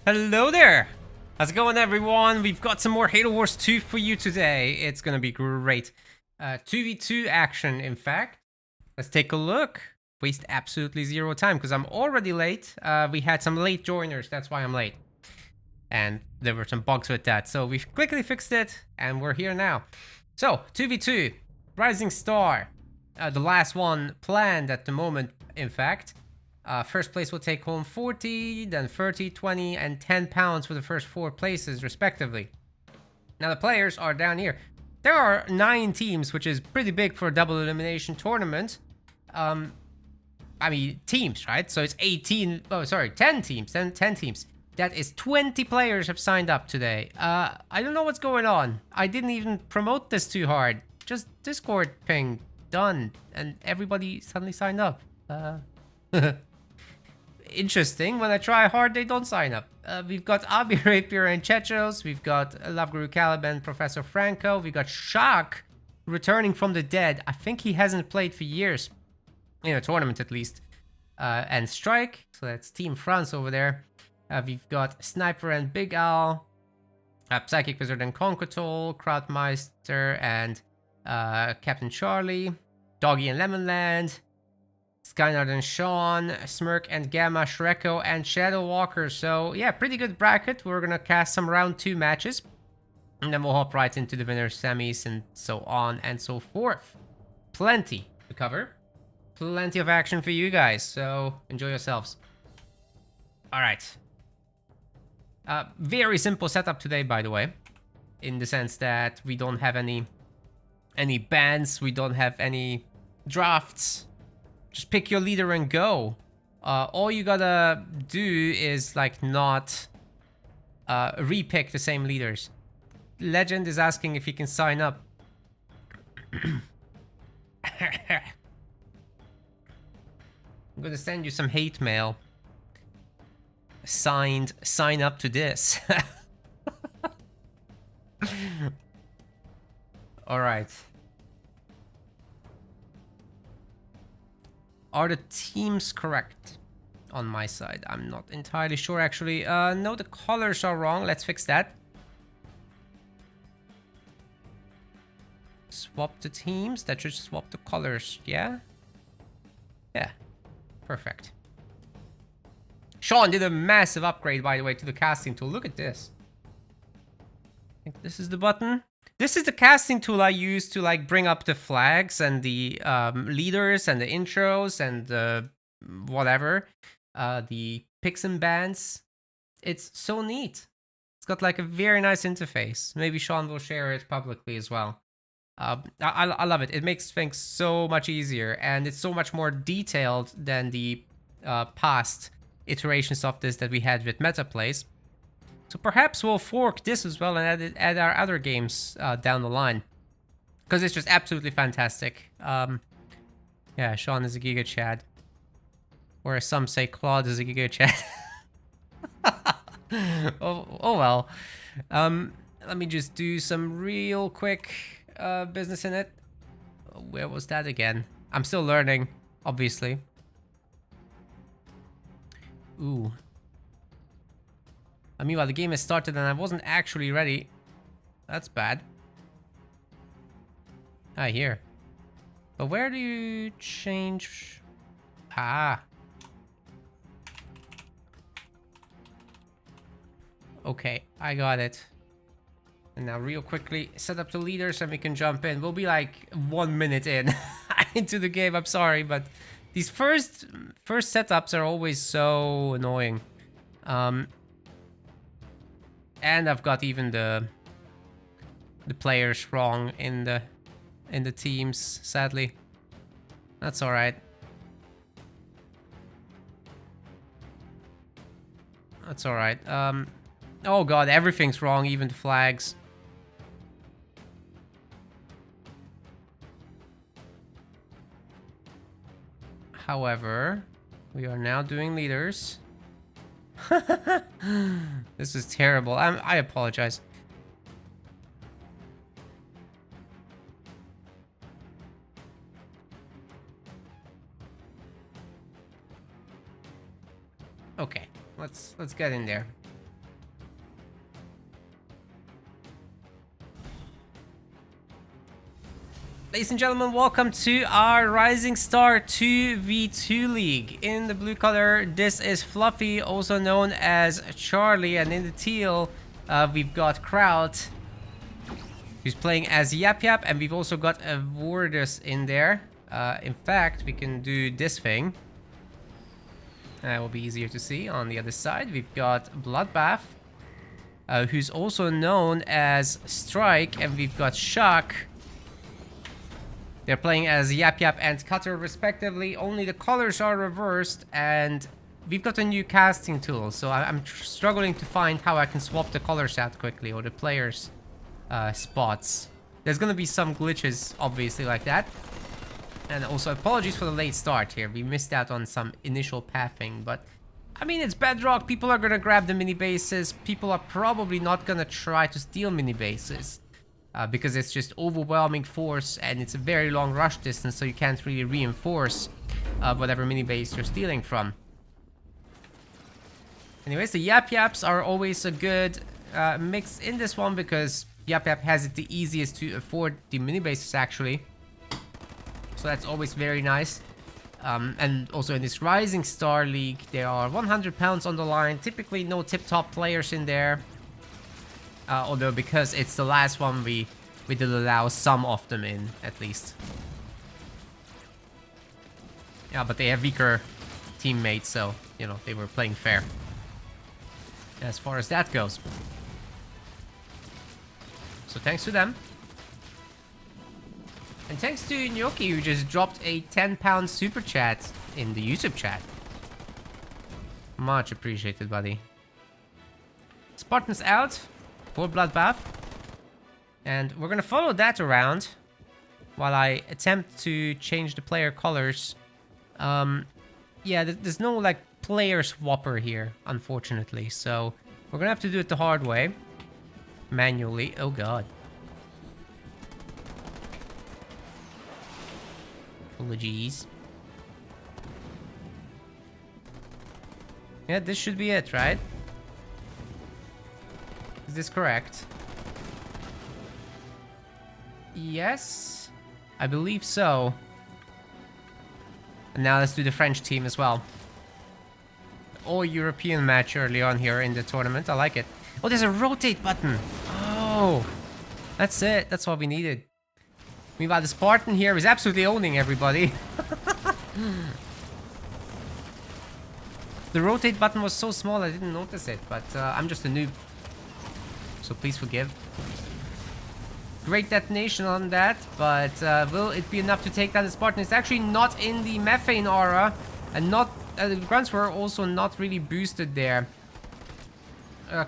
Hello there! How's it going, everyone? We've got some more Halo Wars 2 for you today. It's gonna be great. 2v2 action, in fact. Let's take a look. Waste absolutely zero time, because I'm already late. We had some late joiners, that's why I'm late. And there were some bugs with that, so we've quickly fixed it, and we're here now. So, 2v2, Rising Star. The last one planned at the moment, in fact. First place will take home 40, then 30, 20, and 10 pounds for the first 4 places, respectively. Now, the players are down here. There are 9 teams, which is pretty big for a double elimination tournament. I mean, teams, right? So it's 10 teams, 10 teams. That is 20 players have signed up today. I don't know what's going on. I didn't even promote this too hard. Just Discord ping, done, and everybody suddenly signed up. Interesting. When I try hard, they don't sign up. We've got Abi Rapier and Chechos. We've got Love Guru Caliban, Professor Franco. We've got Shock returning from the dead. I think he hasn't played for years. In a tournament, at least. And Strike. So that's Team France over there. We've got Sniper and Big Al. Psychic Wizard and Conquertol. Krautmeister and Captain Charlie. Doggy and Lemonland. Skynard and Sean, Smirk and Gamma, Shreko and Shadow Walker. So yeah, pretty good bracket. We're gonna cast some round 2 matches. And then we'll hop right into the winner semis and so on and so forth. Plenty to cover. Plenty of action for you guys. So enjoy yourselves. Alright. Very simple setup today, by the way. In the sense that we don't have any bans. We don't have any drafts. Just pick your leader and go. All you gotta do is like not repick the same leaders. Legend is asking if he can sign up. I'm gonna send you some hate mail. Signed, sign up to this. Alright. Are the teams correct on my side? I'm not entirely sure, actually. No, the colors are wrong. Let's fix that. Swap the teams. That should swap the colors, yeah? Yeah. Perfect. Sean did a massive upgrade, by the way, to the casting tool. Look at this. I think this is the button. This is the casting tool I use to like bring up the flags and the leaders and the intros and the whatever, the picks and bans. It's so neat. It's got like a very nice interface. Maybe Sean will share it publicly as well. I love it. It makes things so much easier and it's so much more detailed than the past iterations of this that we had with MetaPlays. So perhaps we'll fork this as well and add our other games down the line. Because it's just absolutely fantastic. Yeah, Sean is a Giga Chad. Or as some say, Claude is a Giga Chad. oh well. Let me just do some real quick business in it. Where was that again? I'm still learning, obviously. Ooh. Meanwhile, the game has started and I wasn't actually ready. That's bad. Ah, here. But where do you change? Ah. Okay, I got it. And now real quickly, set up the leaders and we can jump in. We'll be like 1 minute in into the game. I'm sorry, but these first setups are always so annoying. And I've got even the players wrong in the teams, sadly. That's all right. That's all right. Oh god, everything's wrong, even the flags. However, we are now doing leaders. This is terrible. I apologize. Okay, let's get in there. Ladies and gentlemen, welcome to our Rising Star 2v2 League. In the blue color, this is Fluffy, also known as Charlie, and in the teal, we've got Kraut, who's playing as Yap Yap, and we've also got a Vordus in there. In fact, we can do this thing. That will be easier to see. On the other side, we've got Bloodbath, who's also known as Strike, and we've got Shock. They're playing as Yap Yap and Cutter respectively. Only the colors are reversed, and we've got a new casting tool, so I'm struggling to find how I can swap the colors out quickly, or the players' spots. There's gonna be some glitches, obviously, like that. And also, apologies for the late start here. We missed out on some initial pathing, but I mean, it's Bedrock. People are gonna grab the mini bases. People are probably not gonna try to steal mini bases. Because it's just overwhelming force and it's a very long rush distance, so you can't really reinforce whatever mini base you're stealing from. Anyways, the Yap Yaps are always a good mix in this one, because Yap Yap has it the easiest to afford the mini bases actually. So that's always very nice. And also in this Rising Star League, there are 100 pounds on the line. Typically no tip-top players in there. Although because it's the last one, we did allow some of them in, at least. Yeah, but they have weaker teammates, so, you know, they were playing fair as far as that goes. So thanks to them. And thanks to Gnocchi, who just dropped a 10-pound super chat in the YouTube chat. Much appreciated, buddy. Spartan's out for Bloodbath, and we're gonna follow that around while I attempt to change the player colors. Yeah, there's no like player swapper here, unfortunately, so we're gonna have to do it the hard way, manually. Oh god. Apologies. Yeah, this should be it, right? Is this correct? Yes, I believe so. And now let's do the French team as well. All European match early on here in the tournament. I like it. Oh, there's a rotate button. Oh, that's it. That's what we needed. Meanwhile, the Spartan here is absolutely owning everybody. The rotate button was so small I didn't notice it, but I'm just a noob. So please forgive. Great detonation on that, but will it be enough to take down the Spartan? It's actually not in the methane aura, and not the grunts were also not really boosted there.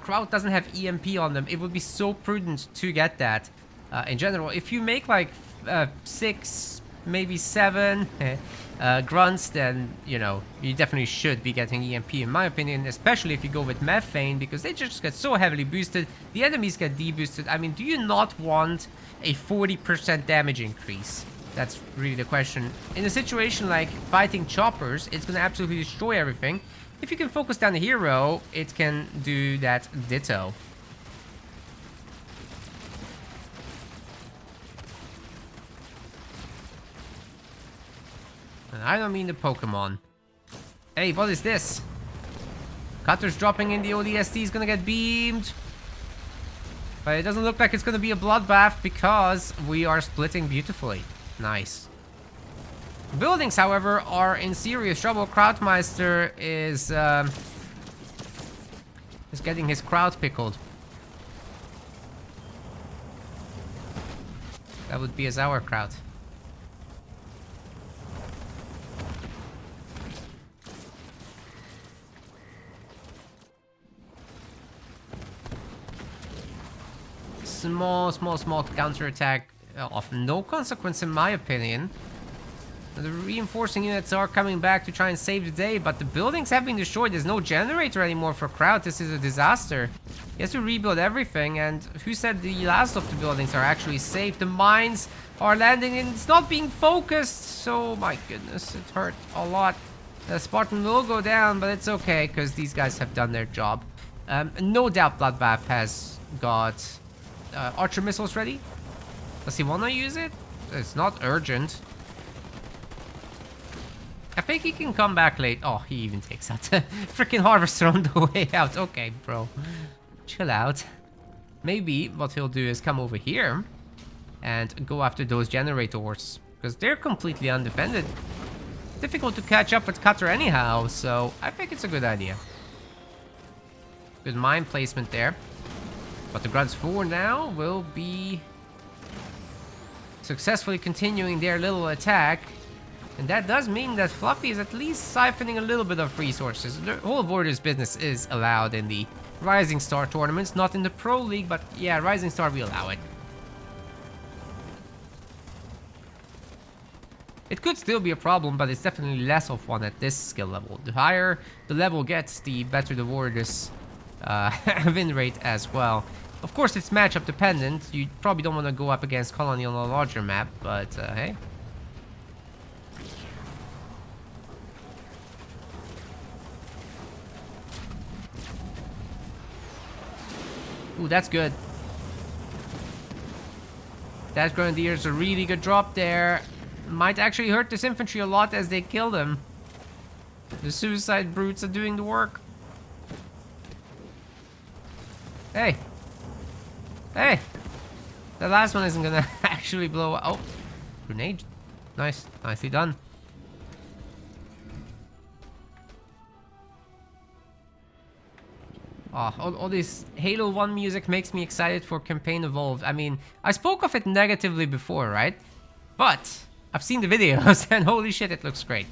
Kraut doesn't have EMP on them. It would be so prudent to get that. In general, if you make like 6, maybe 7 grunts, then, you know, you definitely should be getting EMP, in my opinion, especially if you go with methane, because they just get so heavily boosted. The enemies get deboosted. I mean, do you not want a 40% damage increase? That's really the question. In a situation like fighting choppers, it's going to absolutely destroy everything. If you can focus down the hero, it can do that ditto. And I don't mean the Pokemon. Hey, what is this? Cutter's dropping in the ODST, is gonna get beamed. But it doesn't look like it's gonna be a bloodbath because we are splitting beautifully. Nice. Buildings, however, are in serious trouble. Krautmeister is getting his kraut pickled. That would be a sauerkraut. Small counterattack of no consequence, in my opinion. The reinforcing units are coming back to try and save the day, but the buildings have been destroyed. There's no generator anymore for Kraut. This is a disaster. He has to rebuild everything, and who said the last of the buildings are actually safe? The mines are landing and it's not being focused, so my goodness, it hurt a lot. The Spartan will go down, but it's okay, because these guys have done their job. No doubt Bloodbath has got Archer missiles ready. Does he want to use it? It's not urgent. I think he can come back late. Oh, he even takes out the freaking harvester on the way out. Okay, bro. Chill out. Maybe what he'll do is come over here and go after those generators, because they're completely undefended. Difficult to catch up with Cutter anyhow, so I think it's a good idea. Good mine placement there. But the Grunts for now will be successfully continuing their little attack. And that does mean that Fluffy is at least siphoning a little bit of resources. The whole Warriors business is allowed in the Rising Star tournaments, not in the Pro League, but yeah, Rising Star, we allow it. It could still be a problem, but it's definitely less of one at this skill level. The higher the level gets, the better the Warriors win rate as well. Of course, it's matchup dependent. You probably don't want to go up against Colony on a larger map, but hey. Ooh, that's good. That Grenadier's a really good drop there. Might actually hurt this infantry a lot as they kill them. The suicide brutes are doing the work. Hey. Hey. The last one isn't gonna actually blow up. Oh. Grenade. Nice. Nicely done. Oh, all this Halo 1 music makes me excited for Campaign Evolved. I mean, I spoke of it negatively before, right? But I've seen the videos and holy shit, it looks great.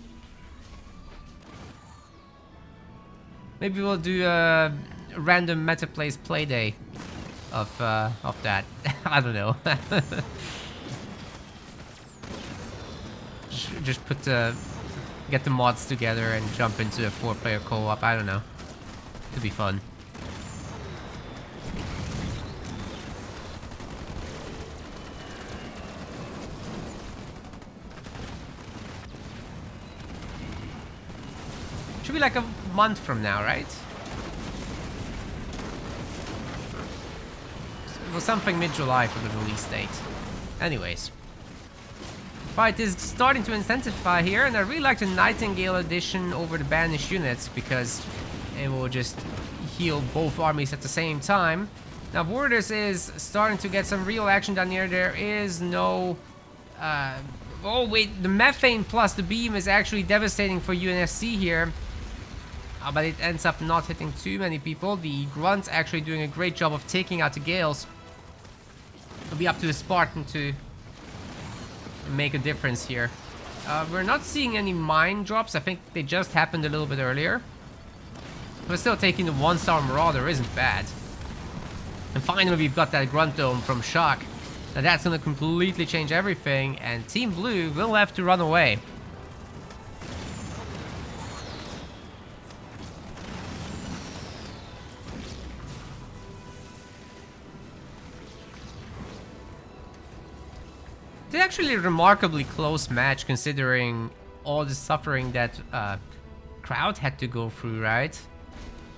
Maybe we'll do a random Metaplays Playday of that. I don't know. Just put get the mods together and jump into a 4-player co-op. I don't know. It'd be fun. Should be like a month from now, right? Well, something mid-July for the release date. Anyways. Fight is starting to intensify here, and I really like the Nightingale addition over the banished units because it will just heal both armies at the same time. Now, Warriors is starting to get some real action down here. There is no... oh, wait. The Methane plus the beam is actually devastating for UNSC here. But it ends up not hitting too many people. The Grunts actually doing a great job of taking out the Gales. It'll be up to the Spartan to make a difference here. We're not seeing any mine drops. I think they just happened a little bit earlier. But still, taking the 1-star Marauder isn't bad. And finally, we've got that Grunt Dome from Shock. Now that's going to completely change everything. And Team Blue will have to run away. It's actually a remarkably close match considering all the suffering that Crowd had to go through, right?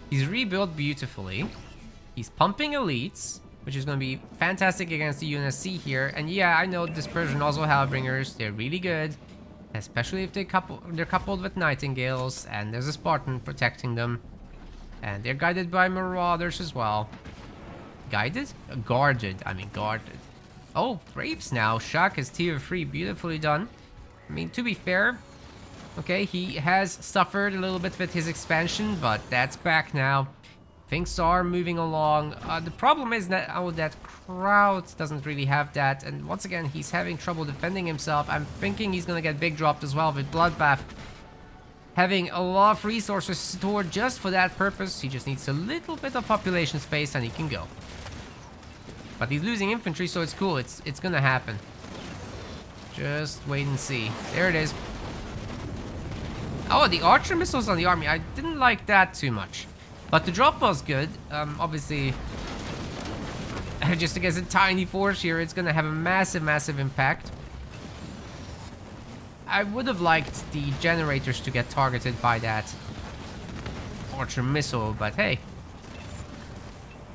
He's rebuilt beautifully. He's pumping elites, which is going to be fantastic against the UNSC here. And yeah, I know Dispersion Oslo Hellbringers, they're really good. Especially if they're coupled with Nightingales, and there's a Spartan protecting them. And they're guided by Marauders as well. Guided? Guarded, I mean guarded. Oh, Braves now. Shock is tier 3. Beautifully done. I mean, to be fair, okay, he has suffered a little bit with his expansion, but that's back now. Things are moving along. The problem is that that Crowd doesn't really have that, and once again, he's having trouble defending himself. I'm thinking he's gonna get big dropped as well with Bloodbath. Having a lot of resources stored just for that purpose. He just needs a little bit of population space and he can go. But he's losing infantry, so it's cool. It's gonna happen. Just wait and see. There it is. Oh, the archer missiles on the army. I didn't like that too much. But the drop was good. Obviously, just against a tiny force here, it's gonna have a massive, massive impact. I would have liked the generators to get targeted by that archer missile, but hey.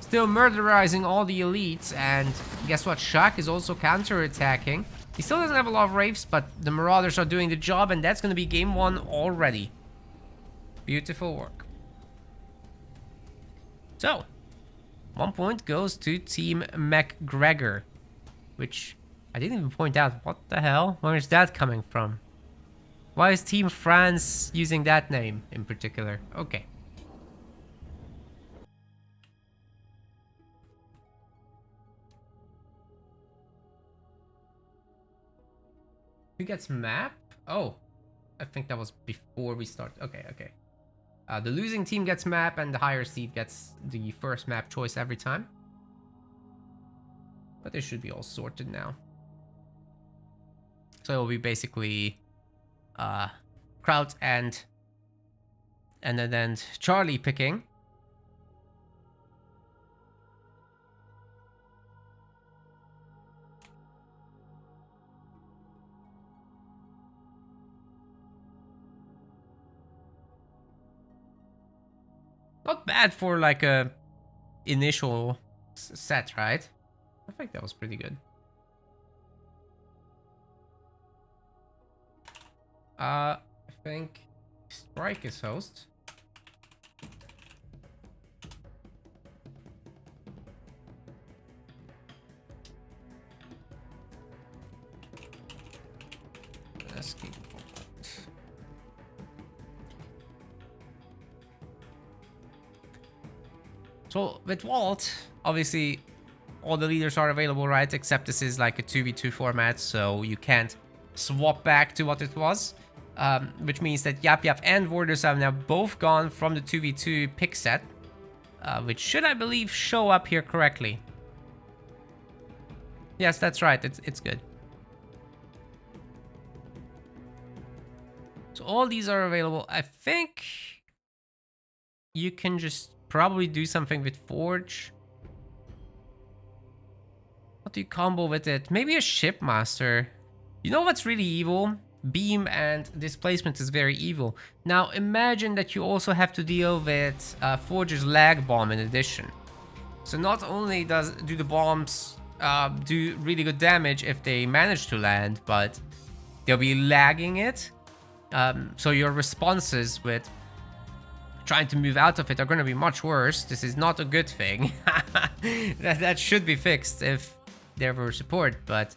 Still murderizing all the elites, and guess what? Shock is also counter-attacking. He still doesn't have a lot of Wraiths, but the Marauders are doing the job, and that's going to be game 1 already. Beautiful work. So, 1 point goes to Team McGregor, which I didn't even point out. What the hell? Where is that coming from? Why is Team France using that name in particular? Okay. Who gets map? Oh, I think that was before we start. Okay, okay. The losing team gets map, and the higher seed gets the first map choice every time. But they should be all sorted now. So it will be basically Kraut and then Charlie picking. Not bad for like a initial set, right? I think that was pretty good. I think Strike is host. Let's keep it forward. So with Vault, obviously all the leaders are available, right? Except this is like a 2v2 format, so you can't swap back to what it was. Which means that Yap Yap and Warders have now both gone from the 2v2 pick set, which should, I believe, show up here correctly. Yes, that's right. It's good. So all these are available. I think you can just probably do something with Forge. What do you combo with it? Maybe a Shipmaster. You know what's really evil? Beam and displacement is very evil. Now imagine that you also have to deal with Forge's lag bomb in addition. So not only do the bombs do really good damage if they manage to land, but they'll be lagging it. So your responses with trying to move out of it are going to be much worse. This is not a good thing. that should be fixed if there were support, but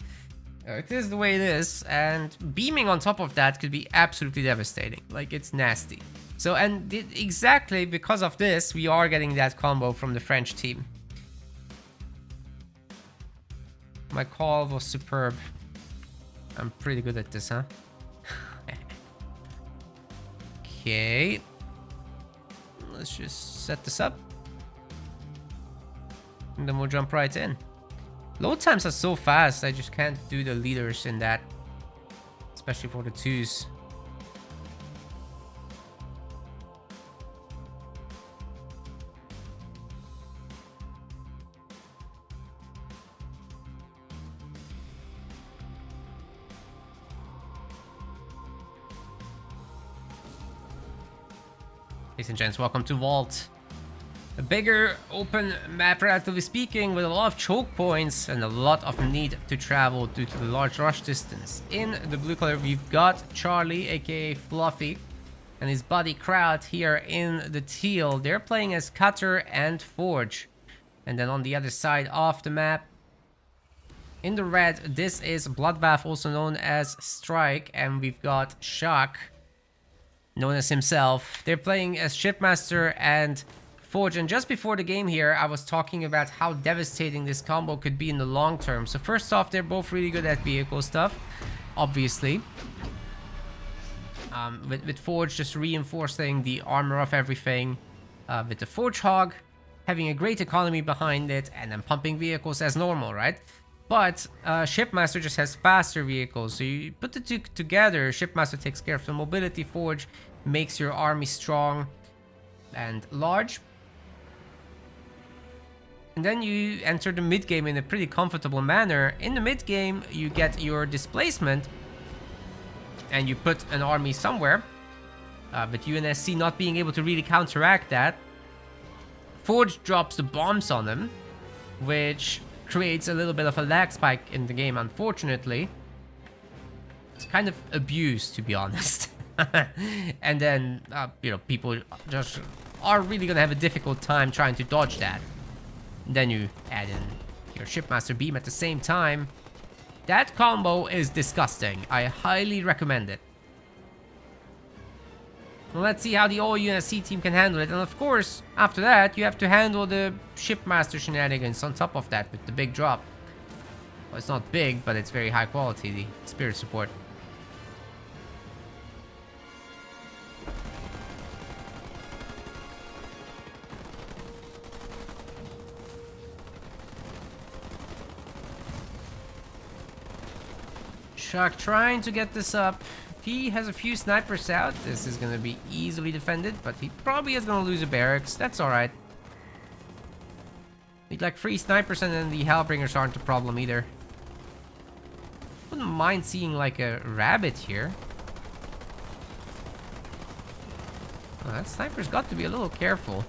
it is the way it is, and beaming on top of that could be absolutely devastating. Like, it's nasty. So, and exactly because of this, we are getting that combo from the French team. My call was superb. I'm pretty good at this, huh? Okay. Let's just set this up. And then we'll jump right in. Load times are so fast, I just can't do the leaders in that. Especially for the twos. Ladies and gents, welcome to Vault. A bigger open map, relatively speaking, with a lot of choke points and a lot of need to travel due to the large rush distance. In the blue color, we've got Charlie, aka Fluffy, and his buddy Kraut here in the teal. They're playing as Cutter and Forge. And then on the other side of the map, in the red, this is Bloodbath, also known as Strike, and we've got Shock, known as himself. They're playing as Shipmaster and Forge, and just before the game here, I was talking about how devastating this combo could be in the long term. So first off, they're both really good at vehicle stuff, obviously. With Forge just reinforcing the armor of everything, with the Forge Hog having a great economy behind it, and then pumping vehicles as normal, right? But Shipmaster just has faster vehicles, so you put the two together. Shipmaster takes care of the mobility, Forge makes your army strong and large. And then you enter the mid game in a pretty comfortable manner. In the mid game, you get your displacement and you put an army somewhere. But UNSC not being able to really counteract that, Forge drops the bombs on them, which creates a little bit of a lag spike in the game, unfortunately. It's kind of abused, to be honest. And then, you know, people just are really gonna have a difficult time trying to dodge that. And then you add in your Shipmaster Beam at the same time. That combo is disgusting. I highly recommend it. Well, let's see how the all-UNSC team can handle it. And of course, after that, you have to handle the Shipmaster shenanigans on top of that with the big drop. Well, it's not big, but it's very high quality, the Spirit support. Shark trying to get this up. He has a few snipers out. This is gonna be easily defended, but he probably is gonna lose a barracks. That's alright. Need like 3 snipers and then the Hellbringers aren't a problem either. Wouldn't mind seeing like a rabbit here. Oh, that sniper's got to be a little careful.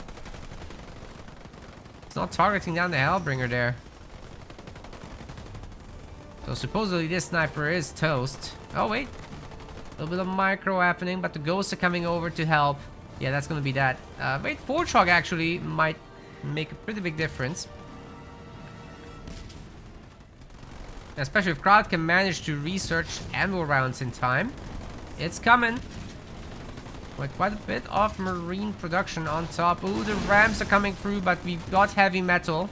It's not targeting down the Hellbringer there. So supposedly this sniper is toast. Oh wait. A little bit of micro happening, but the ghosts are coming over to help. Yeah, that's gonna be that. Wait, Forge Hog actually might make a pretty big difference. Especially if Crowd can manage to research anvil rounds in time. It's coming. With quite a bit of marine production on top. Ooh, the rams are coming through, but we've got heavy metal.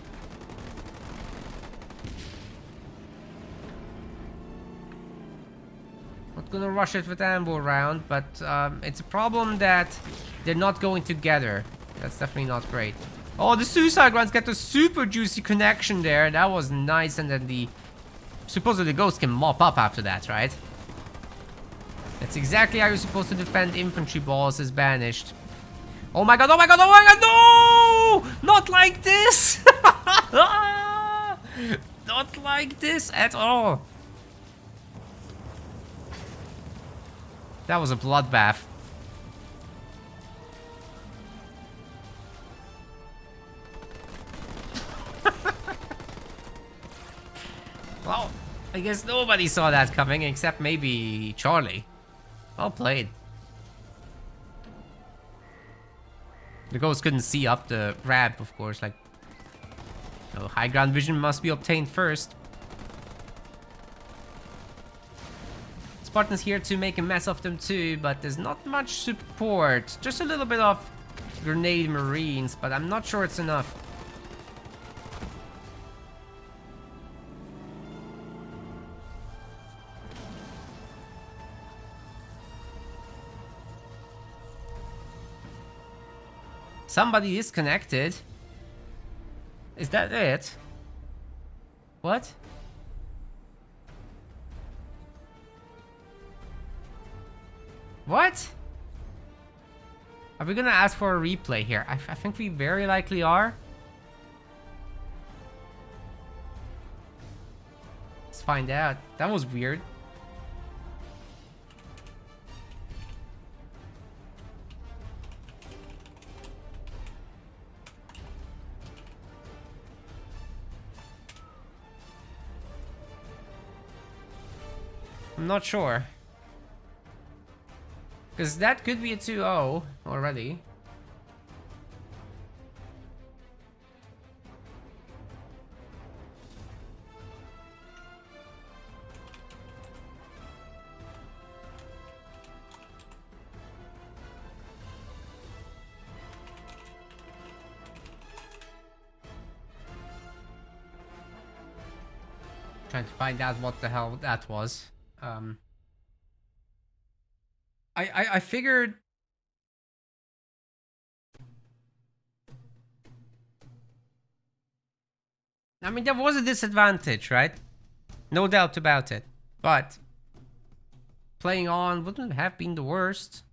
Not gonna rush it with anvil round, but it's a problem that they're not going together. That's definitely not great. Oh, the suicide runs got a super juicy connection there. That was nice, and then the supposedly ghost can mop up after that, right? That's exactly how you're supposed to defend infantry balls as banished. Oh my god, oh my god, oh my god, no! Not like this! Not like this at all. That was a bloodbath. Well, I guess nobody saw that coming except maybe Charlie. Well played. The ghost couldn't see up the ramp, of course, like... So high ground vision must be obtained first. Spartan's here to make a mess of them too, but there's not much support. Just a little bit of grenade marines, but I'm not sure it's enough. Somebody disconnected. Is that it? What? What? Are we gonna ask for a replay here? I think we very likely are. Let's find out. That was weird. I'm not sure. Because that could be a 2-0 already. Trying to find out what the hell that was. I figured... I mean, there was a disadvantage, right? No doubt about it. But... playing on wouldn't have been the worst.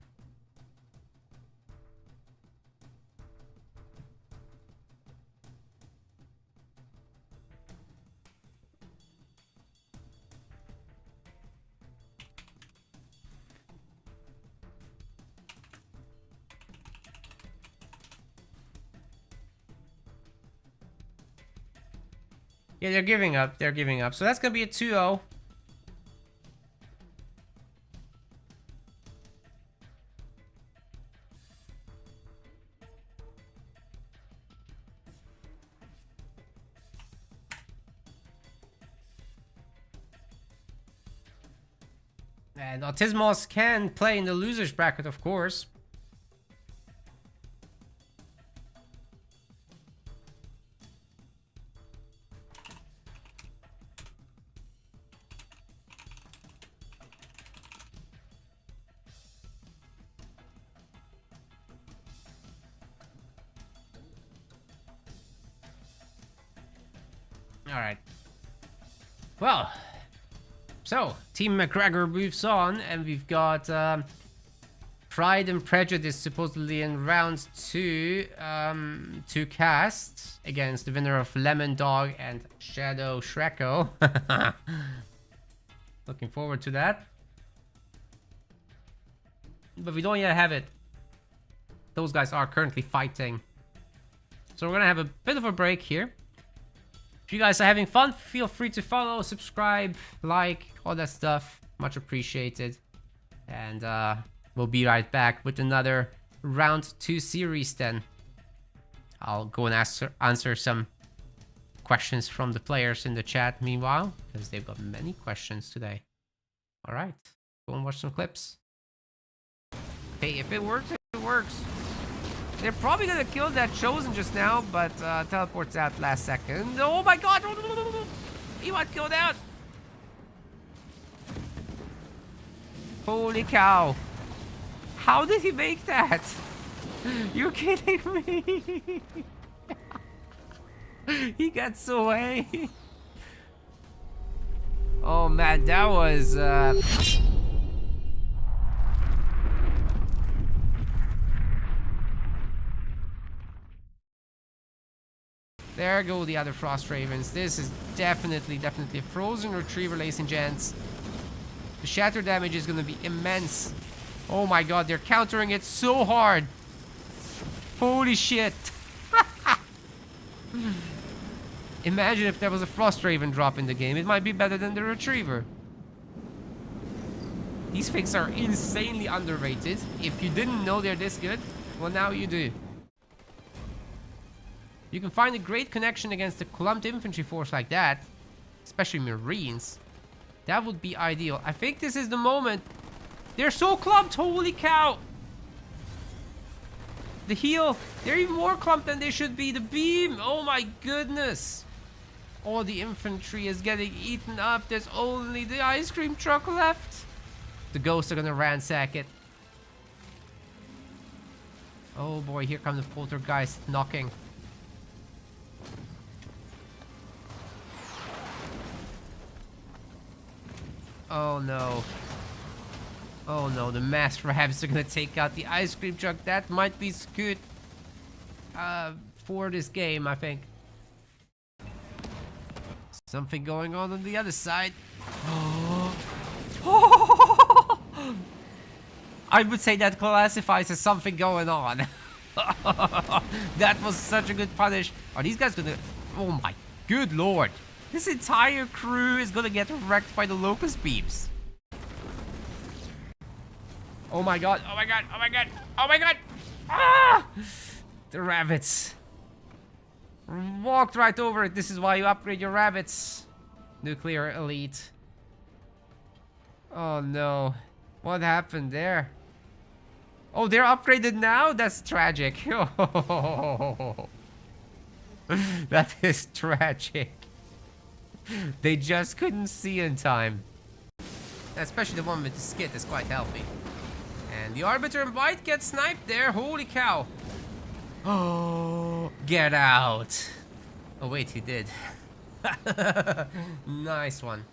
Yeah, they're giving up. They're giving up. So that's going to be a 2-0. And Autismos can play in the losers bracket, of course. All right. Well, so Team McGregor moves on, and we've got Pride and Prejudice supposedly in round 2 to cast against the winner of Lemon Dog and Shadow Shreko. Looking forward to that. But we don't yet have it. Those guys are currently fighting. So we're gonna have a bit of a break here. If you guys are having fun, feel free to follow, subscribe, like, all that stuff. Much appreciated. And we'll be right back with another round 2 series then. I'll go and answer some questions from the players in the chat meanwhile, because they've got many questions today. Alright, go and watch some clips. Hey, if it works, it works. They're probably gonna kill that Chosen just now, but teleports out last second. Oh my god! He got killed out! Holy cow! How did he make that? You're kidding me! He gets away! Oh man, that was... There go the other Frost Ravens. This is definitely a frozen retriever, ladies and gents. The shatter damage is going to be immense. Oh my god, they're countering it so hard. Holy shit. Imagine if there was a Frost Raven drop in the game. It might be better than the retriever. These things are insanely underrated. If you didn't know they're this good, well now you do. You can find a great connection against a clumped infantry force like that, especially Marines. That would be ideal. I think this is the moment. They're so clumped, holy cow! The heal, they're even more clumped than they should be. The beam, oh my goodness. All the infantry is getting eaten up. There's only the ice cream truck left. The ghosts are gonna ransack it. Oh boy, here comes the poltergeist knocking. Oh no. Oh no, the mass rabbits are gonna take out the ice cream truck. That might be good for this game, I think. Something going on the other side. I would say that classifies as something going on. That was such a good punish. Are these guys gonna... Oh my good lord. This entire crew is gonna get wrecked by the locust beams. Oh my god, oh my god, oh my god, oh my god! Ah! The rabbits. Walked right over it. This is why you upgrade your rabbits. Nuclear elite. Oh no. What happened there? Oh, they're upgraded now? That's tragic. That is tragic. They just couldn't see in time. Especially the one with the skit is quite healthy. And the Arbiter and Bite get sniped there. Holy cow. Oh, get out. Oh wait, he did. Nice one.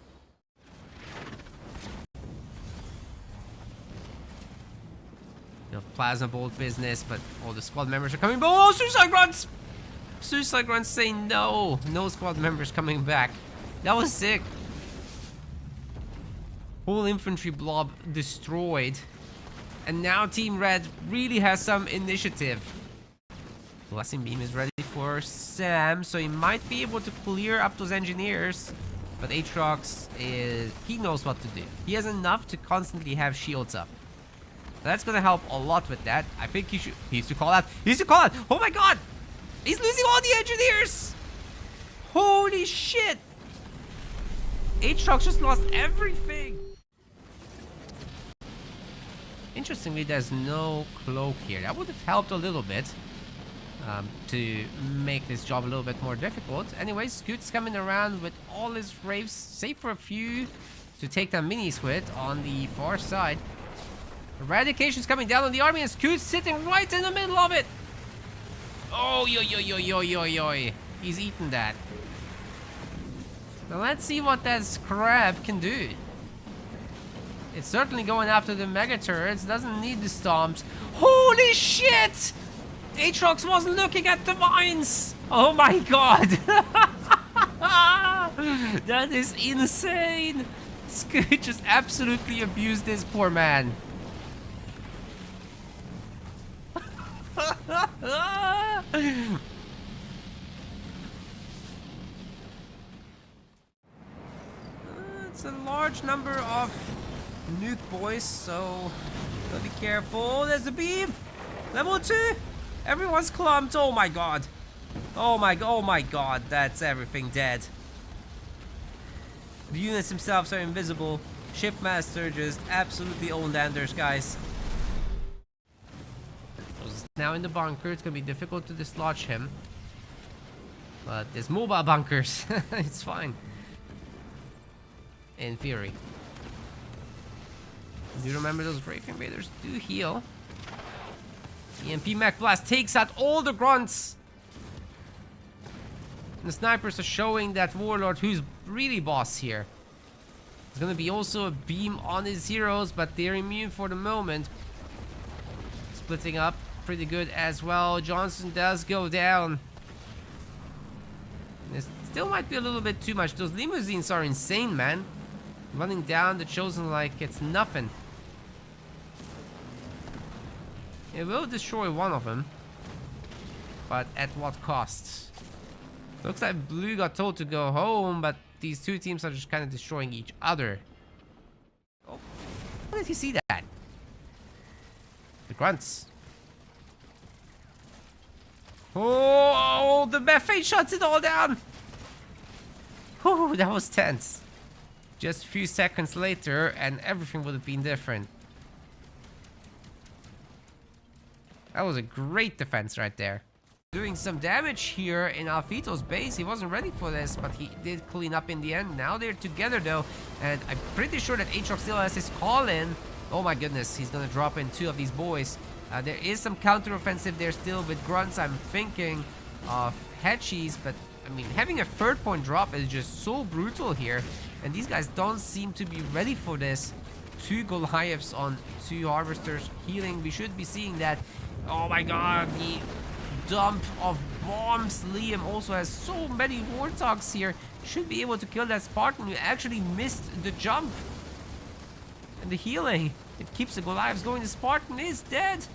The Plasma Bolt business, but all the squad members are coming. Oh, Suicide Grunts! Suicide Grunts say no. No squad members coming back. That was sick. Whole infantry blob destroyed. And now Team Red really has some initiative. Blessing Beam is ready for Sam, so he might be able to clear up those engineers. But Aatrox is... he knows what to do. He has enough to constantly have shields up. So that's gonna help a lot with that. I think he should... he needs to call out. He needs to call out! Oh my god! He's losing all the engineers! Holy shit! Aatrox just lost everything! Interestingly, there's no cloak here. That would have helped a little bit to make this job a little bit more difficult. Anyways, Scoot's coming around with all his Wraiths, save for a few to take down Minis with on the far side. Eradication's coming down on the army and Scoot's sitting right in the middle of it. Oh, yo, yo, yo, yo, yo, yo. He's eaten that. Now let's see what that Scrap can do. It's certainly going after the Mega Turrets. Doesn't need the Stomps. Holy shit! Aatrox wasn't looking at the mines. Oh my god. That is insane. Scoot just absolutely abused this poor man. It's a large number of nuke boys, so gotta be careful. There's the beam. Level 2. Everyone's clumped. Oh my god. Oh my god. That's everything dead. The units themselves are invisible. Shipmaster just absolutely owned Anders, guys. Now in the bunker, it's gonna be difficult to dislodge him. But there's mobile bunkers. It's fine. In theory. Do remember those Wraith Invaders do heal. EMP Mech Blast takes out all the grunts. And the snipers are showing that Warlord who's really boss here. There's gonna be also a beam on his heroes, but they're immune for the moment. Splitting up pretty good as well. Johnson does go down. This still might be a little bit too much. Those limousines are insane, man. Running down the Chosen like it's nothing. It will destroy one of them. But at what cost? Looks like Blue got told to go home, but these two teams are just kind of destroying each other. Oh, how did you see that? The grunts. Oh, the Methane shuts it all down. Oh, that was tense. Just a few seconds later, and everything would have been different. That was a great defense right there. Doing some damage here in Alfito's base. He wasn't ready for this, but he did clean up in the end. Now they're together though, and I'm pretty sure that Aatrox still has his call in. Oh my goodness, he's gonna drop in 2 of these boys. There is some counter-offensive there still with grunts. I'm thinking of Hedgies, but I mean, having a 3rd point drop is just so brutal here. And these guys don't seem to be ready for this. 2 Goliaths on 2 Harvesters healing. We should be seeing that. Oh my god, the dump of bombs. Liam also has so many Warthogs here. Should be able to kill that Spartan who actually missed the jump. And the healing. It keeps the Goliaths going. The Spartan is dead.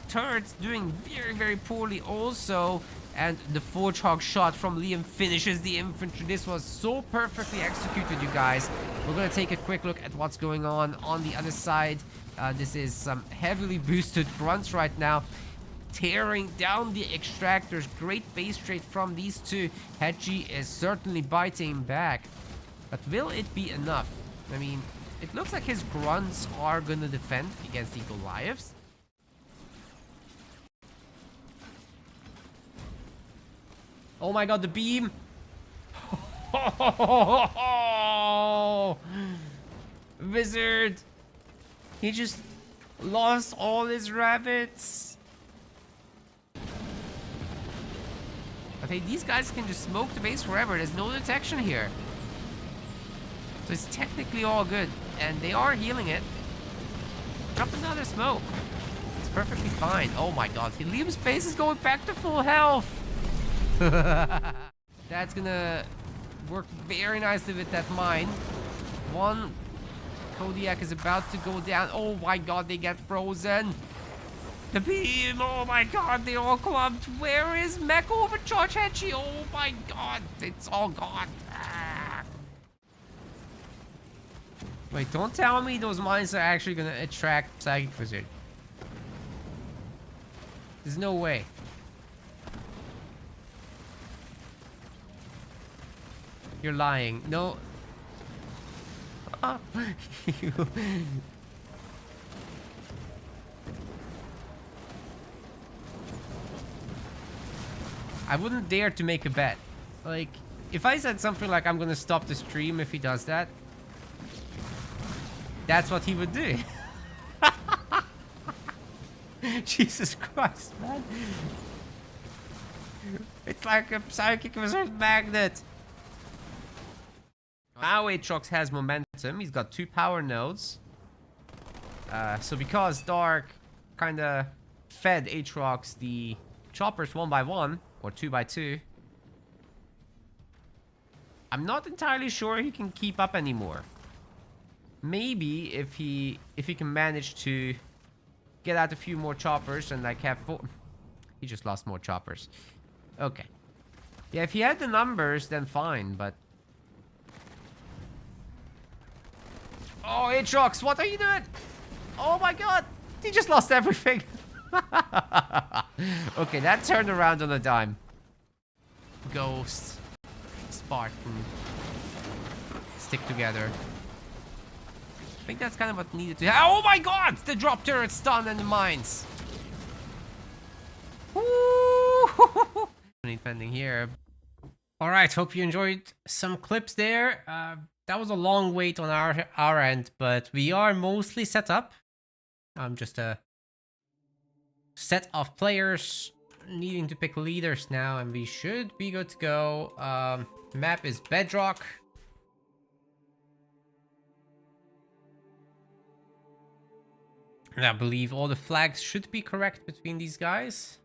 Turrets doing very, very poorly also. And the Forge Hog shot from Liam finishes the infantry. This was so perfectly executed, you guys. We're going to take a quick look at what's going on the other side. This is some heavily boosted grunts right now. Tearing down the extractors. Great base trade from these two. Hedgie is certainly biting back. But will it be enough? I mean, it looks like his grunts are going to defend against the Goliaths. Oh my god, the beam! Wizard! He just lost all his rabbits. But hey, these guys can just smoke the base forever. There's no detection here. So it's technically all good. And they are healing it. Drop another smoke. It's perfectly fine. Oh my god, Liam's base is going back to full health. That's gonna work very nicely with that mine. One Kodiak is about to go down. Oh my god, they get frozen. The beam, oh my god, they all clumped. Where is Mech Overcharge Hedgie? Oh my god, it's all gone. Ah. Wait, don't tell me those mines are actually gonna attract Psychic Wizard. There's no way. You're lying. No. I wouldn't dare to make a bet. Like, if I said something like, I'm gonna stop the stream if he does that, that's what he would do. Jesus Christ, man. It's like a psychic reserve magnet. Now Aatrox has momentum. He's got 2 power nodes. So because Dark kinda fed Aatrox the choppers 1 by 1 or 2 by 2, I'm not entirely sure he can keep up anymore. Maybe if he can manage to get out a few more choppers and like have 4... He just lost more choppers. Okay. Yeah, if he had the numbers, then fine, but... Oh, Aatrox, what are you doing? Oh my god! He just lost everything! Okay, that turned around on a dime. Ghost. Spartan. Stick together. I think that's kind of what needed to happen. Oh my god! The drop turret stun and the mines! Woo! Defending here. Alright, hope you enjoyed some clips there. That was a long wait on our end, but we are mostly set up. Just a set of players needing to pick leaders now, and we should be good to go. Map is Bedrock. And I believe all the flags should be correct between these guys.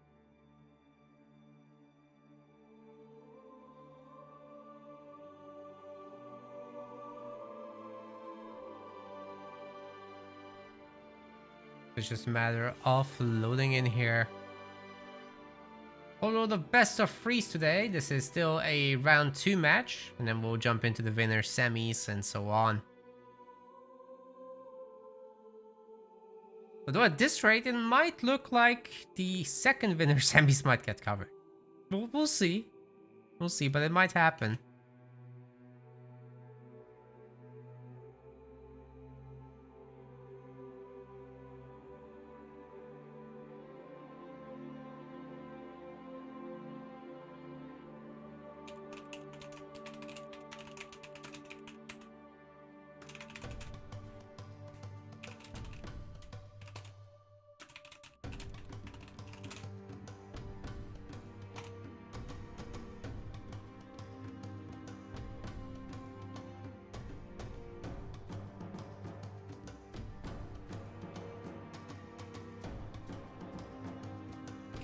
It's just a matter of loading in here. Although the best of threes today, this is still a round 2 match, and then we'll jump into the winner semis and so on. Although at this rate, it might look like the second winner semis might get covered. We'll see. We'll see, but it might happen.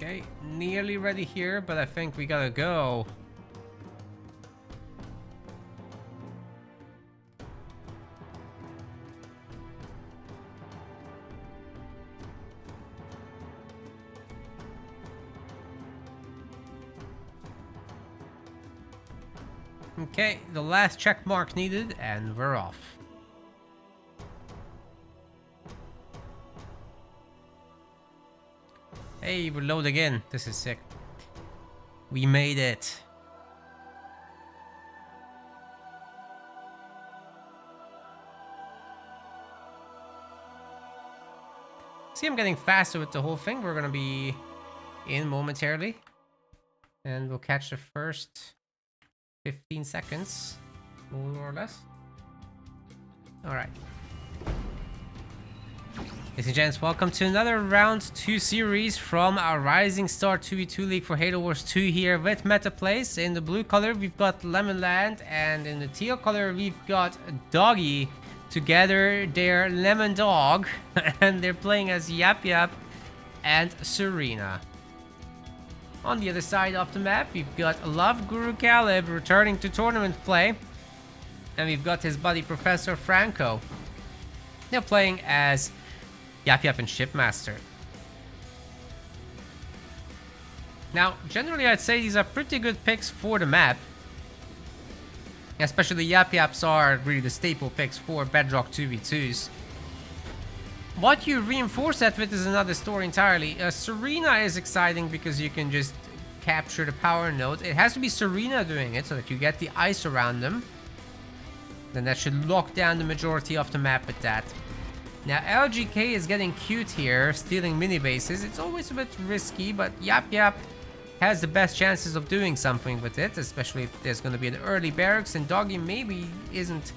Okay, nearly ready here, but I think we gotta go. Okay, the last check mark needed, and we're off. Hey, we're loading in. This is sick. We made it. See, I'm getting faster with the whole thing. We're gonna be in momentarily. And we'll catch the first 15 seconds, more or less. Alright. Ladies and gents, welcome to another round 2 series from our Rising Star 2v2 League for Halo Wars 2 here with MetaPlays. In the blue color, we've got Lemonland, and in the teal color, we've got Doggy. Together, they're Lemon Dog, and they're playing as Yap Yap and Serena. On the other side of the map, we've got Love Guru Caleb returning to tournament play, and we've got his buddy Professor Franco. They're playing as Yap Yap and Shipmaster. Now, generally I'd say these are pretty good picks for the map. Especially Yap Yaps are really the staple picks for Bedrock 2v2s. What you reinforce that with is another story entirely. Serena is exciting because you can just capture the power node. It has to be Serena doing it so that you get the ice around them. Then that should lock down the majority of the map with that. Now LGK is getting cute here, stealing mini bases. It's always a bit risky, but Yap Yap has the best chances of doing something with it, especially if there's going to be an early barracks, and Doggy maybe isn't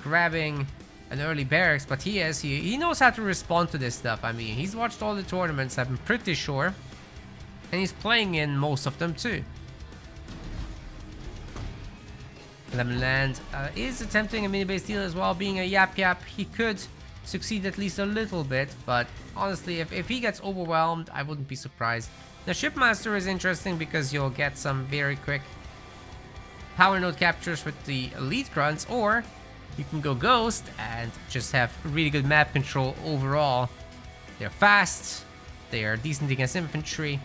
grabbing an early barracks, but he is. He knows how to respond to this stuff. I mean, he's watched all the tournaments, I'm pretty sure, and he's playing in most of them too. Lemonland is attempting a mini base deal as well. Being a Yap Yap, he could succeed at least a little bit, but honestly, if he gets overwhelmed, I wouldn't be surprised. The Shipmaster is interesting because you'll get some very quick power node captures with the elite grunts, or you can go Ghost and just have really good map control overall. They're fast, they are decent against infantry,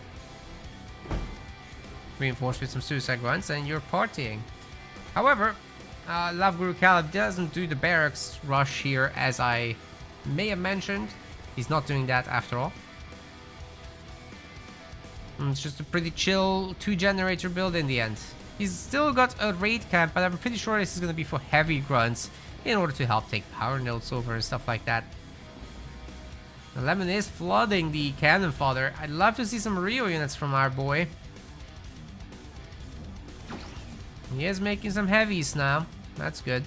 reinforced with some suicide grunts, and you're partying. However, Love Guru Caleb doesn't do the barracks rush here, as I may have mentioned. He's not doing that after all. It's just a pretty chill 2-generator build in the end. He's still got a raid camp, but I'm pretty sure this is going to be for heavy grunts in order to help take power nodes over and stuff like that. The Lemon is flooding the cannon fodder. I'd love to see some Rio units from our boy. He is making some heavies now. That's good.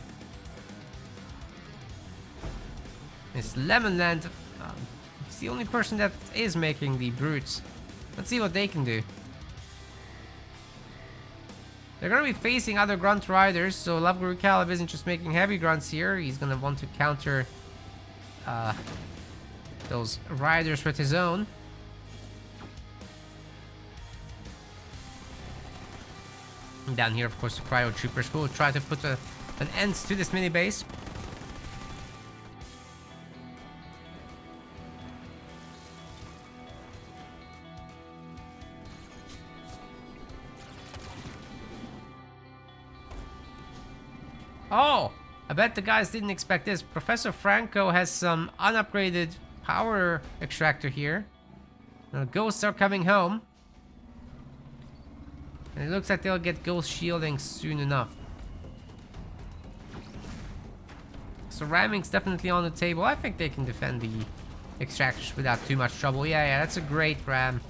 It's Lemonland. He's the only person that is making the brutes. Let's see what they can do. They're going to be facing other grunt riders, so Love Guru Caleb isn't just making heavy grunts here. He's going to want to counter those riders with his own. And down here, of course, the Cryo Troopers will try to put an end to this mini base. Oh, I bet the guys didn't expect this. Professor Franco has some unupgraded power extractor here. The ghosts are coming home. And it looks like they'll get ghost shielding soon enough. So ramming's definitely on the table. I think they can defend the extractors without too much trouble. Yeah, that's a great ram.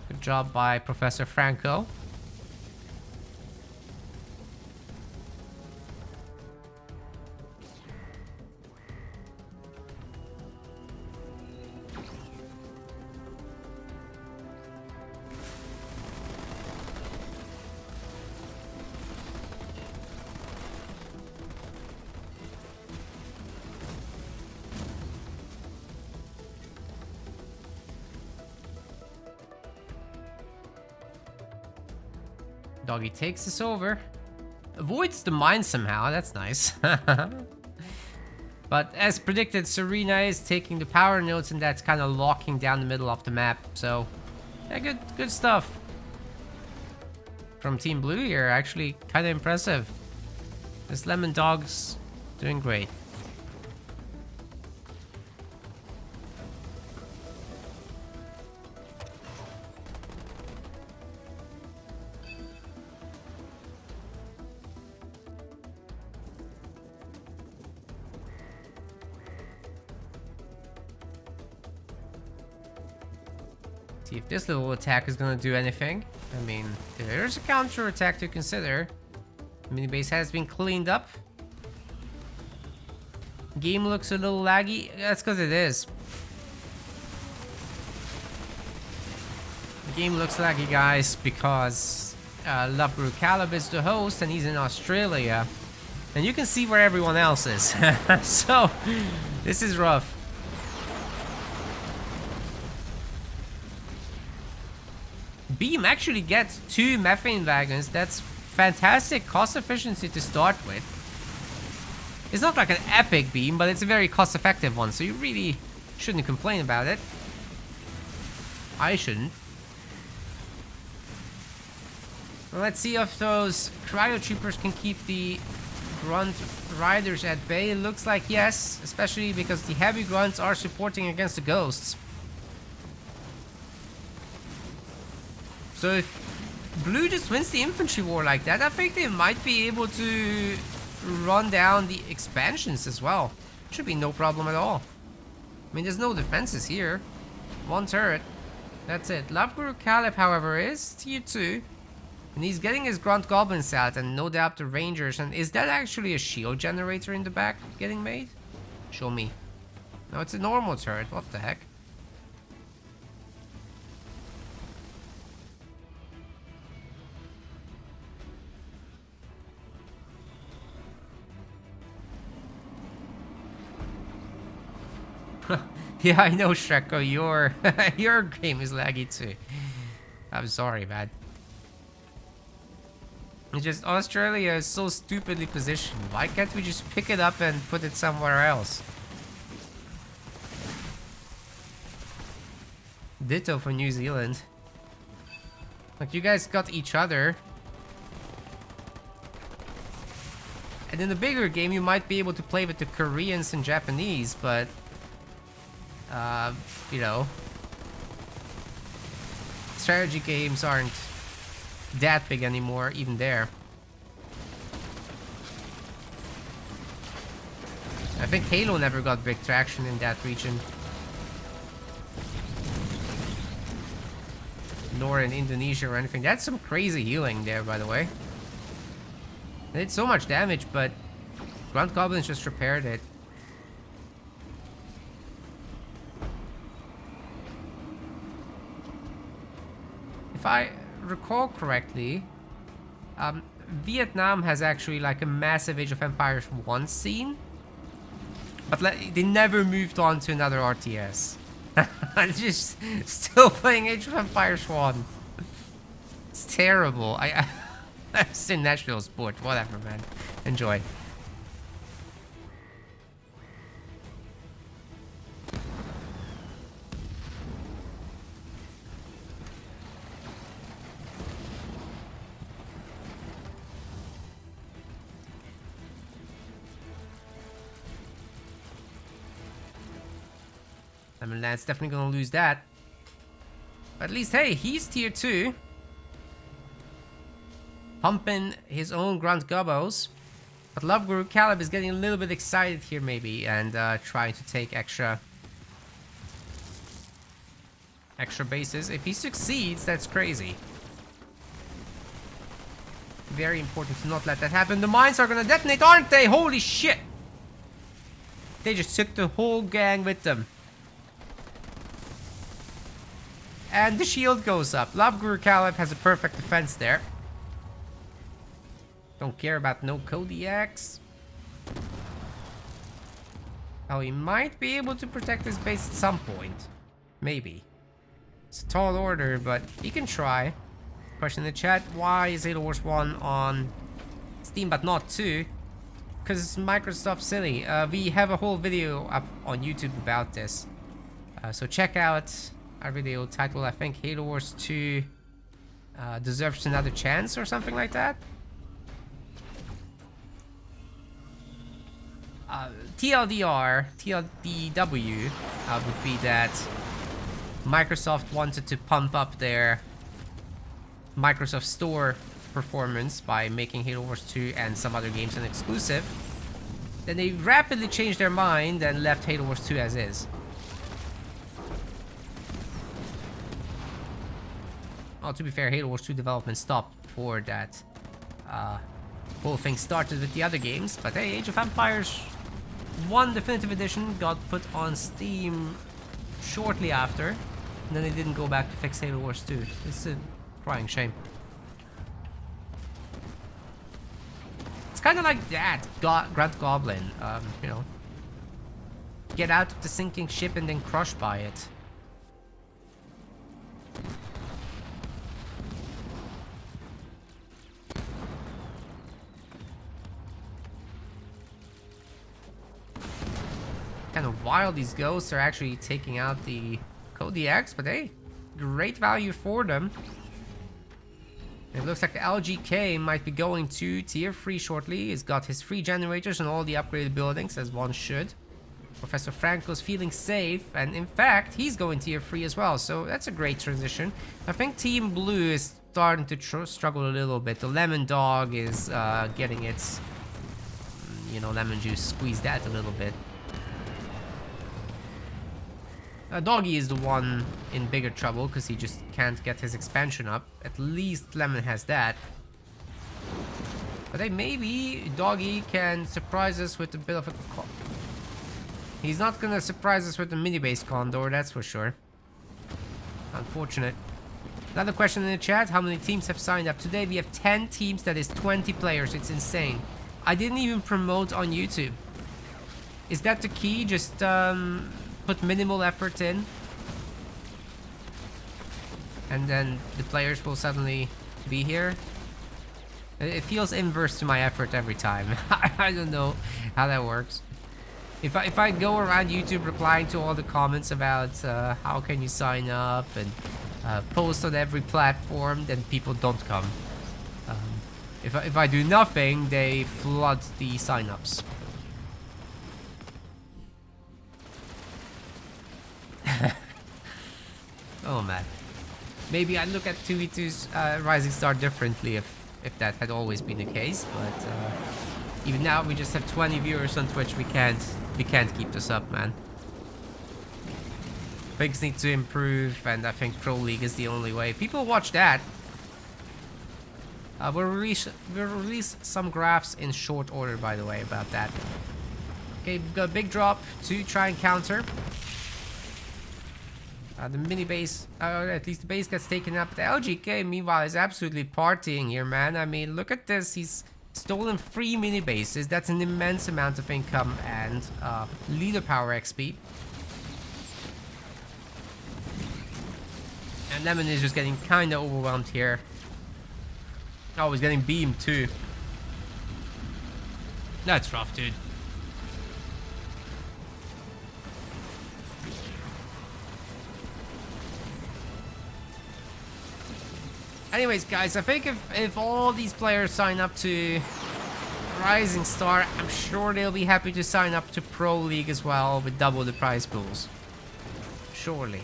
Good job by Professor Franco. Doggy takes this over. Avoids the mine somehow, that's nice. But as predicted, Serena is taking the power nodes, and that's kind of locking down the middle of the map. So, yeah, good stuff from Team Blue here. Actually, kind of impressive. This Lemon Dog's doing great. See if this little attack is gonna do anything. I mean, there's a counter attack to consider. The mini base has been cleaned up. Game looks a little laggy. That's because it is. The game looks laggy, guys, because Love Guru Caleb is the host and he's in Australia. And you can see where everyone else is. So, this is rough. Beam actually gets 2 methane wagons. That's fantastic cost efficiency to start with. It's not like an epic beam, but it's a very cost effective one, so you really shouldn't complain about it. I shouldn't. Well, let's see if those Cryo Troopers can keep the grunt riders at bay. It looks like yes, especially because the heavy grunts are supporting against the ghosts. So if Blue just wins the infantry war like that, I think they might be able to run down the expansions as well. Should be no problem at all. I mean, there's no defenses here. One turret. That's it. Love Guru Caleb, however, is tier 2. And he's getting his Grunt Goblins out and no doubt the Rangers. And is that actually a shield generator in the back getting made? Show me. No, it's a normal turret. What the heck? Yeah, I know, Shreko. Your game is laggy too. I'm sorry, man. It's just Australia is so stupidly positioned. Why can't we just pick it up and put it somewhere else? Ditto for New Zealand. Like, you guys got each other. And in the bigger game, you might be able to play with the Koreans and Japanese, but... you know... strategy games aren't that big anymore, even there. I think Halo never got big traction in that region. Nor in Indonesia or anything. That's some crazy healing there, by the way. It did so much damage, but Grunt Goblins just repaired it. If I recall correctly, Vietnam has actually like a massive Age of Empires 1 scene, but they never moved on to another RTS. I'm just still playing Age of Empires 1. It's terrible. It's a national sport. Whatever, man. Enjoy. I mean, Lance definitely gonna lose that. But at least, hey, he's tier 2. Pumping his own Grunt Gobos. But Love Guru Caleb is getting a little bit excited here, maybe, and trying to take extra bases. If he succeeds, that's crazy. Very important to not let that happen. The mines are gonna detonate, aren't they? Holy shit! They just took the whole gang with them. And the shield goes up. Love Guru Caleb has a perfect defense there. Don't care about no Kodiaks. Oh, he might be able to protect his base at some point. Maybe. It's a tall order, but he can try. Question in the chat, why is Halo Wars 1 on Steam but not 2? Because Microsoft silly. We have a whole video up on YouTube about this. So check out our video titled, I think, Halo Wars 2 deserves another chance or something like that. TLDW would be that Microsoft wanted to pump up their Microsoft Store performance by making Halo Wars 2 and some other games an exclusive. Then they rapidly changed their mind and left Halo Wars 2 as is. Well, to be fair, Halo Wars 2 development stopped before that whole thing started with the other games. But hey, Age of Empires 1 Definitive Edition got put on Steam shortly after. And then they didn't go back to fix Halo Wars 2. It's a crying shame. It's kind of like that Grunt Goblin, you know. Get out of the sinking ship and then crushed by it. Kind of wild, these ghosts are actually taking out the Kodiaks, but hey, great value for them. It looks like the LGK might be going to tier 3 shortly. He's got his free generators and all the upgraded buildings, as one should. Professor Franco's feeling safe, and in fact, he's going tier 3 as well, so that's a great transition. I think Team Blue is starting to struggle a little bit. The Lemon Dog is getting its, you know, lemon juice squeezed out a little bit. Doggy is the one in bigger trouble because he just can't get his expansion up. At least Lemon has that. But hey, maybe Doggy can surprise us with a bit of a... He's not gonna surprise us with the mini-base Condor, that's for sure. Unfortunate. Another question in the chat, how many teams have signed up? Today we have 10 teams, that is 20 players, it's insane. I didn't even promote on YouTube. Is that the key? Just put minimal effort in. And then the players will suddenly be here. It feels inverse to my effort every time. I don't know how that works. If I go around YouTube replying to all the comments about how can you sign up and post on every platform, then people don't come. If I do nothing, they flood the signups. Oh man. Maybe I'd look at 2v2's Rising Star differently if that had always been the case, but even now we just have 20 viewers on Twitch. We can't keep this up, man. Things need to improve, and I think Pro League is the only way. People watch that. We'll release some graphs in short order, by the way, about that. Okay, we've got a big drop to try and counter. The mini base, at least the base gets taken up. The LGK, meanwhile, is absolutely partying here, man. I mean, look at this. He's stolen 3 mini bases. That's an immense amount of income and leader power XP. And Lemon is just getting kind of overwhelmed here. Oh, he's getting beamed too. That's rough, dude. Anyways, guys, I think if all these players sign up to Rising Star, I'm sure they'll be happy to sign up to Pro League as well with double the prize pools. Surely.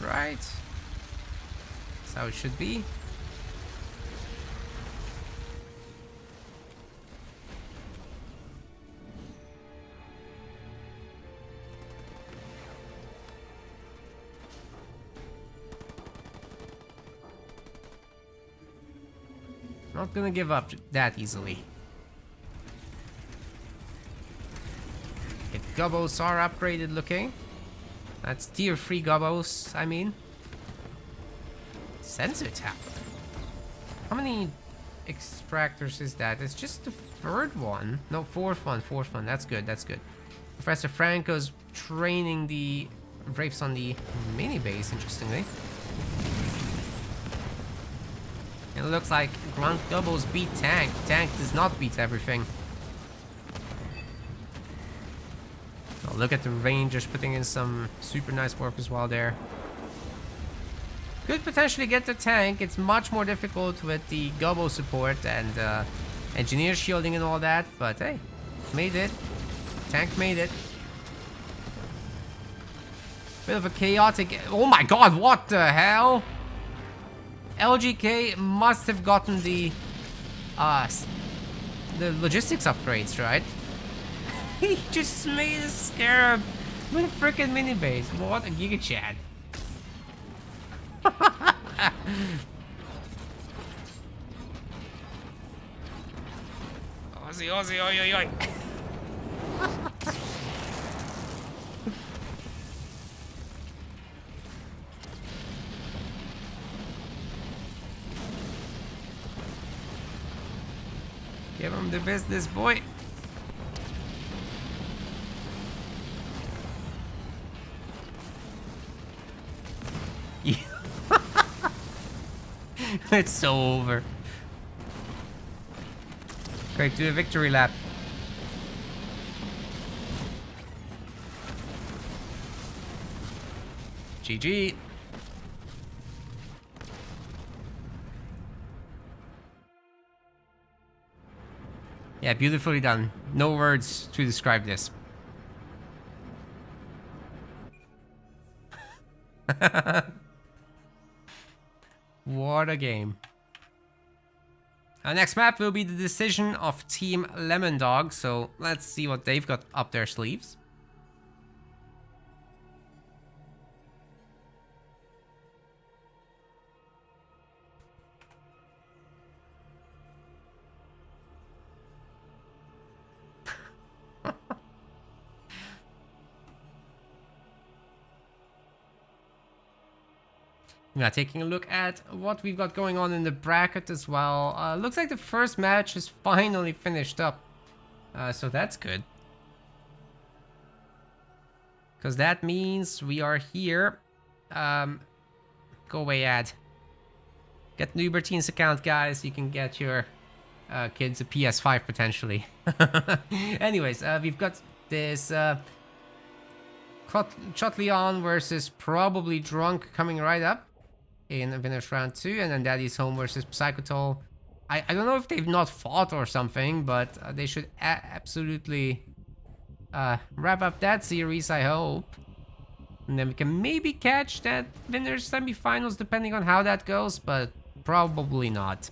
Right. That's how it should be. Not gonna give up that easily. Okay, Gobbos are upgraded looking. That's tier 3 Gobbos, I mean. Sensor tap. How many extractors is that? It's just the 3rd one. No, 4th one, 4th one. That's good, that's good. Professor Franco's training the Wraiths on the mini base, interestingly. It looks like Grunt Gobbos beat Tank. Tank does not beat everything. Oh, look at the Rangers putting in some super nice work as well there. Could potentially get the Tank. It's much more difficult with the Gobbo support and Engineer shielding and all that. But hey, made it. Tank made it. Bit of a chaotic... Oh my god, what the hell? LGK must have gotten the logistics upgrades, right? He just made a Scarab with a freaking mini base. What a Giga Chad. Ozzy, Ozzy, oi, oi, oi. Give him the business, boy. Yeah. It's so over. Great, do a victory lap. GG. Yeah, beautifully done. No words to describe this. What a game. Next map will be the decision of Team Lemon Dog, so let's see what they've got up their sleeves. Now, taking a look at what we've got going on in the bracket as well. Looks like the first match is finally finished up. So that's good. Because that means we are here. Go away, ad. Get the Uber Teens account, guys. You can get your kids a PS5 potentially. Anyways, we've got this Chotleon versus Probably Drunk coming right up in Winners Round 2, and then Daddy's Home versus Psychotol. I don't know if they've not fought or something, but they should absolutely wrap up that series, I hope. And then we can maybe catch that Winners semifinals depending on how that goes, but probably not.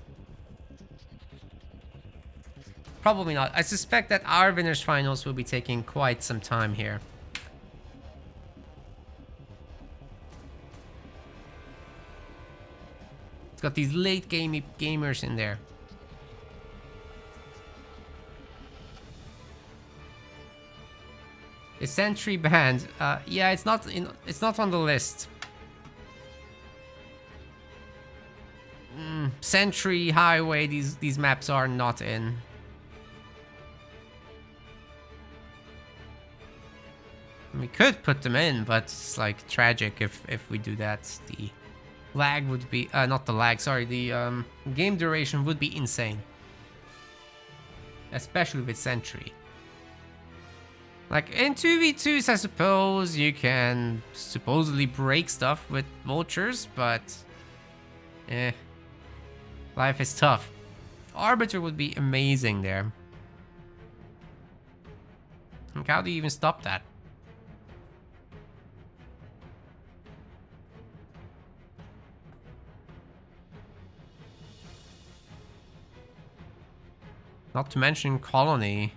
Probably not. I suspect that our Winners finals will be taking quite some time here. Got these late gamers in there. The Sentry band, yeah, it's not on the list. Sentry, Highway, these maps are not in. We could put them in, but it's like tragic if we do that. The lag would be not the lag, sorry, the game duration would be insane, especially with Sentry. Like in 2v2s, I suppose you can supposedly break stuff with vultures, but life is tough. Arbiter would be amazing there. Like, how do you even stop that? Not to mention Colony.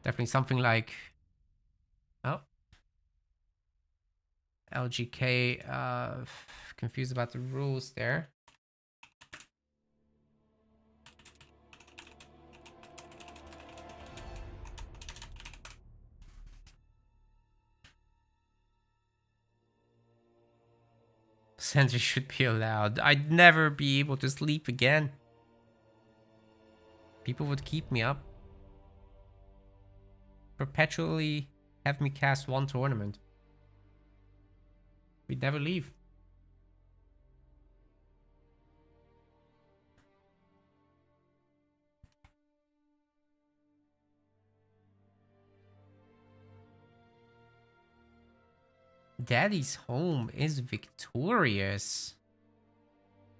Definitely something like... Oh. LGK, confused about the rules there. Sentry should be allowed. I'd never be able to sleep again. People would keep me up. Perpetually have me cast one tournament. We'd never leave. Daddy's Home is victorious.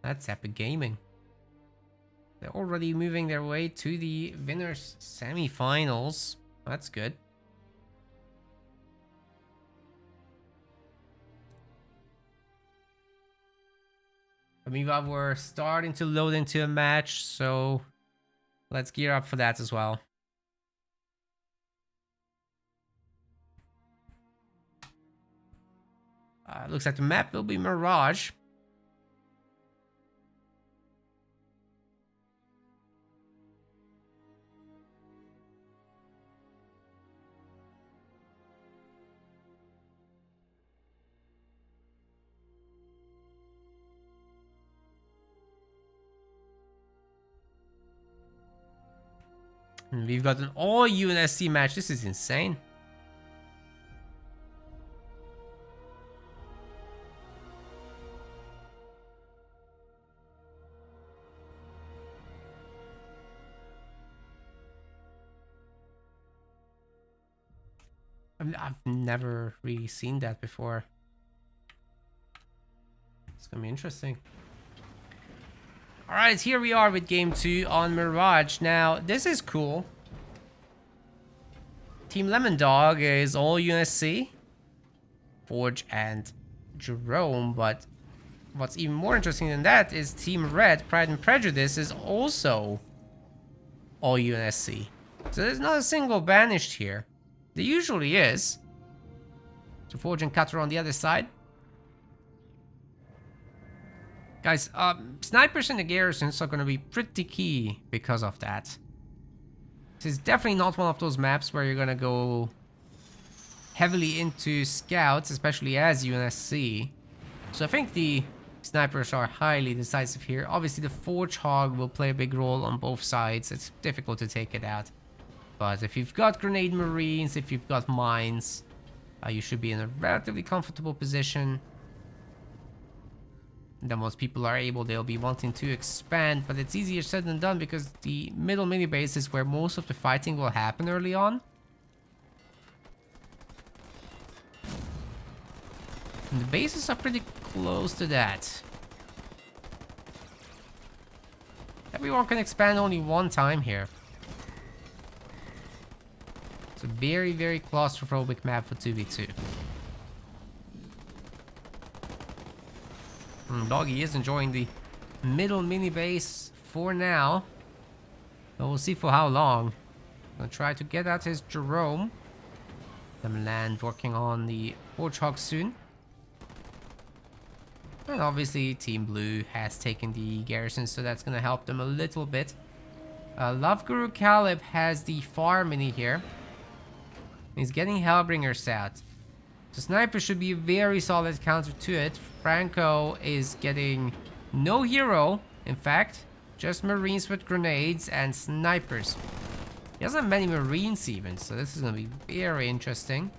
That's Epic Gaming. They're already moving their way to the Winners semi-finals. That's good. But meanwhile, we're starting to load into a match, so let's gear up for that as well. Looks like the map will be Mirage. And we've got an all UNSC match. This is insane. I've never really seen that before. It's gonna be interesting. Alright, here we are with game 2 on Mirage. Now, this is cool. Team Lemon Dog is all UNSC, Forge and Jerome, but what's even more interesting than that is Team Red, Pride and Prejudice, is also all UNSC. So there's not a single banished here. There usually is. So Forge and Cutter on the other side. Guys, snipers in the garrisons are going to be pretty key because of that. This is definitely not one of those maps where you're going to go heavily into scouts, especially as UNSC. So I think the snipers are highly decisive here. Obviously the Forge Hog will play a big role on both sides. It's difficult to take it out. But if you've got grenade marines, if you've got mines, you should be in a relatively comfortable position. And then once people are able, they'll be wanting to expand, but it's easier said than done because the middle mini base is where most of the fighting will happen early on. And the bases are pretty close to that. Everyone can expand only one time here. It's a very, very claustrophobic map for 2v2. Doggy is enjoying the middle mini base for now. But we'll see for how long. Gonna try to get out his Jerome. Them land working on the Forge Hog soon. And obviously Team Blue has taken the garrison, so that's gonna help them a little bit. Love Guru Caleb has the farm mini here. He's getting Hellbringers out. So Sniper should be a very solid counter to it. Franco is getting no hero, in fact. Just Marines with grenades and snipers. He doesn't have many Marines even, so this is going to be very interesting.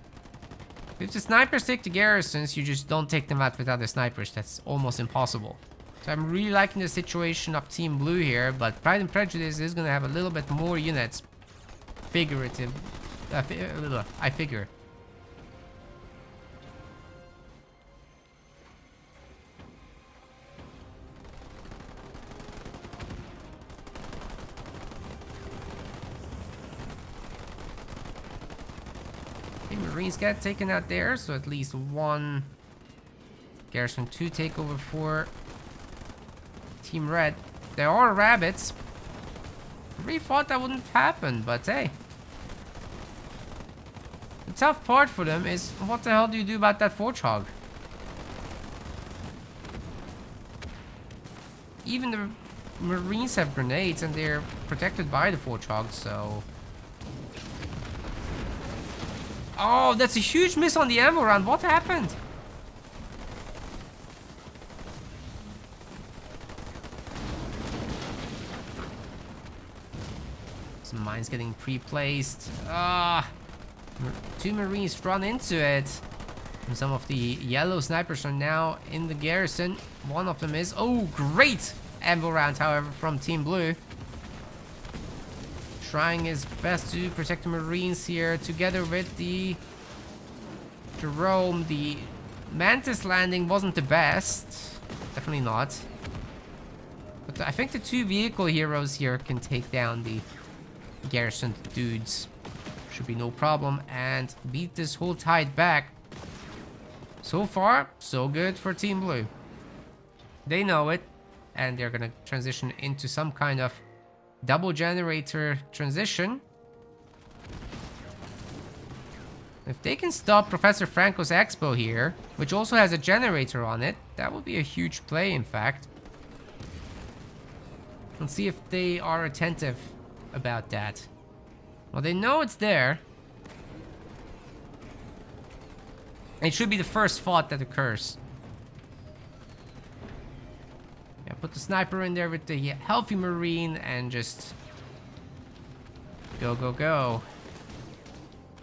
If the snipers take the garrisons, you just don't take them out with other snipers. That's almost impossible. So I'm really liking the situation of Team Blue here, but Pride and Prejudice is going to have a little bit more units. Figurative. I figure. Marines get taken out there, so at least one garrison 2 takeover for Team Red. There are rabbits. I really thought that wouldn't happen, but hey. The tough part for them is, what the hell do you do about that Forge Hog? Even the Marines have grenades and they're protected by the Forge Hog, so... Oh, that's a huge miss on the ammo round. What happened? Some mines getting pre-placed. Two Marines run into it. And some of the yellow snipers are now in the garrison. One of them is... Oh, great ammo round, however, from Team Blue. Trying his best to protect the Marines here together with the Jerome. The Mantis landing wasn't the best. Definitely not. But I think the 2 vehicle heroes here can take down the garrison dudes. Should be no problem and beat this whole tide back. So far, so good for Team Blue. They know it and they're gonna transition into some kind of double generator transition. If they can stop Professor Franco's Expo here, which also has a generator on it, that would be a huge play, in fact. Let's see if they are attentive about that. Well, they know it's there. It should be the first thought that occurs. Yeah, put the sniper in there with the healthy Marine and just go, go, go.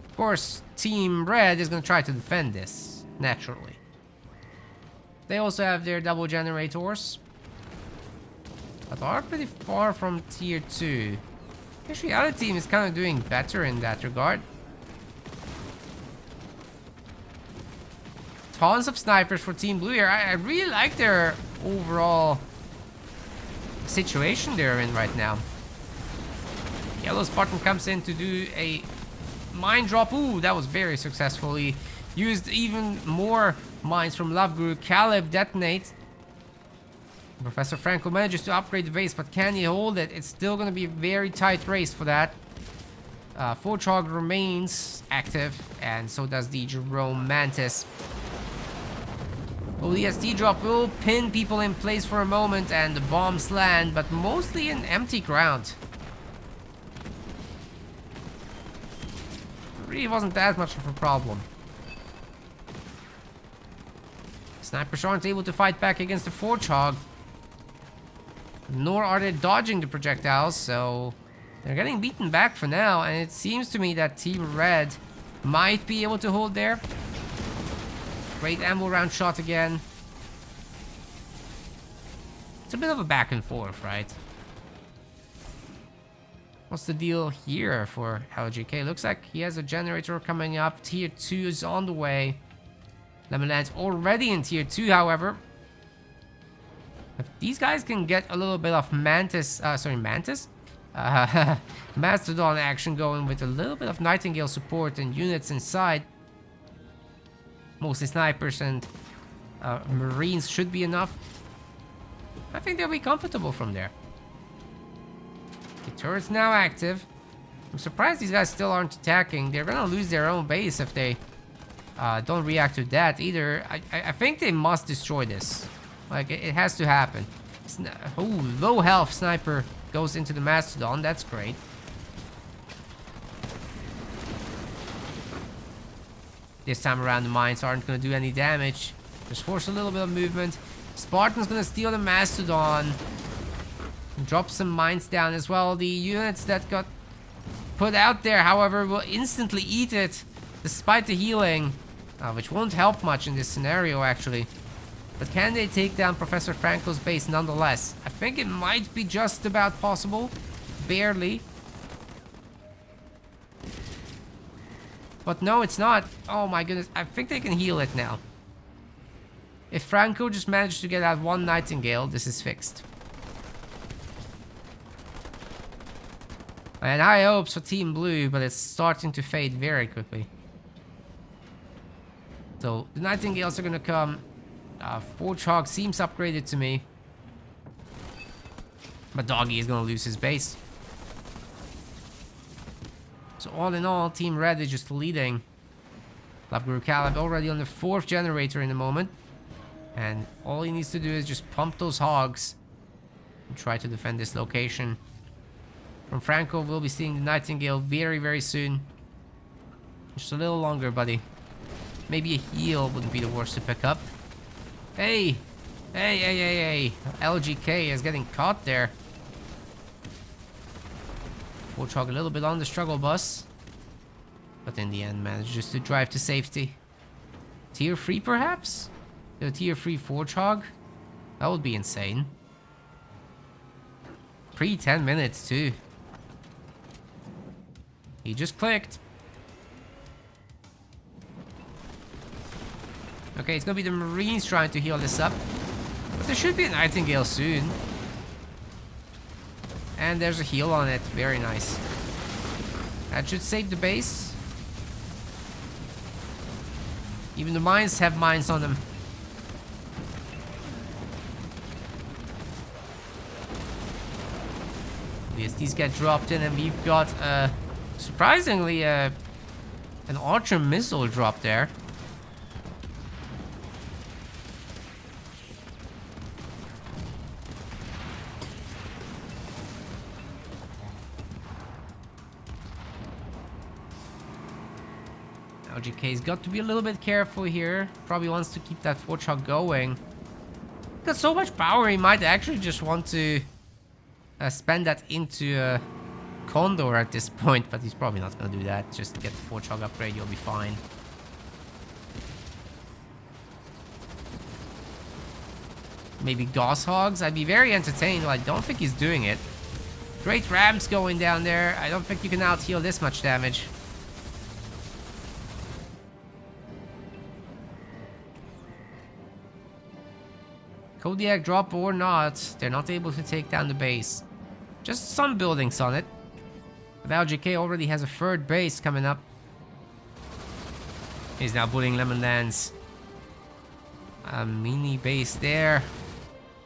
Of course, Team Red is going to try to defend this, naturally. They also have their double generators, but are pretty far from tier 2. Actually, the other team is kind of doing better in that regard. Tons of snipers for Team Blue here. I really like their overall situation they're in right now. Yellow Spartan comes in to do a mine drop. Ooh, that was very successfully used. Even more mines from Love Guru Caleb detonate. Professor Franco manages to upgrade the base, but can he hold it? It's still going to be a very tight race for that. Fortrog remains active, and so does the Jerome Mantis. ODST drop will pin people in place for a moment, and the bombs land, but mostly in empty ground. Really wasn't that much of a problem. Snipers aren't able to fight back against the Fortrog, nor are they dodging the projectiles, so they're getting beaten back for now, and it seems to me that Team Red might be able to hold there. Great ammo round shot again. It's a bit of a back and forth, right? What's the deal here for LGK? Looks like he has a generator coming up. Tier 2 is on the way. Lemonland's already in Tier 2, however. If these guys can get a little bit of Mastodon action going with a little bit of Nightingale support and units inside, mostly snipers and Marines should be enough. I think they'll be comfortable from there. The turret's now active. I'm surprised these guys still aren't attacking. They're gonna lose their own base if they don't react to that either. I think they must destroy this. Like, it has to happen. Oh, low health sniper goes into the Mastodon. That's great. This time around, the mines aren't going to do any damage. Just force a little bit of movement. Spartan's going to steal the Mastodon. Drop some mines down as well. The units that got put out there, however, will instantly eat it, despite the healing, which won't help much in this scenario, actually. But can they take down Professor Franco's base nonetheless? I think it might be just about possible. Barely. But no, it's not. Oh my goodness. I think they can heal it now. If Franco just managed to get out one Nightingale, this is fixed. And high hopes for Team Blue, but it's starting to fade very quickly. So the Nightingales are going to come. Fortrog seems upgraded to me. But Doggy is going to lose his base. So all in all, Team Red is just leading. Love Guru Caleb already on the 4th generator in the moment. And all he needs to do is just pump those hogs and try to defend this location. From Franco, we'll be seeing the Nightingale very, very soon. Just a little longer, buddy. Maybe a heal wouldn't be the worst to pick up. Hey! Hey, hey, hey, hey. LGK is getting caught there. Fortrog a little bit on the struggle bus. But in the end, manages to drive to safety. Tier 3, perhaps? The Tier 3 Fortrog? That would be insane. Pre-10 minutes, too. He just clicked. Okay, it's gonna be the Marines trying to heal this up. But there should be a Nightingale soon. And there's a heal on it. Very nice. That should save the base. Even the mines have mines on them. Yes, these get dropped in, and we've got surprisingly an Archer missile drop there. LGK's got to be a little bit careful here. Probably wants to keep that Fortrog going. Got so much power, he might actually just want to spend that into Condor at this point, but he's probably not going to do that. Just get the Fortrog upgrade, you'll be fine. Maybe Gosshogs? I'd be very entertained. Well, I don't think he's doing it. Great Rams going down there. I don't think you can out-heal this much damage. Kodiak drop or not, they're not able to take down the base. Just some buildings on it. But LGK already has a 3rd base coming up. He's now bullying Lemonlands. A mini base there.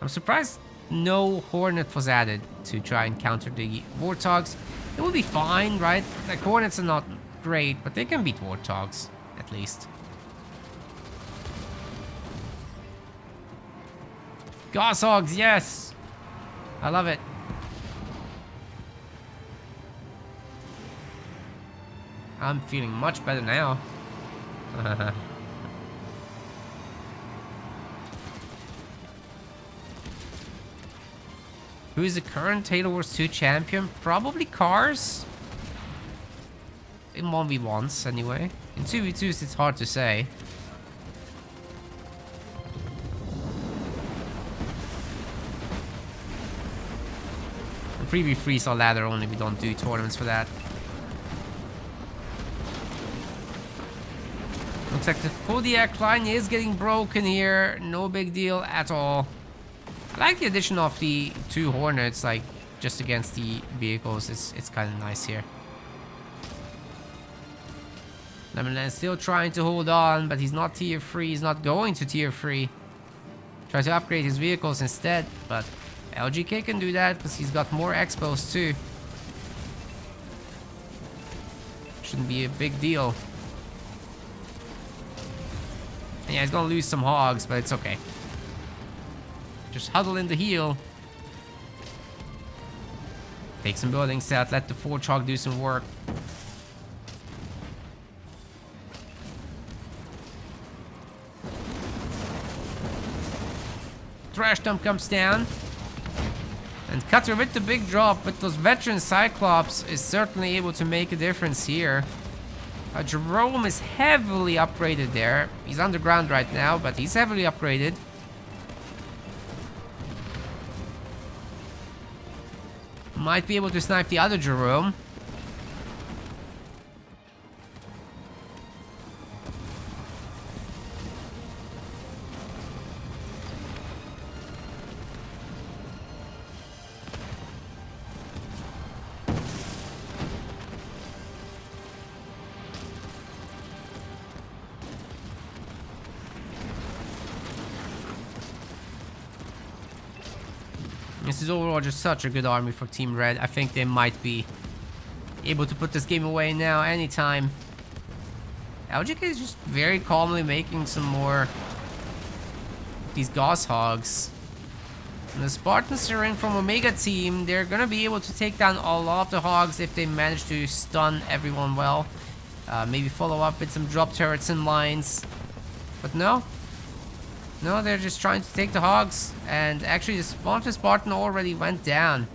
I'm surprised no Hornet was added to try and counter the Warthogs. It will be fine, right? Like, Hornets are not great, but they can beat Warthogs, at least. Gosshogs, yes! I love it. I'm feeling much better now. Who is the current Halo Wars 2 champion? Probably Cars. In 1v1s, anyway. In 2v2s, it's hard to say. In 3v3s are ladder only, we don't do tournaments for that. Looks like the Kodiak line is getting broken here. No big deal at all. I like the addition of the 2 Hornets, like, just against the vehicles. It's kind of nice here. Lemonland still trying to hold on, but he's not tier 3. He's not going to tier 3. Try to upgrade his vehicles instead, but LGK can do that because he's got more expos too. Shouldn't be a big deal. And yeah, he's gonna lose some hogs, but it's okay. Just huddle in the heel. Take some buildings out, let the Forge Hog do some work. Trash dump comes down. And Cutter with the big drop with those veteran Cyclops is certainly able to make a difference here. Jerome is heavily upgraded there. He's underground right now, but he's heavily upgraded. Might be able to snipe the other Jerome. This is overall just such a good army for Team Red. I think they might be able to put this game away now, anytime. LGK is just very calmly making some more of these Gosshogs. And the Spartans are in from Omega Team. They're gonna be able to take down a lot of the Hogs if they manage to stun everyone well. Maybe follow up with some drop turrets and lines. But no. No, they're just trying to take the Hogs. And actually, the Spartan already went down.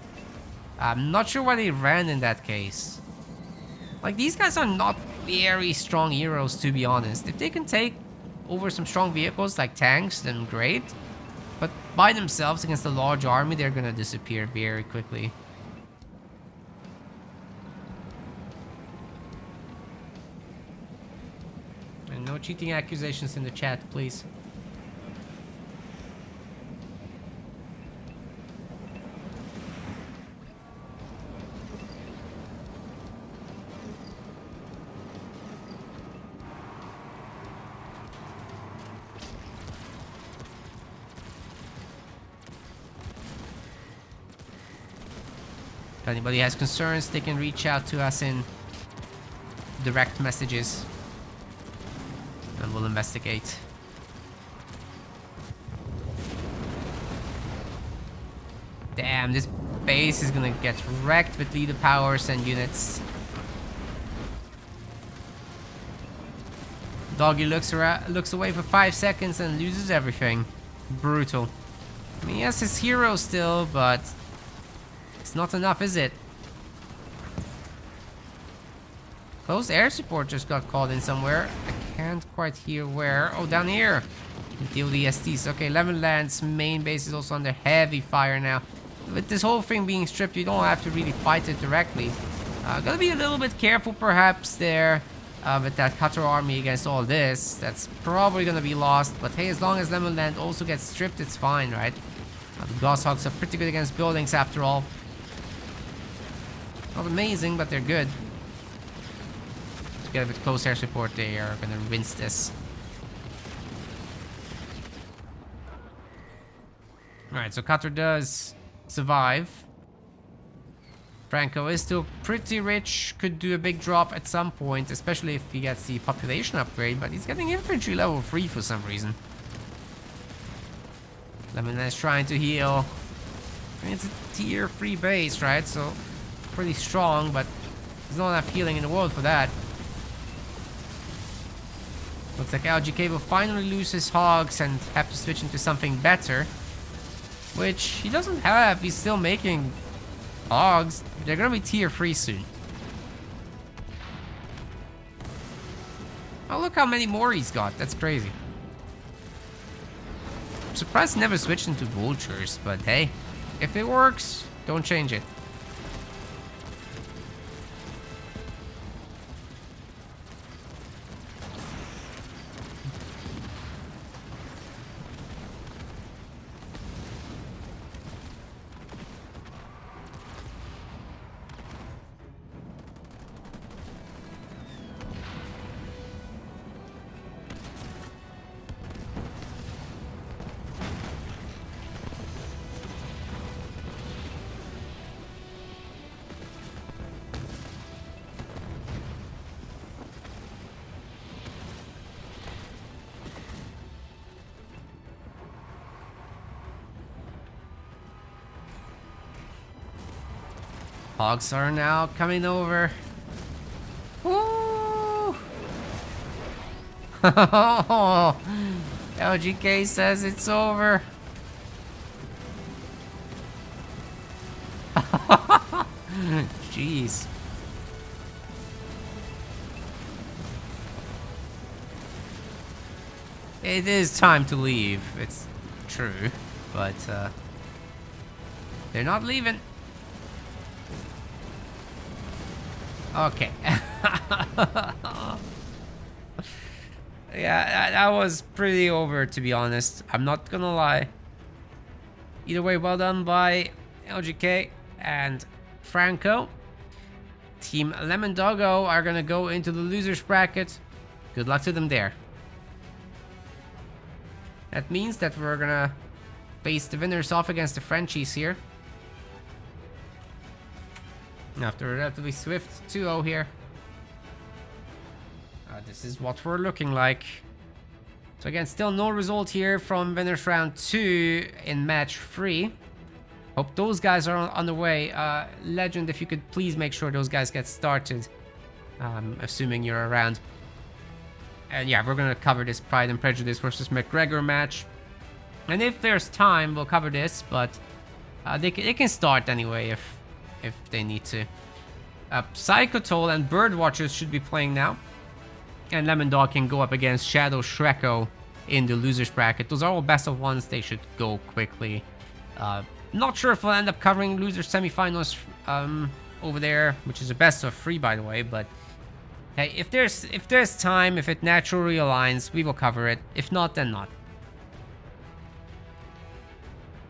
I'm not sure why they ran in that case. Like, these guys are not very strong heroes, to be honest. If they can take over some strong vehicles like tanks, then great. But by themselves against a large army, they're gonna disappear very quickly. And no cheating accusations in the chat, please. If anybody has concerns, they can reach out to us in direct messages and we'll investigate. Damn, this base is gonna get wrecked with leader powers and units. Doggy looks away for 5 seconds and loses everything. Brutal. I mean, he has his hero still, but it's not enough, is it? Close air support just got called in somewhere. I can't quite hear where. Oh, down here. Deal the STs. Okay, Lemonland's main base is also under heavy fire now. With this whole thing being stripped, you don't have to really fight it directly. Gotta be a little bit careful perhaps there with that Cutter army against all this. That's probably gonna be lost. But hey, as long as Lemonland also gets stripped, it's fine, right? The Gosshogs are pretty good against buildings after all. Not amazing, but they're good. Together with close air support, they are gonna rinse this. Alright, so Cutter does survive. Franco is still pretty rich, could do a big drop at some point, especially if he gets the population upgrade, but he's getting infantry level 3 for some reason. Lemon is trying to heal. I mean, it's a tier 3 base, right? So, pretty strong, but there's not enough healing in the world for that. Looks like LGK will finally lose his hogs and have to switch into something better. Which he doesn't have, he's still making hogs. They're gonna be tier 3 soon. Oh, look how many more he's got, that's crazy. I'm surprised he never switched into vultures, but hey, if it works, don't change it. Hogs are now coming over. Woo! LGK says it's over. Jeez. It is time to leave, it's true, but they're not leaving. Okay. Yeah, that was pretty over, to be honest. I'm not gonna lie. Either way, well done by LGK and Franco. Team Lemon Doggo are gonna go into the losers bracket. Good luck to them there. That means that we're gonna face the winners off against the Frenchies here. After a relatively swift 2-0 here. This is what we're looking like. So again, still no result here from winners round 2 in match 3. Hope those guys are on the way. Legend, if you could please make sure those guys get started. Assuming you're around. And yeah, we're gonna cover this Pride and Prejudice versus McGregor match. And if there's time, we'll cover this, but they can start anyway if they need to. Psychotol and Birdwatchers should be playing now. And Lemon Dog can go up against Shadow Shreko in the losers bracket. Those are all best of ones. They should go quickly. Not sure if we'll end up covering losers semifinals over there, which is a best of 3, by the way. But hey, if there's time, if it naturally aligns, we will cover it. If not, then not.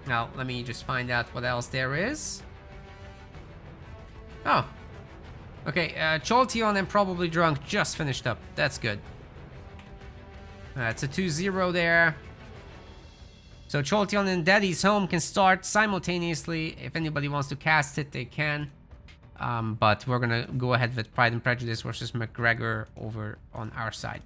Now, let me just find out what else there is. Oh. Okay, Cholteon and Probably Drunk just finished up. That's good. It's a 2-0 there. So Cholteon and Daddy's Home can start simultaneously. If anybody wants to cast it, they can. But we're gonna go ahead with Pride and Prejudice versus McGregor over on our side.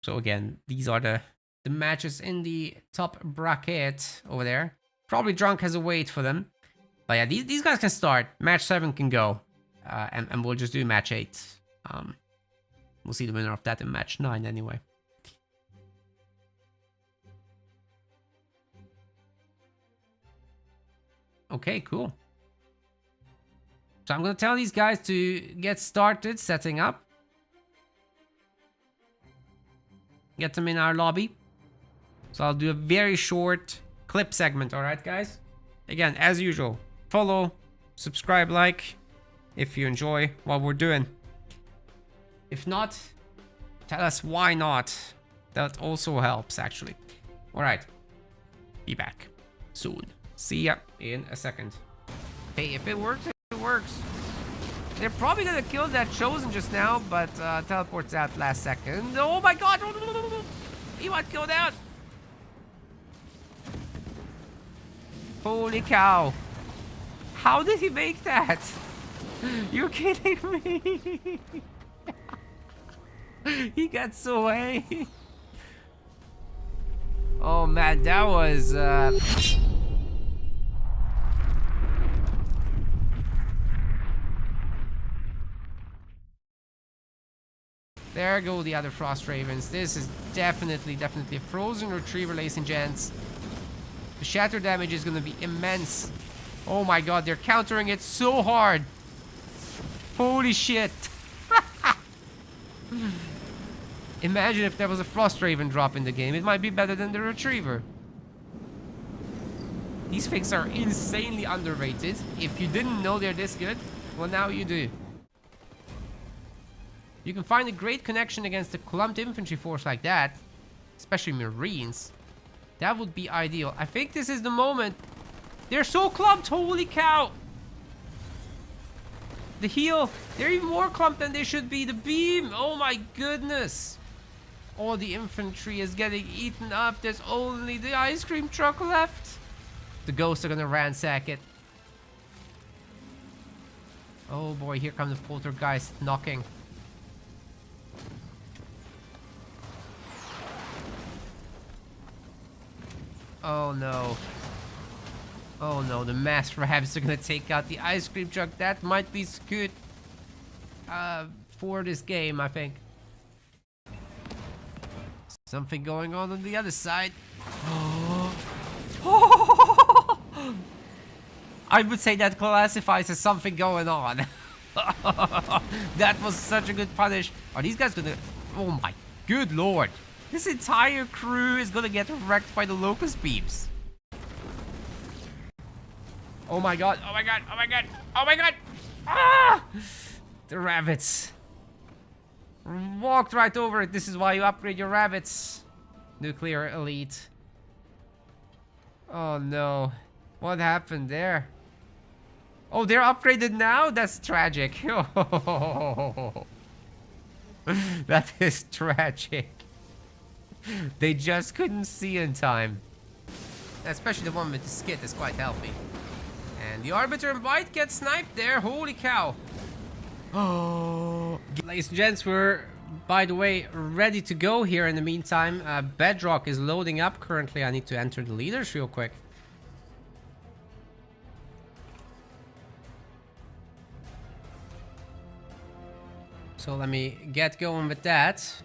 So again, these are the matches in the top bracket over there. Probably Drunk has a wait for them. But yeah, these guys can start. Match 7 can go. And we'll just do match 8. We'll see the winner of that in match 9 anyway. Okay, cool. So I'm going to tell these guys to get started setting up. Get them in our lobby. So I'll do a very short clip segment, alright guys? Again, as usual, follow, subscribe, like, if you enjoy what we're doing. If not, tell us why not. That also helps, actually. Alright, be back soon. See ya in a second. Hey, if it works, it works. They're probably gonna kill that Chosen just now, but teleports out last second. Oh my god! He might go down. Holy cow. How did he make that? You're kidding me. He gets away. Oh man, that was there go the other Frost Ravens. This is definitely a Frozen Retriever, ladies and gents. The shatter damage is gonna be immense. Oh my god, they're countering it so hard. Holy shit. Imagine if there was a Frost Raven drop in the game. It might be better than the Retriever. These things are insanely underrated. If you didn't know they're this good, well now you do. You can find a great connection against a clumped infantry force like that, especially Marines. That would be ideal. I think this is the moment. They're so clumped, holy cow! The heal, they're even more clumped than they should be. The beam, oh my goodness. All the infantry is getting eaten up. There's only the ice cream truck left. The ghosts are gonna ransack it. Oh boy, here comes the poltergeist knocking. Oh no. Oh no, the mass rabbits are gonna take out the ice cream truck. That might be good for this game, I think. Something going on the other side. I would say that classifies as something going on. That was such a good punish. Are these guys gonna... Oh my good lord. This entire crew is gonna get wrecked by the locust beams. Oh my god, oh my god, oh my god, oh my god! Ah! The rabbits. Walked right over it. This is why you upgrade your rabbits. Nuclear elite. Oh no. What happened there? Oh, they're upgraded now? That's tragic. That is tragic. They just couldn't see in time. Especially the one with the skit is quite healthy. And the Arbiter might get sniped there. Holy cow. Oh. Ladies and gents, we're, by the way, ready to go here in the meantime. Bedrock is loading up currently. I need to enter the leaders real quick. So let me get going with that.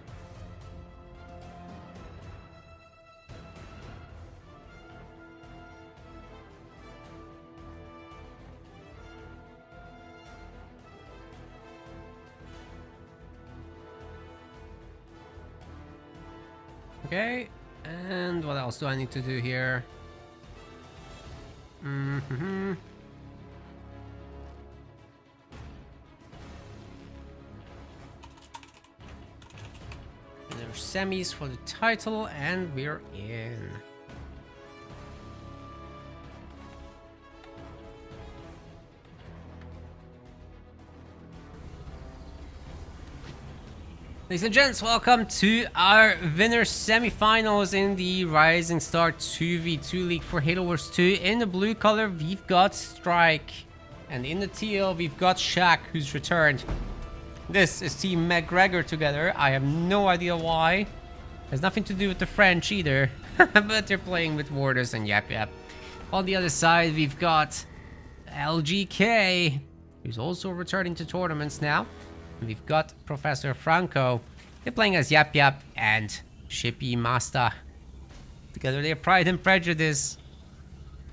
Okay, and what else do I need to do here? Another semis for the title, and we're in. Ladies and gents, welcome to our winner semifinals in the Rising Star 2v2 League for Halo Wars 2. In the blue color, we've got Strike. And in the teal, we've got Shaq, who's returned. This is Team McGregor together. I have no idea why. Has nothing to do with the French either. But they're playing with Warders and Yap Yap. On the other side, we've got LGK, who's also returning to tournaments now. We've got Professor Franco. They're playing as Yap Yap and Shippy Master. Together they're Pride and Prejudice.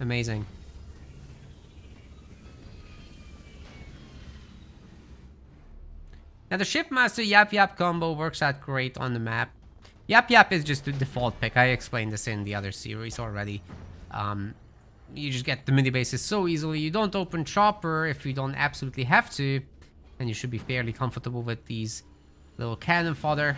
Amazing. Now the Shipmaster Yap Yap combo works out great on the map. Yap Yap is just the default pick. I explained this in the other series already. You just get the mini bases so easily. You don't open Chopper if you don't absolutely have to. And you should be fairly comfortable with these little cannon fodder.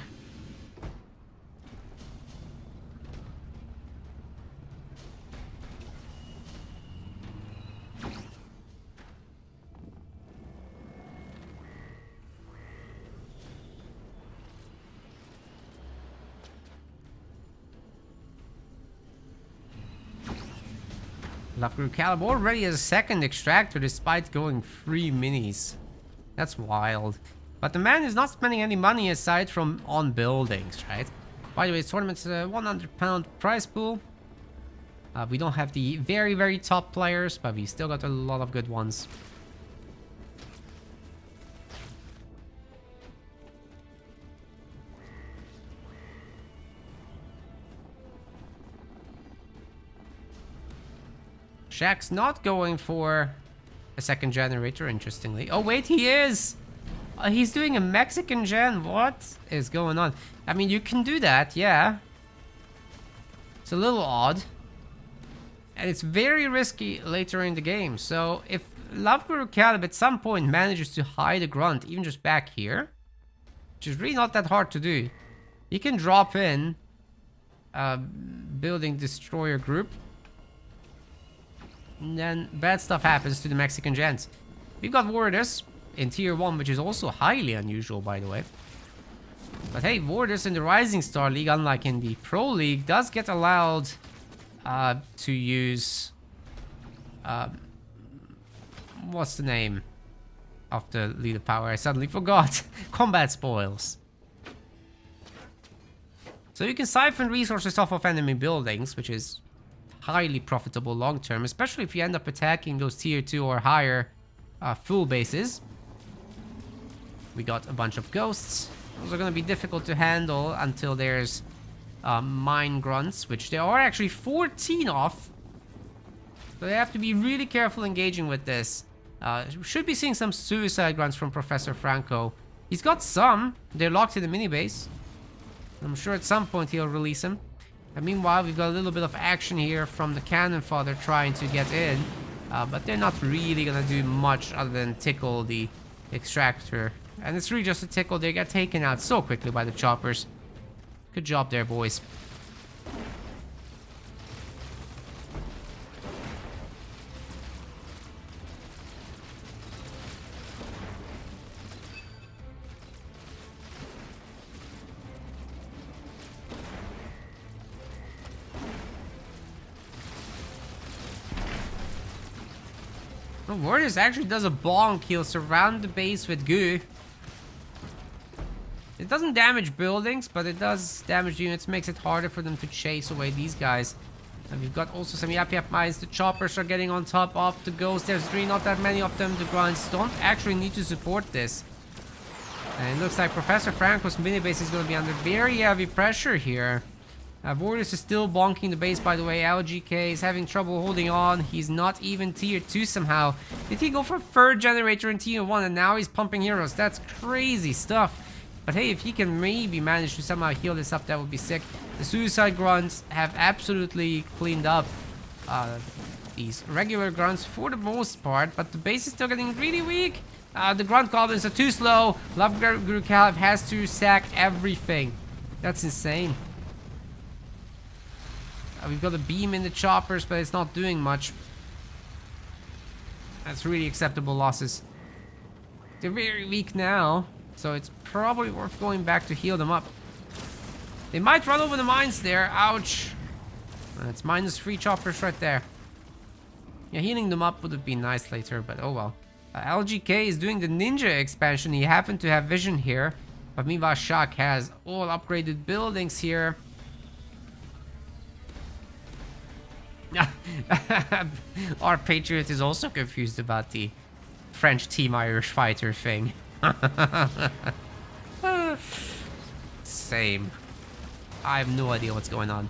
Lavguru Calib already has a second extractor despite going 3 minis. That's wild. But the man is not spending any money aside from on buildings, right? By the way, this tournament's a £100 prize pool. We don't have the very, very top players, but we still got a lot of good ones. Shaq's not going for a second generator, interestingly. Oh, wait, he is! He's doing a Mexican gen. What is going on? I mean, you can do that, yeah. It's a little odd. And it's very risky later in the game. So if Lavguru Calib at some point manages to hide a grunt, even just back here, which is really not that hard to do, he can drop in a building destroyer group. And then bad stuff happens to the Mexican gens. We've got Wardus in tier 1, which is also highly unusual, by the way. But hey, Wardus in the Rising Star League, unlike in the Pro League, does get allowed to use... what's the name of the leader power? I suddenly forgot. Combat spoils. So you can siphon resources off of enemy buildings, which is highly profitable long term, especially if you end up attacking those tier 2 or higher full bases. We got a bunch of ghosts. Those are going to be difficult to handle until there's mine grunts, which there are actually 14 of. So they have to be really careful engaging with this. Should be seeing some suicide grunts from Professor Franco. He's got some. They're locked in the mini base. I'm sure at some point he'll release them. And meanwhile, we've got a little bit of action here from the Cannon Fodder trying to get in. But they're not really going to do much other than tickle the extractor. And it's really just a tickle. They get taken out so quickly by the choppers. Good job there, boys. Wardus actually does a bonk. He'll surround the base with goo. It doesn't damage buildings, but it does damage units. Makes it harder for them to chase away these guys. And we've got also some Yap Yap mines. The choppers are getting on top of the ghosts. There's really not that many of them. The grunts don't actually need to support this. And it looks like Professor Franco's mini base is going to be under very heavy pressure here. Wardus is still bonking the base, by the way. LGK is having trouble holding on. He's not even tier 2 somehow. Did he go for third generator in tier 1 and now he's pumping heroes? That's crazy stuff. But hey, if he can maybe manage to somehow heal this up, that would be sick. The suicide grunts have absolutely cleaned up these regular grunts for the most part, but the base is still getting really weak. The grunt goblins are too slow. Lavguru Calib has to sack everything. That's insane. We've got a beam in the choppers, but it's not doing much. That's really acceptable losses. They're very weak now, so it's probably worth going back to heal them up. They might run over the mines there. Ouch. It's -3 choppers right there. Yeah, healing them up would have been nice later, but oh well. LGK is doing the ninja expansion. He happened to have vision here, but meanwhile Shaq has all upgraded buildings here. Our Patriot is also confused about the French Team Irish Fighter thing. Same. I have no idea what's going on.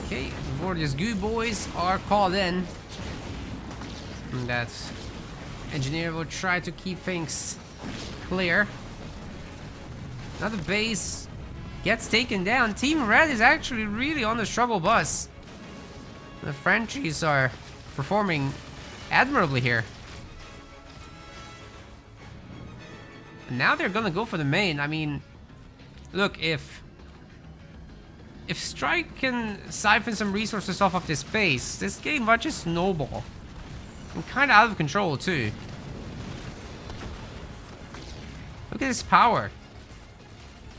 Okay, Wardus Goo boys are called in. And that engineer will try to keep things clear. Another base gets taken down. Team Red is actually really on the struggle bus. The Frenchies are performing admirably here. And now they're gonna go for the main. I mean, look, if if Strike can siphon some resources off of this base, this game might just snowball. And kind of out of control, too. Look at his power.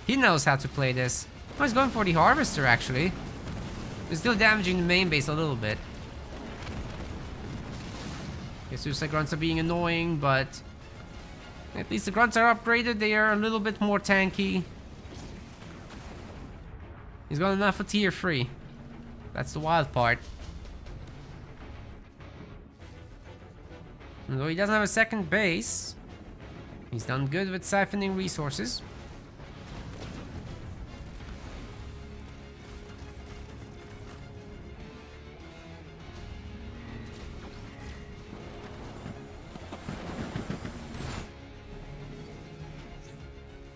He knows how to play this. Oh, he's going for the Harvester, actually. He's still damaging the main base a little bit. Okay, Suicide Grunts are being annoying, but at least the Grunts are upgraded. They are a little bit more tanky. He's got enough for tier 3. That's the wild part. And though he doesn't have a second base, he's done good with siphoning resources.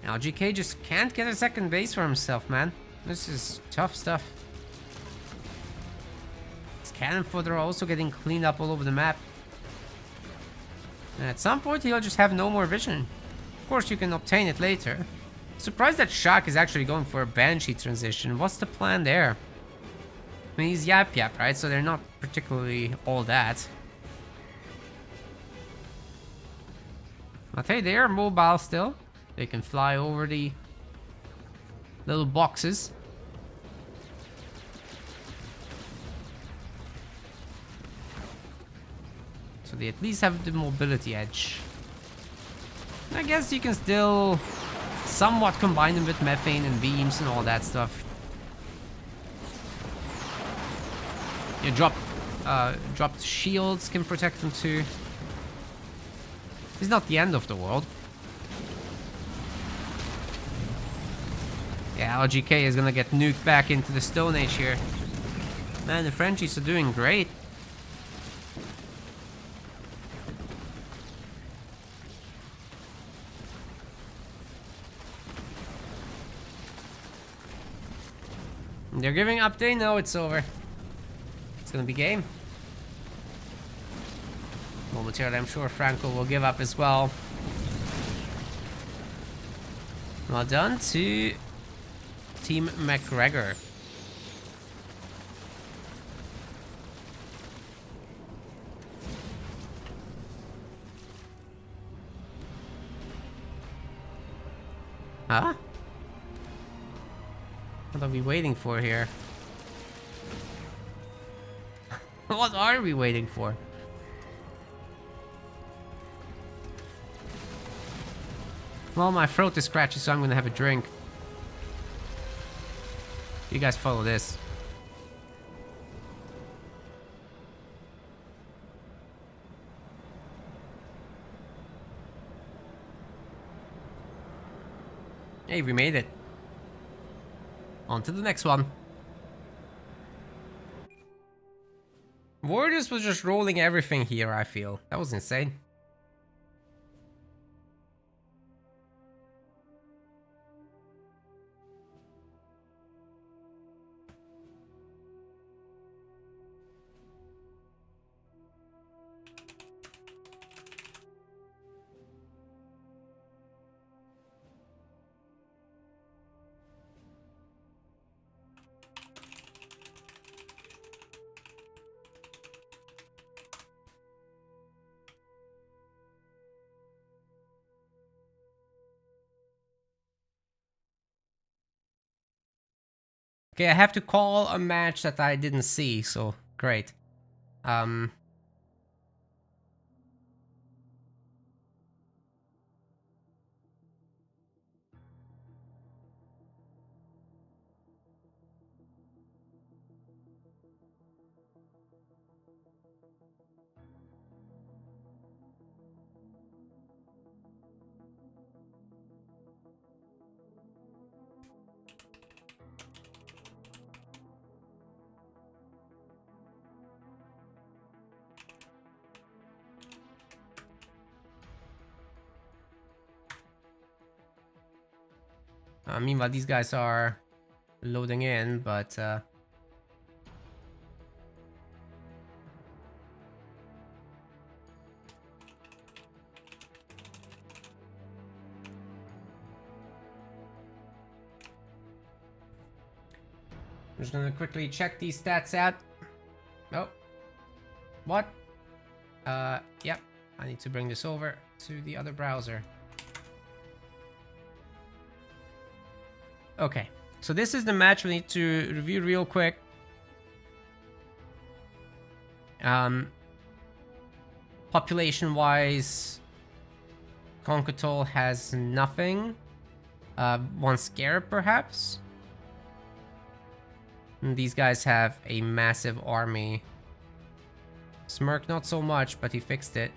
LGK just can't get a second base for himself, man. This is tough stuff. His cannon fodder are also getting cleaned up all over the map. And at some point, he'll just have no more vision. Of course, you can obtain it later. Surprised that Shaq is actually going for a Banshee transition. What's the plan there? I mean, he's Yap Yap, right? So they're not particularly all that. But hey, they are mobile still. They can fly over the little boxes. So they at least have the mobility edge. I guess you can still somewhat combine them with methane and beams and all that stuff. You dropped shields can protect them too. It's not the end of the world. Yeah, LGK is gonna get nuked back into the Stone Age here. Man, the Frenchies are doing great. They're giving up, they know it's over. It's gonna be game. Momentarily, I'm sure Franco will give up as well. Well done to Team McGregor. Huh? What are we waiting for here? What are we waiting for? Well, my throat is scratchy, so I'm gonna have a drink. You guys follow this. Hey, we made it. On to the next one. Warriors was just rolling everything here, I feel. That was insane. Okay, I have to call a match that I didn't see, so great. Meanwhile, these guys are loading in, but I'm just gonna quickly check these stats out. Oh. What? Yep. I need to bring this over to the other browser. Okay. So this is the match we need to review real quick. Population-wise, Conquetol has nothing. One Scarab, perhaps? And these guys have a massive army. Smirk, not so much, but he fixed it.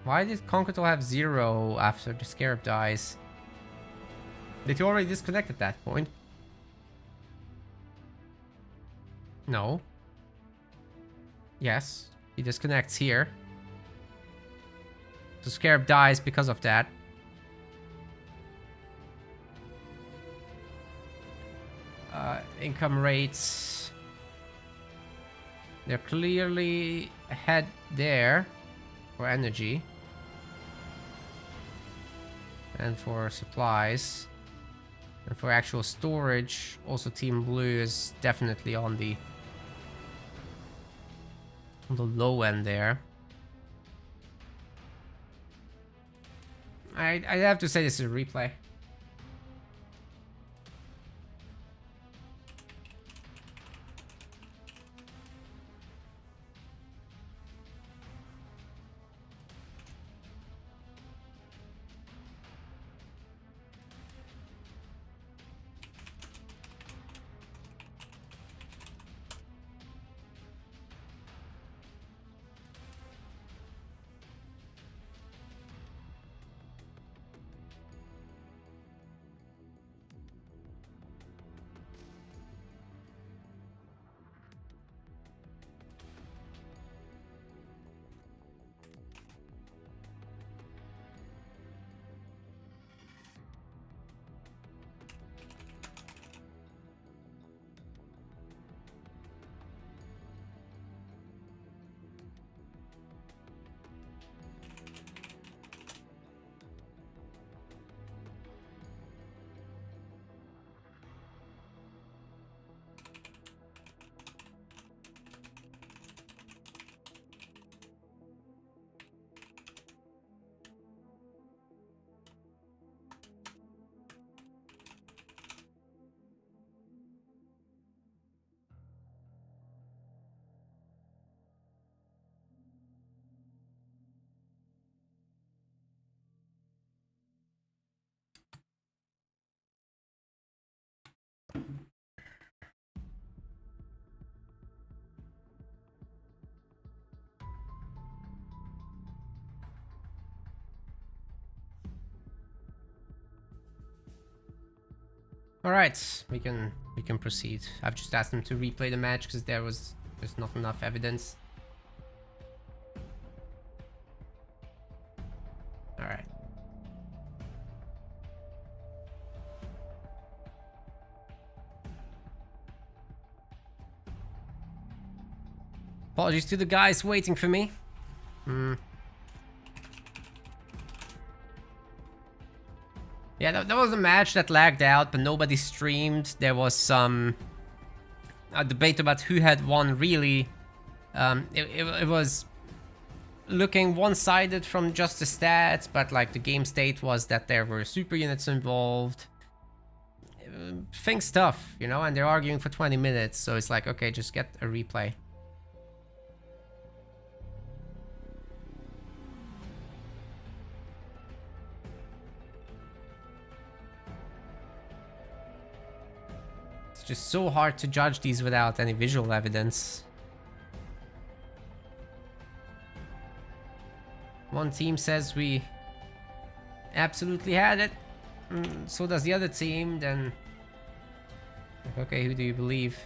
Why did Conquetol have 0 after the Scarab dies? Did he already disconnect at that point? No. Yes, he disconnects here. So Scarab dies because of that. Income rates. They're clearly ahead there for energy. And for supplies. And for actual storage, also Team Blue is definitely on the low end there. I have to say this is a replay. All right, we can proceed. I've just asked them to replay the match because there's not enough evidence. All right. Apologies to the guys waiting for me. Yeah, that was a match that lagged out, but nobody streamed. There was some debate about who had won, really. It was looking one-sided from just the stats, but like the game state was that there were super units involved. Things tough, you know, and they're arguing for 20 minutes, so it's like, okay, just get a replay. Just so hard to judge these without any visual evidence. One team says we absolutely had it, so does the other team, then okay, who do you believe?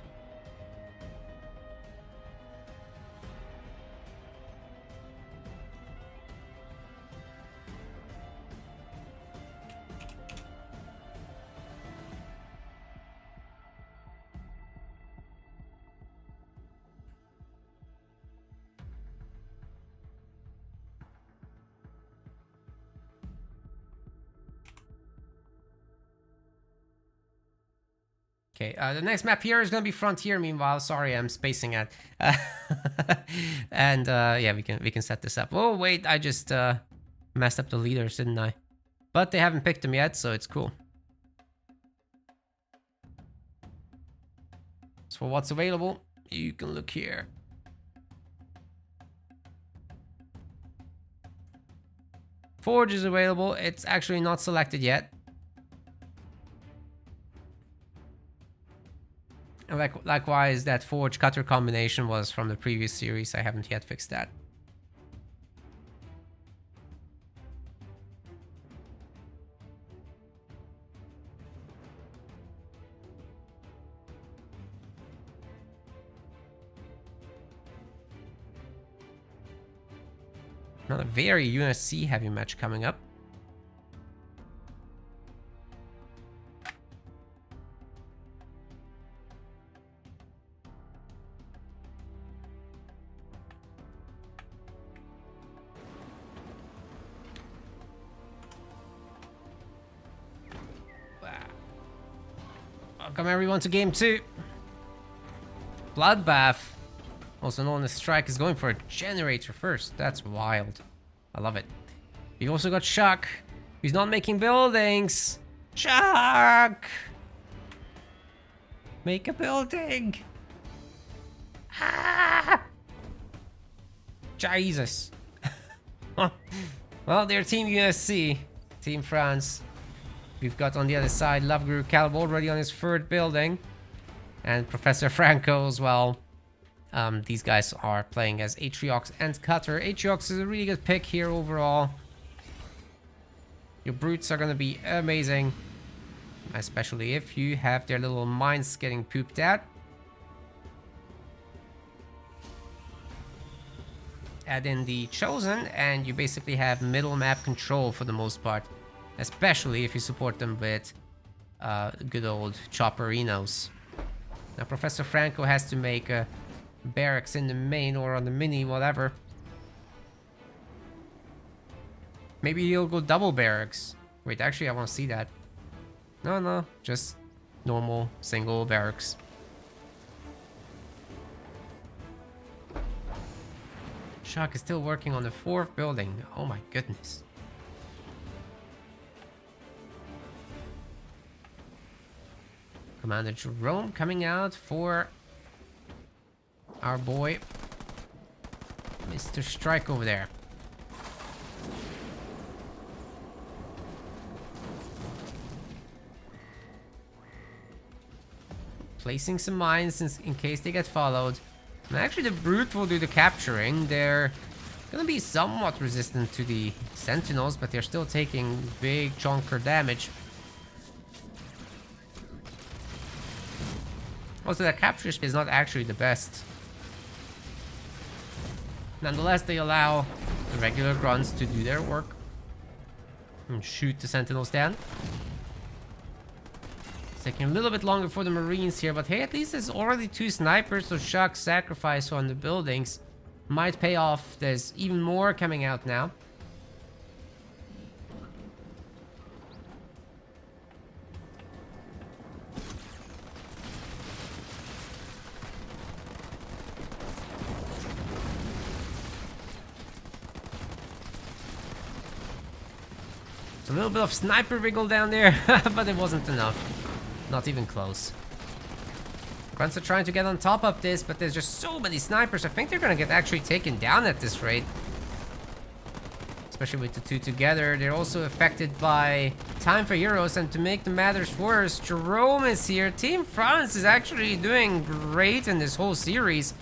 Okay, the next map here is gonna be Frontier. Meanwhile, sorry, I'm spacing at, and yeah, we can set this up. Oh wait, I just messed up the leaders, didn't I? But they haven't picked them yet, so it's cool. So for what's available, you can look here. Forge is available. It's actually not selected yet. And likewise, that Forge Cutter combination was from the previous series. I haven't yet fixed that. Another very UNSC heavy match coming up. Welcome everyone to game 2. Bloodbath, also known as Strike, is going for a generator first. That's wild. I love it. We've also got Shock, who's not making buildings. Shock! Make a building! Ah! Jesus. Well, they're Team USC, Team France. We've got on the other side Love Guru Caleb already on his third building. And Professor Franco as well. These guys are playing as Atriox and Cutter. Atriox is a really good pick here overall. Your brutes are going to be amazing. Especially if you have their little mines getting pooped at. Add in the Chosen and you basically have middle map control for the most part. Especially if you support them with good old Chopperinos. Now Professor Franco has to make a barracks in the main or on the mini, whatever. Maybe he'll go double barracks. Wait, actually I want to see that. No, just normal single barracks. Shock is still working on the 4th building. Oh my goodness. Commander Jerome coming out for our boy Mr. Strike over there. Placing some mines in case they get followed. And actually the Brute will do the capturing. They're gonna be somewhat resistant to the Sentinels, but they're still taking big chunker damage. Also, that capture speed is not actually the best. Nonetheless, they allow the regular grunts to do their work and shoot the Sentinels down. It's taking a little bit longer for the Marines here, but hey, at least there's already 2 snipers, so Shock's sacrifice on the buildings might pay off. There's even more coming out now. A little bit of sniper wiggle down there, but it wasn't enough. Not even close. Grunts are trying to get on top of this, but there's just so many snipers. I think they're gonna get actually taken down at this rate. Especially with the 2 together. They're also affected by Time for Heroes, and to make the matters worse, Jerome is here. Team France is actually doing great in this whole series.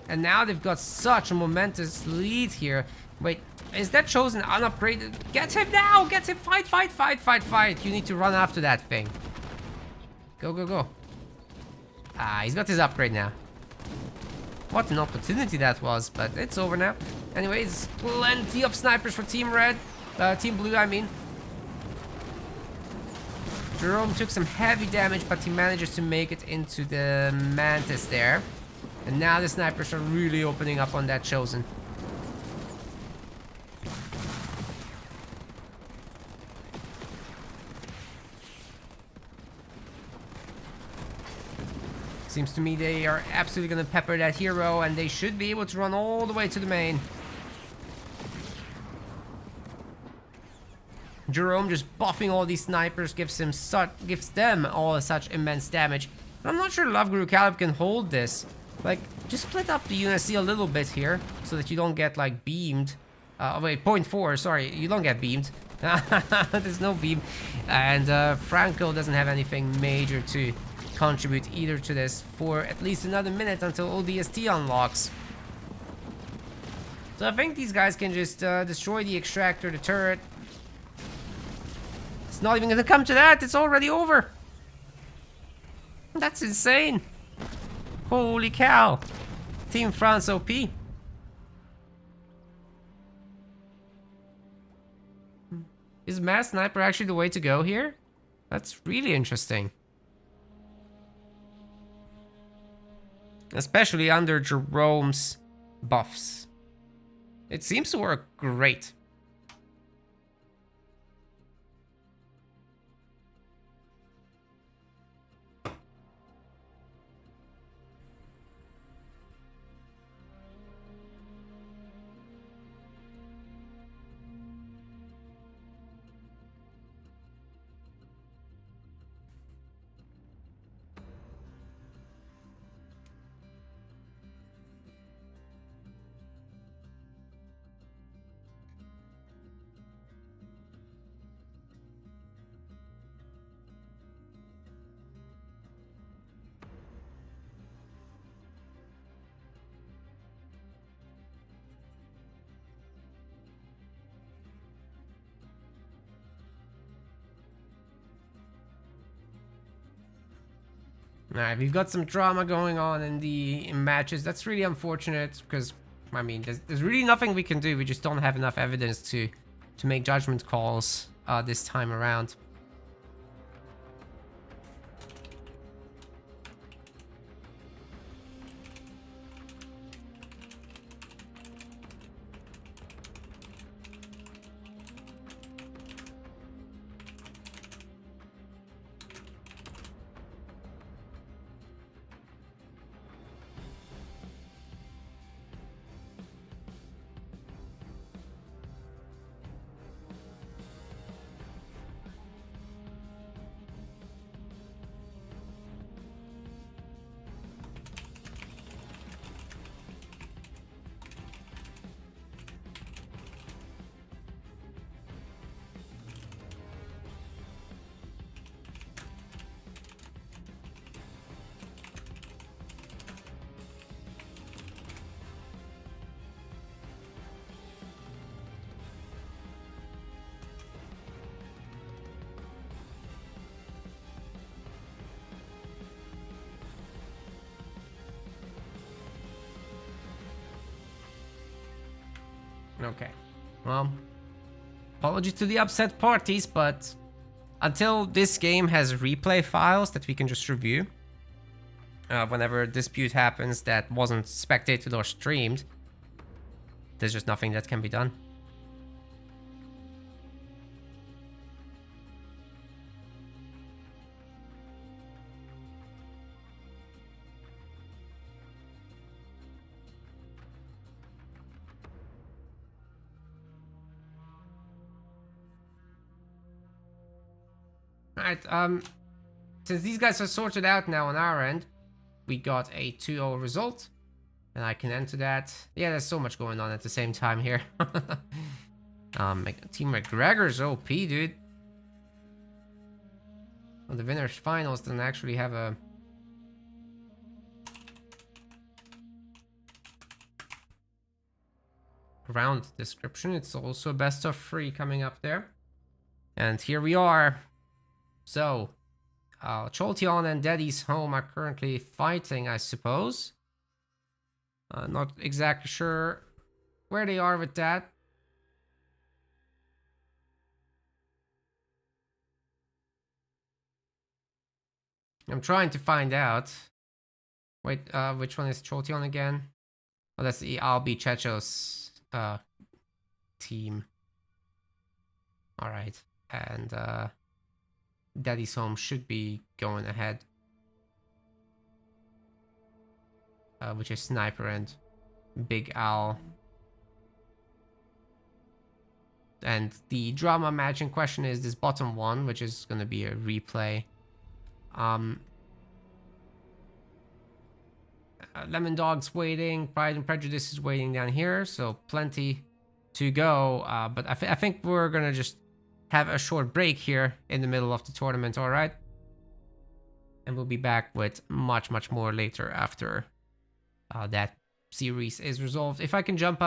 And now they've got such a momentous lead here. Wait, is that Chosen unupgraded? Get him now! Get him! Fight, fight, fight, fight, fight! You need to run after that thing. Go, go, go. Ah, he's got his upgrade now. What an opportunity that was, but it's over now. Anyways, plenty of snipers for Team Red. Team Blue, I mean. Jerome took some heavy damage, but he manages to make it into the Mantis there. And now the snipers are really opening up on that Chosen. Seems to me they are absolutely gonna pepper that hero, and they should be able to run all the way to the main. Jerome just buffing all these snipers gives them all such immense damage. I'm not sure Love Guru Caleb can hold this. Like, just split up the UNSC a little bit here so that you don't get like beamed. Wait, 0.4, sorry, you don't get beamed. There's no beam. And Franco doesn't have anything major to contribute either to this for at least another minute until ODST unlocks. So I think these guys can just destroy the extractor, the turret. It's not even gonna come to that, it's already over. That's insane. Holy cow. Team France OP. Is Mass Sniper actually the way to go here? That's really interesting. Especially under Jerome's buffs. It seems to work great. Alright, we've got some drama going on in the matches. That's really unfortunate because, I mean, there's really nothing we can do. We just don't have enough evidence to make judgment calls this time around. Okay, well, apologies to the upset parties, but until this game has replay files that we can just review, whenever a dispute happens that wasn't spectated or streamed, there's just nothing that can be done. Alright, since these guys are sorted out now on our end, we got a 2-0 result, and I can enter that. Yeah, there's so much going on at the same time here. Team McGregor's OP, dude. Well, the winners finals doesn't actually have a... round description. It's also a best of 3 coming up there. And here we are. So, Cholteon and Daddy's Home are currently fighting, I suppose. Not exactly sure where they are with that. I'm trying to find out. Wait, which one is Cholteon again? Oh, that's the Albi Checho's team. Alright, and Daddy's Home should be going ahead. which is Sniper and Big Al. And the drama match in question is this bottom one, which is going to be a replay. Lemon Dog's waiting. Pride and Prejudice is waiting down here, so plenty to go. But I think we're going to just have a short break here in the middle of the tournament, all right? And we'll be back with much, much more later after that series is resolved. If I can jump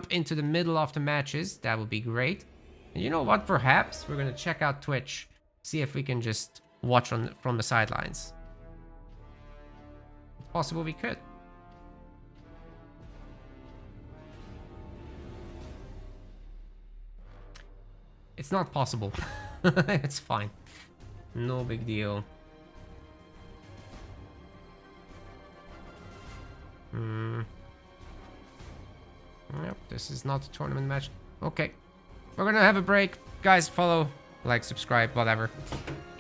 into the middle of the matches, that would be great. And you know what? Perhaps we're going to check out Twitch, see if we can just watch from the sidelines. It's possible we could. It's not possible. It's fine. No big deal. Yep, this is not a tournament match. Okay. We're gonna have a break. Guys, follow, like, subscribe, whatever.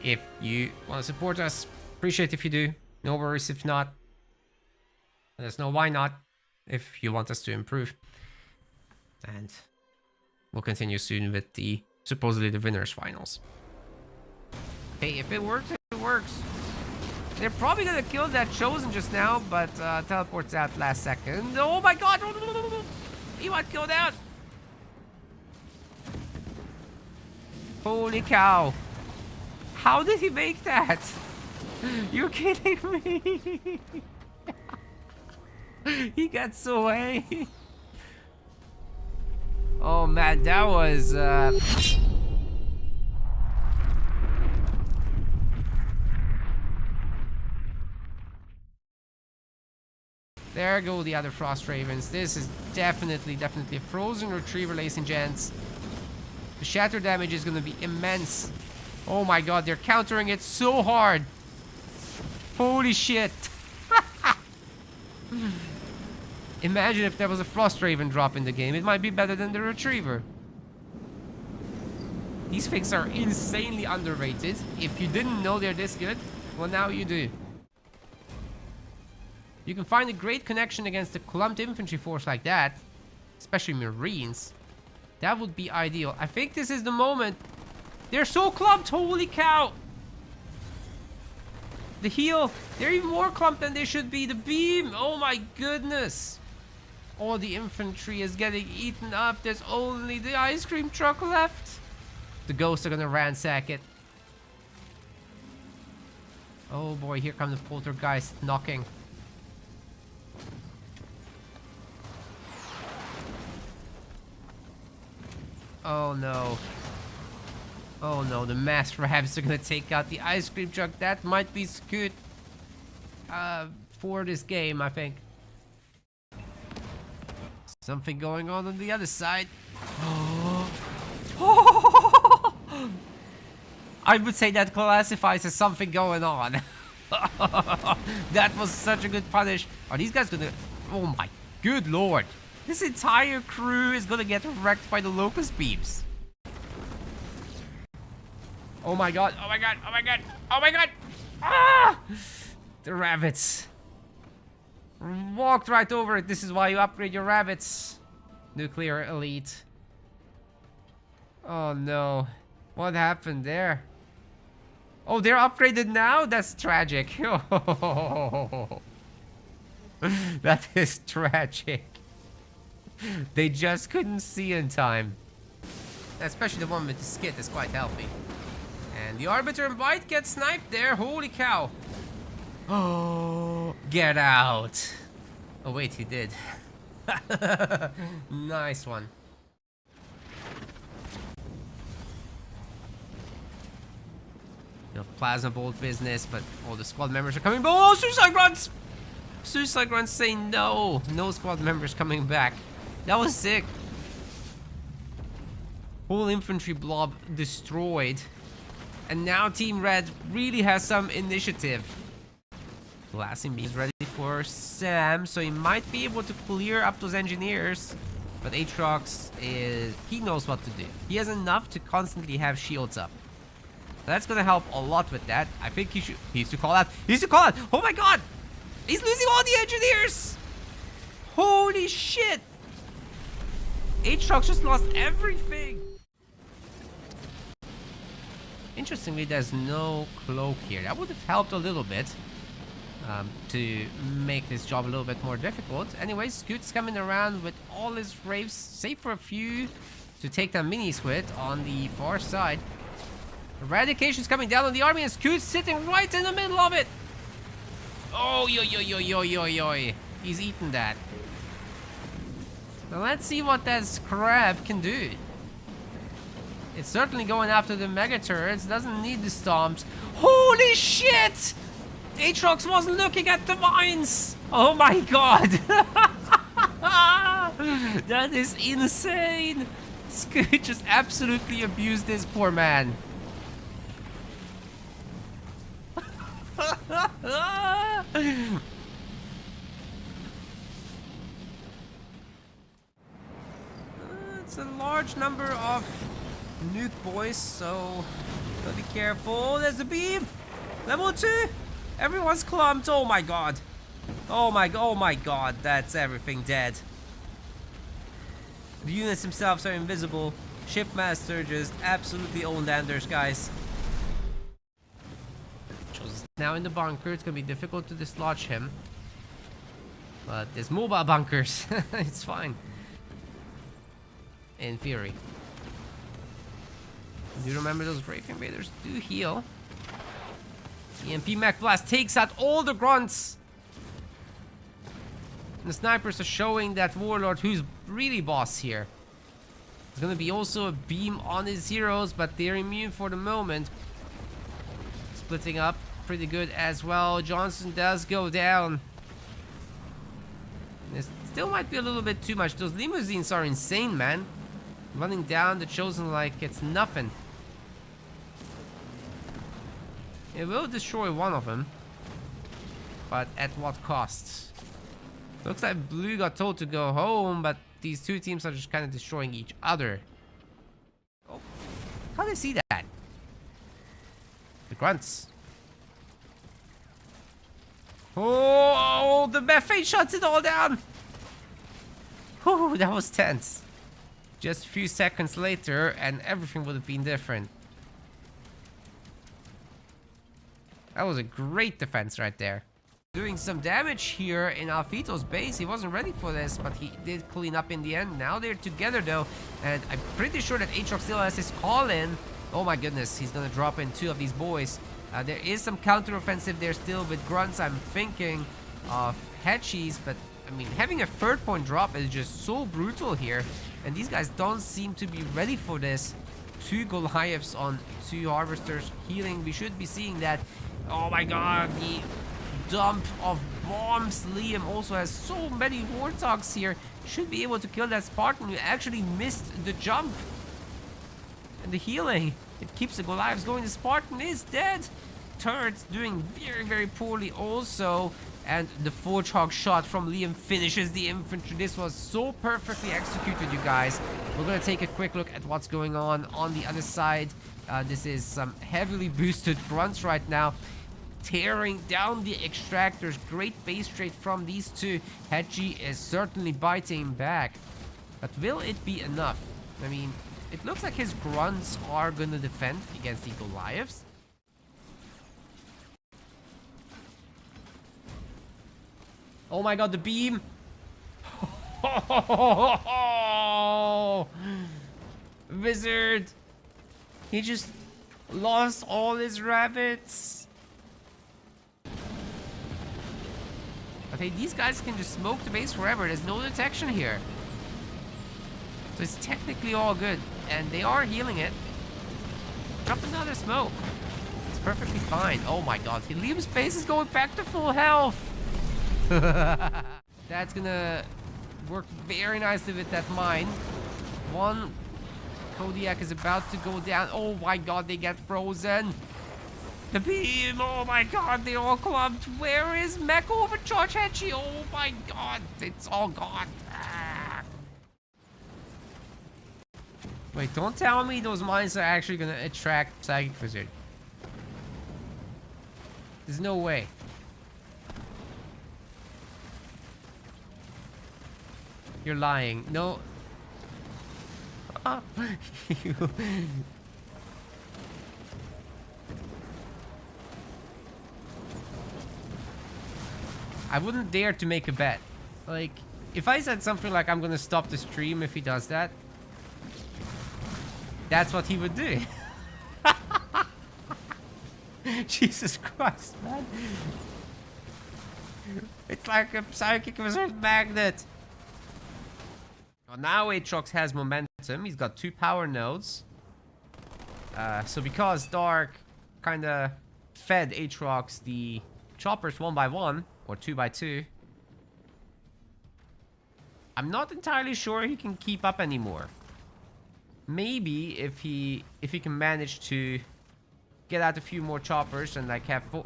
If you want to support us, appreciate if you do. No worries if not. Let us know why not, if you want us to improve. And we'll continue soon with the supposedly the winners finals. Hey, if it works, it works. They're probably gonna kill that Chosen just now, but teleports out last second. Oh my god! He got killed out! Holy cow! How did he make that? You're kidding me! He gets away! Oh man, that was there go the other Frost Ravens. This is definitely a frozen retriever, ladies and gents. The shatter damage is gonna be immense. Oh my god, they're countering it so hard. Holy shit. Imagine if there was a Frost Raven drop in the game. It might be better than the retriever. These things are insanely underrated. If you didn't know they're this good, well now you do. You can find a great connection against a clumped infantry force like that, especially Marines. That would be ideal. I think this is the moment. They're so clumped, holy cow! The heel, they're even more clumped than they should be. The beam, oh my goodness. All the infantry is getting eaten up. There's only the ice cream truck left. The ghosts are gonna ransack it. Oh boy, here comes the poltergeist knocking. Oh no. Oh no, the mass rabbits are gonna take out the ice cream truck. That might be good for this game, I think. Something going on the other side. I would say that classifies as something going on. That was such a good punish. Are these guys gonna... Oh my good lord. This entire crew is gonna get wrecked by the locust beams. Oh my god, oh my god, oh my god, oh my god! Ah! The rabbits. Walked right over it. This is why you upgrade your rabbits. Nuclear elite. Oh no. What happened there? Oh, they're upgraded now? That's tragic. That is tragic. They just couldn't see in time. Especially the one with the skit is quite healthy. And the Arbiter and Bite get sniped there. Holy cow. Oh, get out. Oh wait, he did. Nice one. The Plasma Bolt business, but all the squad members are coming. Oh, Suicide Grunts! Suicide Grunts say no. No squad members coming back. That was sick. Whole infantry blob destroyed. And now Team Red really has some initiative. Blasting Beam is ready for Sam, so he might be able to clear up those engineers. But Aatrox he knows what to do. He has enough to constantly have shields up. So that's gonna help a lot with that. I think he needs to call out. He needs to call out. Oh my god! He's losing all the engineers! Holy shit! Aatrox just lost everything! Interestingly, there's no cloak here. That would have helped a little bit to make this job a little bit more difficult. Anyways, Scoot's coming around with all his Wraiths, save for a few to take down Mini Squid on the far side. Eradication's coming down on the army and Scoot's sitting right in the middle of it! Oh, yo, yo, yo, yo, yo, yo. He's eaten that. Now let's see what that Scrap can do. It's certainly going after the Mega Turrets. Doesn't need the Stomps. Holy shit! Aatrox wasn't looking at the mines! Oh my god! That is insane! Scoot just absolutely abused this poor man. It's a large number of nuke boys, so gotta be careful. There's the beam. Level 2. Everyone's clumped. Oh my god. Oh my god. That's everything dead. The units themselves are invisible. Shipmaster just absolutely owned Anders, guys. Now in the bunker, it's gonna be difficult to dislodge him. But there's mobile bunkers. It's fine. In theory. Do remember those Wraith Invaders do heal. EMP Mech Blast takes out all the grunts. And the snipers are showing that Warlord who's really boss here. There's gonna be also a beam on his heroes, but they're immune for the moment. Splitting up pretty good as well. Johnson does go down. This still might be a little bit too much. Those limousines are insane, man. Running down the Chosen like it's nothing. It will destroy one of them. But at what cost? Looks like Blue got told to go home, but these two teams are just kind of destroying each other. Oh, how did I see that? The grunts. Oh, the Methane shuts it all down. Oh, that was tense. Just a few seconds later, and everything would have been different. That was a great defense right there. Doing some damage here in Alfito's base. He wasn't ready for this, but he did clean up in the end. Now they're together though, and I'm pretty sure that Aatrox still has his call in. Oh my goodness, he's gonna drop in 2 of these boys. There is some counter-offensive there still with grunts. I'm thinking of Hedgies, but I mean, having a 3rd point drop is just so brutal here. And these guys don't seem to be ready for this. 2 Goliaths on 2 Harvesters healing. We should be seeing that. Oh my god, the dump of bombs. Liam also has so many Warthogs here. Should be able to kill that Spartan who actually missed the jump. And the healing. It keeps the Goliaths going. The Spartan is dead. Turrets doing very, very poorly also. And the Forge Hog shot from Liam finishes the infantry. This was so perfectly executed, you guys. We're going to take a quick look at what's going on the other side. This is some heavily boosted grunts right now. Tearing down the extractors. Great base trade from these two. Hedgie is certainly biting back. But will it be enough? I mean, it looks like his grunts are going to defend against the Goliaths. Oh my god, the beam! Wizard! He just lost all his rabbits. But hey, these guys can just smoke the base forever. There's no detection here. So it's technically all good. And they are healing it. Drop another smoke. It's perfectly fine. Oh my god, Liam's base is going back to full health. That's gonna work very nicely with that mine. One Kodiak is about to go down. Oh my god, they get frozen. The beam, oh my god, they all clumped. Where is Mech Overcharge Hedgie? Oh my god, it's all gone. Ah. Wait, don't tell me those mines are actually gonna attract Psychic Wizard. There's no way. You're lying. No. I wouldn't dare to make a bet. Like, if I said something like, I'm gonna stop the stream if he does that, that's what he would do. Jesus Christ, man. It's like a psychic reserve magnet. Well, now Aatrox has momentum. He's got 2 power nodes. So because Dark kind of fed Aatrox the choppers 1 by 1 or 2 by 2, I'm not entirely sure he can keep up anymore. Maybe if he can manage to get out a few more choppers and like have 4...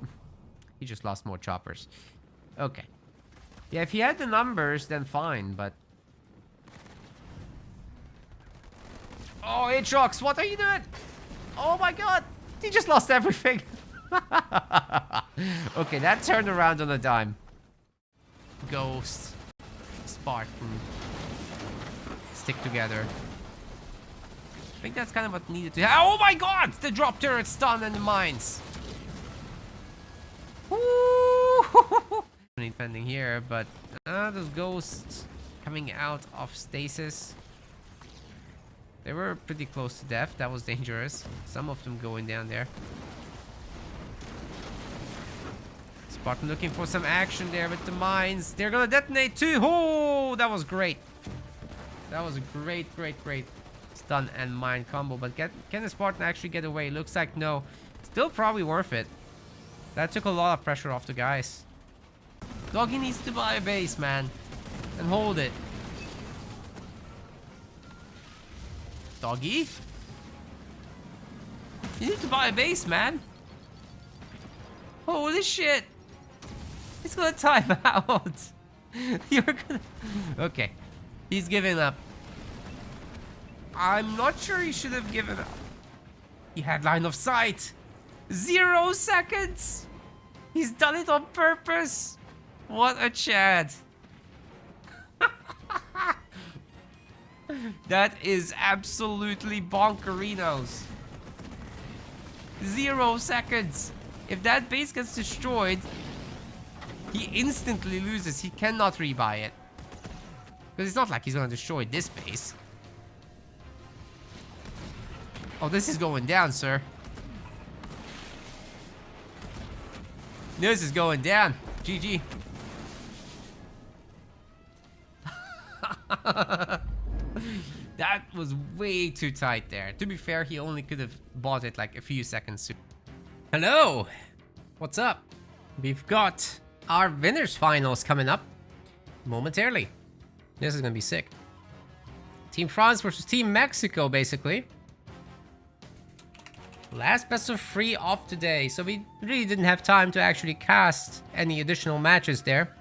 He just lost more choppers. Okay. Yeah, if he had the numbers, then fine, but... Oh, Aatrox, what are you doing? Oh my god! He just lost everything! Okay, that turned around on a dime. Ghost. Spartan. Stick together. I think that's kind of what needed to happen. Oh my god! The drop turret stun and the mines. Woo! Defending here, but those ghosts coming out of stasis. They were pretty close to death. That was dangerous. Some of them going down there. Spartan looking for some action there with the mines. They're gonna detonate too. Oh, that was great. That was a great stun and mine combo. But can the Spartan actually get away? Looks like no. Still probably worth it. That took a lot of pressure off the guys. Doggy needs to buy a base, man. And hold it. Doggy? You need to buy a base, man. Holy shit. He's gonna time out. You're gonna... Okay. He's giving up. I'm not sure he should have given up. He had line of sight. 0 seconds. He's done it on purpose. What a Chad. That is absolutely bonkerinos. 0 seconds. If that base gets destroyed, he instantly loses. He cannot rebuy it. Because it's not like he's gonna destroy this base. Oh, this is going down, sir. This is going down. GG. That was way too tight there. To be fair, he only could have bought it like a few seconds sooner. Hello! What's up? We've got our winners finals coming up momentarily. This is gonna be sick. Team France versus Team Mexico, basically. Last best of 3 of today, so we really didn't have time to actually cast any additional matches there.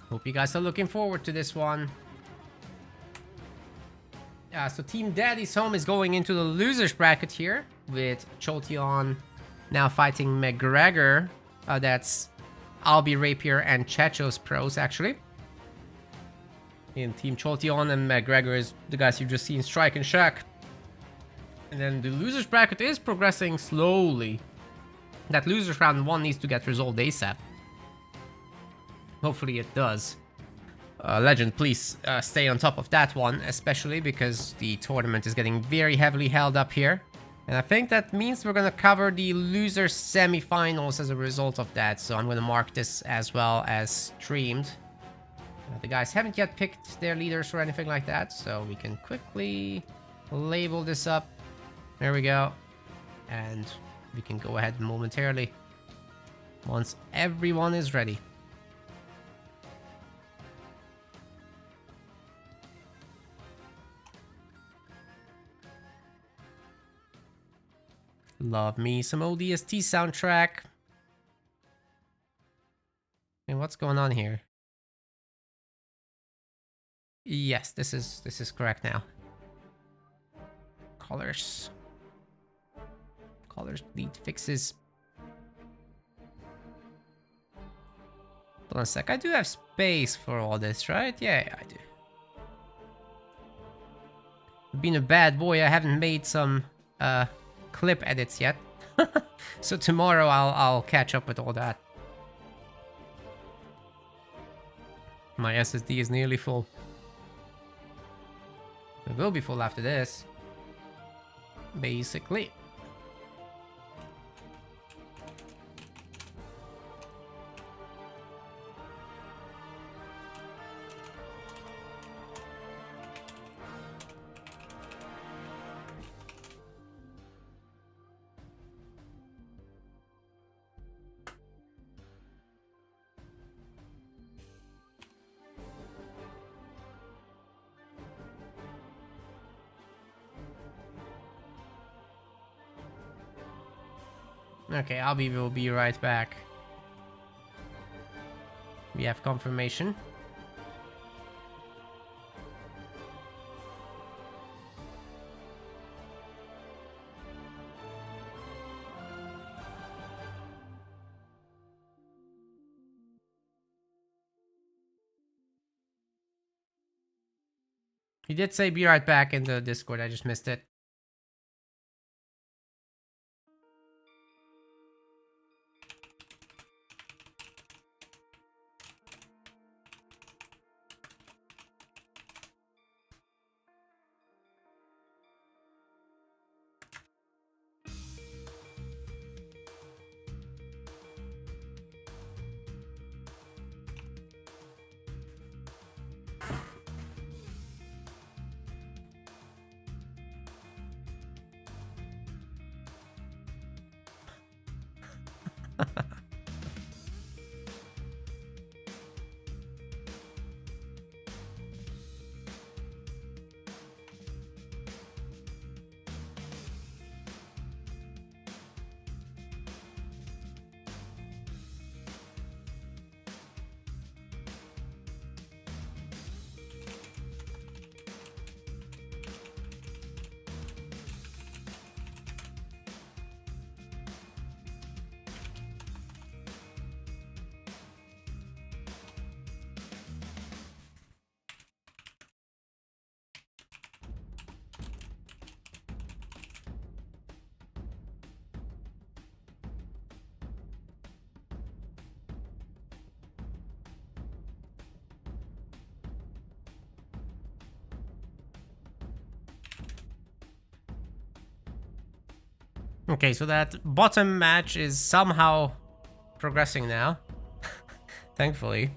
Hope you guys are looking forward to this one. Yeah, so Team Daddy's Home is going into the losers bracket here with Cholteon now fighting McGregor. That's Albi Rapier and Chachos pros, actually. In Team Cholteon and McGregor is the guys you've just seen Strike and Shack. And then the losers bracket is progressing slowly. That losers round 1 needs to get resolved ASAP. Hopefully it does. Legend, please stay on top of that one, especially because the tournament is getting very heavily held up here. And I think that means we're going to cover the loser semifinals as a result of that. So I'm going to mark this as well as streamed. The guys haven't yet picked their leaders or anything like that. So we can quickly label this up. There we go. And we can go ahead momentarily once everyone is ready. Love me some ODST soundtrack. And what's going on here? Yes, this is correct now. Colors. Colors need fixes. Hold on a sec. I do have space for all this, right? Yeah, I do. Being a bad boy, I haven't made some clip edits yet. So tomorrow I'll catch up with all that. My SSD is nearly full. It will be full after this. Basically. Okay, will be right back. We have confirmation. He did say be right back in the Discord, I just missed it. Okay, so that bottom match is somehow progressing now. Thankfully.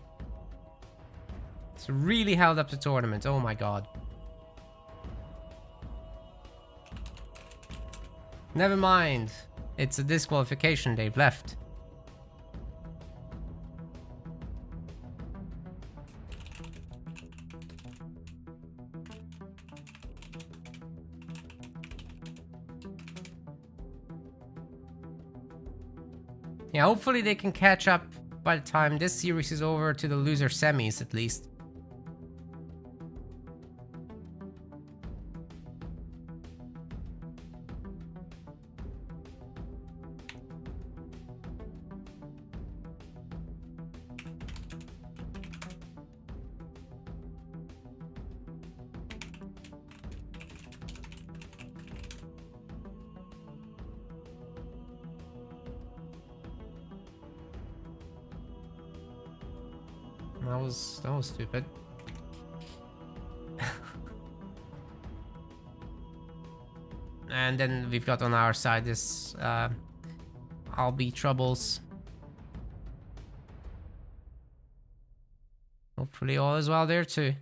It's really held up the tournament, oh my god. Never mind. It's a disqualification, they've left. Yeah, hopefully they can catch up by the time this series is over to the loser semis at least. That was stupid. And then we've got on our side this Albi troubles. Hopefully all is well there too.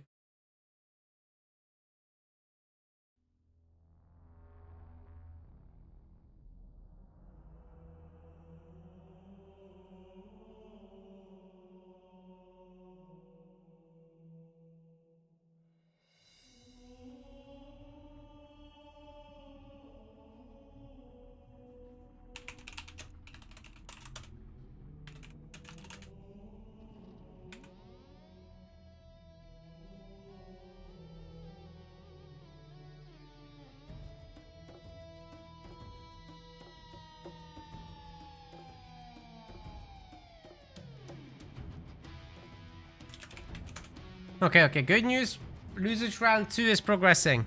Okay, good news. Losers round 2 is progressing.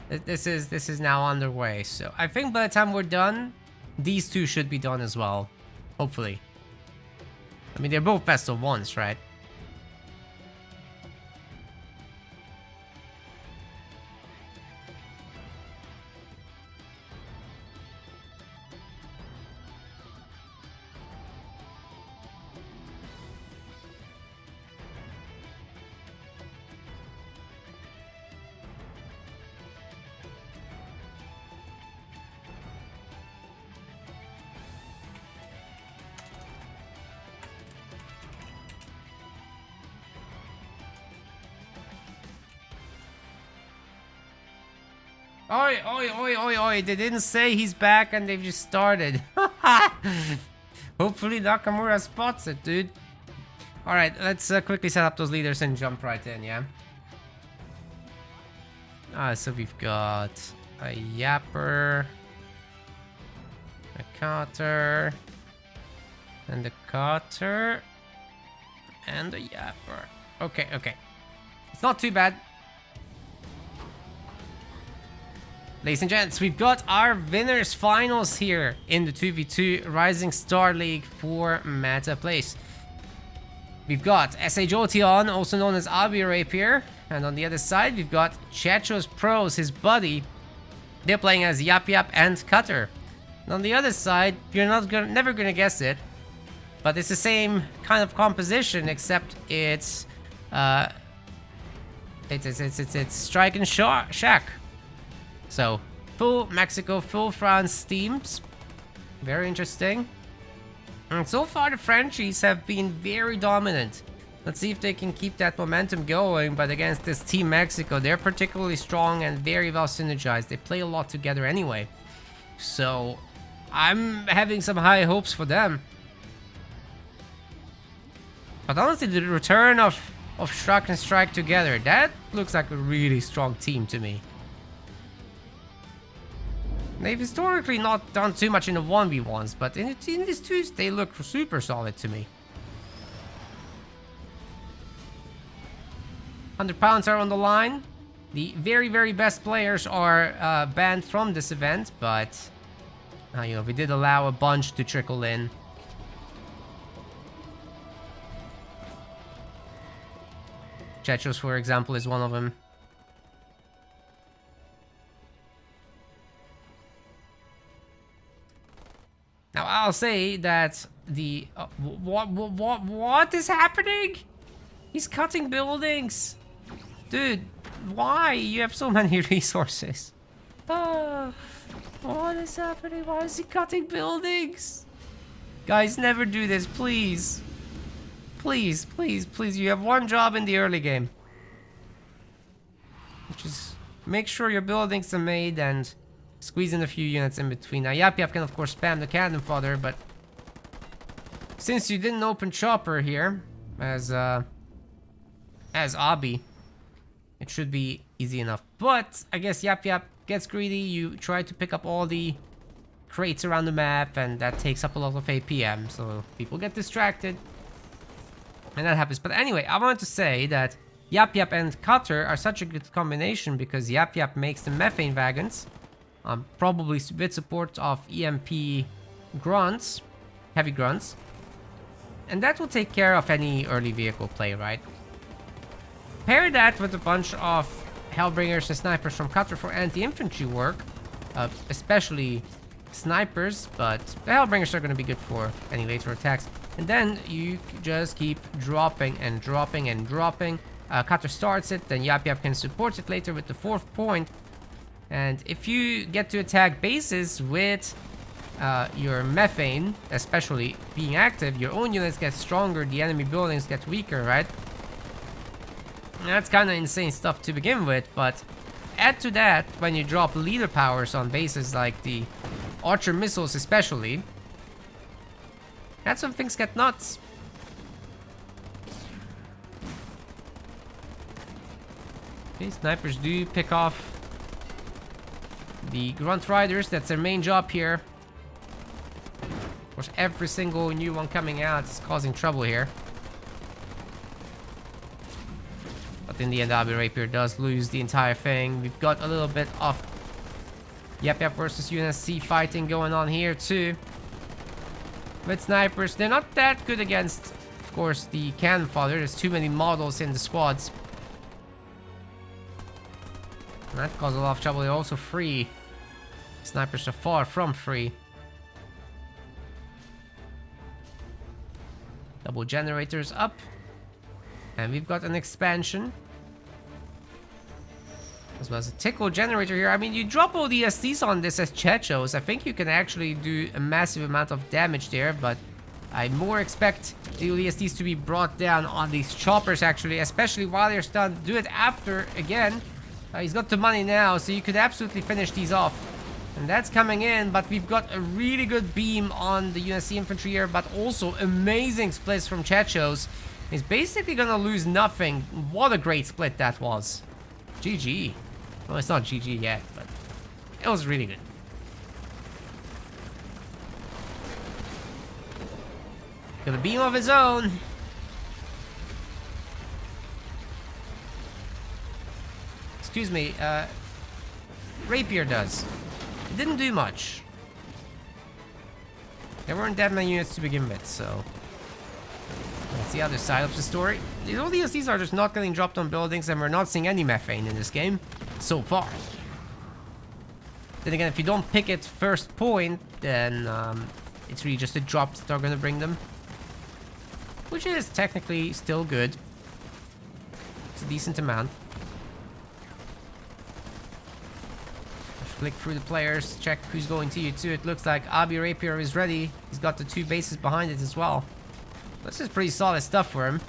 This is now underway. So I think by the time we're done, these two should be done as well. Hopefully. I mean, they're both best of ones, right? Oi. They didn't say he's back and they've just started. Hopefully Nakamura spots it, dude. Alright, let's quickly set up those leaders and jump right in, yeah? So we've got a Yapper, a Cutter, and a Cutter, and a Yapper. Okay. It's not too bad. Ladies and gents, we've got our winners finals here in the 2v2 Rising Star League for Meta Place. We've got SA Jotion, also known as Abi Rapier, and on the other side we've got Chechos Pros, his buddy. They're playing as Yap and Cutter. And on the other side, you're never gonna guess it, but it's the same kind of composition, except it's Strike and Shack. So, full Mexico, full France teams. Very interesting. And so far the Frenchies have been very dominant. Let's see if they can keep that momentum going, but against this Team Mexico, they're particularly strong and very well synergized. They play a lot together anyway. So, I'm having some high hopes for them. But honestly, the return of Struck and Strike together, that looks like a really strong team to me. They've historically not done too much in the 1v1s, but in these twos, they look super solid to me. 100 pounds are on the line. The very best players are banned from this event, but you know, we did allow a bunch to trickle in. Chechos, for example, is one of them. Now I'll say that the what is happening? He's cutting buildings, dude. Why? You have so many resources. What is happening? Why is he cutting buildings? Guys, never do this, please. Please. You have one job in the early game, which is make sure your buildings are made and squeeze in a few units in between. Now, Yap can, of course, spam the cannon fodder, but since you didn't open Chopper here, as Abi, it should be easy enough. But, I guess Yap gets greedy. You try to pick up all the crates around the map, and that takes up a lot of APM, so people get distracted, and that happens. But anyway, I wanted to say that Yap and Cutter are such a good combination because Yap makes the methane wagons, probably with support of EMP grunts, heavy grunts, and that will take care of any early vehicle play, right? Pair that with a bunch of Hellbringers and snipers from Cutter for anti-infantry work, especially snipers, but the Hellbringers are going to be good for any later attacks. And then you just keep dropping. Cutter starts it, then Yap can support it later with the 4th point. And if you get to attack bases with your methane, especially being active, your own units get stronger, the enemy buildings get weaker, right? And that's kind of insane stuff to begin with, but add to that when you drop leader powers on bases like the Archer missiles especially, that's when things get nuts. Okay, snipers do pick off the Grunt Riders. That's their main job here. Of course, every single new one coming out is causing trouble here. But in the end, Abi Rapier does lose the entire thing. We've got a little bit of Yep Yep versus UNSC fighting going on here too. With snipers, they're not that good against, of course, the cannon fodder. There's too many models in the squads. And that causes a lot of trouble. They're also free. Snipers are far from free. Double generators up. And we've got an expansion. As well as a tickle generator here. I mean, you drop ODSTs on this as Chechos. I think you can actually do a massive amount of damage there, but I more expect the ODSTs to be brought down on these choppers, actually, especially while they're stunned. Do it after, again. He's got the money now, so you could absolutely finish these off. And that's coming in, but we've got a really good beam on the UNSC infantry here, but also amazing splits from Chechos. He's basically gonna lose nothing. What a great split that was. GG. Well, it's not GG yet, but it was really good. Got a beam of his own. Excuse me, Rapier does. It didn't do much. There weren't that many units to begin with, so... That's the other side of the story. These ODSTs are just not getting dropped on buildings, and we're not seeing any methane in this game so far. Then again, if you don't pick it first point, then it's really just the drops that are going to bring them. Which is technically still good. It's a decent amount. Let's flick through the players, check who's going to U2. It looks like Abi Rapier is ready. He's got the 2 bases behind it as well. This is pretty solid stuff for him.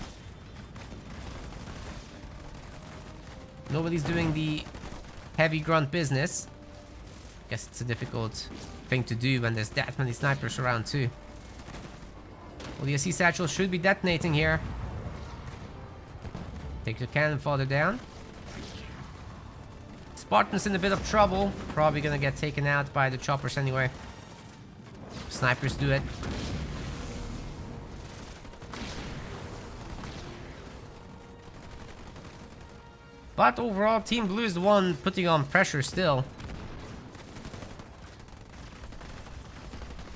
Nobody's doing the heavy grunt business. Guess it's a difficult thing to do when there's that many snipers around too. Well, the SC satchel should be detonating here. Take the cannon fodder down. Spartan's in a bit of trouble. Probably gonna get taken out by the choppers anyway. Snipers do it. But overall, Team Blue is the one putting on pressure still.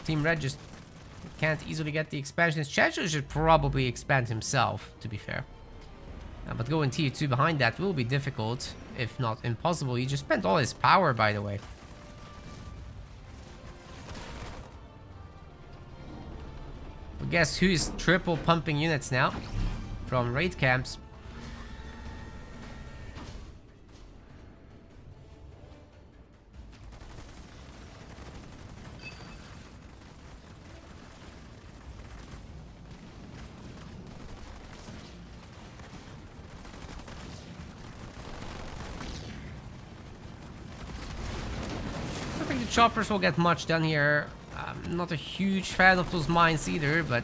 Team Red just can't easily get the expansions. Checho should probably expand himself, to be fair. But going tier 2 behind that will be difficult, if not impossible. He just spent all his power, by the way. But guess who is triple pumping units now? From raid camps. Choppers will get much done here. I'm not a huge fan of those mines either, but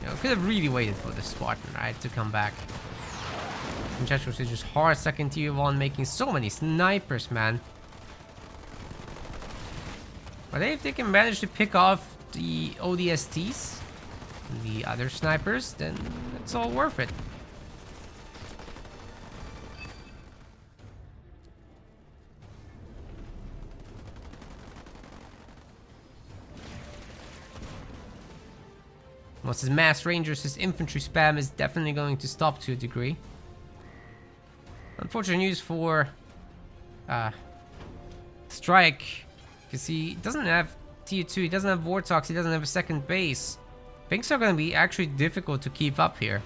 you know, could have really waited for the Spartan, right, to come back. And Jetros is just hard second tier 1, making so many snipers, man. But if they can manage to pick off the ODSTs, the other snipers, then it's all worth it. Once his mass rangers, his infantry spam is definitely going to stop to a degree. Unfortunate news for Strike, because he doesn't have tier 2, he doesn't have Wartox, he doesn't have a second base. Things are going to be actually difficult to keep up here.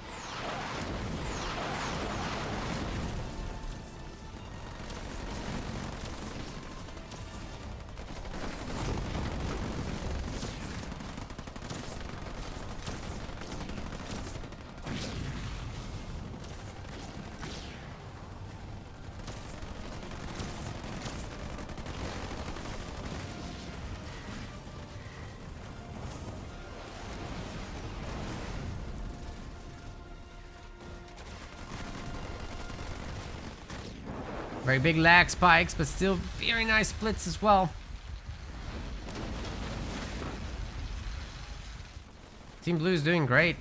Very big lag spikes, but still very nice splits as well. Team Blue is doing great.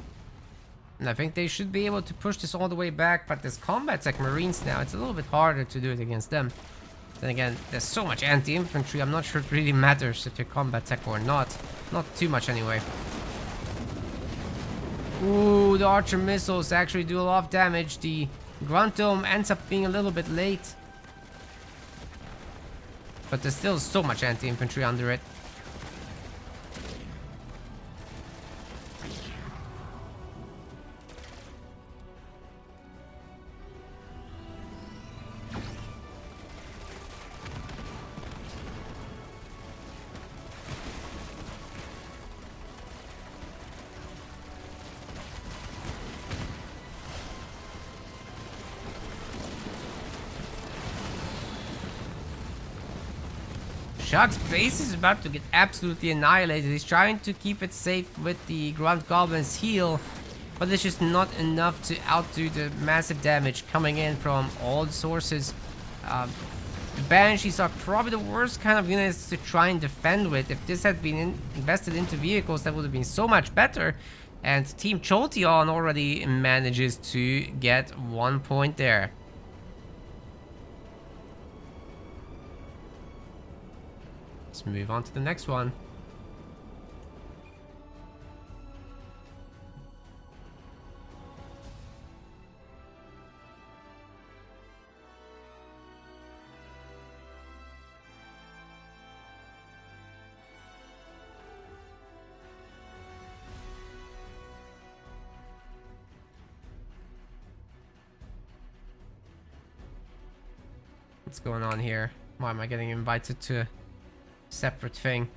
And I think they should be able to push this all the way back, but this combat tech Marines now, it's a little bit harder to do it against them. Then again, there's so much anti-infantry, I'm not sure it really matters if they're combat tech or not. Not too much anyway. Ooh, the Archer missiles actually do a lot of damage. The Grunt Dome ends up being a little bit late. But there's still so much anti-infantry under it. Shark's base is about to get absolutely annihilated. He's trying to keep it safe with the Grunt Goblin's heal, but it's just not enough to outdo the massive damage coming in from all the sources. The Banshees are probably the worst kind of units to try and defend with. If this had been invested into vehicles, that would have been so much better. And Team Cholteon already manages to get 1 point there. Let's move on to the next one. What's going on here? Why am I getting invited to a separate thing?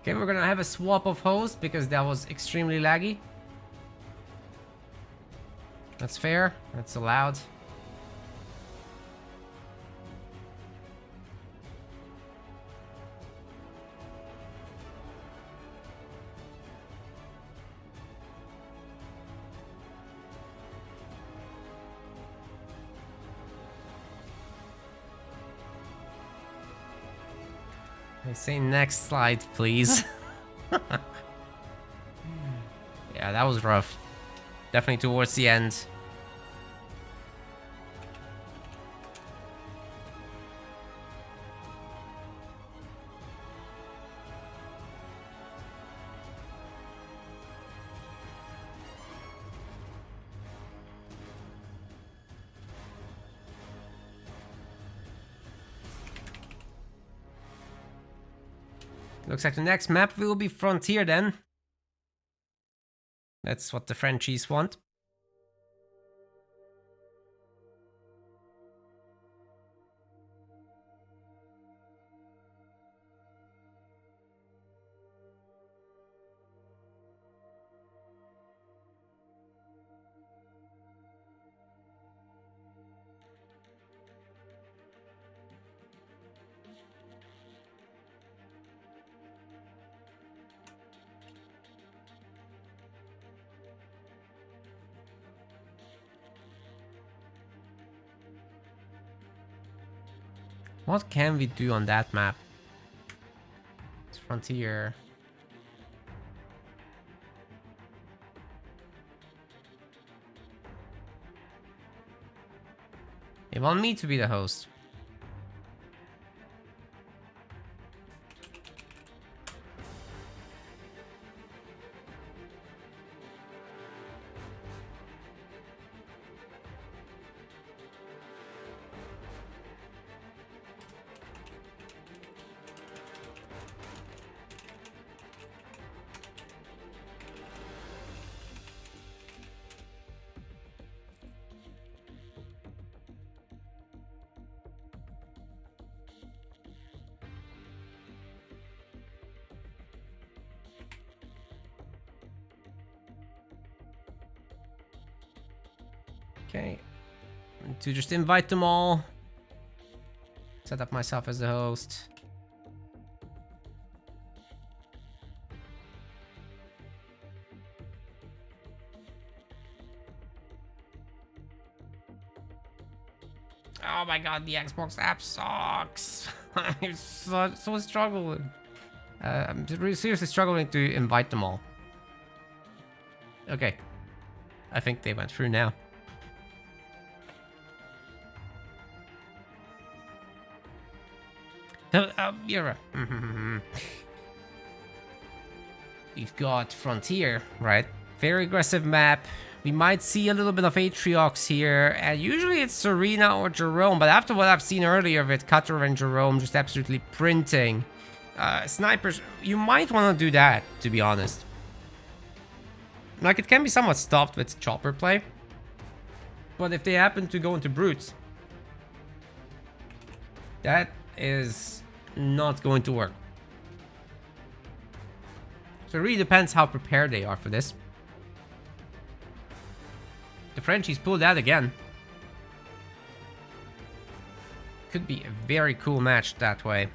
Okay, we're gonna have a swap of hosts because that was extremely laggy. That's fair. That's allowed. I say next slide, please. Yeah, that was rough. Definitely towards the end. Looks like the next map will be Frontier then. That's what the Frenchies want. What can we do on that map? It's Frontier. They want me to be the host. Okay, to just invite them all. Set up myself as the host. Oh my god, the Xbox app sucks. I'm so struggling. I'm really seriously struggling to invite them all. Okay. I think they went through now. Mira. We've got Frontier, right? Very aggressive map. We might see a little bit of Atriox here, and usually it's Serena or Jerome, but after what I've seen earlier with Cutter and Jerome just absolutely printing snipers, you might want to do that, to be honest. Like, it can be somewhat stopped with chopper play, but if they happen to go into brutes, that is not going to work. So it really depends how prepared they are for this. The Frenchies pulled out again. Could be a very cool match that way.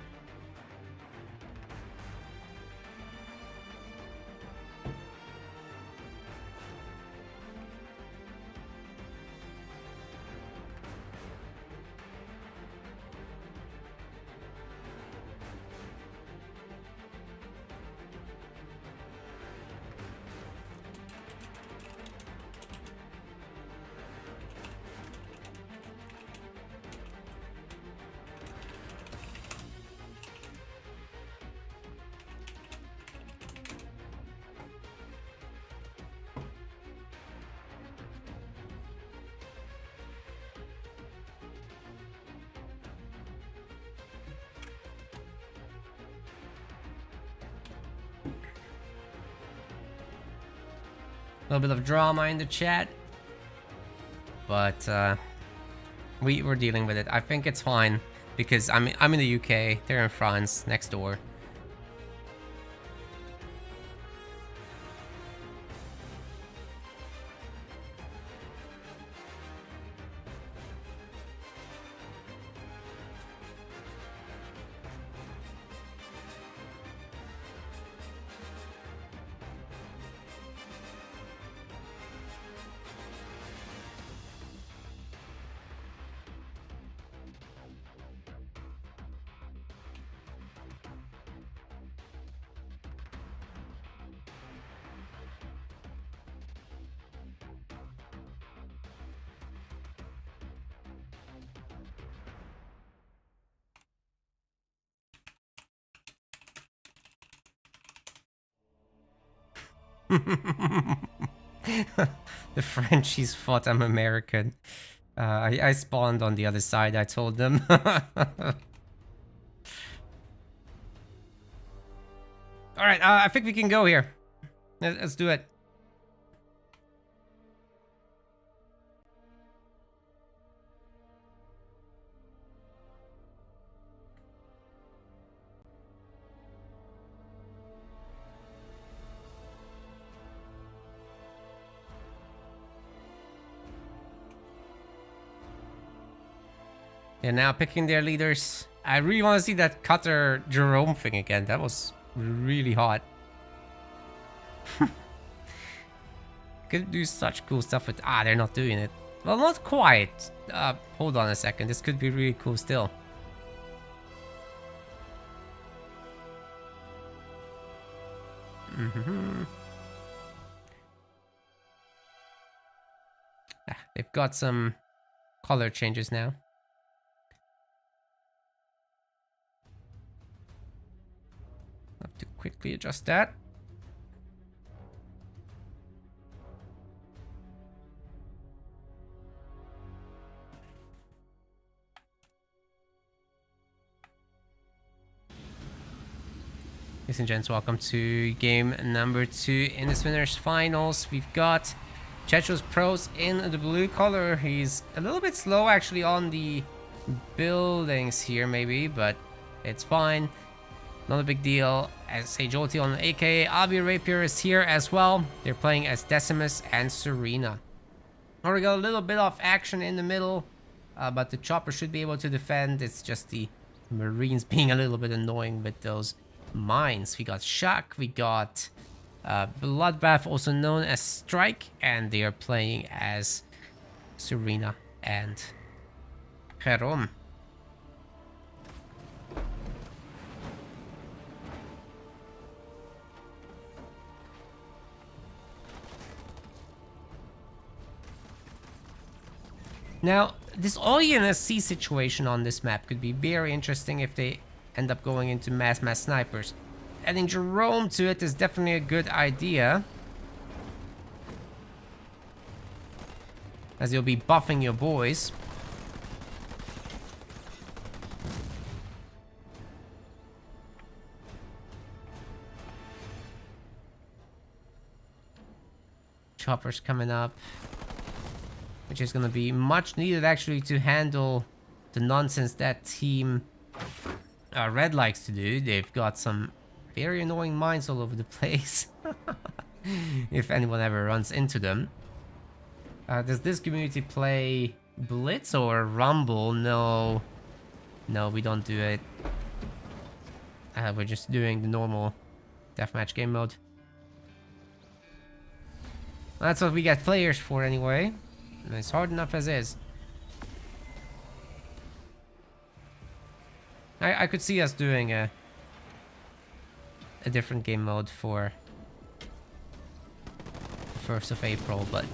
A little bit of drama in the chat, but we're dealing with it. I think it's fine because I'm in the UK, they're in France, next door. The Frenchies thought I'm American. I spawned on the other side, I told them. Alright, I think we can go here. Let's do it. They're now picking their leaders. I really want to see that Cutter Jerome thing again. That was really hot. Could do such cool stuff with... Ah, they're not doing it. Well, not quite. Hold on a second. This could be really cool still. They've got some color changes now. Have to quickly adjust that. Ladies and gents, welcome to game number 2 in this winners finals. We've got Chetros Pros in the blue color. He's a little bit slow actually on the buildings here maybe, but it's fine. Not a big deal. As Sajolti on AKA Avi Rapier is here as well. They're playing as Decimus and Serena. Now we got a little bit of action in the middle, but the chopper should be able to defend. It's just the Marines being a little bit annoying with those mines. We got Shock, we got Bloodbath, also known as Strike, and they are playing as Serena and Jerome. Now, this all UNSC situation on this map could be very interesting if they end up going into mass snipers. Adding Jerome to it is definitely a good idea, as you'll be buffing your boys. Choppers coming up, which is going to be much needed actually to handle the nonsense that team Red likes to do. They've got some very annoying mines all over the place. If anyone ever runs into them. Does this community play Blitz or Rumble? No. No, we don't do it. We're just doing the normal deathmatch game mode. That's what we get players for anyway. And it's hard enough as is. I could see us doing a different game mode for the 1st of April, but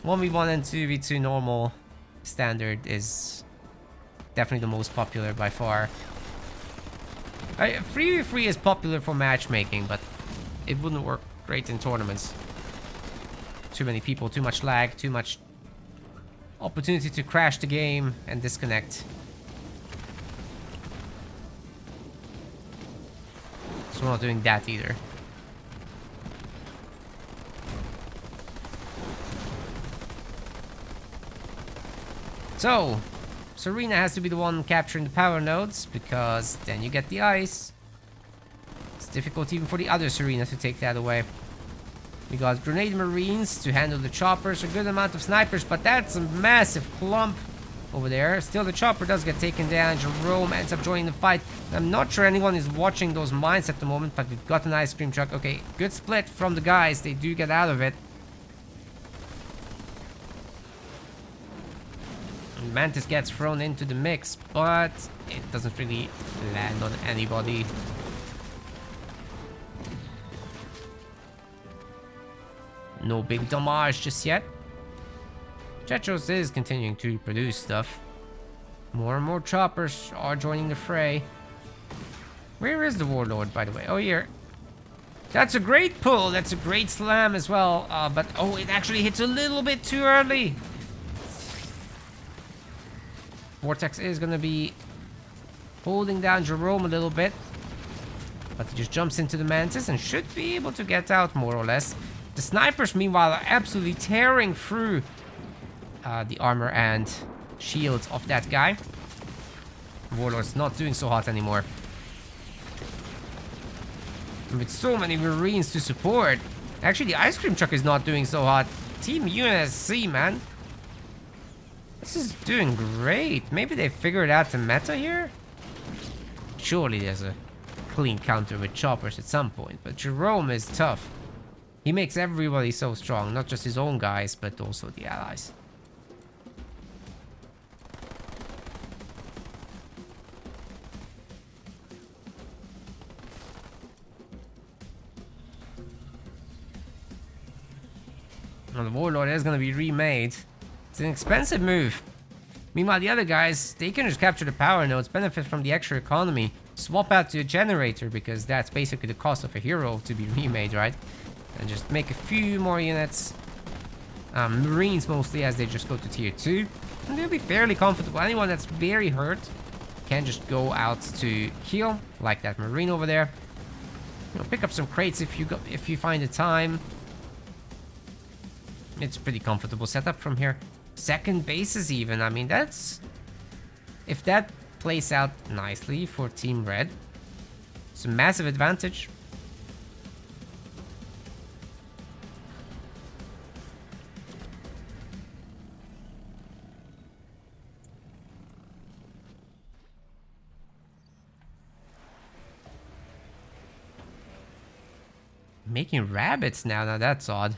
1v1 and 2v2 normal standard is definitely the most popular by far. 3v3 is popular for matchmaking, but it wouldn't work great in tournaments. Too many people, too much lag, too much opportunity to crash the game and disconnect. So we're not doing that either. So, Serena has to be the one capturing the power nodes, because then you get the ice. It's difficult even for the other Serena to take that away. We got Grenade Marines to handle the choppers, a good amount of snipers, but that's a massive clump over there. Still, the chopper does get taken down. Jerome ends up joining the fight. I'm not sure anyone is watching those mines at the moment, but we've got an ice cream truck. Okay, good split from the guys. They do get out of it. And Mantis gets thrown into the mix, but it doesn't really land on anybody. No big damage just yet. Chetros is continuing to produce stuff. More and more choppers are joining the fray. Where is the Warlord, by the way? Oh, here. That's a great pull. That's a great slam as well. But, oh, it actually hits a little bit too early. Vortex is going to be holding down Jerome a little bit. But he just jumps into the Mantis and should be able to get out, more or less. The snipers, meanwhile, are absolutely tearing through the armor and shields of that guy. Warlord's not doing so hot anymore. And with so many Marines to support, actually the ice cream truck is not doing so hot. Team UNSC, man. This is doing great. Maybe they figured out the meta here? Surely there's a clean counter with choppers at some point, but Jerome is tough. He makes everybody so strong, not just his own guys, but also the allies. Now the Warlord is going to be remade. It's an expensive move. Meanwhile, the other guys, they can just capture the power nodes, benefit from the extra economy, swap out to a generator, because that's basically the cost of a hero to be remade, right? And just make a few more units. Marines mostly, as they just go to tier 2. And they'll be fairly comfortable. Anyone that's very hurt can just go out to heal, like that Marine over there. You know, pick up some crates if you find the time. It's a pretty comfortable setup from here. Second bases even, I mean, that's... If that plays out nicely for Team Red, it's a massive advantage. Making rabbits now, that's odd.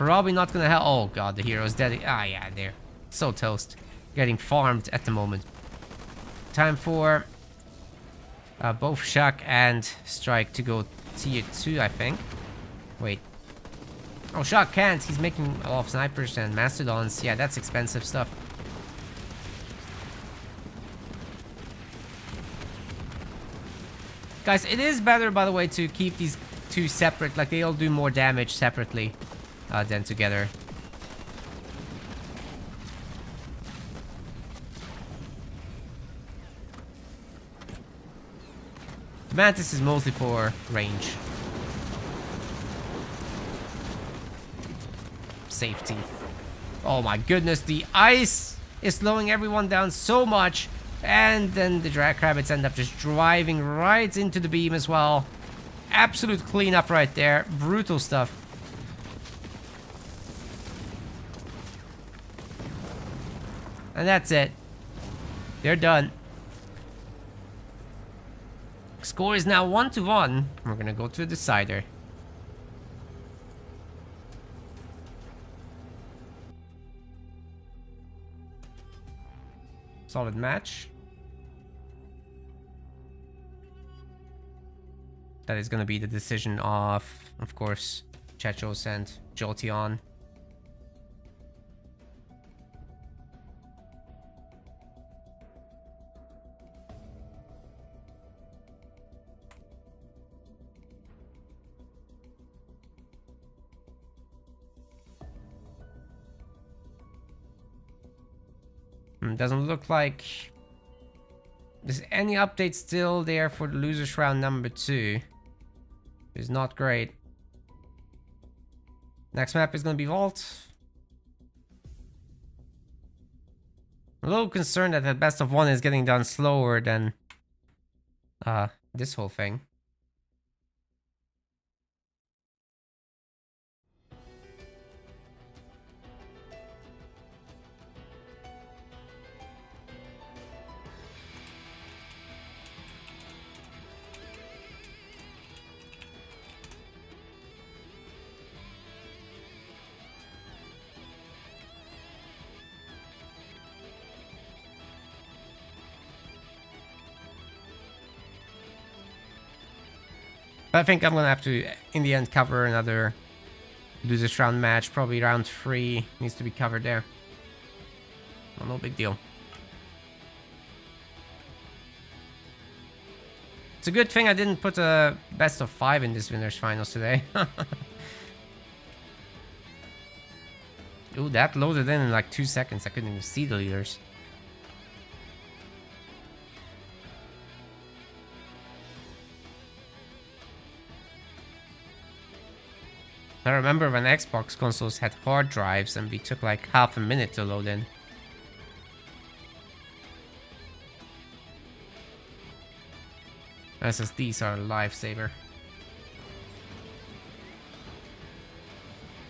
Probably not gonna help. Oh god, the hero's dead. Ah, yeah, they're so toast. Getting farmed at the moment. Time for both Shock and Strike to go tier 2, I think. Wait. Oh, Shock can't. He's making a lot of snipers and mastodons. Yeah, that's expensive stuff. Guys, it is better, by the way, to keep these two separate. Like, they all do more damage separately than together. The Mantis is mostly for range. Safety. Oh my goodness, the ice is slowing everyone down so much. And then the Jackrabbits end up just driving right into the beam as well. Absolute cleanup right there. Brutal stuff. And that's it. They're done. Score is now 1-1. We're gonna go to the decider. Solid match. That is gonna be the decision of course, Chechos and Jolteon. Doesn't look like there's any update still there for the losers round number 2. It's not great. Next map is gonna be Vault. I'm a little concerned that the best of 1 is getting done slower than this whole thing. But I think I'm gonna have to, in the end, cover another losers round match. Probably round 3 needs to be covered there. Well, no big deal. It's a good thing I didn't put a best of 5 in this winners finals today. Ooh, that loaded in like 2 seconds. I couldn't even see the leaders. I remember when Xbox consoles had hard drives and we took like half a minute to load in. SSDs are a lifesaver.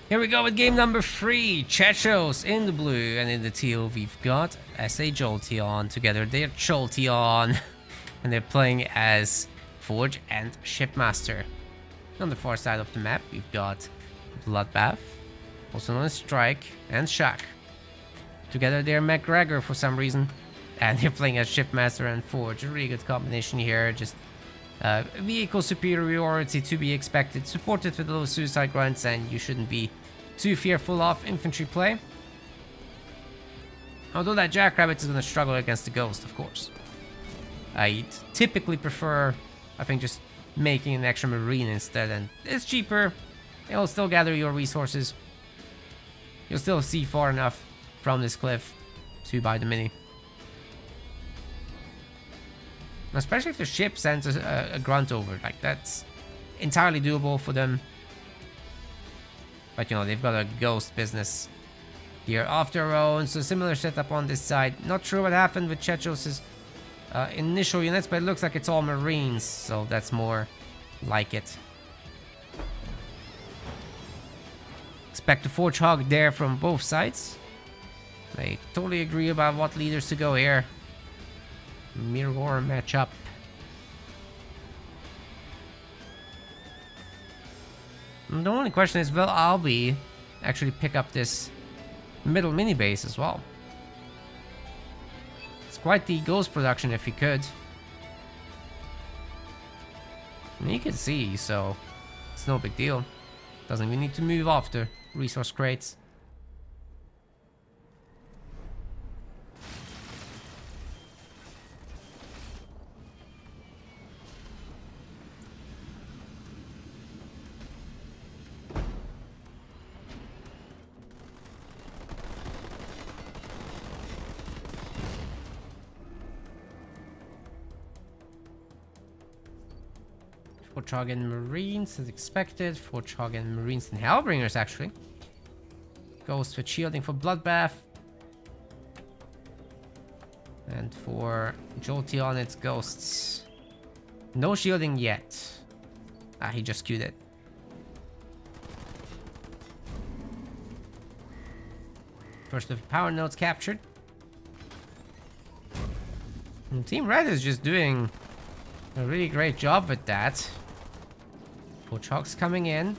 Here we go with game number 3. Chechos in the blue, and in the teal we've got SA Jolteon. Together they're Jolteon. And they're playing as Forge and Shipmaster. On the far side of the map we've got Bloodbath, also known as Strike, and Shock. Together they're McGregor for some reason. And they're playing as Shipmaster and Forge. A really good combination here. Just vehicle superiority to be expected. Supported with low suicide grunts, and you shouldn't be too fearful of infantry play. Although that Jackrabbit is going to struggle against the Ghost, of course. I typically prefer, I think, just making an extra Marine instead, and it's cheaper. It'll still gather your resources. You'll still see far enough from this cliff to buy the mini. Especially if the ship sends a grunt over, like that's entirely doable for them. But you know, they've got a Ghost business here of their own, so similar setup on this side. Not sure what happened with Chechos' initial units, but it looks like it's all Marines, so that's more like it. Expect a Forge Hog there from both sides. They totally agree about what leaders to go here. Mirror matchup. The only question is, will Albi actually pick up this middle mini base as well. It's quite the ghost production if he could. And you can see, so it's no big deal. Doesn't even need to move off the resource crates. Fortrog and Marines as expected. Fortrog and Marines and Hellbringers actually. Ghost with shielding for Bloodbath. And for Jolteon it's Ghosts. No shielding yet. Ah, he just queued it. First of the power nodes captured. And Team Red is just doing a really great job with that. Fortrog's coming in.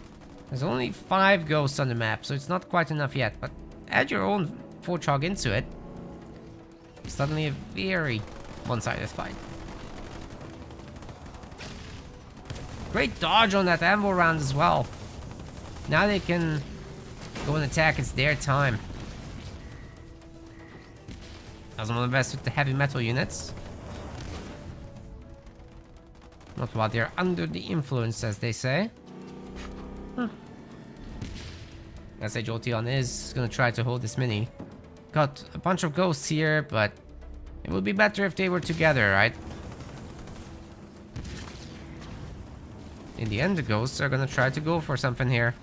There's only 5 ghosts on the map, so it's not quite enough yet. But add your own Fortrog into it. Suddenly a very one-sided fight. Great dodge on that Anvil round as well. Now they can go and attack. It's their time. That was one of the best with the heavy metal units. Not while they're under the influence, as they say. I say Jolteon is gonna try to hold this mini. Got a bunch of ghosts here, but it would be better if they were together, right? In the end, the ghosts are gonna try to go for something here.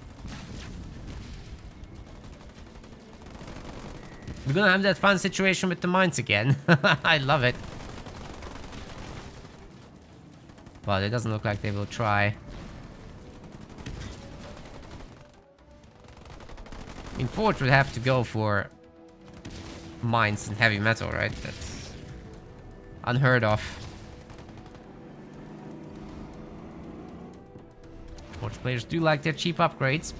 We're gonna have that fun situation with the mines again. I love it. But it doesn't look like they will try. I mean, Forge would have to go for mines and heavy metal, right? That's unheard of. Forge players do like their cheap upgrades.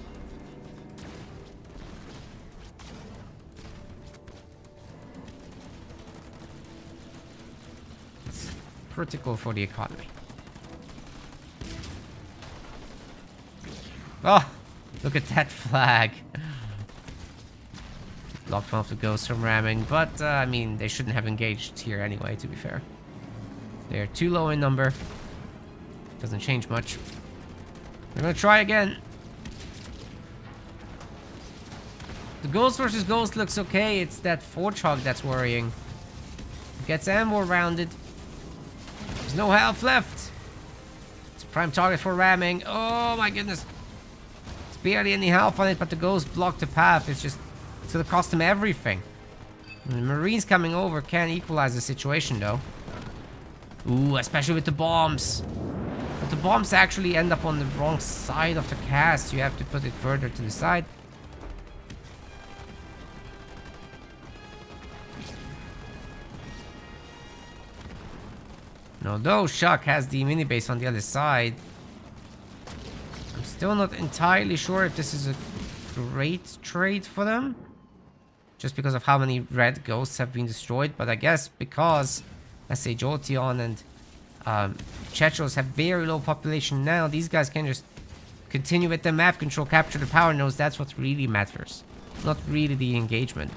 It's critical for the economy. Oh, look at that flag. Blocked one of the ghosts from ramming, but I mean, they shouldn't have engaged here anyway, to be fair. They're too low in number. Doesn't change much. We're gonna try again. The ghost versus ghost looks okay. It's that Fortrog that's worrying. Gets Anvil rounded. There's no health left. It's a prime target for ramming. Oh my goodness. It's barely any health on it, but the ghost blocked the path. It's gonna cost him everything. And the Marines coming over can equalize the situation though. Ooh, especially with the bombs. But the bombs actually end up on the wrong side of the cast. You have to put it further to the side. And although Shock has the mini base on the other side, I'm still not entirely sure if this is a great trade for them. Just because of how many red ghosts have been destroyed. But I guess because, let's say, Jolteon and Chetros have very low population now, these guys can just continue with the map control, capture the power nodes. That's what really matters. Not really the engagement.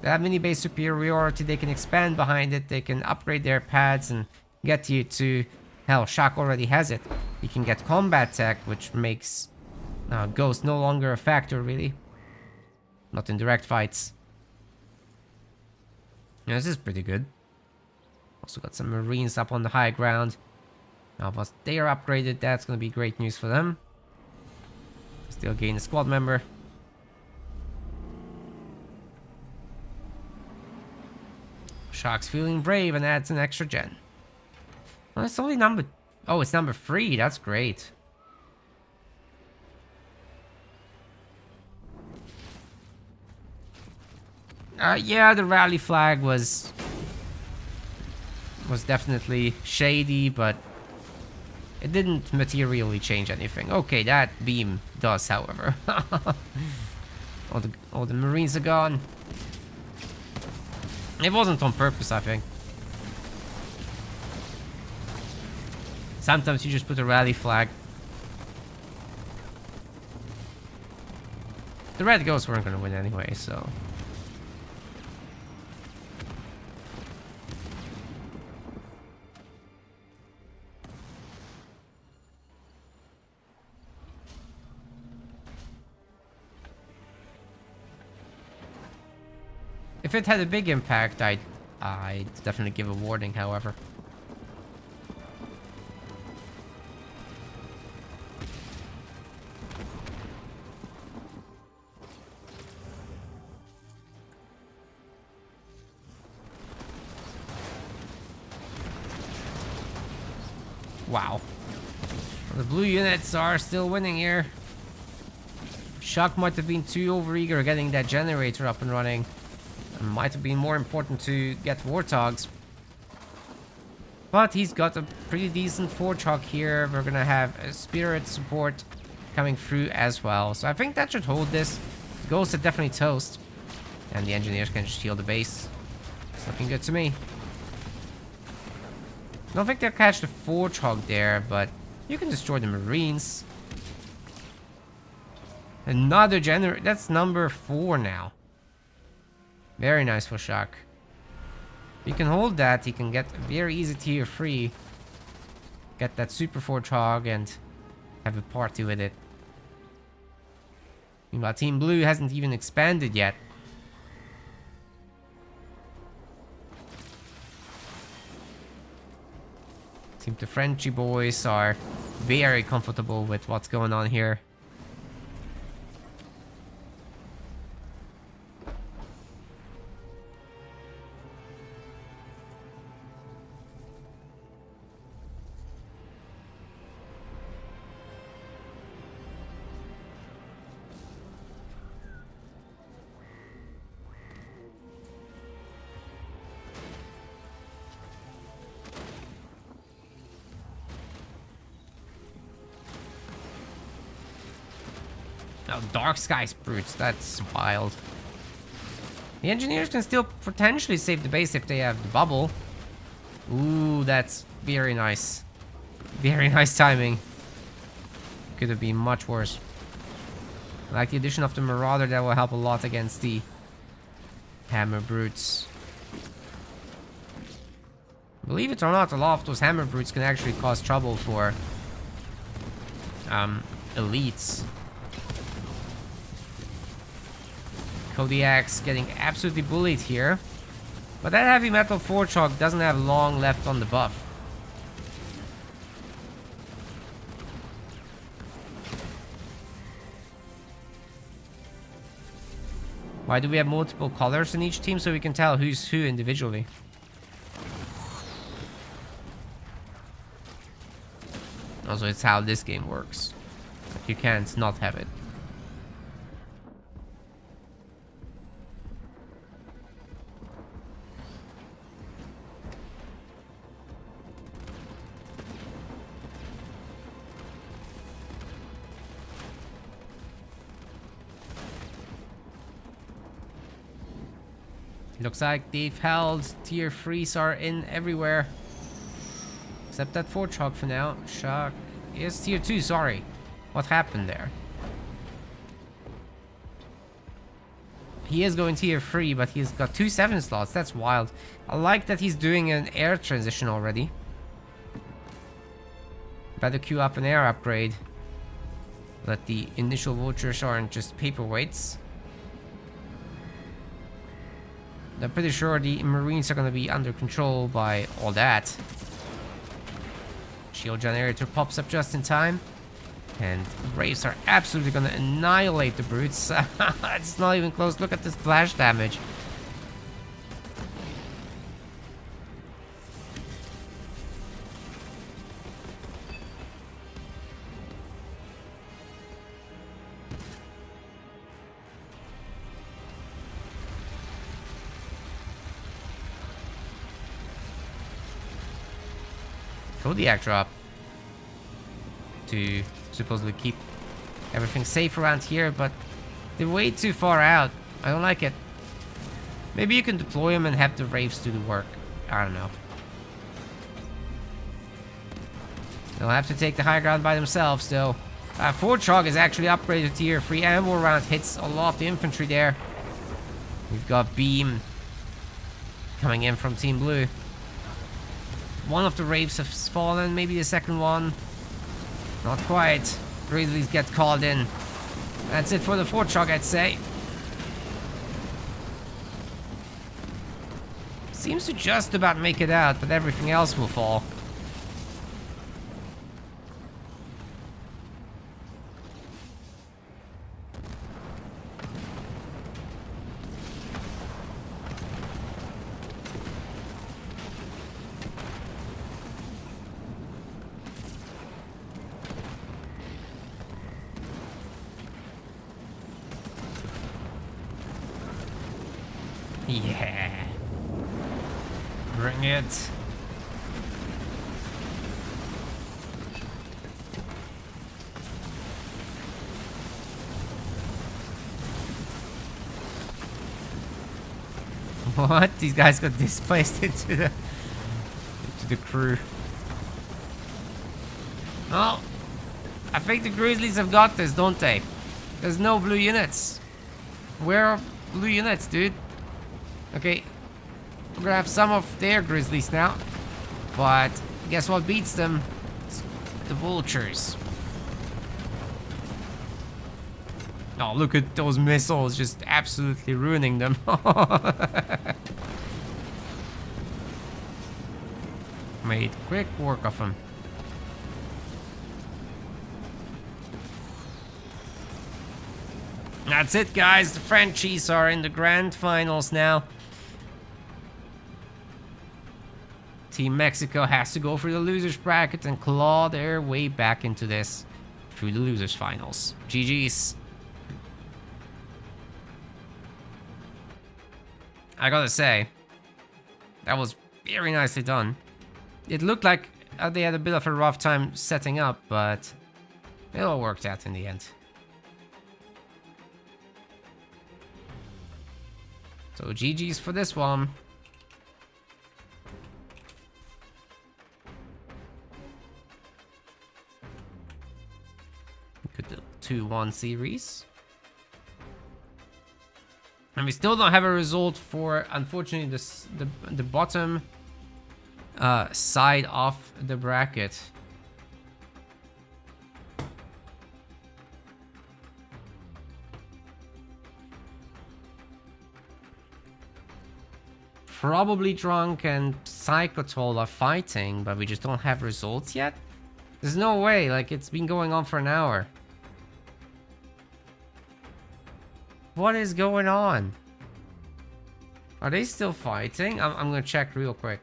They have mini base superiority. They can expand behind it. They can upgrade their pads and get you to... Hell, Shock already has it. You can get combat tech, which makes Ghost no longer a factor, really. Not in direct fights. Yeah, this is pretty good. Also got some Marines up on the high ground. Now, once they are upgraded, that's going to be great news for them. Still gain a squad member. Shock's feeling brave and adds an extra gen. Well, it's only number... Oh, it's number 3. That's great. Yeah, the rally flag was definitely shady, but It didn't materially change anything. Okay, that beam does, however. all the Marines are gone. It wasn't on purpose, I think. Sometimes you just put a rally flag. The Red Ghosts weren't gonna win anyway, so... If it had a big impact, I'd definitely give a warning, however. Wow. Well, the blue units are still winning here. Shock might have been too overeager getting that generator up and running. It might have been more important to get Warthogs. But he's got a pretty decent Warthog here. We're gonna have a Spirit support coming through as well. So I think that should hold this. The Ghosts are definitely toast. And the Engineers can just heal the base. It's looking good to me. I don't think they'll catch the Warthog there, but you can destroy the Marines. Another generator. That's number 4 now. Very nice for Shock. If you can hold that, you can get a very easy tier 3. Get that Super Warthog and have a party with it. Meanwhile, Team Blue hasn't even expanded yet. Seems the Frenchy boys are very comfortable with what's going on here. Oh, Dark Skies Brutes, that's wild. The Engineers can still potentially save the base if they have the bubble. Ooh, that's very nice. Very nice timing. Could have been much worse. I like the addition of the Marauder, that will help a lot against the Hammer Brutes. Believe it or not, a lot of those Hammer Brutes can actually cause trouble for elites. Kodiak's getting absolutely bullied here. But that Heavy Metal Warthog doesn't have long left on the buff. Why do we have multiple colors in each team? So we can tell who's who individually. Also, it's how this game works. You can't not have it. Looks like they've held tier 3s are in everywhere. Except that Warthog for now. Shock is tier 2, sorry. What happened there? He is going tier 3, but he's got 2 7 slots. That's wild. I like that he's doing an air transition already. Better queue up an air upgrade. That the initial vultures aren't just paperweights. I'm pretty sure the Marines are going to be under control by all that. Shield generator pops up just in time. And Braves are absolutely going to annihilate the Brutes. It's not even close. Look at this splash damage. Kodiak drop. to supposedly keep everything safe around here, but they're way too far out. I don't like it. Maybe you can deploy them and have the Wraiths do the work. I don't know. They'll have to take the high ground by themselves, though. Fortrog is actually upgraded to tier 3 ammo round. Hits a lot of the infantry there. We've got Beam coming in from Team Blue. One of the Wraiths has fallen, maybe the second one. Not quite. Grizzlies get called in. That's it for the Fortrog, I'd say. Seems to just about make it out, but everything else will fall. Yeah. Bring it. What? These guys got displaced into the crew. Oh, I think the Grizzlies have got this, don't they? There's no blue units. Where are blue units, dude? Okay, we're gonna have some of their Grizzlies now. But guess what beats them? It's the Vultures. Oh, look at those missiles just absolutely ruining them. Made quick work of them. That's it, guys. The Frenchies are in the grand finals now. Team Mexico has to go through the losers bracket and claw their way back into this through the losers finals. GG's. I gotta say, that was very nicely done. It looked like they had a bit of a rough time setting up, but it all worked out in the end. So GG's for this one. Could do 2-1 series. And we still don't have a result for, unfortunately, the bottom side of the bracket. Probably Drunk and Psychotol are fighting, but we just don't have results yet. There's no way, like, it's been going on for an hour. What is going on? Are they still fighting? I'm gonna check real quick.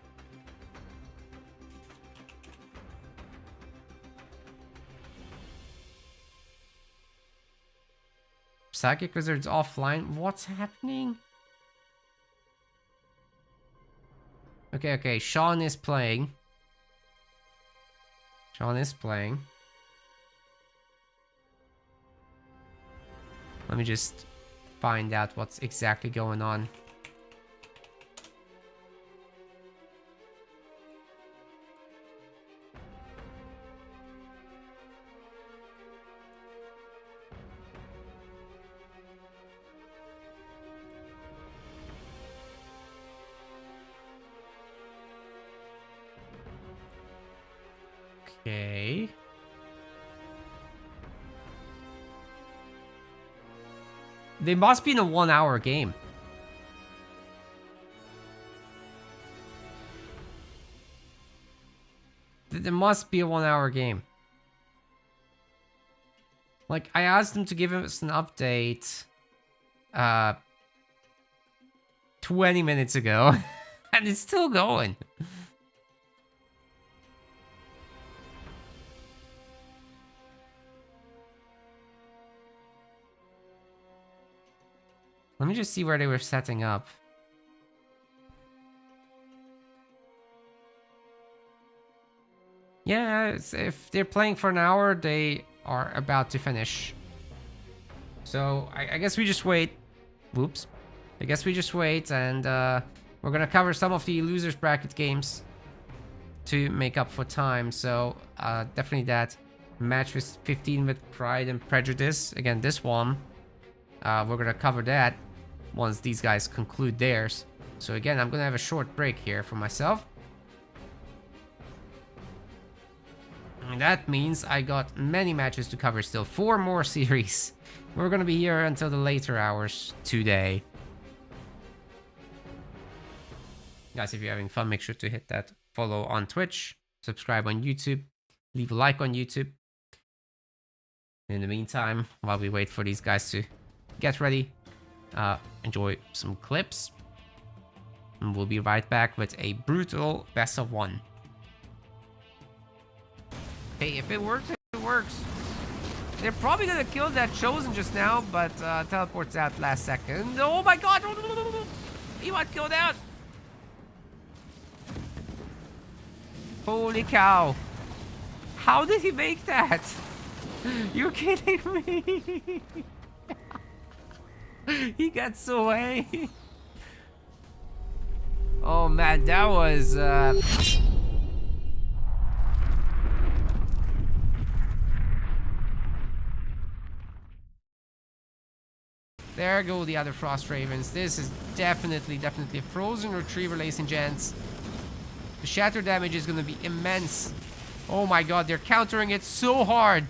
Psychic Wizards offline. What's happening? Okay, Sean is playing. Sean is playing. Let me just find out what's exactly going on. Okay. They must be in a 1-hour game. There must be a 1-hour game. Like, I asked them to give us an update 20 minutes ago, and it's still going. Let me just see where they were setting up. Yeah, if they're playing for an hour, they are about to finish. So I guess we just wait. Whoops. I guess we just wait, and we're gonna cover some of the losers bracket games to make up for time. So definitely that match with 15 with Pride and Prejudice. Again, this one, we're gonna cover that once these guys conclude theirs. So again, I'm gonna have a short break here for myself. And that means I got many matches to cover still. 4 more series. We're gonna be here until the later hours today. Guys, if you're having fun, make sure to hit that follow on Twitch, subscribe on YouTube, leave a like on YouTube. In the meantime, while we wait for these guys to get ready, enjoy some clips. And we'll be right back with a brutal best of 1. Hey, if it works, it works. They're probably gonna kill that Chosen just now, but teleports out last second. Oh my god! He got killed out! Holy cow! How did he make that? You're kidding me! He gets away! Oh man, that was... There go the other Frost Ravens. This is definitely a Frozen Retriever, ladies and gents. The shatter damage is going to be immense. Oh my god, they're countering it so hard.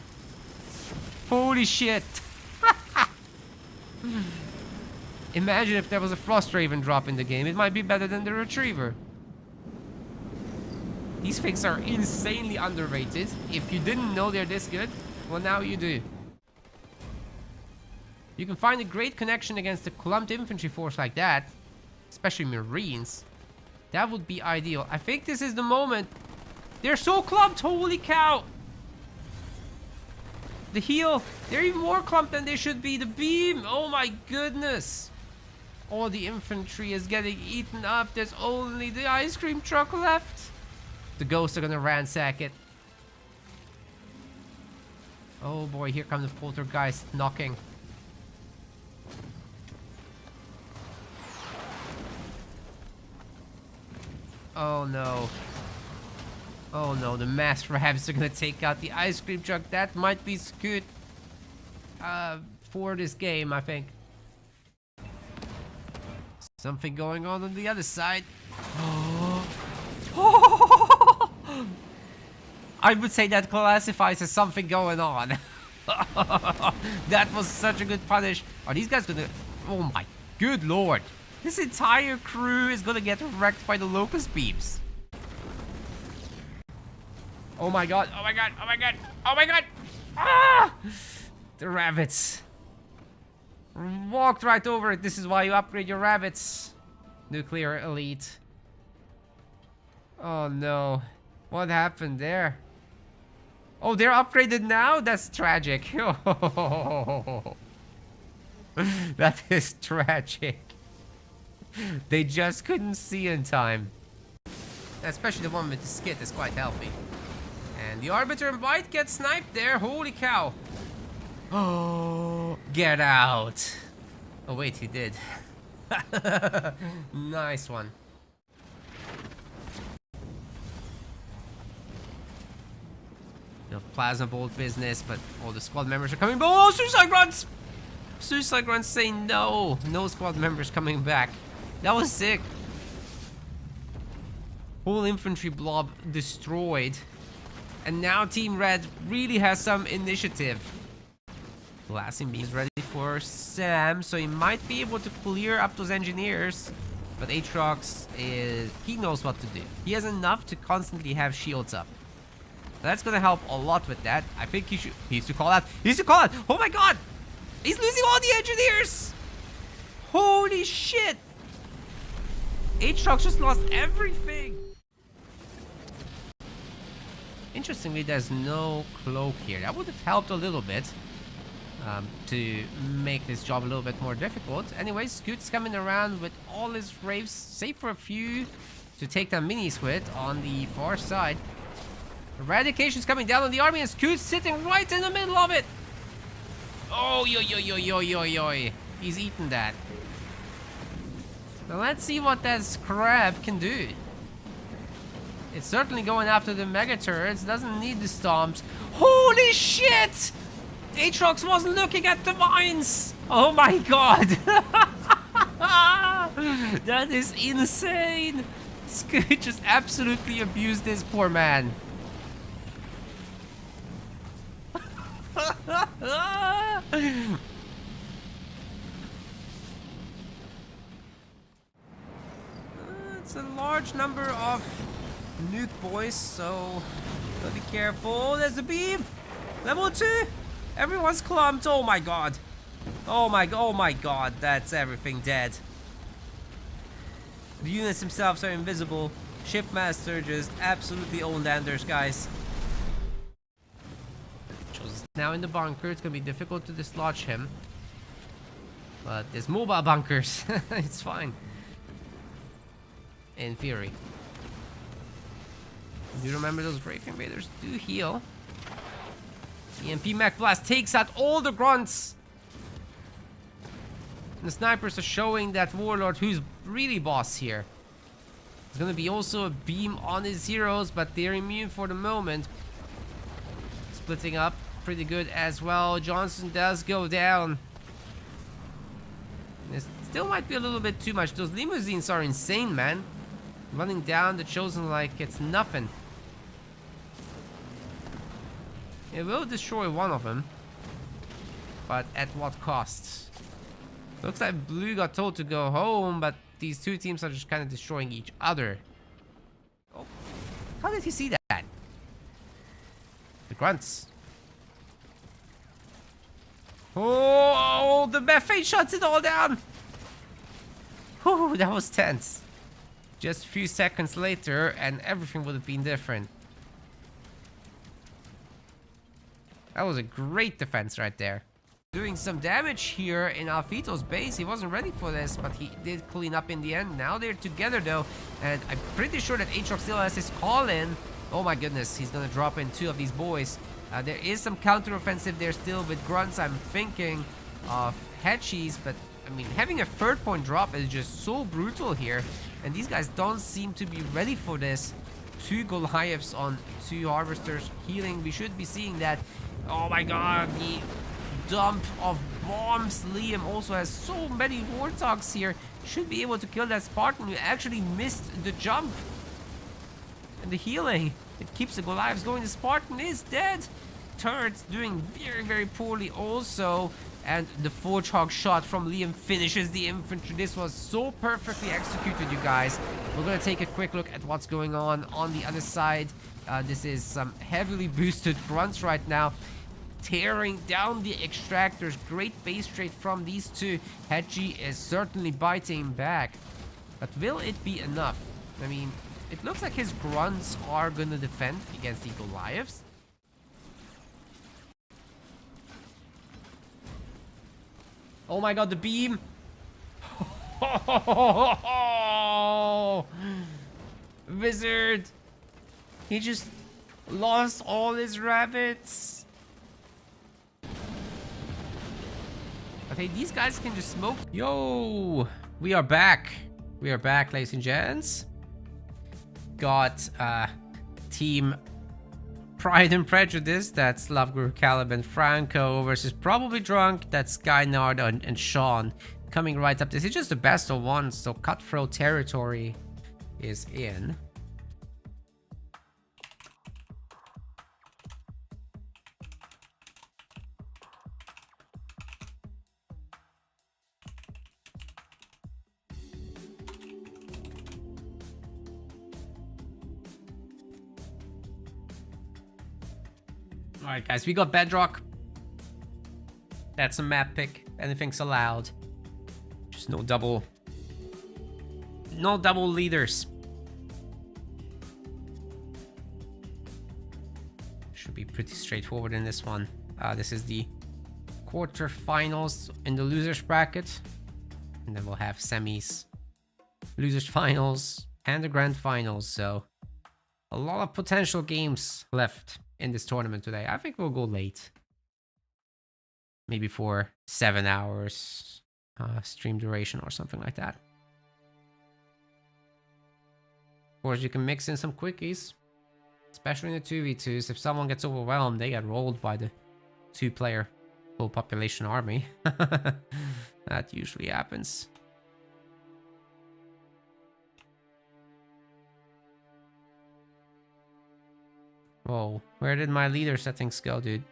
Holy shit. Imagine if there was a Frost Raven drop in the game. It might be better than the Retriever. These things are insanely underrated. If you didn't know they're this good, well now you do. You can find a great connection against a clumped infantry force like that, especially Marines. That would be ideal. I think this is the moment. They're so clumped, holy cow! The heal, they're even more clumped than they should be. The beam, oh my goodness. All the infantry is getting eaten up. There's only the ice cream truck left. The ghosts are gonna ransack it. Oh boy, here comes the poltergeist knocking. Oh no. Oh no, the mass rabbits are gonna take out the ice cream truck. That might be good for this game, I think. Something going on the other side. I would say that classifies as something going on. That was such a good punish. Are these guys gonna... Oh my good lord. This entire crew is gonna get wrecked by the locust beams. Oh my god, oh my god, oh my god, oh my god! Ah! The rabbits. Walked right over it. This is why you upgrade your rabbits. Nuclear elite. Oh no. What happened there? Oh, they're upgraded now? That's tragic. That is tragic. They just couldn't see in time. Especially the one with the skit is quite healthy. And the Arbiter might get sniped there. Holy cow. Oh, get out. Oh wait, he did. Nice one. The plasma bolt business, but all the squad members are coming. Oh, suicide grunts! Suicide grunts say no. No squad members coming back. That was sick. Whole infantry blob destroyed. And now Team Red really has some initiative. Blasting beam is ready for Sam, so he might be able to clear up those engineers. But Aatrox he knows what to do. He has enough to constantly have shields up. That's gonna help a lot with that. I think he needs to call out. He needs to call out. Oh my god! He's losing all the engineers! Holy shit! Aatrox just lost everything! Interestingly, there's no cloak here. That would have helped a little bit to make this job a little bit more difficult. Anyways, Scoot's coming around with all his Wraiths, save for a few to take down Mini Squid on the far side. Eradication's coming down on the army, and Scoot's sitting right in the middle of it. Oh, yo, yo, yo, yo, yo, yo. He's eaten that. Now let's see what that Scrap can do. It's certainly going after the Mega Turrets. Doesn't need the Stomps. Holy shit! Aatrox wasn't looking at the mines. Oh my god. That is insane. Scoot just absolutely abused this poor man. It's a large number of nuke boys, so gotta be careful. There's the beam. Level 2. Everyone's clumped. Oh my god. Oh my god. That's everything dead. The units themselves are invisible. Shipmaster just absolutely owned Anders, guys. Joe's now in the bunker. It's gonna be difficult to dislodge him. But there's mobile bunkers. It's fine. In theory. Do remember those Brave Invaders do heal. EMP Mech Blast takes out all the grunts. And the snipers are showing that Warlord who's really boss here. There's gonna be also a beam on his heroes, but they're immune for the moment. Splitting up pretty good as well. Johnson does go down. This still might be a little bit too much. Those limousines are insane, man. Running down the Chosen like it's nothing. It will destroy one of them. But at what cost? Looks like Blue got told to go home, but these two teams are just kind of destroying each other. Oh, how did he see that? The grunts. Oh, the Buffet shuts it all down. Whew, that was tense. Just a few seconds later, and everything would have been different. That was a great defense right there. Doing some damage here in Alfito's base. He wasn't ready for this, but he did clean up in the end. Now they're together though, and I'm pretty sure that Aatrox still has his call in. Oh my goodness, he's gonna drop in 2 of these boys. There is some counter-offensive there still with grunts. I'm thinking of Hedgies, but I mean, having a 3rd point drop is just so brutal here. And these guys don't seem to be ready for this. 2 Goliaths on 2 Harvesters healing. We should be seeing that. Oh my god, the dump of bombs. Liam also has so many Warthogs here. Should be able to kill that Spartan who actually missed the jump. And the healing. It keeps the Goliaths going. The Spartan is dead. Turrets doing very, very poorly also. And the Forgehog shot from Liam finishes the infantry. This was so perfectly executed, you guys. We're going to take a quick look at what's going on the other side. This is some heavily boosted grunts right now. Tearing down the extractors. Great base trade from these two. Hedgie is certainly biting back. But will it be enough? I mean, it looks like his grunts are going to defend against the Goliaths. Oh my god, the beam! Wizard! He just lost all his rabbits. Okay, these guys can just smoke. Yo! We are back. We are back, ladies and gents. Got team Pride and Prejudice, that's Loveguru, Caleb, and Franco versus Probably Drunk, that's Skynard and Sean coming right up. This is just the best of 1, so Cutthroat territory is in. Alright guys, we got Bedrock. That's a map pick. Anything's allowed. Just no double leaders. Should be pretty straightforward in this one. This is the quarterfinals in the losers bracket. And then we'll have semis, losers finals, and the grand finals. So A lot of potential games left in this tournament today. I think we'll go late. Maybe for 7 hours stream duration or something like that. Of course, you can mix in some quickies. Especially in the 2v2s. If someone gets overwhelmed, they get rolled by the 2-player full population army. That usually happens. Whoa, where did my leader settings go, dude?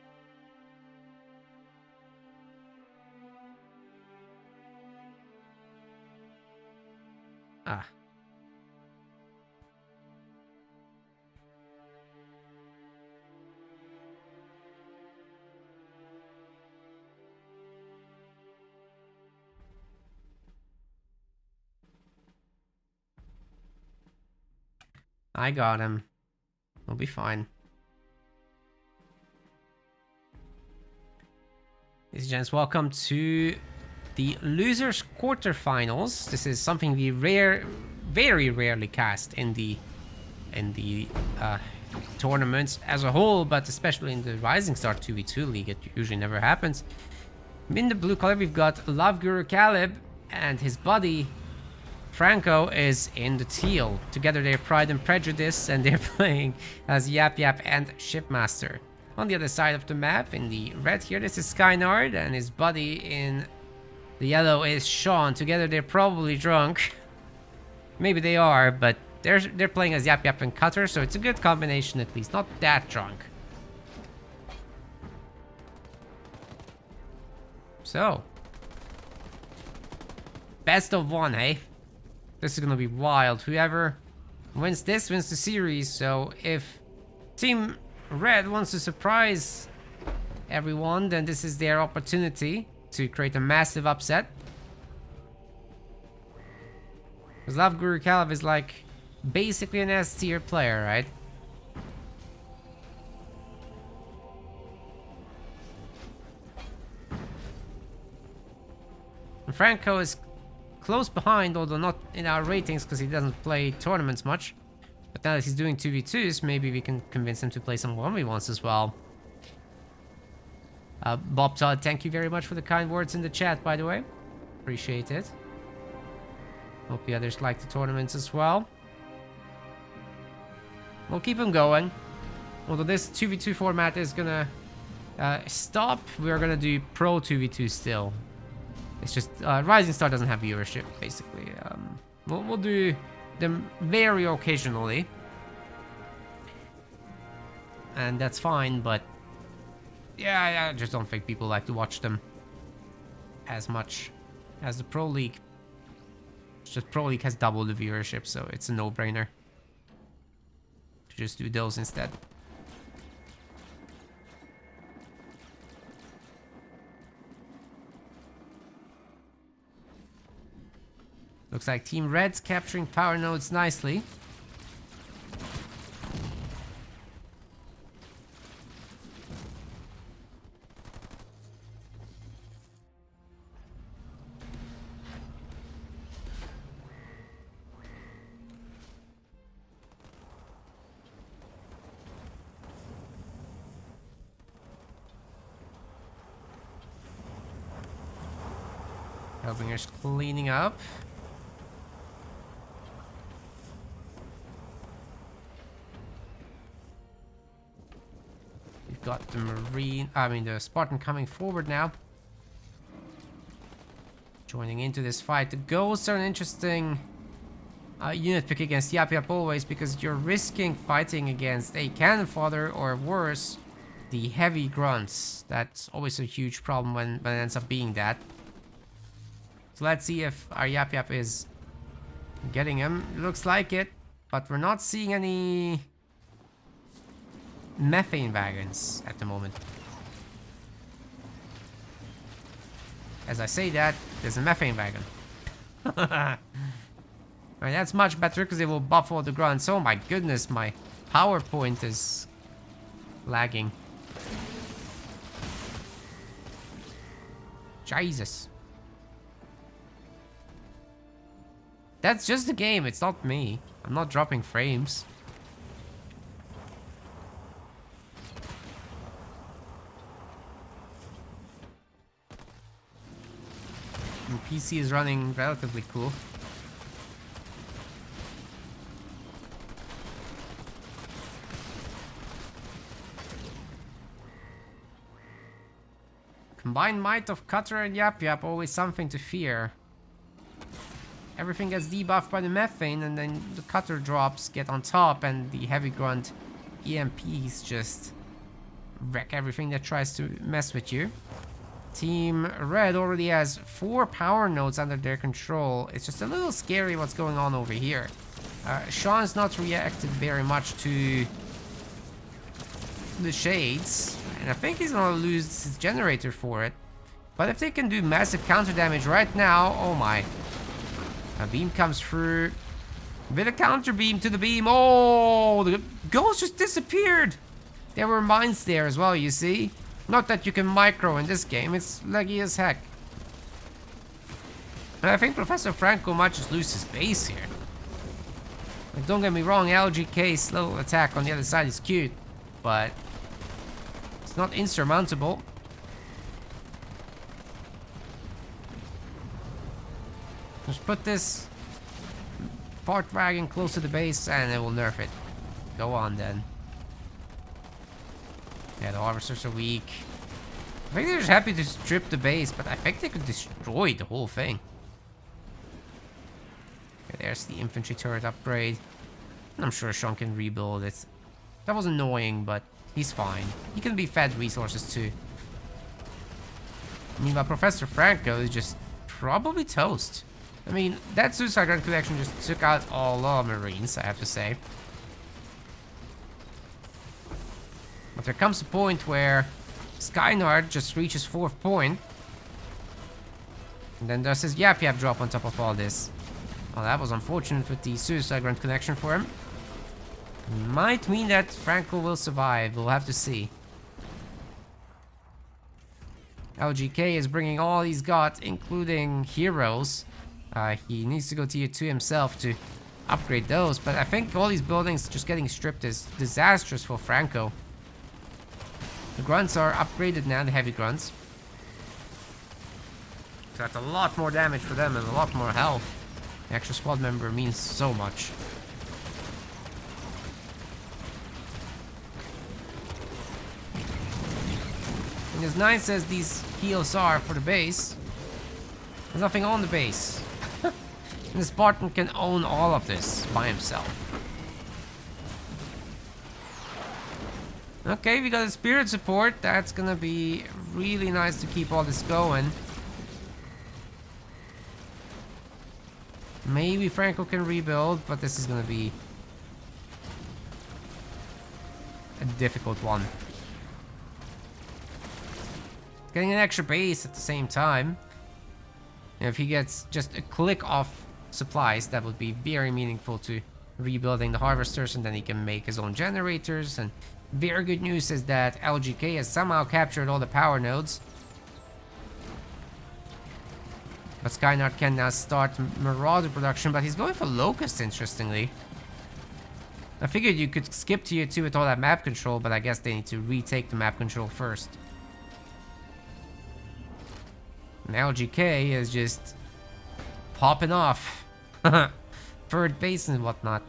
Ah. I got him. We'll be fine. Ladies and gents, welcome to the losers quarterfinals. This is something we very rarely cast in the tournaments as a whole, but especially in the Rising Star 2v2 league, it usually never happens. In the blue color, we've got Love Guru Caleb and his buddy Franco is in the teal. Together they're Pride and Prejudice, and they're playing as Yap Yap and Shipmaster. On the other side of the map, in the red here, this is Skynard, and his buddy in the yellow is Sean. Together they're probably drunk. Maybe they are, but they're playing as Yap Yap and Cutter, so it's a good combination at least. Not that drunk. So, best of one, hey? This is gonna be wild. Whoever wins this wins the series. So if Team Red wants to surprise everyone, then this is their opportunity to create a massive upset. Because Love Guru Caleb is like basically an S tier player, right? And Franco is close behind, although not in our ratings because he doesn't play tournaments much. But now that he's doing 2v2s, maybe we can convince him to play some 1v1s as well. Bob Todd, thank you very much for the kind words in the chat, by the way. Appreciate it. Hope the others like the tournaments as well. We'll keep them going. Although this 2v2 format is gonna stop, we're gonna do Pro 2v2 still. It's just Rising Star doesn't have viewership, basically. We'll do them very occasionally, and that's fine. But yeah, I just don't think people like to watch them as much as the Pro League. It's just Pro League has double the viewership, so it's a no-brainer to just do those instead. Looks like Team Red's capturing power nodes nicely. Hellbringer's cleaning up. We've got the the Spartan coming forward now. Joining into this fight. The Ghosts are an interesting unit pick against Yap Yap always, because you're risking fighting against a Cannon Fodder or worse, the heavy grunts. That's always a huge problem when it ends up being that. So let's see if our Yap Yap is getting him. Looks like it, but we're not seeing any methane wagons at the moment. As I say that, there's a methane wagon. Alright, that's much better because it will buff all the grunts. Oh my goodness, my PowerPoint is lagging. Jesus. That's just the game, it's not me. I'm not dropping frames. And PC is running relatively cool. Combined might of Cutter and Yap Yap, always something to fear. Everything gets debuffed by the methane, and then the Cutter drops get on top, and the Heavy Grunt EMPs just wreck everything that tries to mess with you. Team Red already has 4 power nodes under their control. It's just a little scary what's going on over here. Sean's not reacted very much to the Shades, and I think he's gonna lose his generator for it. But if they can do massive counter damage right now, oh my. A beam comes through. Bit of counter beam to the beam. Oh, the ghost just disappeared. There were mines there as well, you see. Not that you can micro in this game, it's laggy as heck. And I think Professor Franco might just lose his base here. Like, don't get me wrong, LGK's little attack on the other side is cute, but it's not insurmountable. Just put this fart wagon close to the base and it will nerf it. Go on then. Yeah, the harvesters are weak. I think they're just happy to strip the base, but I think they could destroy the whole thing. Okay, there's the infantry turret upgrade. I'm sure Sean can rebuild it. That was annoying, but he's fine. He can be fed resources too. Meanwhile, Professor Franco is just probably toast. I mean, that Suicide Gun collection just took out all our Marines, I have to say. But there comes a point where Skynard just reaches 4th point. And then there's his Yap Yap drop on top of all this. Well, that was unfortunate with the Suicide Grunt connection for him. Might mean that Franco will survive, we'll have to see. LGK is bringing all he's got, including heroes. He needs to go tier 2 himself to upgrade those, but I think all these buildings just getting stripped is disastrous for Franco. The grunts are upgraded now, the heavy grunts. So that's a lot more damage for them and a lot more health. The extra squad member means so much. And as nice as these heals are for the base, there's nothing on the base. And the Spartan can own all of this by himself. Okay, we got a spirit support. That's gonna be really nice to keep all this going. Maybe Franco can rebuild, but this is gonna be a difficult one. Getting an extra base at the same time. If he gets just a click off supplies, that would be very meaningful to rebuilding the harvesters, and then he can make his own generators. And very good news is that LGK has somehow captured all the power nodes. But Skynard can now start Marauder production, but he's going for Locust, interestingly. I figured you could skip tier 2 with all that map control, but I guess they need to retake the map control first. And LGK is just popping off. Third base and whatnot.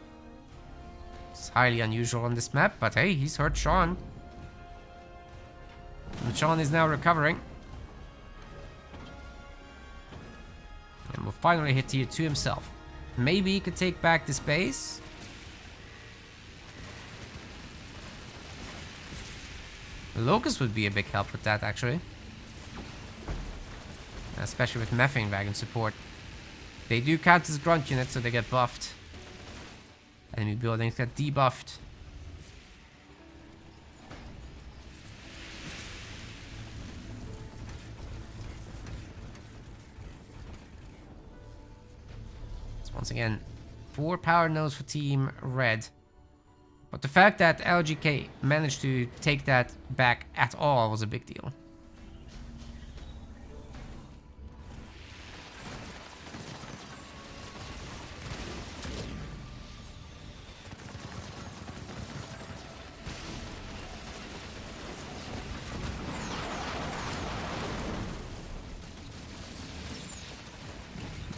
It's highly unusual on this map, but hey, he's hurt Sean. And Sean is now recovering. And will finally hit tier 2 himself. Maybe he could take back this base. Locust would be a big help with that, actually. Especially with Methane Wagon support. They do count as grunt units, so they get buffed. Enemy buildings get debuffed. So once again, 4 power nodes for Team Red. But the fact that LGK managed to take that back at all was a big deal.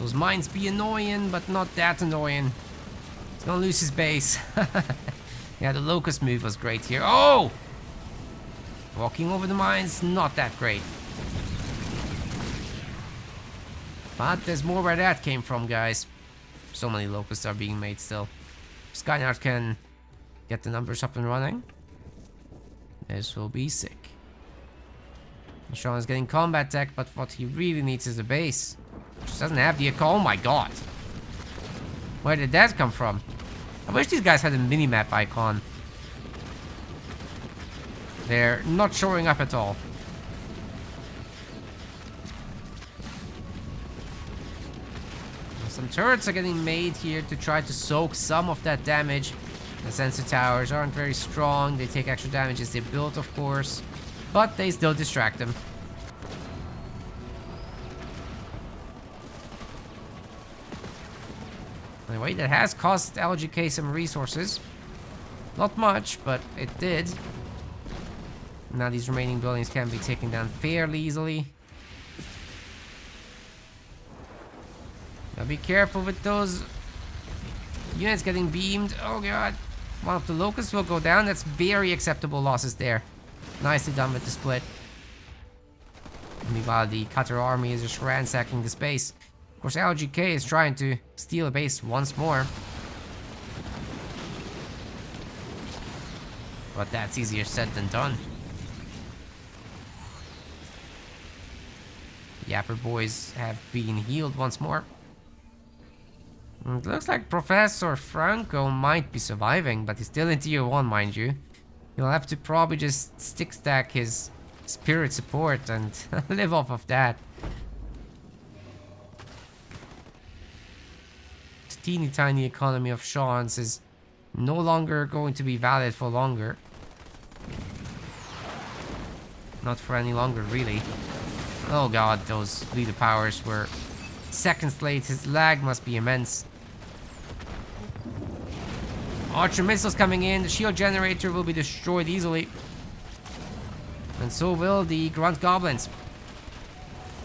Those mines be annoying, but not that annoying. He's gonna lose his base. Yeah, the locust move was great here. Oh! Walking over the mines, not that great. But there's more where that came from, guys. So many locusts are being made still. Skynard can get the numbers up and running. This will be sick. Sean is getting combat tech, but what he really needs is a base. Just doesn't have the... Oh my god. Where did that come from? I wish these guys had a minimap icon. They're not showing up at all. Some turrets are getting made here to try to soak some of that damage. The sensor towers aren't very strong. They take extra damage as they build, of course. But they still distract them. Anyway, that has cost LGK some resources. Not much, but it did. Now these remaining buildings can be taken down fairly easily. Now be careful with those units getting beamed. Oh god. One of the locusts will go down. That's very acceptable losses there. Nicely done with the split. Meanwhile, the Cutter army is just ransacking the base. Of course, LGK is trying to steal a base once more. But that's easier said than done. Yapper boys have been healed once more. It looks like Professor Franco might be surviving, but he's still in tier 1, mind you. He'll have to probably just stick stack his spirit support and live off of that. The teeny tiny economy of Sean's is no longer going to be valid for longer. Not for any longer, really. Oh god, those leader powers were seconds late. His lag must be immense. Archer missiles coming in. The shield generator will be destroyed easily. And so will the grunt goblins.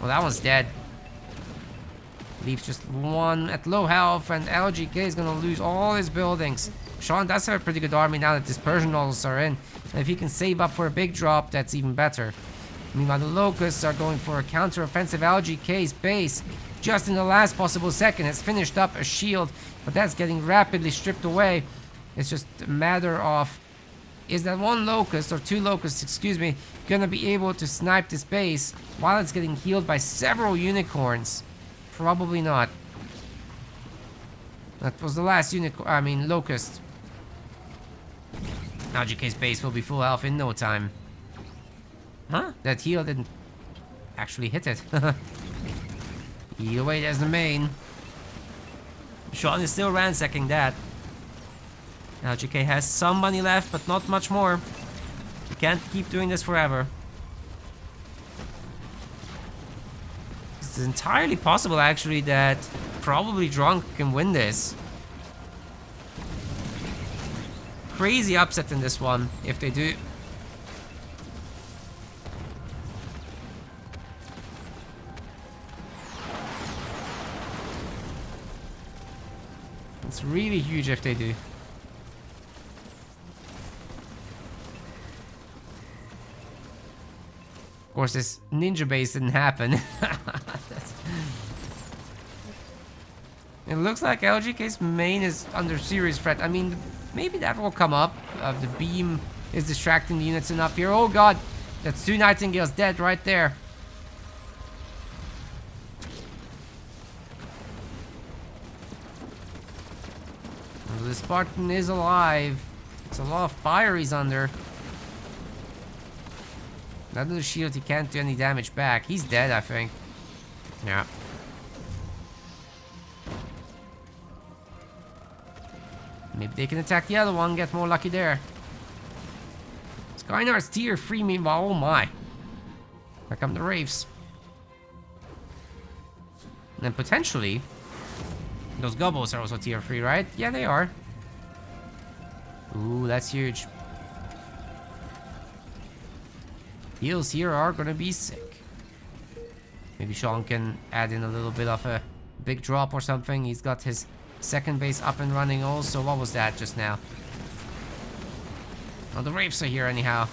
Well, that one's dead. Leaves just one at low health, and LGK is gonna lose all his buildings. Sean does have a pretty good army now that dispersion nozzles are in. And if he can save up for a big drop, that's even better. Meanwhile, the locusts are going for a counter-offensive. LGK's base, just in the last possible second, has finished up a shield, but that's getting rapidly stripped away. It's just a matter of, is that one locust, or two locusts, excuse me, gonna be able to snipe this base while it's getting healed by several unicorns? Probably not. That was the last locust. LGK's base will be full health in no time. Huh? That heal didn't actually hit it. Either way, there's the main. Sean is still ransacking that. LGK has some money left, but not much more. You can't keep doing this forever. It's entirely possible, actually, that probably Drunk can win this. Crazy upset in this one, if they do. It's really huge if they do. Of course, this ninja base didn't happen. It looks like LGK's main is under serious threat. I mean, maybe that will come up. The beam is distracting the units enough here. Oh god, that's 2 Nightingales dead right there. The Spartan is alive. It's a lot of fire he's under. Under the shield, he can't do any damage back. He's dead, I think. Yeah. Maybe they can attack the other one, get more lucky there. Skynard's tier 3 meanwhile. Oh my. Here come the Wraiths. And potentially, those gobbles are also tier 3, right? Yeah, they are. Ooh, that's huge. Heals here are gonna be sick. Maybe Sean can add in a little bit of a big drop or something. He's got his second base up and running also. What was that just now? Oh, the Wraiths are here anyhow.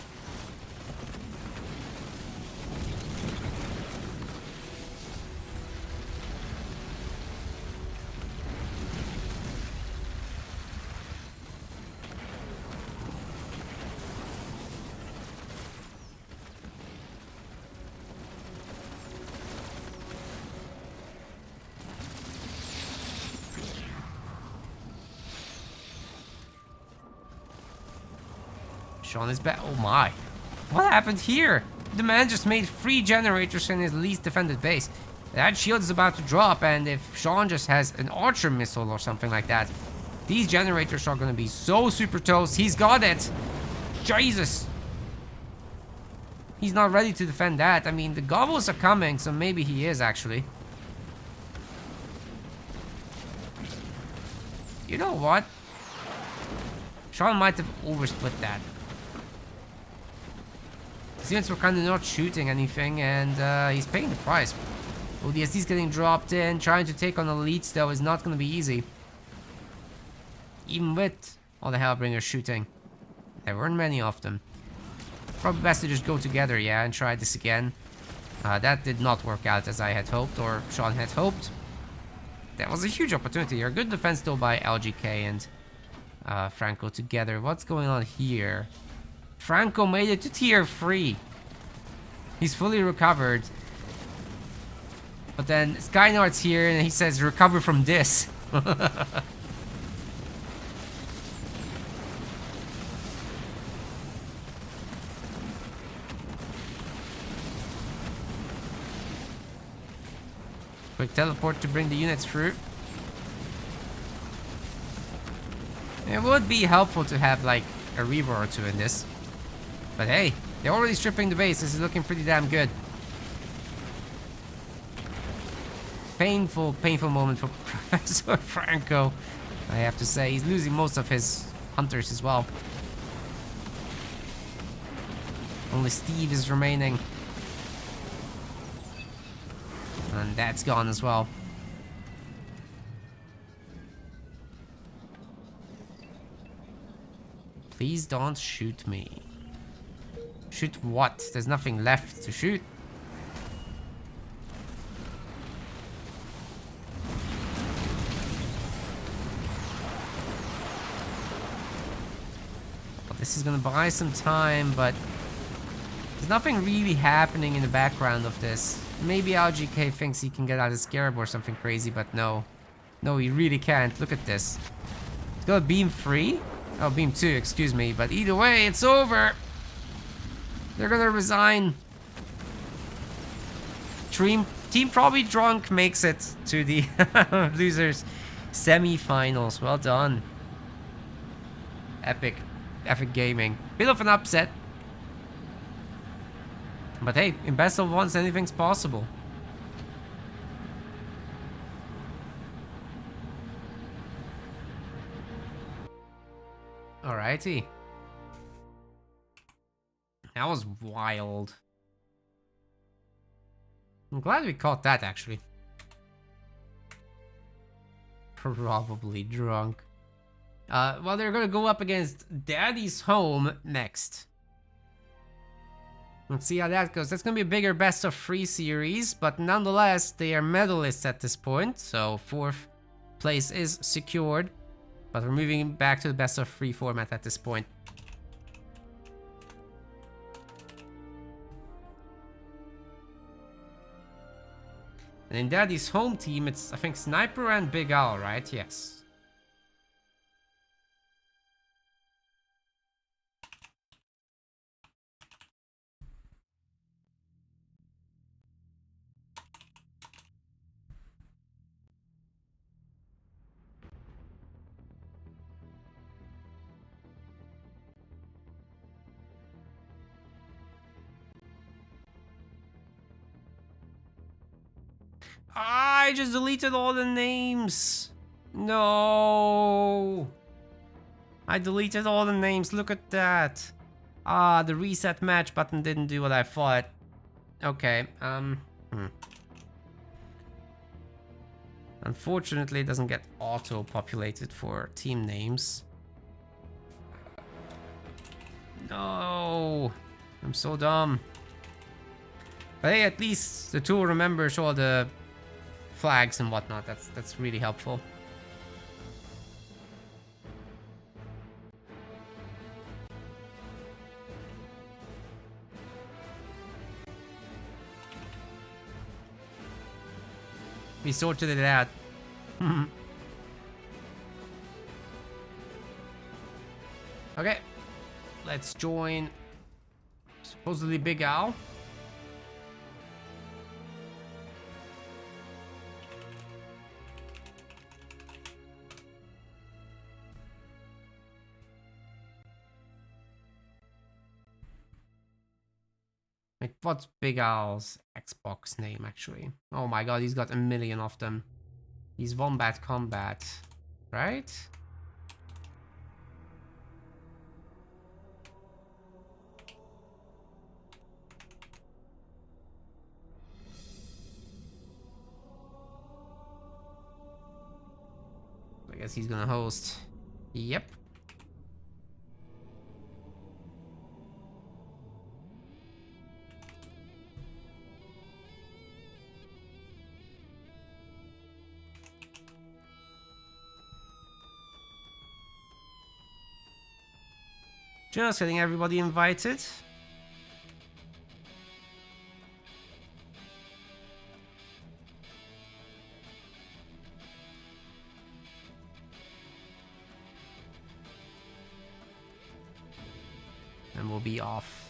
Sean is back. Oh my. What happened here? The man just made 3 generators in his least defended base. That shield is about to drop, and if Sean just has an archer missile or something like that, these generators are going to be so super toast. He's got it. Jesus. He's not ready to defend that. I mean, the gobbles are coming, so maybe he is actually. You know what? Sean might have oversplit that. Since we're kind of not shooting anything, and he's paying the price. ODST's getting dropped in. Trying to take on elites, though, is not going to be easy. Even with all the Hellbringers shooting. There weren't many of them. Probably best to just go together, yeah, and try this again. That did not work out as I had hoped, or Sean had hoped. That was a huge opportunity here. Good defense, though, by LGK and Franco together. What's going on here? Franco made it to tier 3. He's fully recovered. But then Skynard's here and he says recover from this. Quick teleport to bring the units through. It would be helpful to have like a Reaver or two in this. But hey, they're already stripping the base. This is looking pretty damn good. Painful moment for Professor Franco. I have to say, he's losing most of his hunters as well. Only Steve is remaining. And that's gone as well. Please don't shoot me. Shoot what? There's nothing left to shoot. Well, this is gonna buy some time, but there's nothing really happening in the background of this. Maybe LGK thinks he can get out of Scarab or something crazy, but no. No, he really can't. Look at this. He's got a beam 3? Oh, beam 2, excuse me. But either way, it's over. They're gonna resign. Team Probably Drunk makes it to the losers semi-finals. Well done. Epic gaming. Bit of an upset. But hey, in best of ones, anything's possible. Alrighty. That was wild. I'm glad we caught that, actually. Probably drunk. Well, they're gonna go up against Daddy's Home next. Let's see how that goes. That's gonna be a bigger best of 3 series, but nonetheless, they are medalists at this point, so 4th place is secured. But we're moving back to the best of 3 format at this point. And in Daddy's Home team, it's, I think, Sniper and Big Owl, right? Yes. I just deleted all the names. No. I deleted all the names. Look at that. Ah, the reset match button didn't do what I thought. Okay, Unfortunately, it doesn't get auto-populated for team names. No! I'm so dumb. But hey, at least the tool remembers all the flags and whatnot. That's really helpful. We sorted it out. Okay, let's join supposedly Big Al. Like, what's Big Al's Xbox name, actually? Oh my god, he's got a million of them. He's Wombat Combat, right? I guess he's gonna host. Yep. Just getting everybody invited. And we'll be off.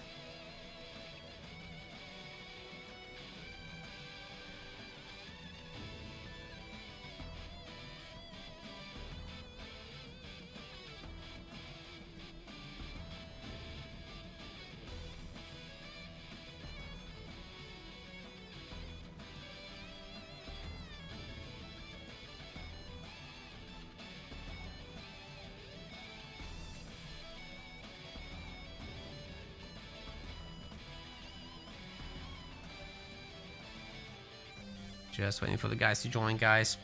Just waiting for the guys to join, guys.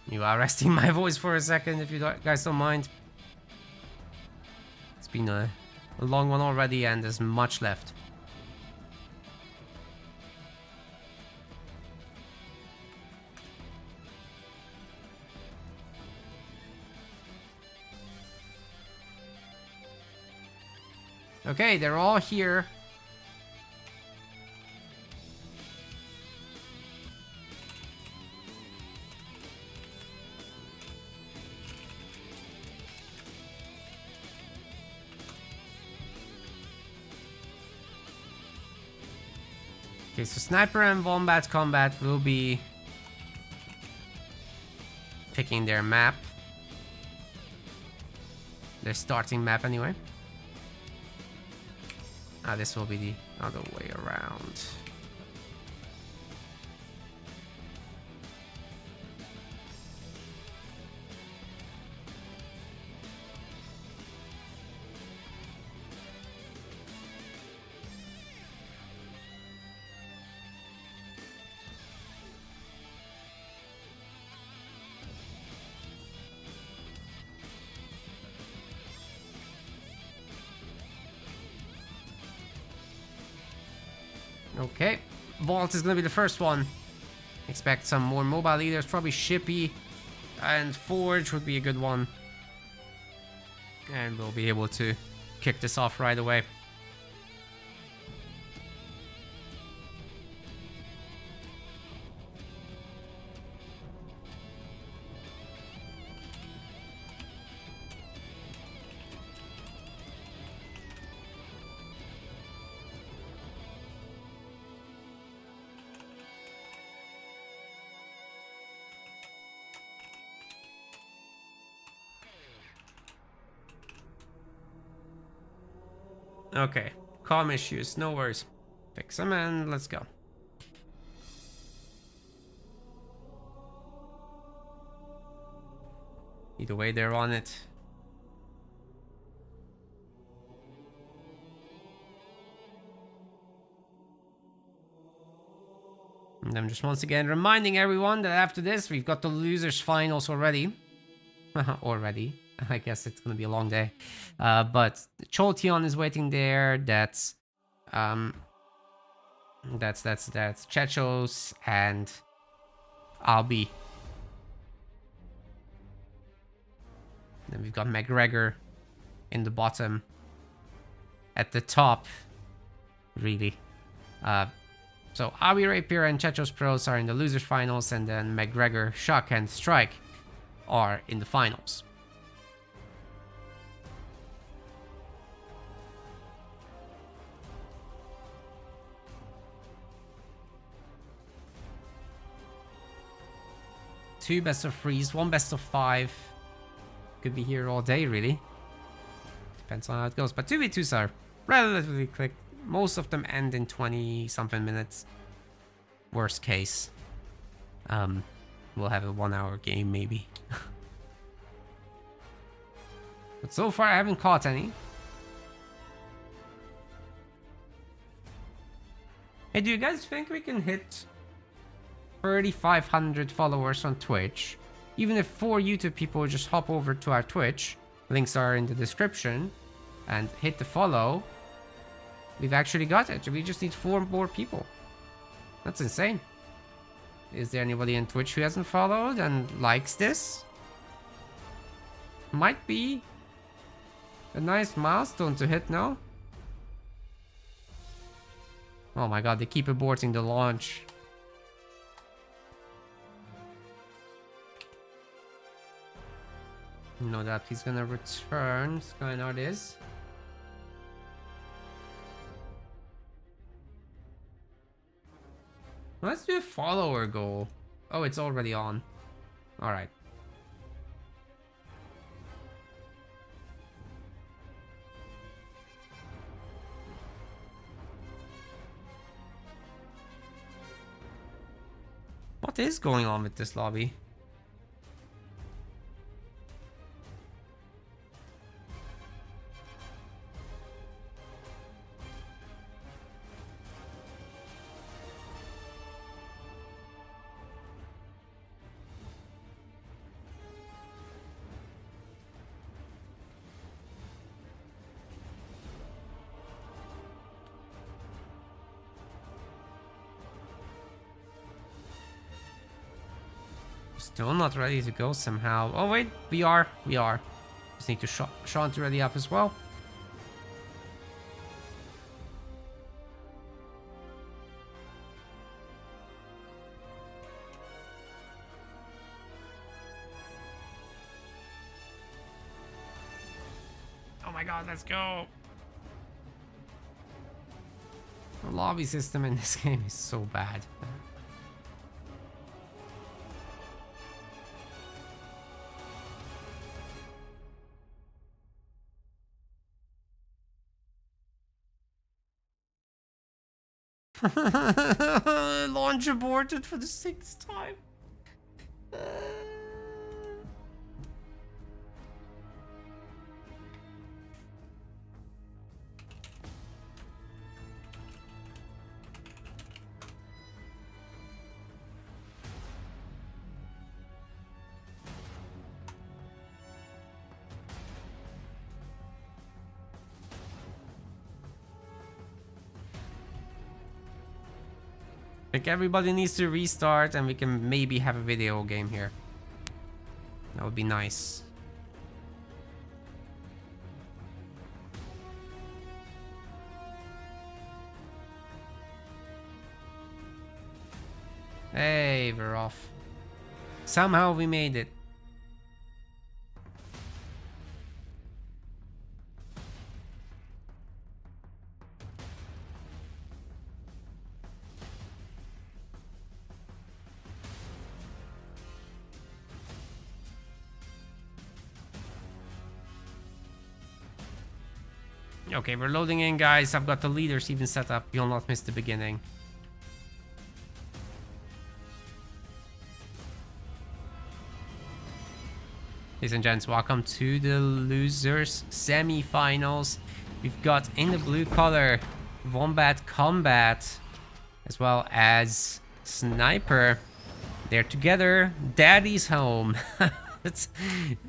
You are resting my voice for a second, if you guys don't mind. It's been a long one already, and there's much left. Okay, they're all here. Okay, so Sniper and Wombat Combat will be picking their map. Their starting map anyway. This will be the other way around. Okay, Vault is gonna be the first one. Expect some more mobile leaders, probably Shippy and Forge would be a good one. And we'll be able to kick this off right away. Okay, calm issues, no worries. Fix them and let's go. Either way, they're on it. And I'm just once again reminding everyone that after this, we've got the losers finals already. Already. I guess it's going to be a long day. But Cholteon is waiting there. That's Chechos and Albi. Then we've got McGregor in the bottom. At the top, really. So Albi, Rapier, and Chechos Pros are in the losers finals, and then McGregor, Shock, and Strike are in the finals. Two best of threes, one best of five. Could be here all day, really. Depends on how it goes. But 2v2s are relatively quick. Most of them end in 20-something minutes. Worst case. We'll have a 1-hour game, maybe. But so far, I haven't caught any. Hey, do you guys think we can hit 3,500 followers on Twitch? Even if 4 YouTube people just hop over to our Twitch, links are in the description, and hit the follow, we've actually got it. We just need 4 more people. That's insane. Is there anybody on Twitch who hasn't followed and likes this? Might be a nice milestone to hit, no? Oh my god, they keep aborting the launch. You know that he's gonna return. Skynar is. Let's do a follower goal. Oh, it's already on. Alright. What is going on with this lobby? Still not ready to go somehow. Oh wait, we are. Just need to Shanti ready up as well. Oh my god, let's go. The lobby system in this game is so bad. Launch aborted for the 6th time. I think everybody needs to restart and we can maybe have a video game here. That would be nice. Hey, we're off. Somehow we made it. Okay, we're loading in, guys. I've got the leaders even set up. You'll not miss the beginning. Ladies and gents, welcome to the losers semi-finals. We've got in the blue color Wombat Combat, as well as Sniper. They're together. Daddy's home. It's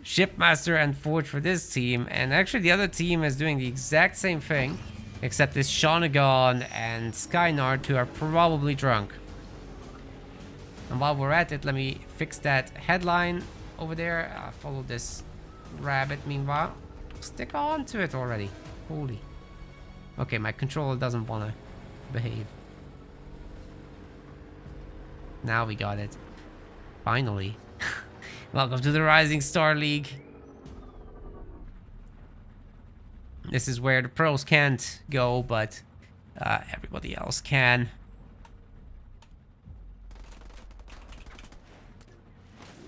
Shipmaster and Forge for this team. And actually the other team is doing the exact same thing. Except it's Shonagon and Skynard, who are probably drunk. And while we're at it, let me fix that headline over there. Follow this rabbit meanwhile. Stick on to it already. Holy. Okay, my controller doesn't want to behave. Now we got it. Finally. Welcome to the Rising Star League. This is where the pros can't go, but everybody else can.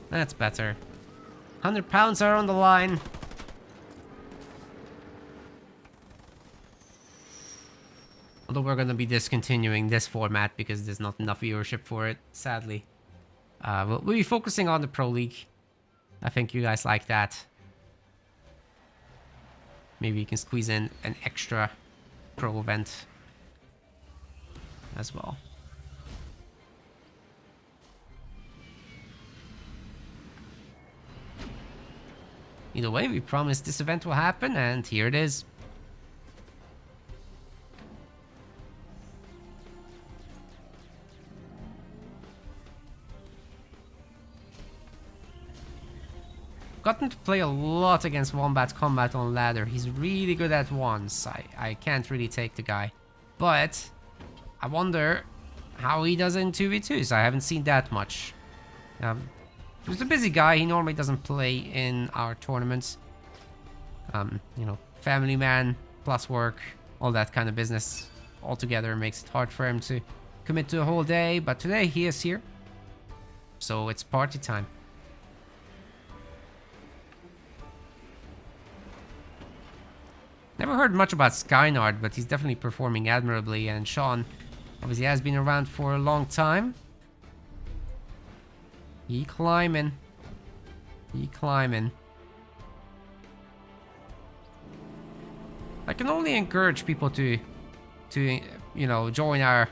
That's better. 100 pounds are on the line. Although we're gonna be discontinuing this format because there's not enough viewership for it, sadly. We'll be focusing on the Pro League. I think you guys like that. Maybe you can squeeze in an extra Pro event as well. Either way, we promised this event will happen, and here it is. Gotten to play a lot against Wombat Combat on ladder. He's really good at ones. I can't really take the guy. But I wonder how he does in 2v2s. I haven't seen that much. He's a busy guy. He normally doesn't play in our tournaments. You know, family man, plus work, all that kind of business altogether makes it hard for him to commit to a whole day. But today he is here. So it's party time. Never heard much about Skynard, but he's definitely performing admirably, and Sean obviously has been around for a long time. He climbing. He climbing. I can only encourage people to you know, join our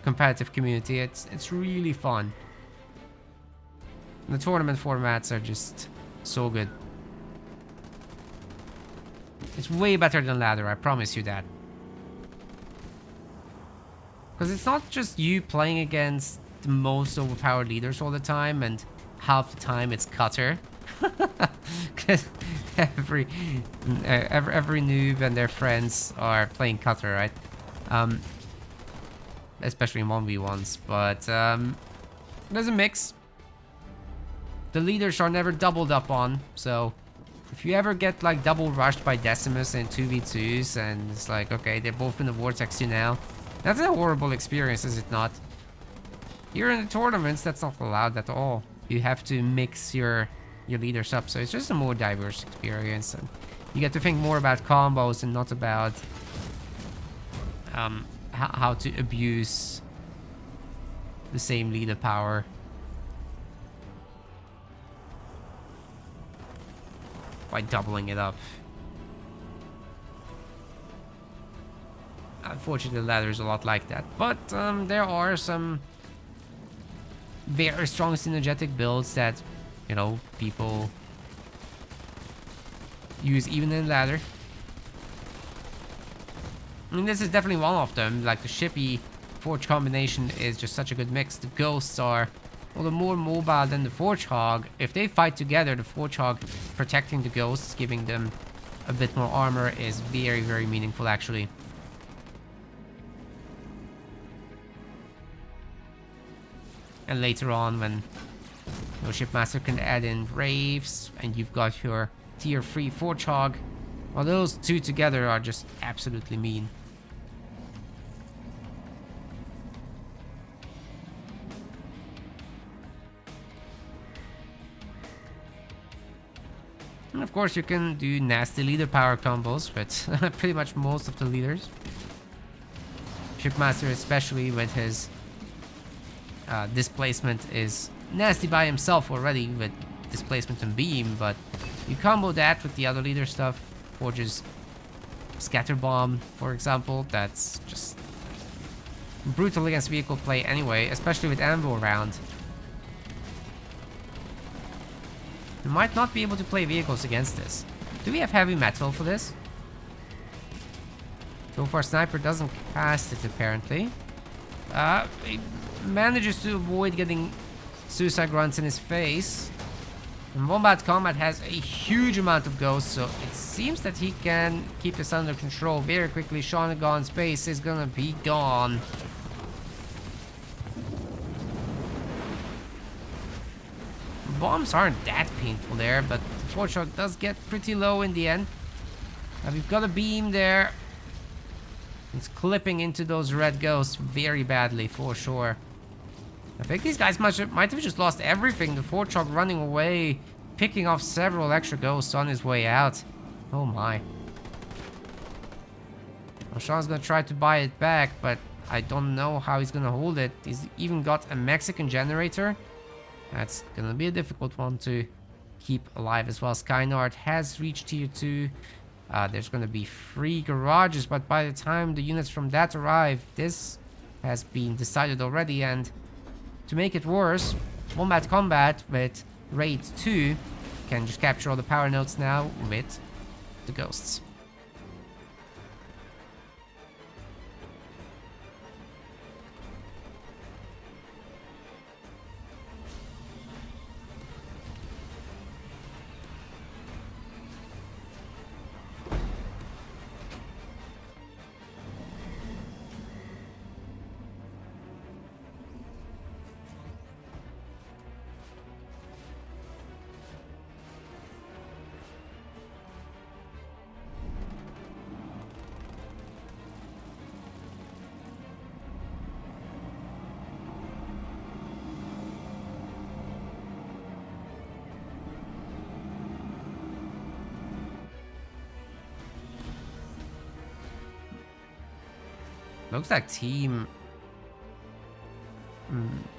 competitive community. It's really fun. And the tournament formats are just so good. It's way better than ladder, I promise you that. Because it's not just you playing against the most overpowered leaders all the time, and half the time it's Cutter. Because every noob and their friends are playing Cutter, right? Especially in 1v1s, but there's a mix. The leaders are never doubled up on, so if you ever get like double rushed by Decimus in 2v2s and it's like, okay, they're both in the Vortex you now, that's a horrible experience, is it not? Here in the tournaments, that's not allowed at all. You have to mix your leaders up, so it's just a more diverse experience, and you get to think more about combos and not about how to abuse the same leader power. By doubling it up. Unfortunately, the ladder is a lot like that, but there are some very strong synergetic builds that, you know, people use even in ladder. I mean, this is definitely one of them. Like the Shippy Forge combination is just such a good mix. The Ghosts are, well, the more mobile than the Forge Hog. If they fight together, the Forge Hog protecting the Ghosts, giving them a bit more armor, is very, very meaningful actually. And later on, when your Shipmaster can add in Raves, and you've got your tier 3 Forge Hog, well, those two together are just absolutely mean. And of course, you can do nasty leader power combos with pretty much most of the leaders. Shipmaster, especially with his displacement, is nasty by himself already with displacement and beam, but you combo that with the other leader stuff. Forge's scatter bomb, for example, that's just brutal against vehicle play anyway, especially with Anvil around. We might not be able to play vehicles against this. Do we have heavy metal for this? So far, Sniper doesn't cast it, apparently. He manages to avoid getting Suicide Grunts in his face. And Wombat Combat has a huge amount of ghosts, so it seems that he can keep this under control very quickly. Shawnagon's base is gonna be gone. Bombs aren't that painful there, but the Forge Shock does get pretty low in the end. We've got a beam there. It's clipping into those red ghosts very badly, for sure. I think these guys might have just lost everything. The Forge Shock running away, picking off several extra ghosts on his way out. Oh my. Well, Sean's gonna try to buy it back, but I don't know how he's gonna hold it. He's even got a Mexican generator. That's gonna be a difficult one to keep alive as well. Skynard has reached tier 2. There's gonna be 3 garages, but by the time the units from that arrive, this has been decided already. And to make it worse, Wombat Combat with Raid 2 can just capture all the power nodes now with the ghosts. Looks like Team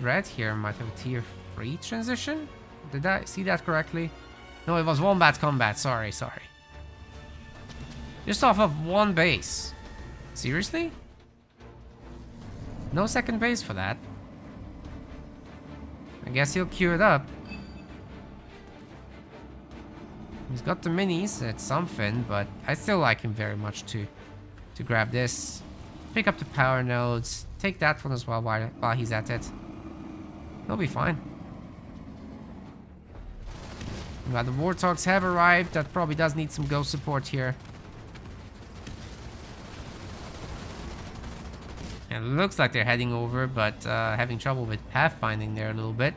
Red here might have a tier 3 transition. Did I see that correctly? No, it was Wombat Combat. Sorry. Just off of one base. Seriously? No second base for that. I guess he'll queue it up. He's got the minis. It's something, but I still like him very much to grab this. Pick up the power nodes. Take that one as well while he's at it. He'll be fine. Now the Warthogs have arrived. That probably does need some ghost support here. And it looks like they're heading over, but having trouble with pathfinding there a little bit.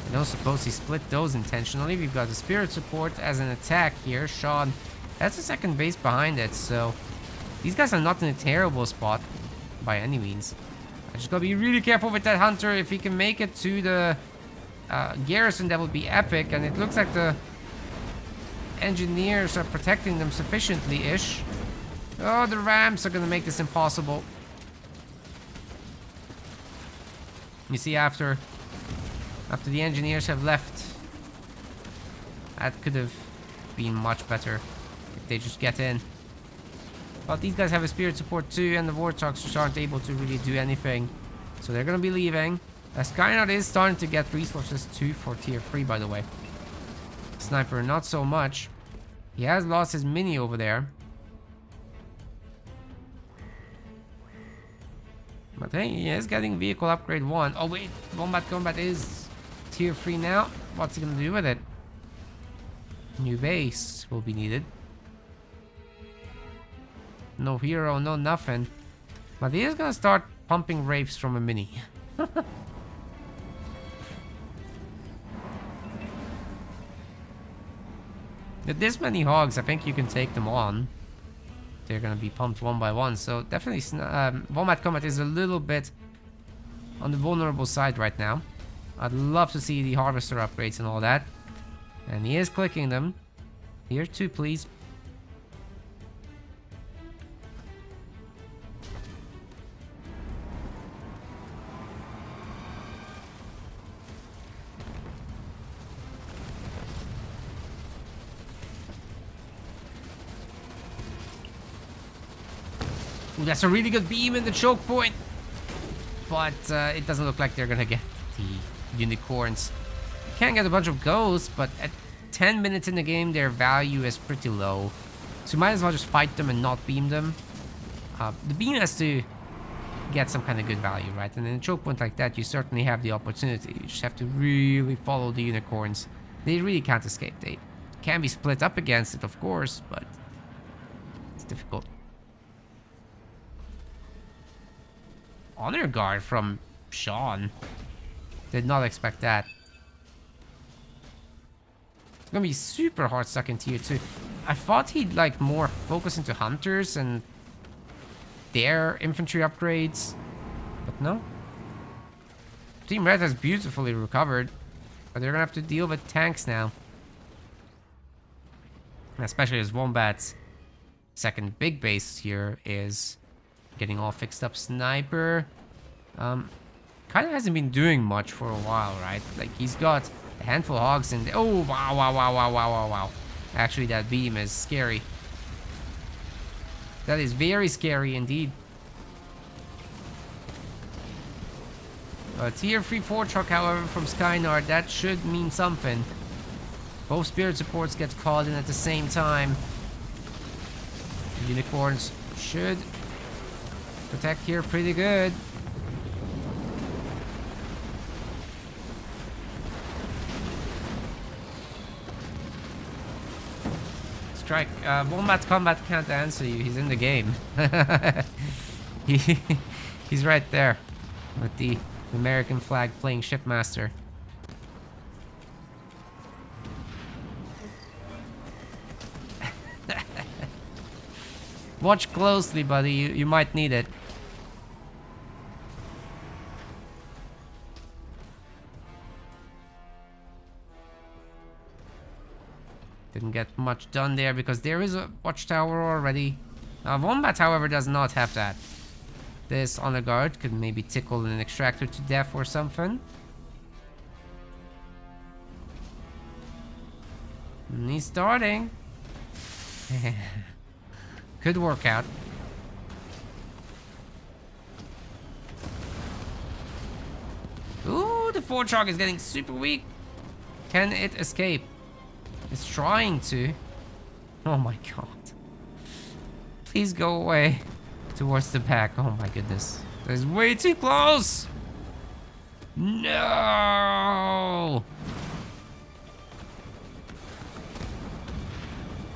I don't suppose he split those intentionally. We've got the spirit support as an attack here. Sean has a second base behind it, so these guys are not in a terrible spot by any means. I just gotta be really careful with that hunter. If he can make it to the garrison, that would be epic. And it looks like the engineers are protecting them sufficiently-ish. Oh, the ramps are gonna make this impossible. You see, after the engineers have left, that could have been much better if they just get in. But these guys have a spirit support too, and the Warthogs just aren't able to really do anything. So they're gonna be leaving. Skynard is starting to get resources too for tier 3, by the way. Sniper, not so much. He has lost his mini over there. But hey, he is getting vehicle upgrade 1. Oh wait, Wombat Combat is tier 3 now. What's he gonna do with it? New base will be needed. No hero, no nothing. But he is gonna start pumping wraiths from a mini. With this many hogs, I think you can take them on. They're gonna be pumped one by one. So definitely Wombat Combat is a little bit on the vulnerable side right now. I'd love to see the harvester upgrades and all that. And he is clicking them. Here too, please. Ooh, that's a really good beam in the choke point. But it doesn't look like they're gonna get the unicorns. Can get a bunch of ghosts, but at 10 minutes in the game, their value is pretty low. So you might as well just fight them and not beam them. The beam has to get some kind of good value, right? And in a choke point like that, you certainly have the opportunity. You just have to really follow the unicorns. They really can't escape. They can be split up against it, of course, but it's difficult. Honor guard from Sean. Did not expect that. It's gonna be super hard stuck in tier 2. I thought he'd like more focus into hunters and their infantry upgrades, but no. Team Red has beautifully recovered, but they're gonna have to deal with tanks now. Especially as Wombat's second big base here is getting all fixed up. Sniper kind of hasn't been doing much for a while, right? Like, he's got a handful of hogs and oh, wow. Actually, that beam is scary. That is very scary indeed. Tier 3-4 truck, however, from Skynard, that should mean something. Both spirit supports get called in at the same time. The unicorns should protect here pretty good. Strike. Wombat Combat can't answer you. He's in the game. He's right there with the American flag playing shipmaster. Watch closely, buddy. You might need it. Didn't get much done there because there is a watchtower already. Wombat, however, does not have that. This honor guard could maybe tickle an extractor to death or something. And he's starting. Could work out. Ooh, the Fortrog is getting super weak. Can it escape? It's trying to. Oh my god. Please go away towards the back. Oh my goodness. That is way too close. No.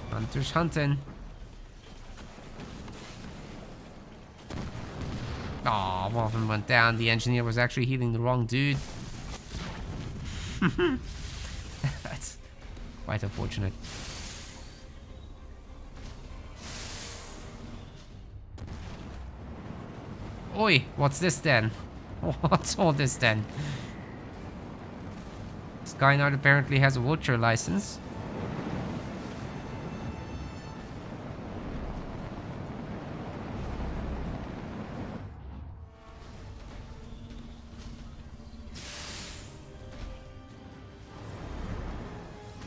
Hunter's hunting. Oh, one of them went down. The engineer was actually healing the wrong dude. That's quite unfortunate. Oi, what's this then? What's all this then? Skynard apparently has a vulture license.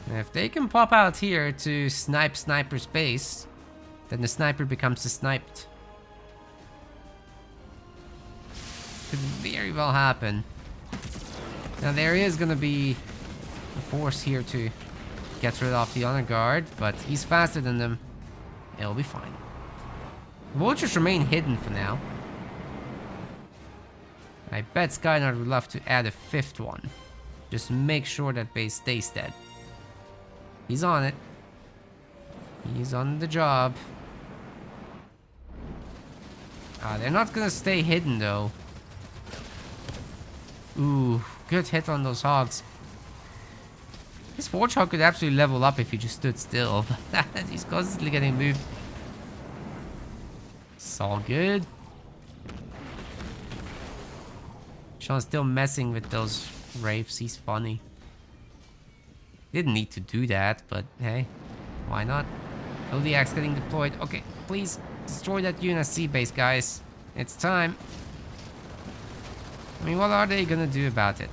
If they can pop out here to snipe Sniper's base, then the Sniper becomes the sniped. Could very well happen. Now there is gonna be a force here to get rid of the honor guard, but he's faster than them. It'll be fine. Vultures remain hidden for now. I bet Skynard would love to add a fifth one. Just make sure that base stays dead. He's on it. He's on the job. They're not gonna stay hidden though. Ooh, good hit on those hogs. This Warthog could absolutely level up if he just stood still. He's constantly getting moved. It's all good. Sean's still messing with those Wraiths. He's funny. Didn't need to do that, but hey, why not? ODX getting deployed. Okay, please destroy that UNSC base, guys. It's time. I mean, what are they gonna do about it?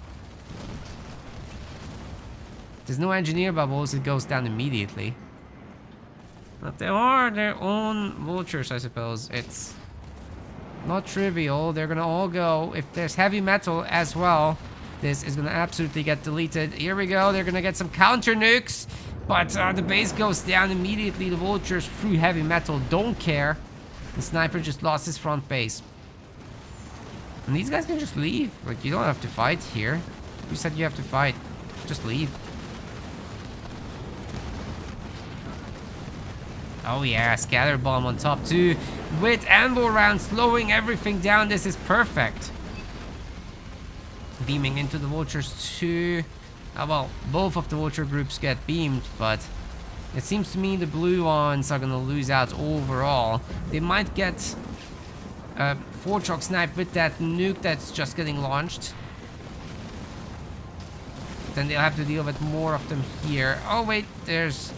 There's no engineer bubbles, it goes down immediately. But there are their own vultures, I suppose. It's Not trivial. They're gonna all go. If there's heavy metal as well, this is gonna absolutely get deleted. Here we go. They're gonna get some counter nukes. But the base goes down immediately. The vultures through heavy metal don't care. The sniper just lost his front base. And these guys can just leave. Like, you don't have to fight here. Who said you have to fight? Just leave. Oh yeah, scatter bomb on top too. With anvil round slowing everything down, this is perfect. Beaming into the vultures too. Well, both of the vulture groups get beamed, but it seems to me the blue ones are gonna lose out overall. They might get Fortrog snipe with that nuke that's just getting launched. Then they'll have to deal with more of them here. Oh wait, there's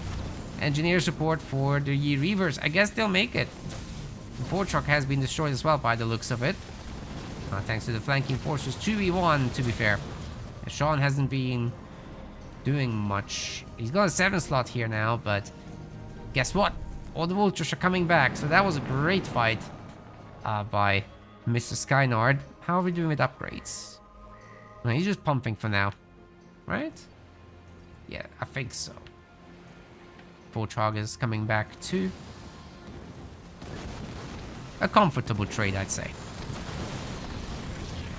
engineer support for the Yi Reavers. I guess they'll make it. The Fortrog has been destroyed as well by the looks of it. Thanks to the flanking forces. 2v1 to be fair. Sean hasn't been doing much. He's got a 7 slot here now, but guess what? All the vultures are coming back. So that was a great fight by Mr. Skynard. How are we doing with upgrades? No, he's just pumping for now. Right? Yeah, I think so. Fortrog is coming back too. A comfortable trade, I'd say.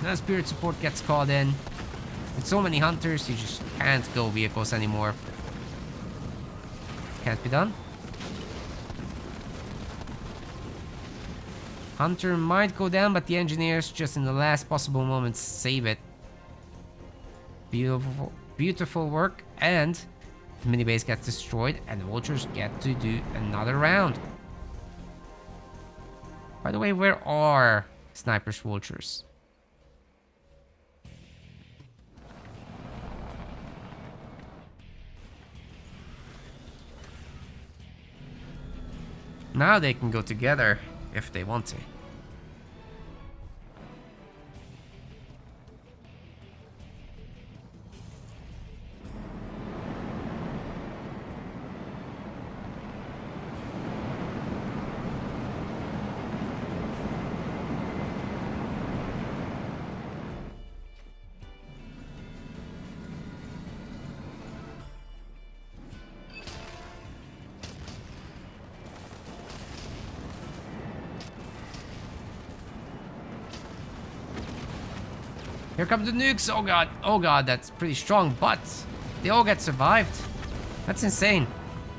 Now spirit support gets called in. With so many hunters, you just can't go vehicles anymore. Can't be done. Hunter might go down, but the engineers just in the last possible moment save it. Beautiful, beautiful work, and the mini base gets destroyed, and the vultures get to do another round. By the way, where are Sniper's vultures? Now they can go together if they want to. Here come the nukes. Oh god, that's pretty strong, but they all get survived. That's insane.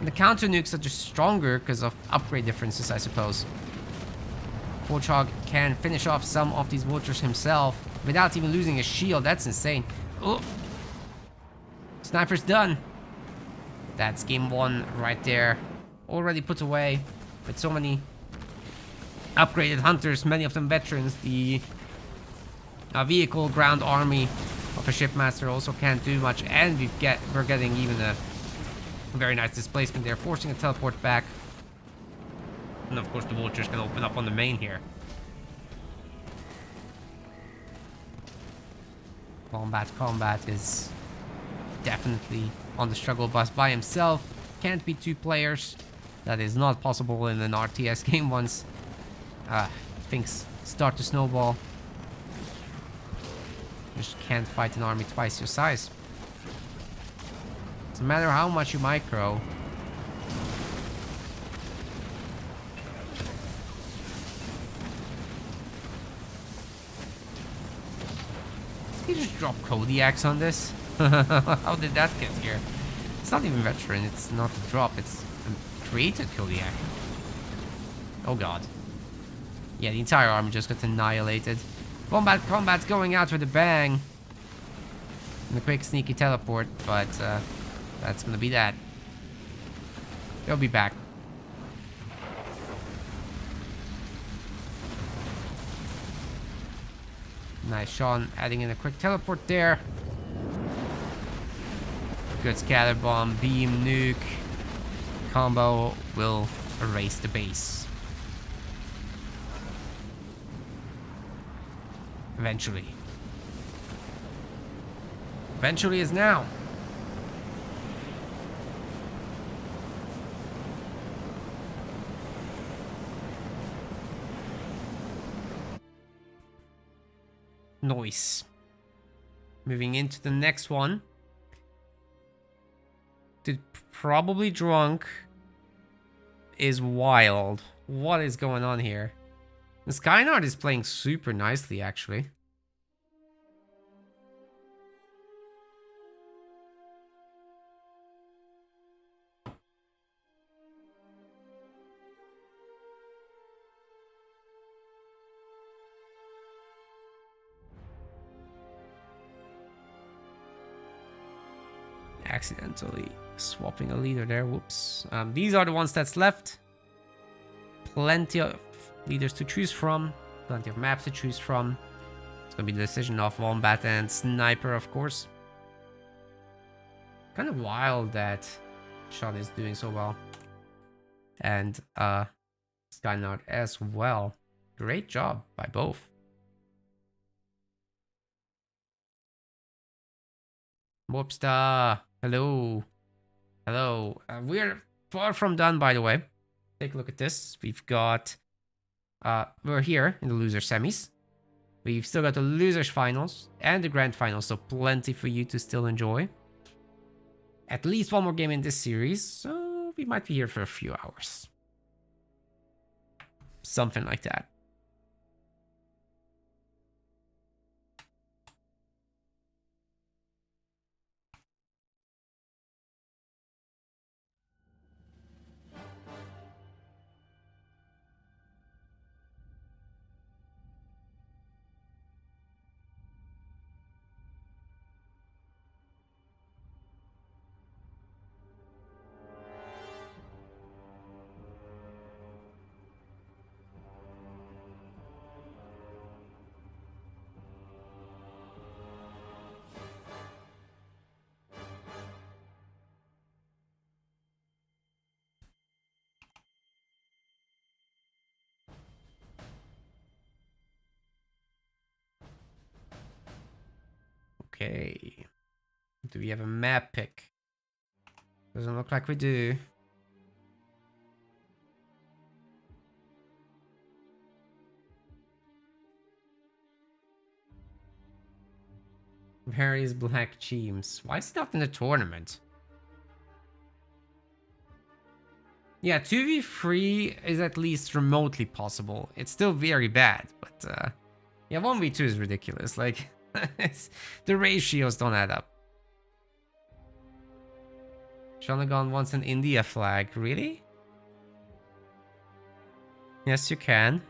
And the counter nukes are just stronger because of upgrade differences, I suppose. Fortrog can finish off some of these vultures himself without even losing a shield. That's insane. Oh, sniper's done. That's game 1 right there. Already put away with so many upgraded hunters, many of them veterans. The vehicle ground army of a shipmaster also can't do much, and we're getting even a very nice displacement there, forcing a teleport back. And of course the vultures can open up on the main here. Combat is definitely on the struggle bus by himself. Can't be 2 players. That is not possible in an RTS game once things start to snowball. You just can't fight an army twice your size. Doesn't matter how much you micro. Did he just drop Kodiaks on this? How did that get here? It's not even veteran, it's not a drop, it's a created Kodiak. Oh god. Yeah, the entire army just got annihilated. Combat's going out with a bang. And a quick sneaky teleport, but that's gonna be that. They'll be back. Nice, Sean adding in a quick teleport there. Good scatter bomb, beam, nuke. Combo will erase the base. Eventually. Eventually is now. Noise. Moving into the next one. Dude, probably drunk is wild. What is going on here? The Skynard is playing super nicely, actually. Accidentally swapping a leader there. Whoops. These are the ones that's left. Plenty of leaders to choose from. Plenty of maps to choose from. It's gonna be the decision of Wombat and Sniper, of course. Kind of wild that Sean is doing so well. And Skynard as well. Great job by both. Whoopsta. Hello. Hello. We're far from done, by the way. Take a look at this. We've got... we're here in the loser semis. We've still got the losers finals and the grand finals, so plenty for you to still enjoy. At least one more game in this series, so we might be here for a few hours. Something like that. Okay. Do we have a map pick? Doesn't look like we do. Where is Black Teams? Why is he not in the tournament? Yeah, 2v3 is at least remotely possible. It's still very bad, but yeah, 1v2 is ridiculous. Like, the ratios don't add up. Shonagon wants an India flag. Really? Yes, you can.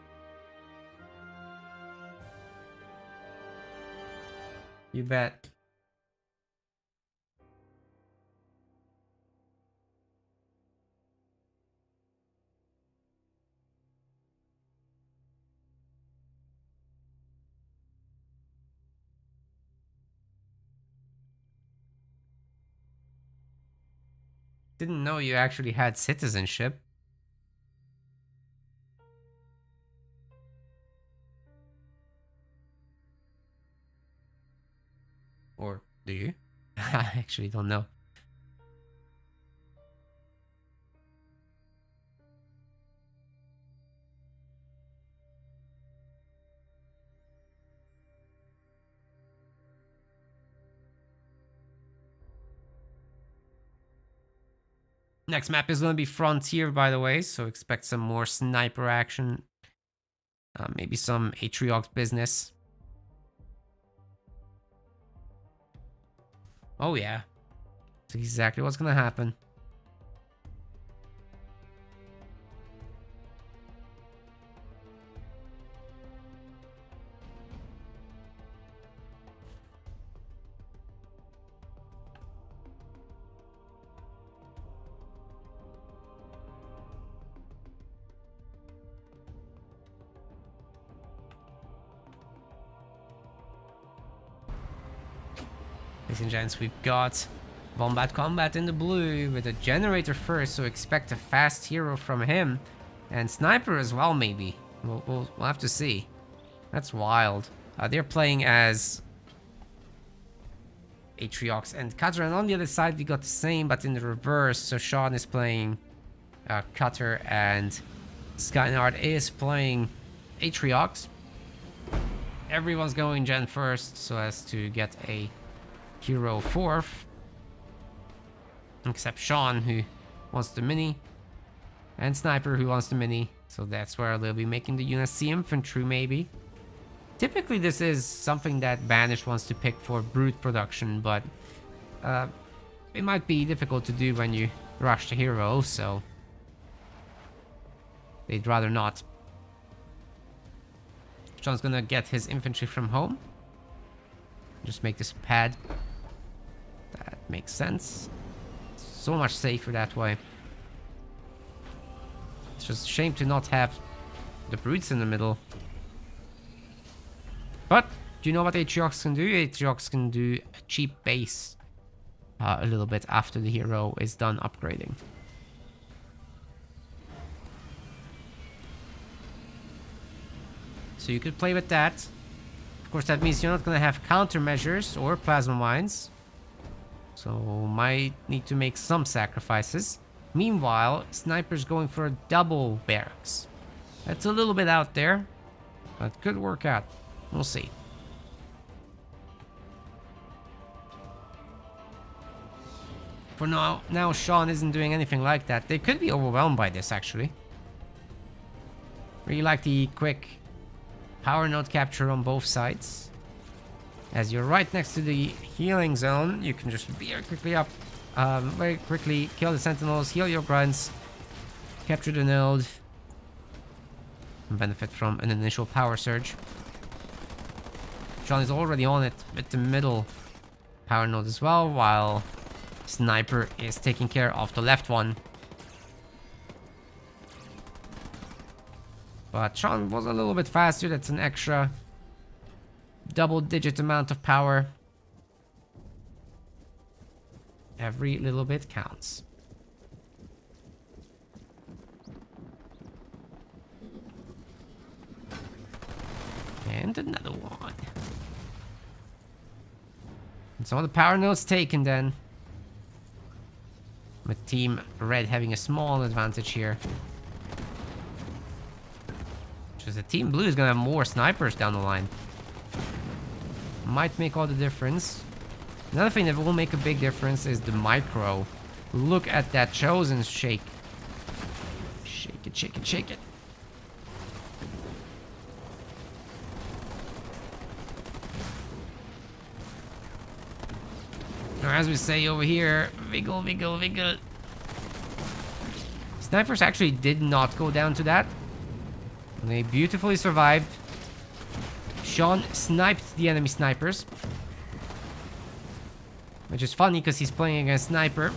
You bet. Didn't know you actually had citizenship. Or do you? I actually don't know. Next map is going to be Frontier, by the way, so expect some more sniper action. Maybe some Atriox business. Oh yeah. That's exactly what's going to happen. Ladies and gents, we've got Wombat Combat in the blue with a generator first, so expect a fast hero from him. And Sniper as well, maybe. We'll have to see. That's wild. They're playing as Atriox and Cutter, and on the other side we got the same, but in the reverse. So Sean is playing Cutter, and Skynard is playing Atriox. everyone's going Gen first so as to get a hero 4th. Except Sean, who wants the mini. And Sniper, who wants the mini. So that's where they'll be making the UNSC infantry, maybe. Typically, this is something that Banished wants to pick for brute production, but it might be difficult to do when you rush the hero, so they'd rather not. Sean's gonna get his infantry from home. Just make this pad. That makes sense. So much safer that way. It's just a shame to not have the brutes in the middle. But do you know what Atriox can do? Atriox can do a cheap base a little bit after the hero is done upgrading. So you could play with that. Of course, that means you're not going to have countermeasures or plasma mines. So might need to make some sacrifices. Meanwhile, Sniper's going for a double barracks. That's a little bit out there, but could work out. We'll see. For now, Sean isn't doing anything like that. They could be overwhelmed by this, actually. Really like the quick power node capture on both sides. As you're right next to the healing zone, you can just very quickly kill the sentinels, heal your grunts, capture the node, and benefit from an initial power surge. Sean is already on it with the middle power node as well, while Sniper is taking care of the left one. But Sean was a little bit faster. That's an extra double-digit amount of power. Every little bit counts. And another one. And some of the power nodes taken then. With Team Red having a small advantage here. Because the Team Blue is gonna have more snipers down the line. Might make all the difference. Another thing that will make a big difference is the micro. Look at that Chosen shake. Shake it, shake it, shake it. Or as we say over here, wiggle, wiggle, wiggle. Snipers actually did not go down to that. They beautifully survived. Sean sniped the enemy snipers. Which is funny because he's playing against Sniper.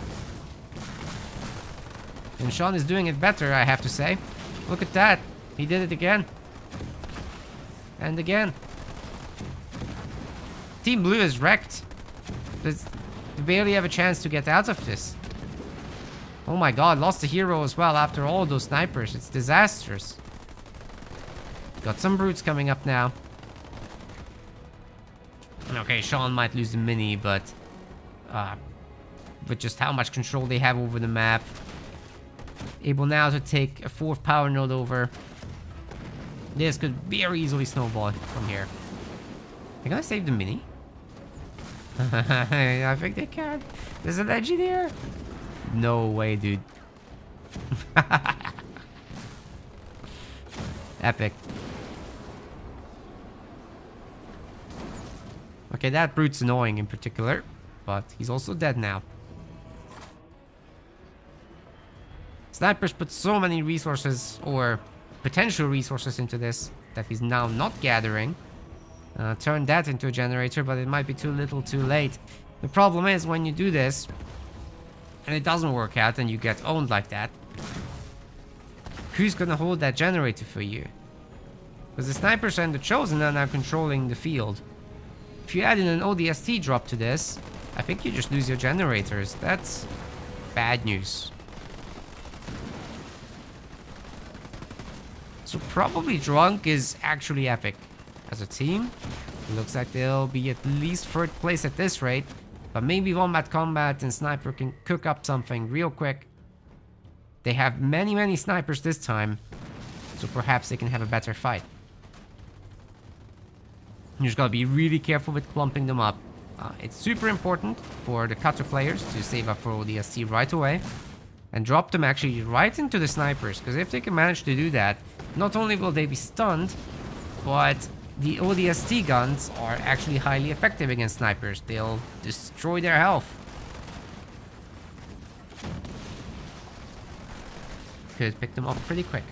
And Sean is doing it better, I have to say. Look at that. He did it again. And again. Team Blue is wrecked. They barely have a chance to get out of this. Oh my god, lost a hero as well after all those snipers. It's disastrous. Got some brutes coming up now. Okay, Sean might lose the mini, but with just how much control they have over the map. Able now to take a 4th power node over. This could very easily snowball from here. They're gonna save the mini? I think they can. There's an engineer. No way, dude. Epic. Okay, that brute's annoying in particular, but he's also dead now. Snipers put so many resources, or potential resources, into this that he's now not gathering. Turn that into a generator, but it might be too little too late. The problem is when you do this, and it doesn't work out, and you get owned like that, who's gonna hold that generator for you? Because the snipers and the Chosen are now controlling the field. If you add in an ODST drop to this, I think you just lose your generators. That's bad news. So probably Drunk is actually epic. As a team, it looks like they'll be at least 3rd place at this rate. But maybe Wombat Combat and Sniper can cook up something real quick. They have many snipers this time, so perhaps they can have a better fight. You just gotta be really careful with clumping them up. It's super important for the cutter players to save up for ODST right away and drop them actually right into the snipers, because if they can manage to do that, not only will they be stunned, but the ODST guns are actually highly effective against snipers. They'll destroy their health. Could pick them up pretty quick.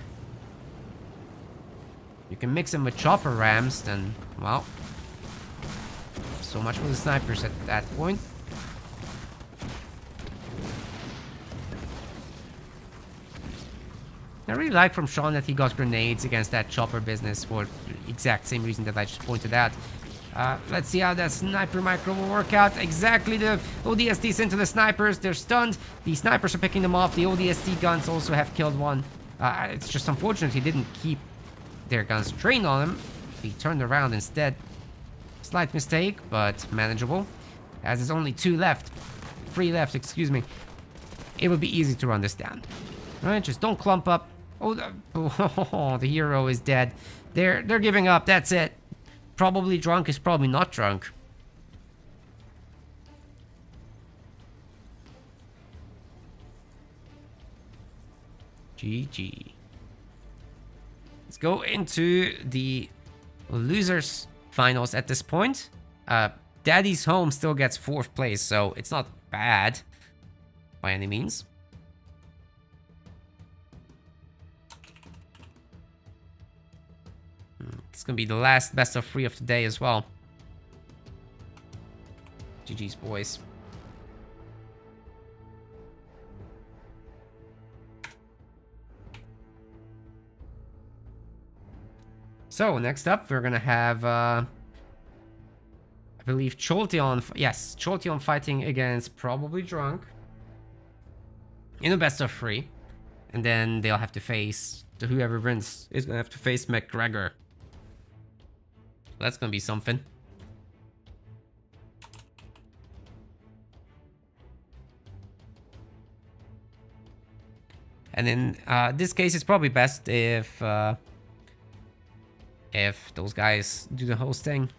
You can mix them with chopper rams, then, well, so much for the snipers at that point. I really like from Sean that he got grenades against that chopper business for the exact same reason that I just pointed out. Let's see how that sniper micro will work out. Exactly, the ODSTs into the snipers. They're stunned. The snipers are picking them off. The ODST guns also have killed one. It's just unfortunate he didn't keep their guns trained on him. He turned around instead. Slight mistake, but manageable. As there's only 3 left, excuse me. It would be easy to run this down. Alright, just don't clump up. Oh, the hero is dead. They're giving up, that's it. Probably drunk is probably not drunk. GG. Let's go into the losers finals at this point. Daddy's Home still gets 4th place, so it's not bad by any means. It's gonna be the last best of 3 of the day as well. GG's, boys. So, next up, we're gonna have, I believe, Cholteon. Yes, Cholteon fighting against Probably Drunk in a best of 3. And then they'll have to face, whoever wins is gonna have to face McGregor. That's gonna be something. And in this case, it's probably best if those guys do the hosting.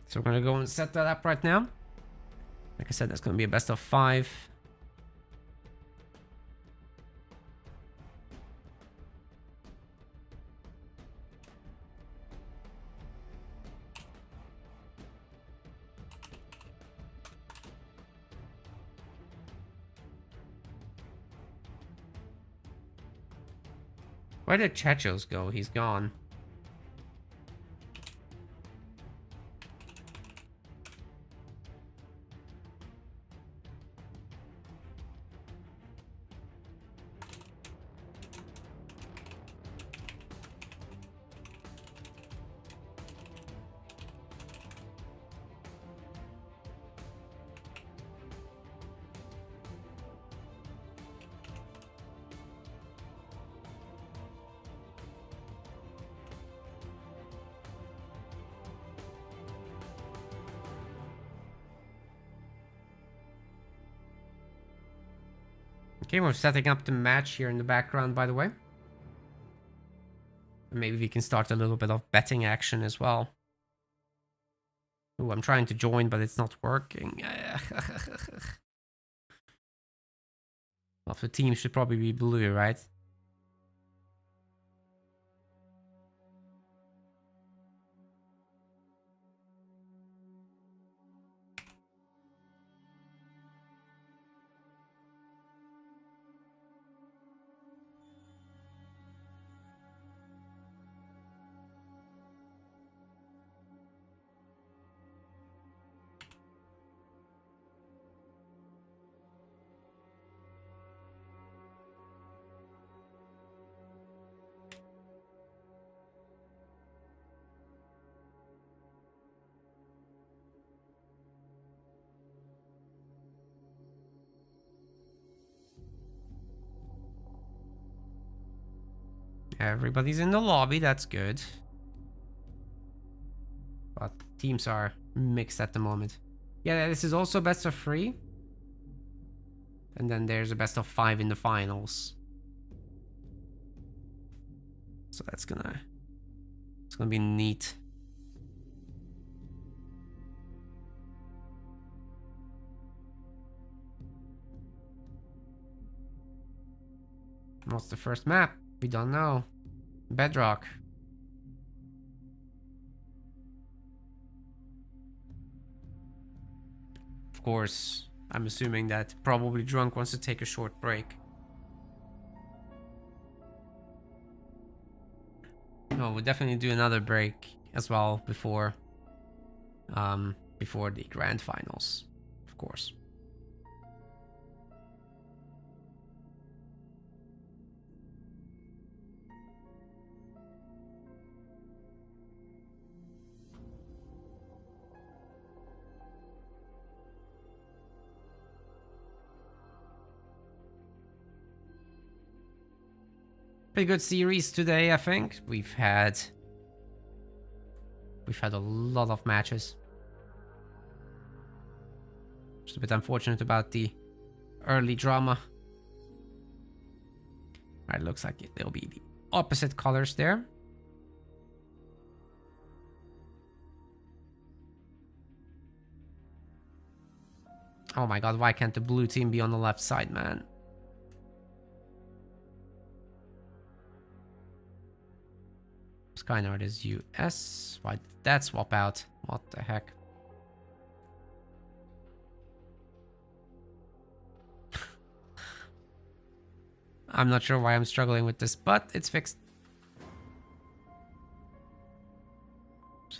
So we're gonna go and set that up right now. Like I said, that's gonna be a best of 5. Where did Chechos go? He's gone. Okay, we're setting up the match here in the background, by the way. Maybe we can start a little bit of betting action as well. Ooh, I'm trying to join, but it's not working. Well, the team should probably be blue, right? Everybody's in the lobby, that's good. But teams are mixed at the moment. Yeah, this is also best of 3. And then there's a best of 5 in the finals. So it's gonna be neat. What's the first map? We don't know. Bedrock. Of course, I'm assuming that probably Drunk wants to take a short break. No, we'll definitely do another break as well before the grand finals, of course. Pretty good series today, I think. We've had a lot of matches. Just a bit unfortunate about the early drama. Right, looks like it'll be the opposite colors there. Oh my god, why can't the blue team be on the left side, man? Skynard is US. Why did that swap out? What the heck? I'm not sure why I'm struggling with this, but it's fixed.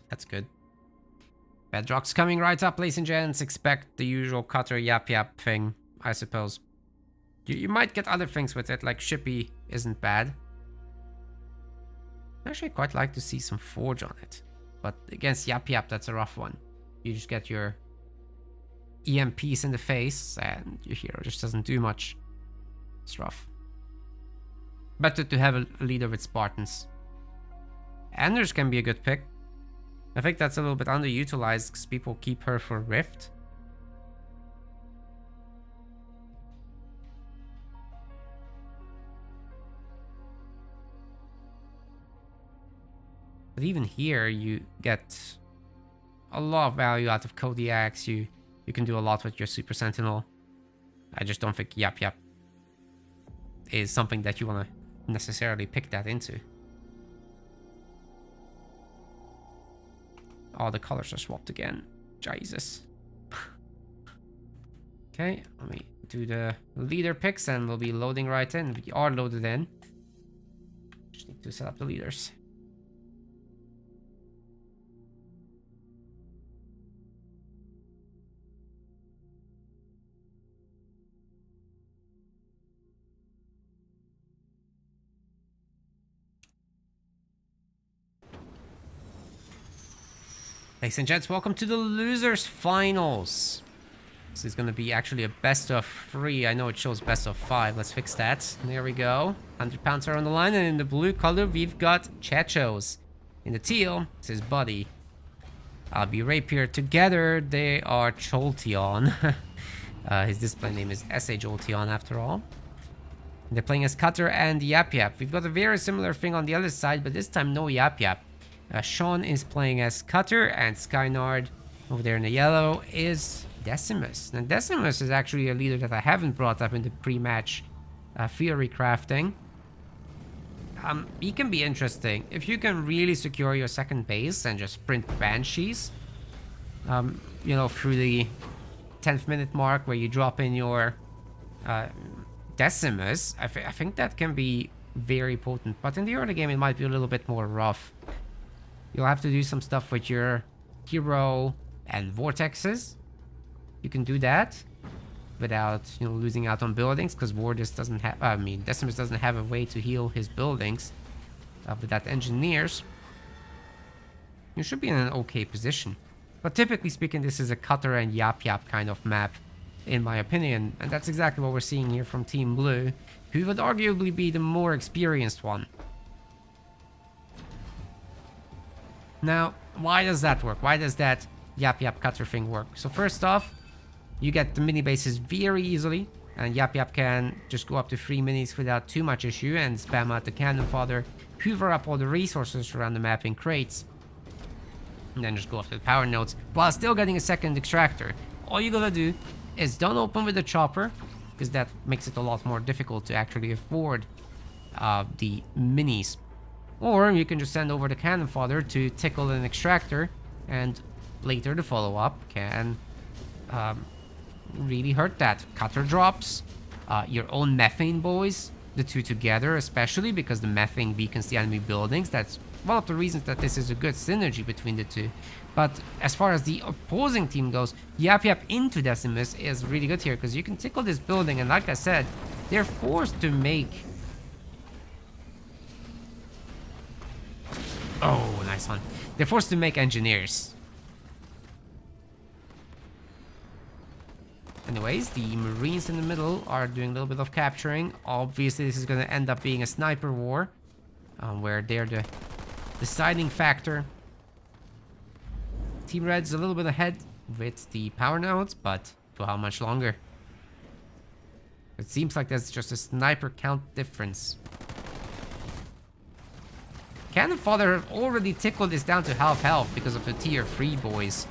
That's good. Bedrock's coming right up, ladies and gents. Expect the usual cutter yap yap thing, I suppose. You might get other things with it, like Shippy isn't bad. I actually quite like to see some Forge on it. But against Yap Yap, that's a rough one. You just get your EMPs in the face and your hero just doesn't do much. It's rough. Better to have a leader with Spartans. Anders can be a good pick. I think that's a little bit underutilized because people keep her for Rift. But even here, you get a lot of value out of Kodiaks. You can do a lot with your Super Sentinel. I just don't think Yap Yap is something that you want to necessarily pick that into. Oh, the colors are swapped again. Jesus. Okay, let me do the leader picks and we'll be loading right in. We are loaded in. Just need to set up the leaders. Ladies and gents, welcome to the Losers Finals. This is going to be actually a best of 3. I know it shows best of 5. Let's fix that. There we go. 100 pounds are on the line. And in the blue color, we've got Chechos. In the teal, it's his buddy. I'll be Rapier. Together, they are Jolteon. His display name is SA Jolteon after all. They're playing as Cutter and Yap Yap. We've got a very similar thing on the other side, but this time no Yap Yap. Sean is playing as Cutter, and Skynard over there in the yellow is Decimus. Now Decimus is actually a leader that I haven't brought up in the pre-match theory crafting. He can be interesting if you can really secure your second base and just sprint Banshees, you know, through the 10th minute mark where you drop in your Decimus. I think that can be very potent, but in the early game it might be a little bit more rough. You'll have to do some stuff with your hero and vortexes. You can do that without, you know, losing out on buildings, because Vortis doesn't have, Decimus doesn't have a way to heal his buildings without engineers. You should be in an okay position. But typically speaking, this is a Cutter and Yap Yap kind of map, in my opinion. And that's exactly what we're seeing here from Team Blue, who would arguably be the more experienced one. Now, why does that work? Why does that Yap Yap cutter thing work? So first off, you get the mini bases very easily, and Yap Yap can just go up to 3 minis without too much issue and spam out the cannon fodder, hoover up all the resources around the map in crates, and then just go up to the power nodes while still getting a second extractor. All you gotta do is don't open with the chopper, because that makes it a lot more difficult to actually afford the minis. Or you can just send over the cannon fodder to tickle an extractor, and later the follow-up can really hurt that. Cutter drops, your own methane boys, the two together especially, because the methane beacons the enemy buildings. That's one of the reasons that this is a good synergy between the two. But as far as the opposing team goes, Yap Yap into Decimus is really good here, because you can tickle this building, and like I said, they're forced to make... Oh, nice one. They're forced to make engineers. Anyways, the Marines in the middle are doing a little bit of capturing. Obviously, this is going to end up being a sniper war, where they're the deciding factor. Team Red's a little bit ahead with the power nodes, but for how much longer? It seems like there's just a sniper count difference. Cannon Fodder already tickled this down to half health because of the tier 3 boys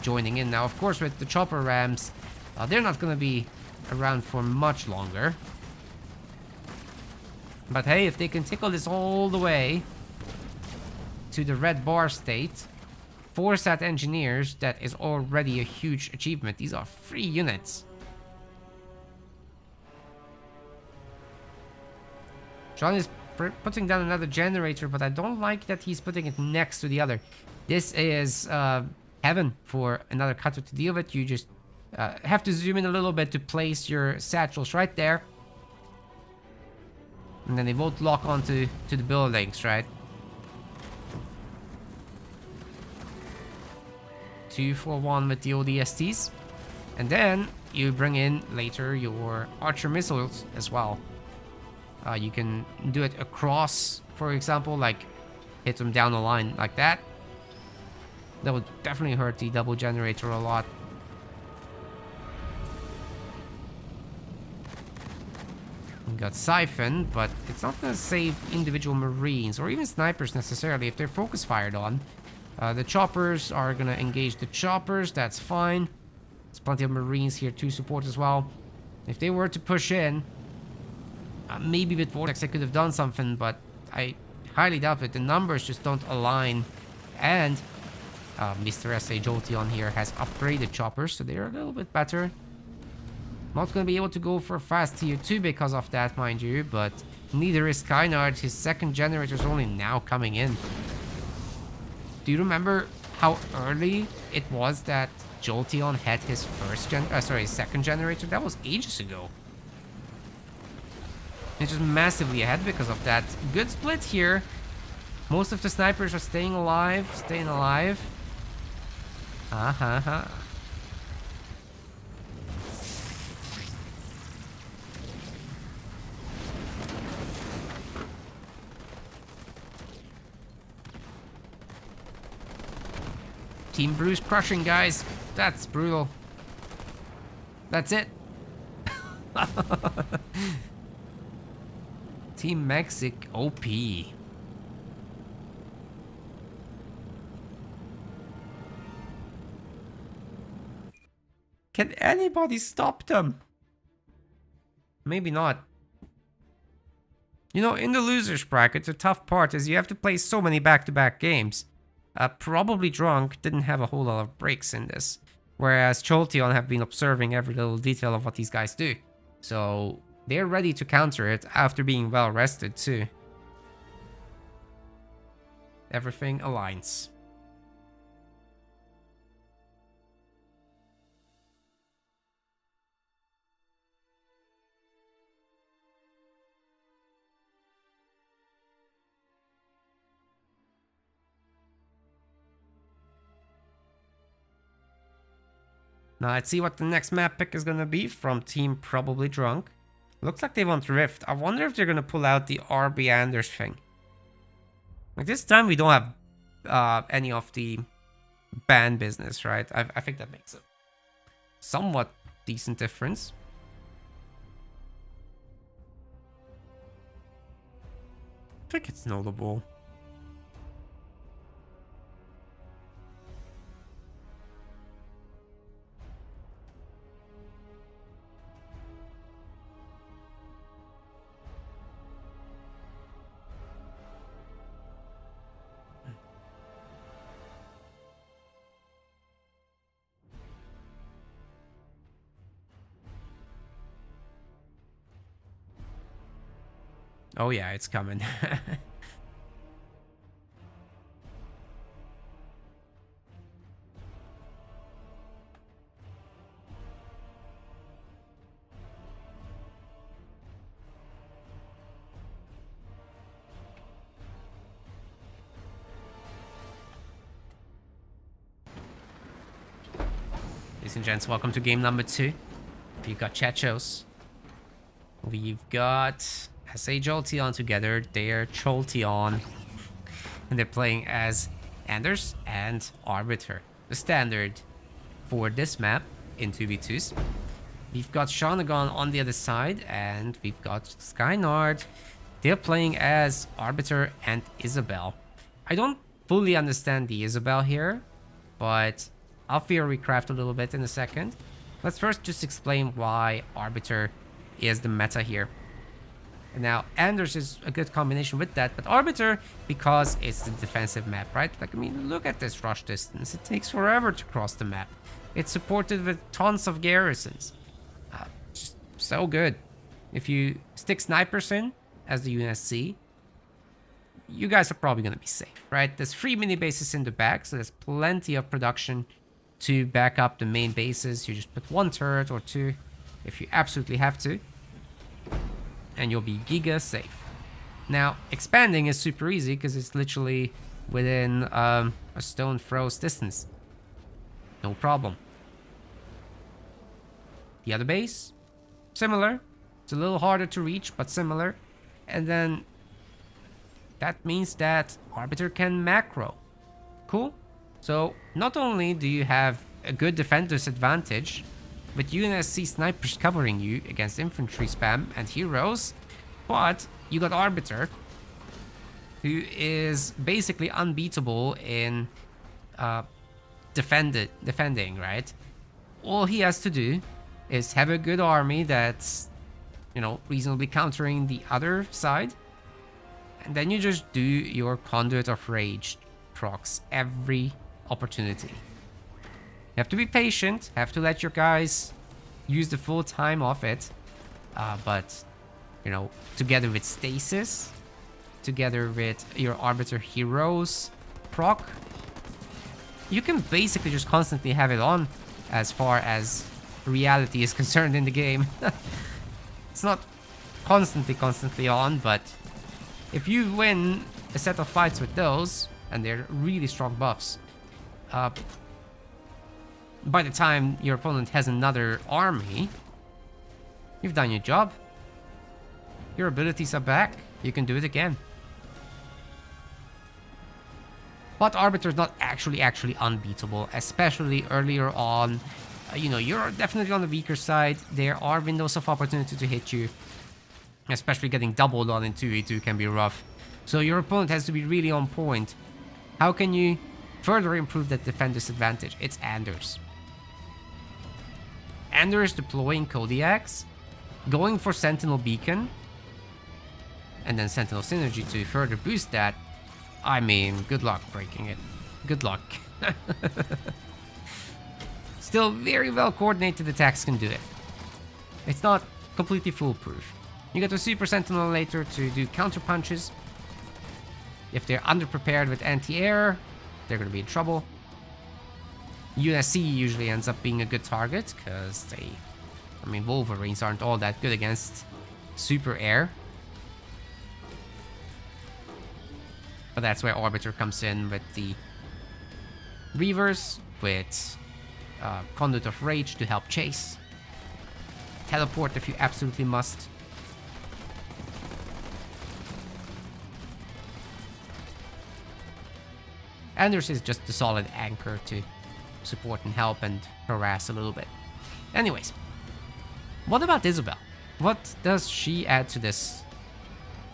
joining in. Now, of course, with the chopper rams, they're not going to be around for much longer. But hey, if they can tickle this all the way to the red bar state, 4-stat engineers, that is already a huge achievement. These are 3 units. John is putting down another generator, but I don't like that he's putting it next to the other. This is heaven for another cutter to deal with. You just have to zoom in a little bit to place your satchels right there. And then they won't lock onto the buildings, right? 2-for-1 with the ODSTs. And then you bring in later your archer missiles as well. You can do it across, for example, like hit them down the line like that. That would definitely hurt the double generator a lot. We got Siphon, but it's not going to save individual Marines or even snipers necessarily if they're focus fired on. The choppers are going to engage the choppers, that's fine. There's plenty of Marines here to support as well. If they were to push in, maybe with Vortex I could have done something, but I highly doubt it. The numbers just don't align. And Mr. S.A. Jolteon here has upgraded choppers, so they're a little bit better. Not going to be able to go for a fast tier 2 because of that, mind you, but neither is Skynard. His second generator is only now coming in. Do you remember how early it was that Jolteon had his second generator? That was ages ago. It's just massively ahead because of that. Good split here. Most of the snipers are staying alive. Team Bruce crushing, guys. That's brutal. That's it. Team Mexic OP. Can anybody stop them? Maybe not. You know, in the losers bracket, the tough part is you have to play so many back-to-back games. Probably Drunk didn't have a whole lot of breaks in this, whereas Jolteon have been observing every little detail of what these guys do. So they're ready to counter it after being well rested too. Everything aligns. Now let's see what the next map pick is going to be from Team Probably Drunk. Looks like they want Rift. I wonder if they're going to pull out the RB Anders thing. Like this time we don't have any of the ban business, right? I think that makes a somewhat decent difference. I think it's notable. Oh yeah, it's coming. Ladies and gents, welcome to game number 2. We've got Chechos. We've got SA Jolteon together. They're Jolteon. And they're playing as Anders and Arbiter. The standard for this map in 2v2s. We've got Shawnagon on the other side. And we've got Skynard. They're playing as Arbiter and Isabelle. I don't fully understand the Isabelle here, but I'll theory craft a little bit in a second. Let's first just explain why Arbiter is the meta here. And now, Anders is a good combination with that, but Arbiter, because it's the defensive map, right? Like, I mean, look at this rush distance. It takes forever to cross the map. It's supported with tons of garrisons. Just so good. If you stick snipers in as the UNSC, you guys are probably going to be safe, right? There's 3 mini bases in the back, so there's plenty of production to back up the main bases. You just put 1 turret or 2 if you absolutely have to, and you'll be giga safe. Now, expanding is super easy because it's literally within a stone throw's distance. No problem. The other base, similar. It's a little harder to reach, but similar. And then that means that Arbiter can macro. Cool. So not only do you have a good defender's advantage, but UNSC snipers covering you against infantry spam and heroes, but you got Arbiter, who is basically unbeatable in defending, right? All he has to do is have a good army that's, you know, reasonably countering the other side, and then you just do your Conduit of Rage procs every opportunity. You have to be patient, have to let your guys use the full time of it, but, you know, together with Stasis, together with your Arbiter Heroes proc, you can basically just constantly have it on as far as reality is concerned in the game. It's not constantly on, but if you win a set of fights with those, and they're really strong buffs, by the time your opponent has another army, you've done your job. Your abilities are back. You can do it again. But Arbiter is not actually unbeatable, especially earlier on. You know, you're definitely on the weaker side. There are windows of opportunity to hit you. Especially getting doubled on in 2v2 can be rough. So your opponent has to be really on point. How can you further improve that defender's advantage? It's Anders. Anders deploying Kodiaks, going for Sentinel Beacon, and then Sentinel Synergy to further boost that. I mean, good luck breaking it. Good luck. Still, very well coordinated attacks can do it. It's not completely foolproof. You get a Super Sentinel later to do counter punches. If they're underprepared with anti-air, they're going to be in trouble. UNSC usually ends up being a good target because they, I mean, Wolverines aren't all that good against super air. But that's where Arbiter comes in with the Reavers, with Conduit of Rage to help chase. Teleport if you absolutely must. Anders is just the solid anchor to support and help and harass a little bit. Anyways, what about Isabelle? What does she add to this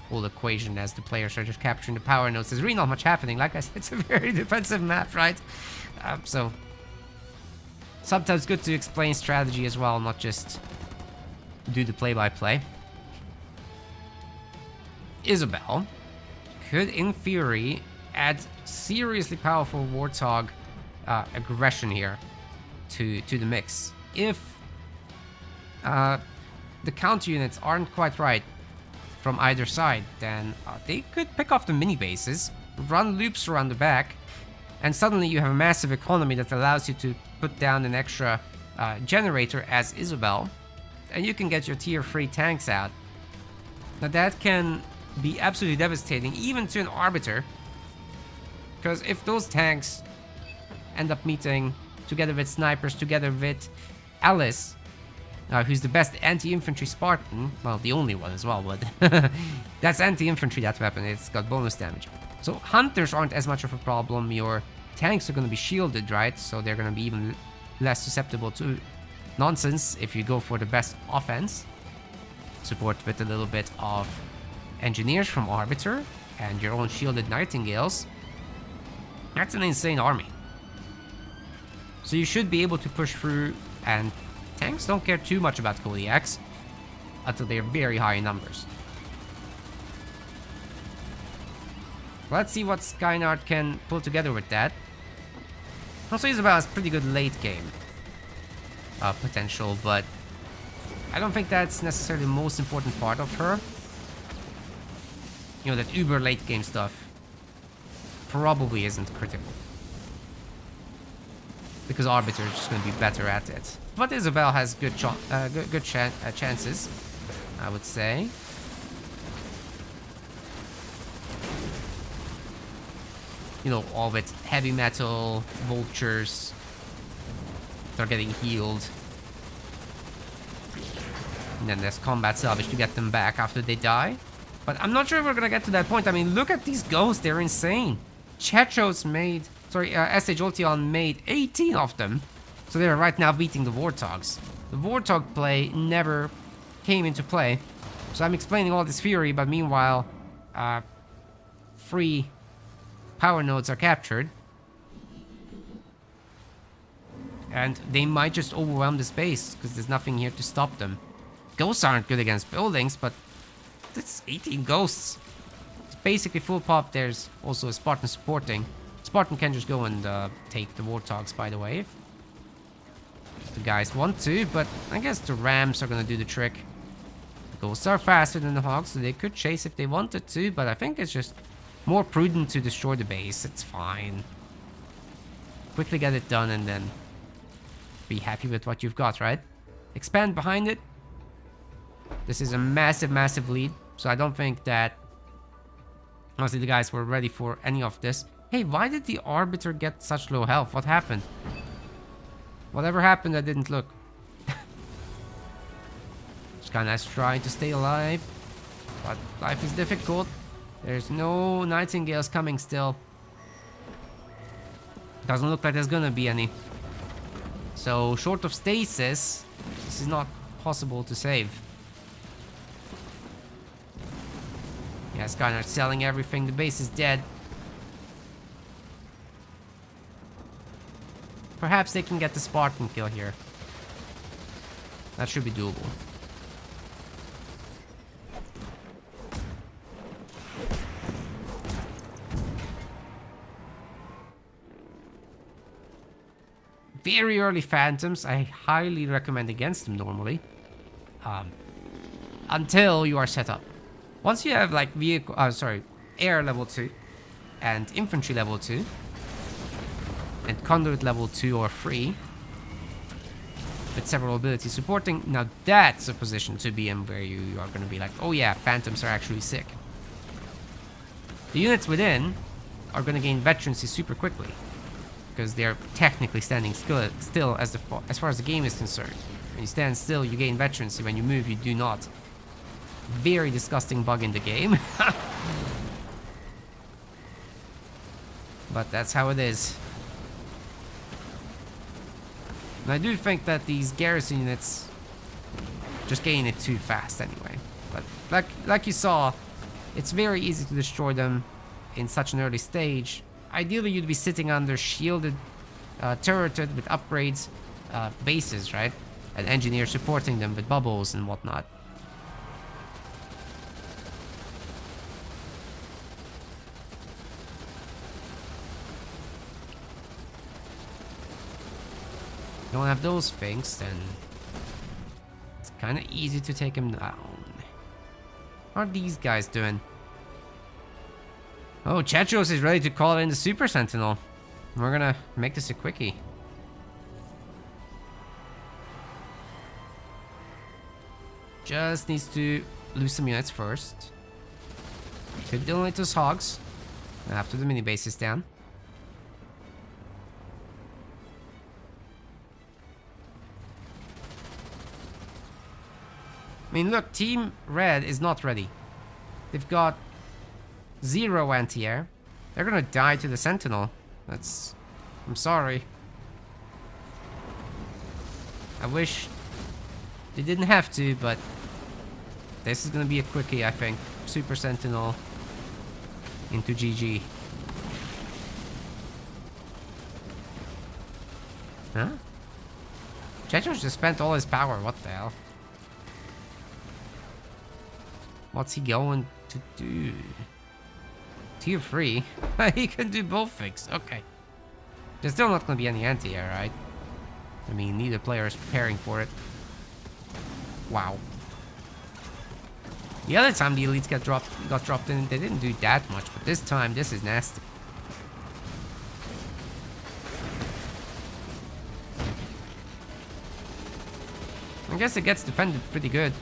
whole equation as the players are just capturing the power nodes? There's really not much happening. Like I said, it's a very defensive map, right? So sometimes good to explain strategy as well, not just do the play-by-play. Isabelle could, in theory, add seriously powerful Warthog aggression here to the mix. If the counter units aren't quite right from either side, then they could pick off the mini bases, run loops around the back, and suddenly you have a massive economy that allows you to put down an extra generator as Isabelle, and you can get your tier 3 tanks out. Now that can be absolutely devastating even to an Arbiter, because if those tanks end up meeting together with snipers, together with Alice, who's the best anti-infantry Spartan, well, the only one as well, but that's anti-infantry, that weapon, it's got bonus damage. So Hunters aren't as much of a problem, your tanks are going to be shielded, right? So they're going to be even less susceptible to nonsense if you go for the best offense. Support with a little bit of engineers from Arbiter and your own shielded Nightingales. That's an insane army. So you should be able to push through, and tanks don't care too much about Kodiaks until they're very high in numbers. Let's see what Skynard can pull together with that. Also, Isabelle has pretty good late game potential, but I don't think that's necessarily the most important part of her. You know, that uber late game stuff probably isn't critical, because Arbiter is just going to be better at it. But Isabelle has good chances, I would say. You know, all with heavy metal, vultures, they're getting healed. And then there's combat salvage to get them back after they die. But I'm not sure if we're gonna get to that point. I mean, look at these ghosts, they're insane. Chechos made, SH Ultion made 18 of them. So they're right now beating the Warthogs. The Warthog play never came into play. So I'm explaining all this theory, but meanwhile, 3 power nodes are captured. And they might just overwhelm the space, because there's nothing here to stop them. Ghosts aren't good against buildings, but that's 18 ghosts. It's basically full pop. There's also a Spartan supporting. Spartan can just go and take the Warthogs, by the way, if the guys want to, but I guess the Rams are gonna do the trick. The ghosts are faster than the Hogs, so they could chase if they wanted to, but I think it's just more prudent to destroy the base. It's fine. Quickly get it done and then be happy with what you've got, right? Expand behind it. This is a massive, massive lead, so I don't think that honestly the guys were ready for any of this. Hey, why did the Arbiter get such low health? What happened? Whatever happened, I didn't look. Just kinda trying to stay alive, but life is difficult. There's no Nightingales coming still. Doesn't look like there's gonna be any. So, short of stasis, this is not possible to save. Yeah, Skynard's selling everything. The base is dead. Perhaps they can get the Spartan kill here. That should be doable. Very early Phantoms. I highly recommend against them normally. Until you are set up. Once you have like air level 2 and infantry level 2 and conduit level 2 or 3 with several abilities supporting, now that's a position to be in where you are going to be like, oh yeah, Phantoms are actually sick. The units within are going to gain veterancy super quickly, because they're technically standing still as far as the game is concerned. When you stand still, you gain veterancy. When you move, you do not. Very disgusting bug in the game. But that's how it is. And I do think that these garrison units just gain it too fast anyway. But like you saw, it's very easy to destroy them in such an early stage. Ideally, you'd be sitting under shielded, turreted with upgrades, bases, right? And engineers supporting them with bubbles and whatnot. You don't have those things, then it's kind of easy to take them down. How are these guys doing? Oh, Chetros is ready to call in the Super Sentinel. We're gonna make this a quickie. Just needs to lose some units first. Could donate those hogs after the mini base is down. I mean, look, Team Red is not ready. They've got 0 anti-air. They're gonna die to the Sentinel. That's... I'm sorry. I wish they didn't have to, but this is gonna be a quickie, I think. Super Sentinel into GG. Huh? Chetros just spent all his power. What the hell? What's he going to do? Tier 3? He can do both things. Okay. There's still not going to be any anti-air, right? I mean, neither player is preparing for it. Wow. The other time the elites got dropped in, they didn't do that much, but this time, this is nasty. I guess it gets defended pretty good.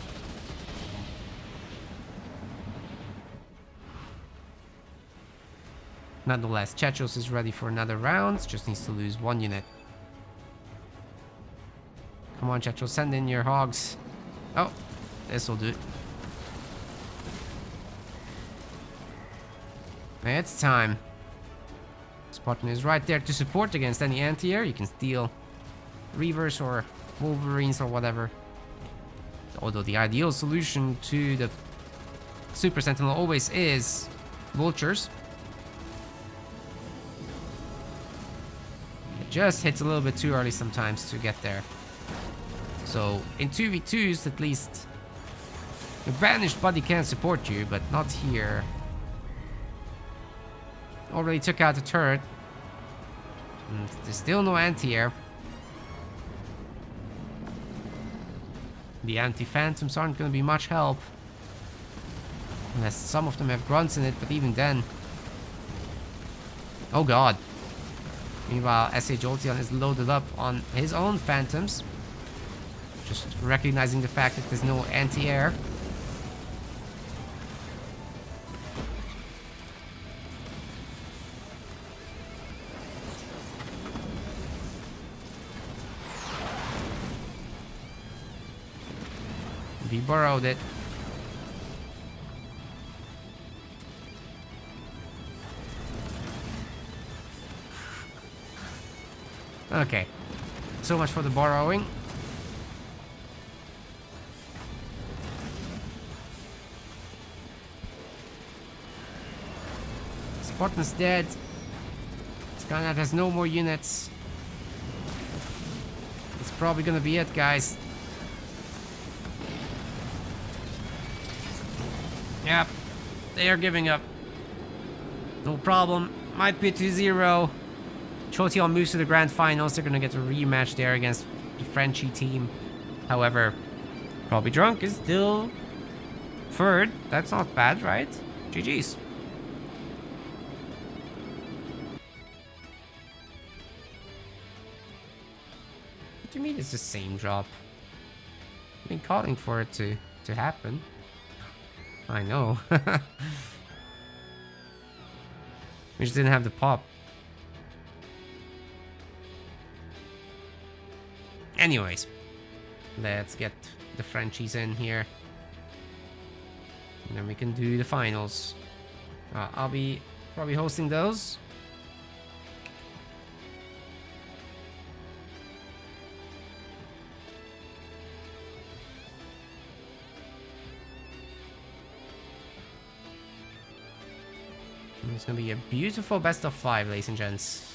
Nonetheless, Chetros is ready for another round. Just needs to lose 1 unit. Come on, Chetros, send in your hogs. Oh, this will do it. It's time. Spartan is right there to support against any anti-air. You can steal Reavers or Wolverines or whatever. Although the ideal solution to the Super Sentinel always is Vultures. Just hits a little bit too early sometimes to get there. So in 2v2s at least, your banished buddy can support you, but not here. Already took out the turret. And there's still no anti-air. The anti-phantoms aren't going to be much help. Unless some of them have grunts in it, but even then. Oh god. Meanwhile, S.A. Jolteon is loaded up on his own phantoms. Just recognizing the fact that there's no anti-air. He borrowed it. Okay. So much for the borrowing. Spartan's dead. Skynet has no more units. It's probably gonna be it, guys. Yep, they are giving up. No problem. Might be 2-0. Jolteon moves to the grand finals. They're gonna get a rematch there against the Frenchie team. However, Probably Drunk is still third. That's not bad, right? GG's. What do you mean it's the same drop? I've been calling for it to happen. I know. We just didn't have the pop. Anyways, let's get the Frenchies in here. And then we can do the finals. I'll be probably hosting those. It's gonna be a beautiful best of 5, ladies and gents.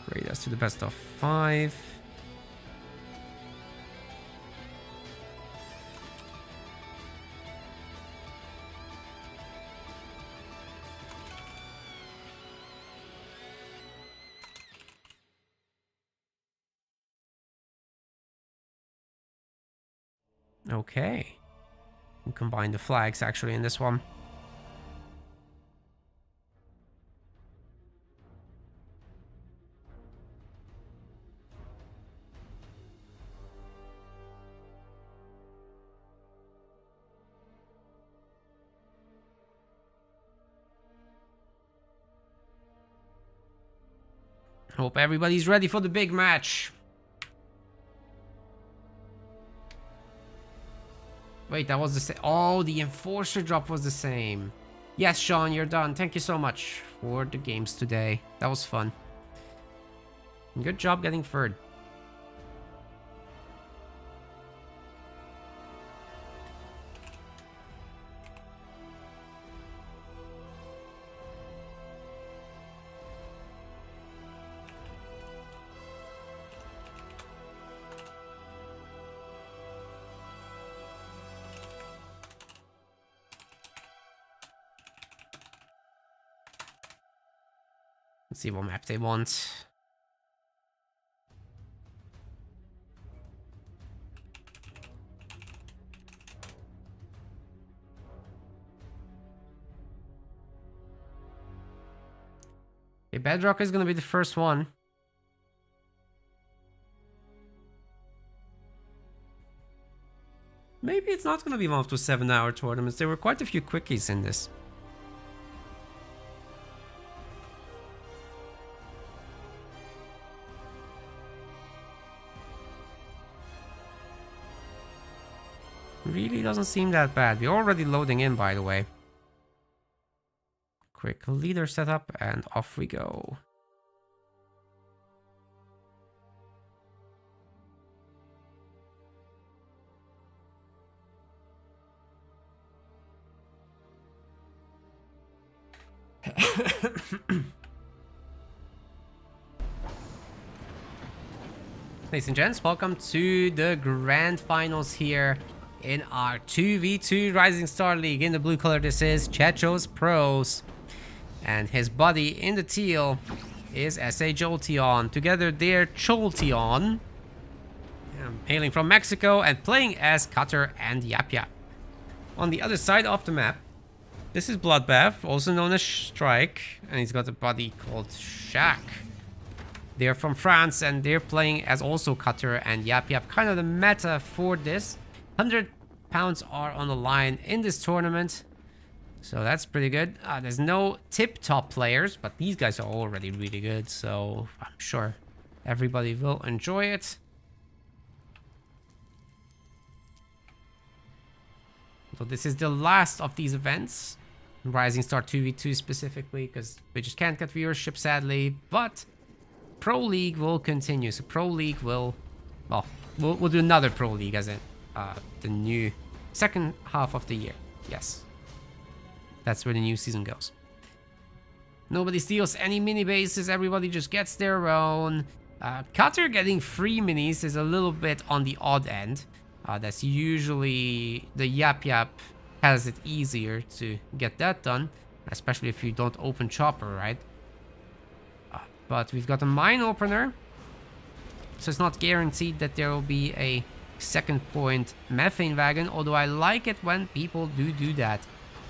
Great, that's to the best of 5. Okay. We combine the flags actually in this one. Hope everybody's ready for the big match. Wait, that was the same. Oh, the Enforcer drop was the same. Yes, Sean, you're done. Thank you so much for the games today. That was fun. Good job getting third. Let's see what map they want. Okay, Bedrock is gonna be the first one. Maybe it's not gonna be one of those 7-hour tournaments. There were quite a few quickies in this. Really doesn't seem that bad. We're already loading in, by the way. Quick leader setup and off we go. Ladies and gents, welcome to the grand finals here in our 2v2 Rising Star League. In the blue color, this is Chechos Pros. And his buddy in the teal is SA Jolteon. Together, they're Jolteon, hailing from Mexico and playing as Cutter and Yap Yap. On the other side of the map, this is Bloodbath, also known as Strike, and he's got a buddy called Shaq. They're from France and they're playing as also Cutter and Yap Yap. Kind of the meta for this. 100 pounds are on the line in this tournament. So that's pretty good. There's no tip-top players, but these guys are already really good. So I'm sure everybody will enjoy it. So this is the last of these events. Rising Star 2v2 specifically, because we just can't get viewership sadly. But Pro League will continue. So Pro League will... Well, we'll do another Pro League as in the new second half of the year. Yes. That's where the new season goes. Nobody steals any mini bases. Everybody just gets their own. Cutter getting free minis is a little bit on the odd end. That's usually the Yap Yap has it easier to get that done. Especially if you don't open Chopper, right? But we've got a mine opener. So it's not guaranteed that there will be a second point methane wagon, although I like it when people do that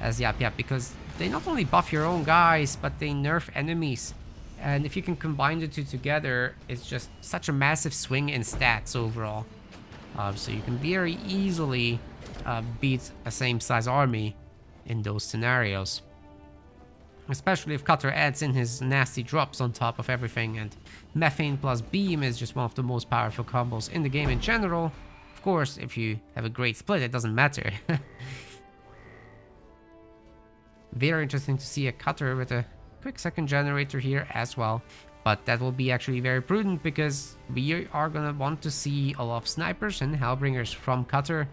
as Yap Yap, because they not only buff your own guys, but they nerf enemies. And if you can combine the two together, it's just such a massive swing in stats overall. So you can very easily beat a same size army in those scenarios. Especially if Cutter adds in his nasty drops on top of everything, and Methane plus Beam is just one of the most powerful combos in the game in general. Of course, if you have a great split, it doesn't matter. Very interesting to see a Cutter with a quick second generator here as well. But that will be actually very prudent, because we are gonna want to see a lot of snipers and Hellbringers from Cutter.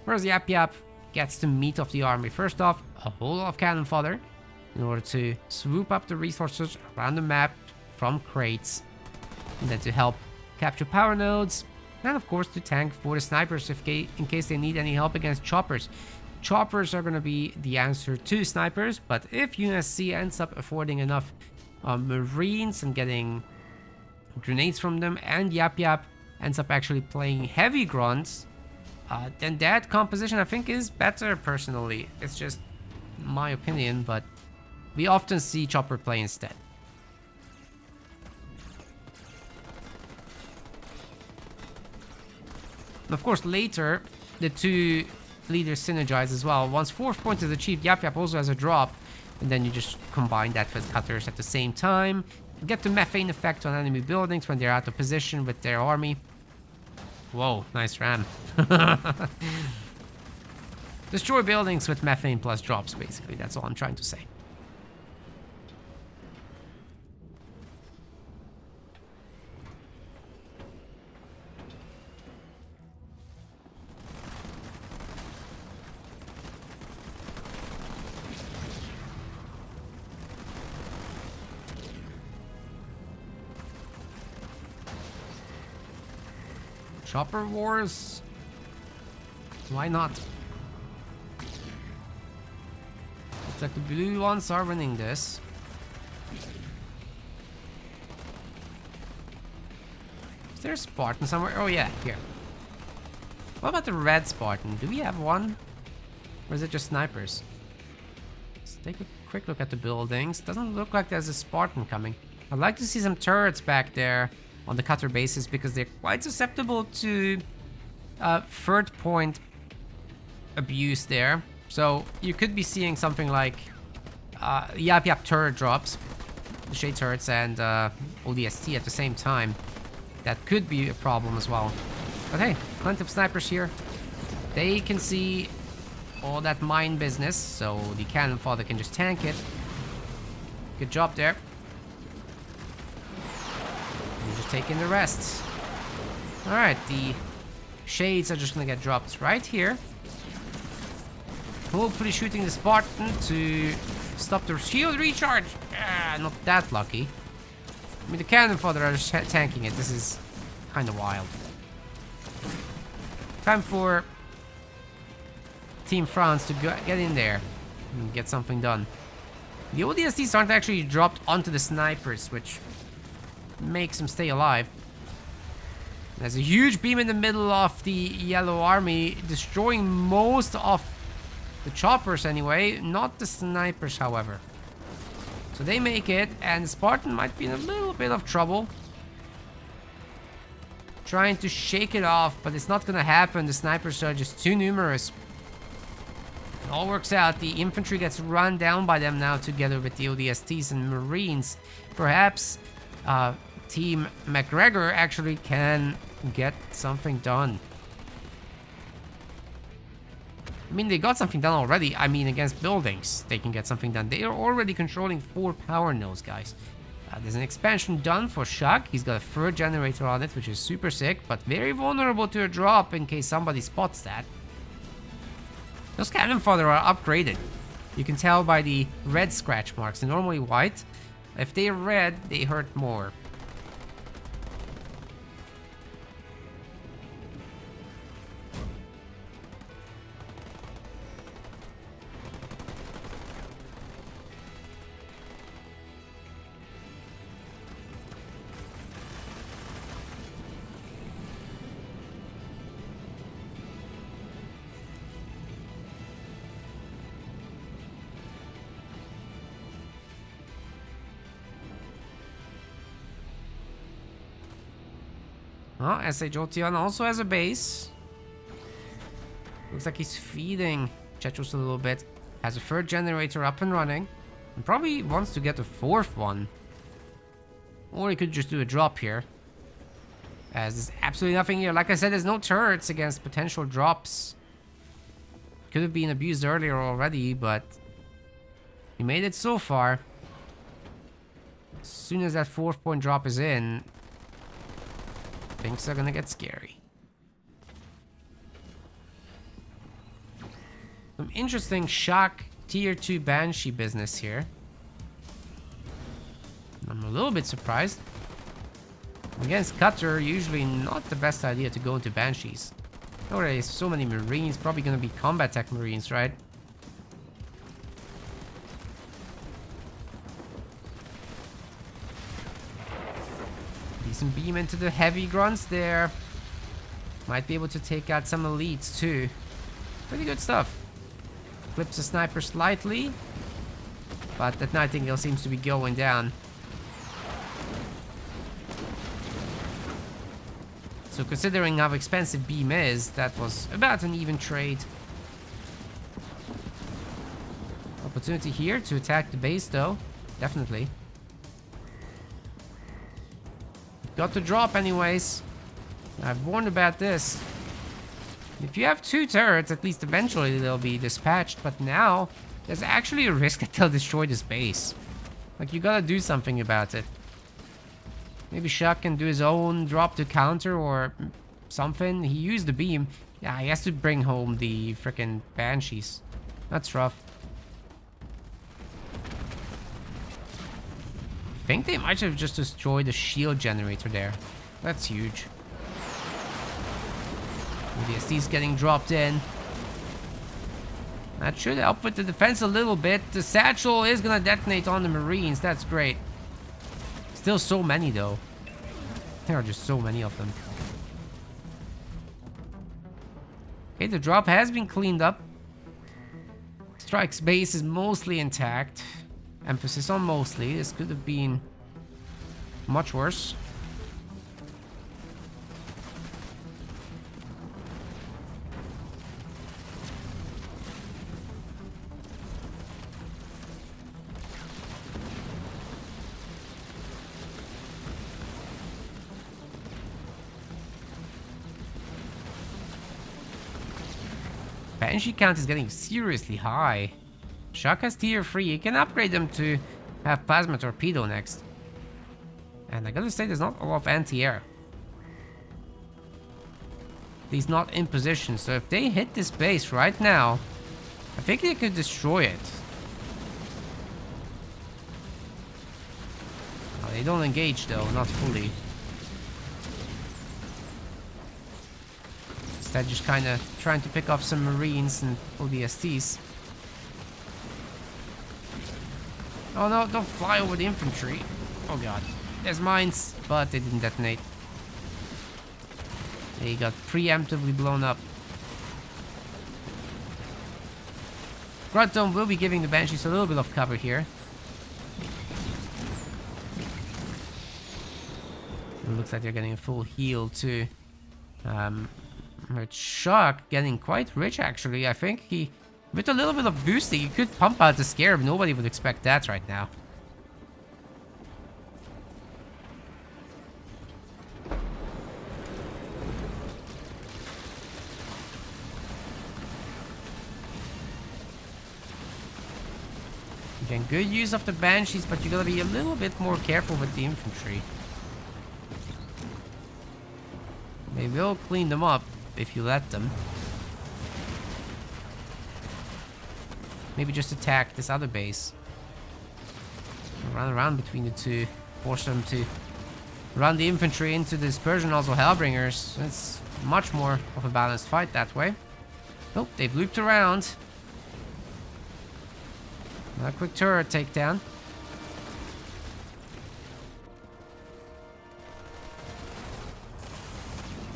Whereas Yap Yap gets the meat of the army. First off, a whole lot of cannon fodder in order to swoop up the resources around the map from crates. And then to help capture power nodes. And of course to tank for the snipers in case they need any help against choppers. Choppers are going to be the answer to snipers, but if UNSC ends up affording enough Marines and getting grenades from them, and Yap Yap ends up actually playing heavy grunts, then that composition I think is better personally. It's just my opinion, but we often see Chopper play instead. And of course later the two leaders synergize as well. Once fourth point is achieved, Yap Yap also has a drop, and then you just combine that with Cutters at the same time. You get the methane effect on enemy buildings when they're out of position with their army. Whoa, nice ram. Destroy buildings with methane plus drops, basically. That's all I'm trying to say. Chopper wars? Why not? Looks like the blue ones are winning this. Is there a Spartan somewhere? Oh yeah, here. What about the red Spartan? Do we have one? Or is it just snipers? Let's take a quick look at the buildings. Doesn't look like there's a Spartan coming. I'd like to see some turrets back there on the Cutter bases, because they're quite susceptible to third point abuse there. So you could be seeing something like Yap Yap turret drops, the Shade turrets, and ODST at the same time. That could be a problem as well. But hey, plenty of snipers here. They can see all that mine business, so the cannon fodder can just tank it. Good job there. Just taking the rest. Alright, the Shades are just gonna get dropped right here. Hopefully shooting the Spartan to stop the shield recharge. Not that lucky. I mean, the cannon fodder are just tanking it. This is kind of wild. Time for Team France to get in there and get something done. The ODSTs aren't actually dropped onto the snipers, which makes them stay alive. There's a huge beam in the middle of the yellow army, destroying most of the choppers anyway, not the snipers, however. So they make it, and Spartan might be in a little bit of trouble. Trying to shake it off, but it's not gonna happen. The snipers are just too numerous. It all works out. The infantry gets run down by them now, together with the ODSTs and Marines. Perhaps Team McGregor actually can get something done. I mean, they got something done already. I mean, against buildings, they can get something done. They are already controlling 4 power nodes, guys. There's an expansion done for Shaq. He's got a third generator on it, which is super sick, but very vulnerable to a drop in case somebody spots that. Those cannon fodder are upgraded. You can tell by the red scratch marks. They're normally white. If they're red, they hurt more. Oh, SH Otion also has a base. Looks like he's feeding Chetros a little bit. Has a third generator up and running. And probably wants to get a fourth one. Or he could just do a drop here. As there's absolutely nothing here. Like I said, there's no turrets against potential drops. Could have been abused earlier already, but he made it so far. As soon as that 4th point drop is in, things are gonna get scary. Some interesting shock tier 2 Banshee business here. I'm a little bit surprised. Against Cutter, usually not the best idea to go into Banshees. Oh, there's so many Marines, probably gonna be combat tech Marines, right? Decent beam into the heavy grunts there. Might be able to take out some elites too. Pretty good stuff. Clips the sniper slightly, but that Nightingale seems to be going down. So considering how expensive beam is, that was about an even trade. Opportunity here to attack the base though, definitely. Got the drop anyways. I've warned about this. If you have 2 turrets, at least eventually they'll be dispatched, but now there's actually a risk that they'll destroy this base. Like, you gotta do something about it. Maybe Shuck can do his own drop to counter or something. He used the beam. Yeah, he has to bring home the frickin' Banshees. That's rough. I think they might have just destroyed the shield generator there. That's huge. The SD's getting dropped in. That should help with the defense a little bit. The satchel is gonna detonate on the Marines. That's great. Still so many though. There are just so many of them. Okay, the drop has been cleaned up. Strike's base is mostly intact. Emphasis on mostly. This could have been much worse. Banshee count is getting seriously high. Shock has tier 3. You can upgrade them to have Plasma Torpedo next. And I gotta say, there's not a lot of anti-air. He's not in position, so if they hit this base right now, I think they could destroy it. Oh, they don't engage though, not fully. Instead, just kind of trying to pick off some Marines and ODSTs. Oh no, don't fly over the infantry. Oh god. There's mines, but they didn't detonate. They got preemptively blown up. Grunt Dome will be giving the Banshees a little bit of cover here. It looks like they're getting a full heal too. With Shock getting quite rich actually. I think he, with a little bit of boosting, he could pump out the Scarab. Nobody would expect that right now. Again, good use of the Banshees, but you gotta be a little bit more careful with the infantry. They will clean them up if you let them. Maybe just attack this other base. Run around between the two. Force them to run the infantry into the Dispersion Nozzle Hellbringers. It's much more of a balanced fight that way. Oh, they've looped around. A quick turret takedown.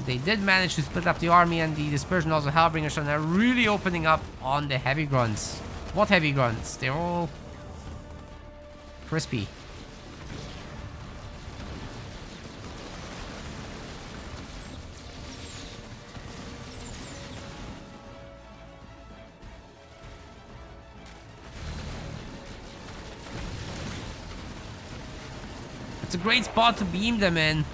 They did manage to split up the army, and the Dispersion Nozzle Hellbringers are now really opening up on the heavy grunts. What heavy grunts? They're all crispy. It's a great spot to beam them in.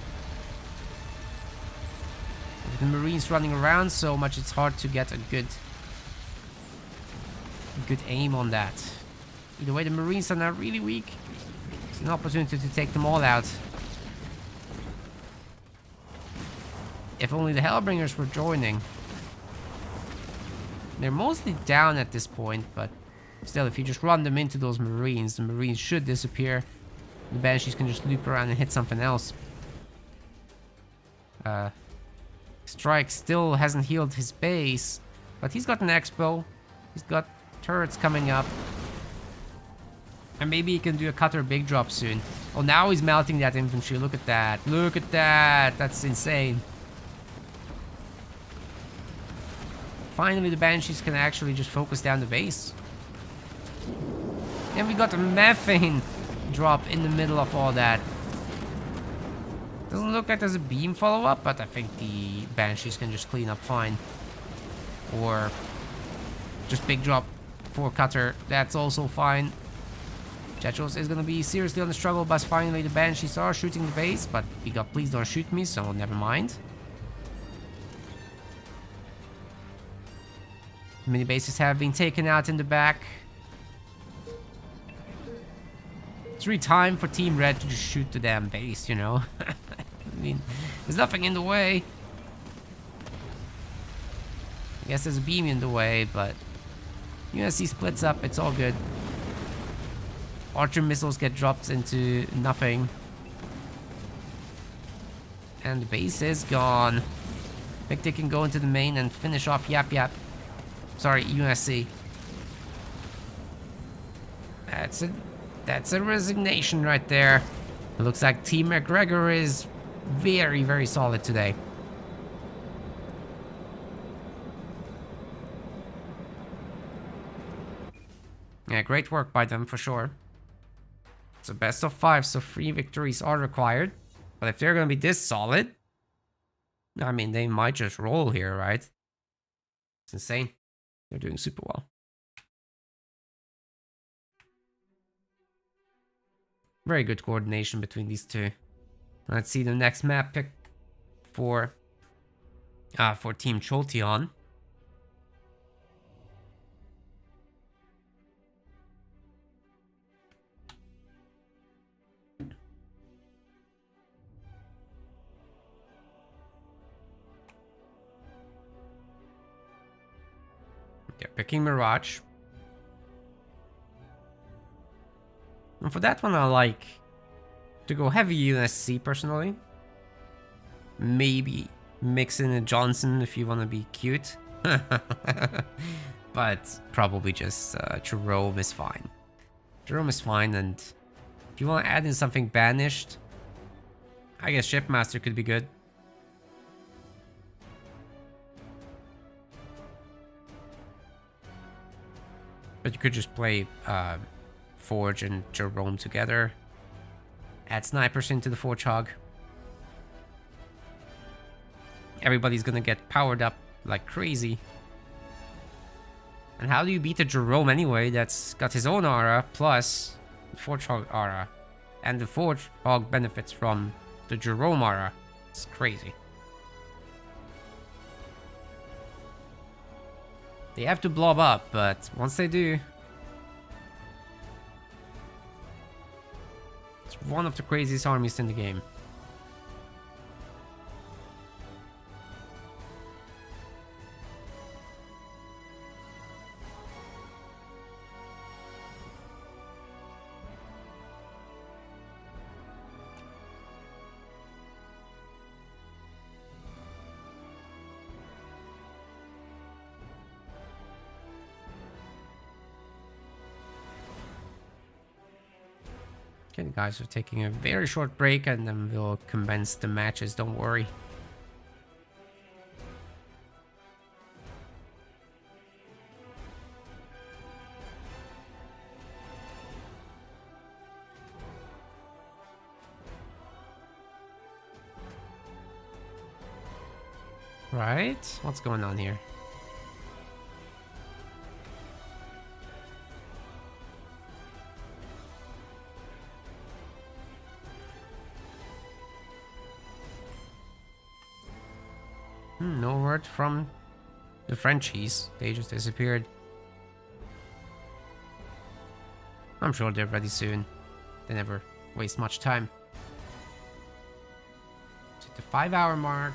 With the Marines running around so much, it's hard to get a good aim on that. Either way, the Marines are now really weak. It's an opportunity to take them all out. If only the Hellbringers were joining. They're mostly down at this point, but still, if you just run them into those Marines, the Marines should disappear. The Banshees can just loop around and hit something else. Strike still hasn't healed his base, but he's got an Expo. He's got turrets coming up. And maybe he can do a cutter big drop soon. Oh, now he's melting that infantry. Look at that. Look at that. That's insane. Finally, the Banshees can actually just focus down the base. And we got a methane drop in the middle of all that. Doesn't look like there's a beam follow-up, but I think the Banshees can just clean up fine. Or just big drop for cutter. That's also fine. Jetros is going to be seriously on the struggle bus. Finally, the Banshees are shooting the base, but we got please don't shoot me, so never mind. Mini bases have been taken out in the back. It's really time for Team Red to just shoot the damn base, you know? I mean, there's nothing in the way. I guess there's a beam in the way, but UNSC splits up, it's all good. Archer missiles get dropped into nothing. And the base is gone. Think they can go into the main and finish off Yap Yap. Sorry, UNSC. That's a resignation right there. It looks like Team McGregor is very, very solid today. Yeah, great work by them for sure. It's a best of 5, so 3 victories are required. But if they're gonna be this solid, I mean, they might just roll here, right? It's insane. They're doing super well. Very good coordination between these two. Let's see the next map pick for Team Cholteon. Yeah, picking Mirage. And for that one, I like to go heavy UNSC personally. Maybe mix in a Johnson if you want to be cute. But probably just Jerome is fine. Jerome is fine, and if you want to add in something banished, I guess Shipmaster could be good. But you could just play Forge and Jerome together. Add snipers into the Forge Hog. Everybody's gonna get powered up like crazy. And how do you beat a Jerome anyway that's got his own aura plus the Forge Hog aura? And the Forge Hog benefits from the Jerome aura. It's crazy. They have to blob up, but once they do, it's one of the craziest armies in the game. Okay, the guys are taking a very short break and then we'll commence the matches, don't worry. Right? What's going on here? No word from the Frenchies. They just disappeared. I'm sure they're ready soon. They never waste much time. It's at the 5-hour mark.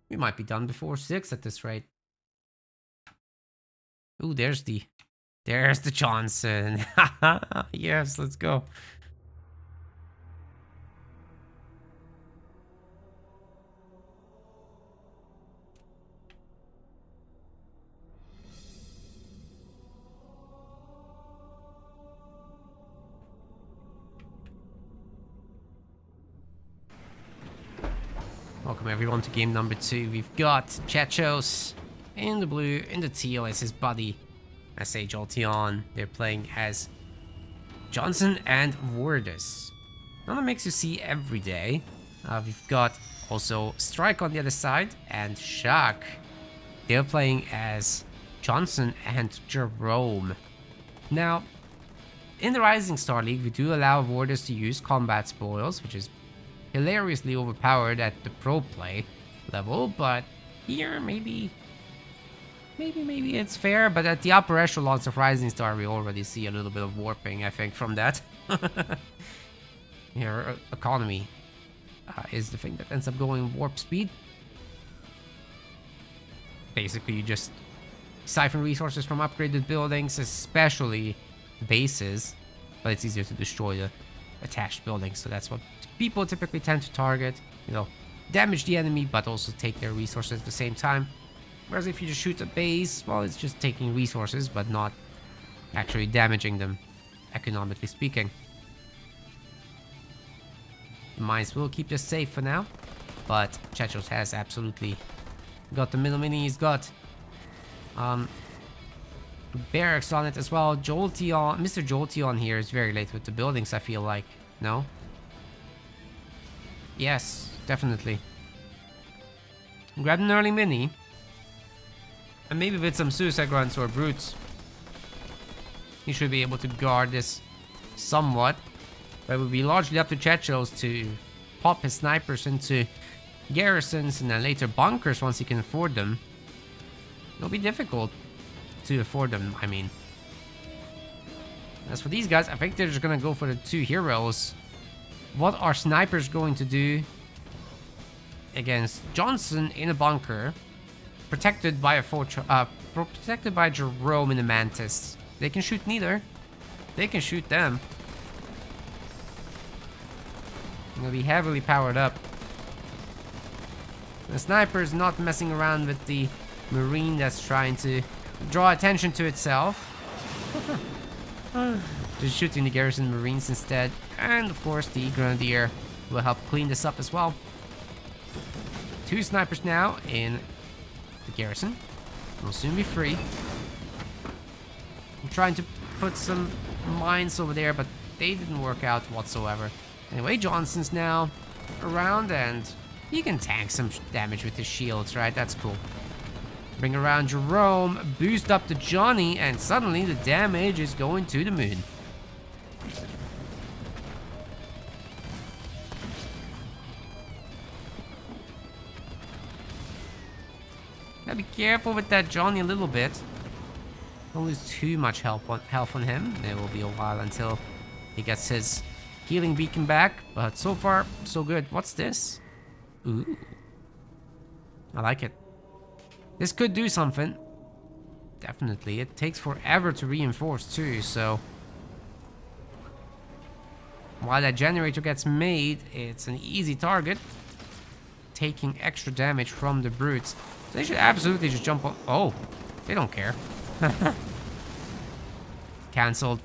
We might be done before 6 at this rate. Ooh, there's the Johnson. Yes, let's go. Welcome everyone to game number 2. We've got Chechos in the blue, in the teal as his buddy, SA Jolteon. They're playing as Johnson and Wordus. None that makes you see every day. We've got also Strike on the other side and Shaq. They're playing as Johnson and Jerome. Now, in the Rising Star League, we do allow Wordus to use combat spoils, which is hilariously overpowered at the pro play level, but here maybe it's fair. But at the upper echelons of Rising Star, we already see a little bit of warping, I think, from that. Here, economy is the thing that ends up going warp speed. Basically, you just siphon resources from upgraded buildings, especially bases, but it's easier to destroy the attached buildings, so that's what people typically tend to target. You know, damage the enemy, but also take their resources at the same time. Whereas if you just shoot a base, well, it's just taking resources, but not actually damaging them, economically speaking. The mines will keep us safe for now, but Chechos has absolutely got the middle mini. He's got barracks on it as well. Jolteon, Mr. Jolteon here is very late with the buildings, I feel like. No? Yes, definitely. Grab an early mini. And maybe with some Suicide Grunts or Brutes, he should be able to guard this somewhat. But it would be largely up to Chechos to pop his snipers into garrisons and then later bunkers once he can afford them. It'll be difficult to afford them, I mean. As for these guys, I think they're just gonna go for the 2 heroes. What are snipers going to do against Johnson in a bunker, protected by a protected by Jerome in the Mantis? They can shoot neither. They can shoot them. Gonna be heavily powered up. The sniper's not messing around with the Marine that's trying to draw attention to itself. Just shooting the garrison Marines instead. And of course the Grenadier will help clean this up as well. 2 snipers now in the garrison. Will soon be free. I'm trying to put some mines over there, but they didn't work out whatsoever. Anyway, Johnson's now around and he can tank some damage with his shields, right? That's cool. Bring around Jerome, boost up to Johnny, and suddenly the damage is going to the moon. Gotta be careful with that Johnny a little bit. Don't lose too much health on him. It will be a while until he gets his healing beacon back, but so far, so good. What's this? Ooh. I like it. This could do something. Definitely. It takes forever to reinforce too, so while that generator gets made, it's an easy target. Taking extra damage from the brutes. So they should absolutely just jump on. Oh, they don't care. Cancelled.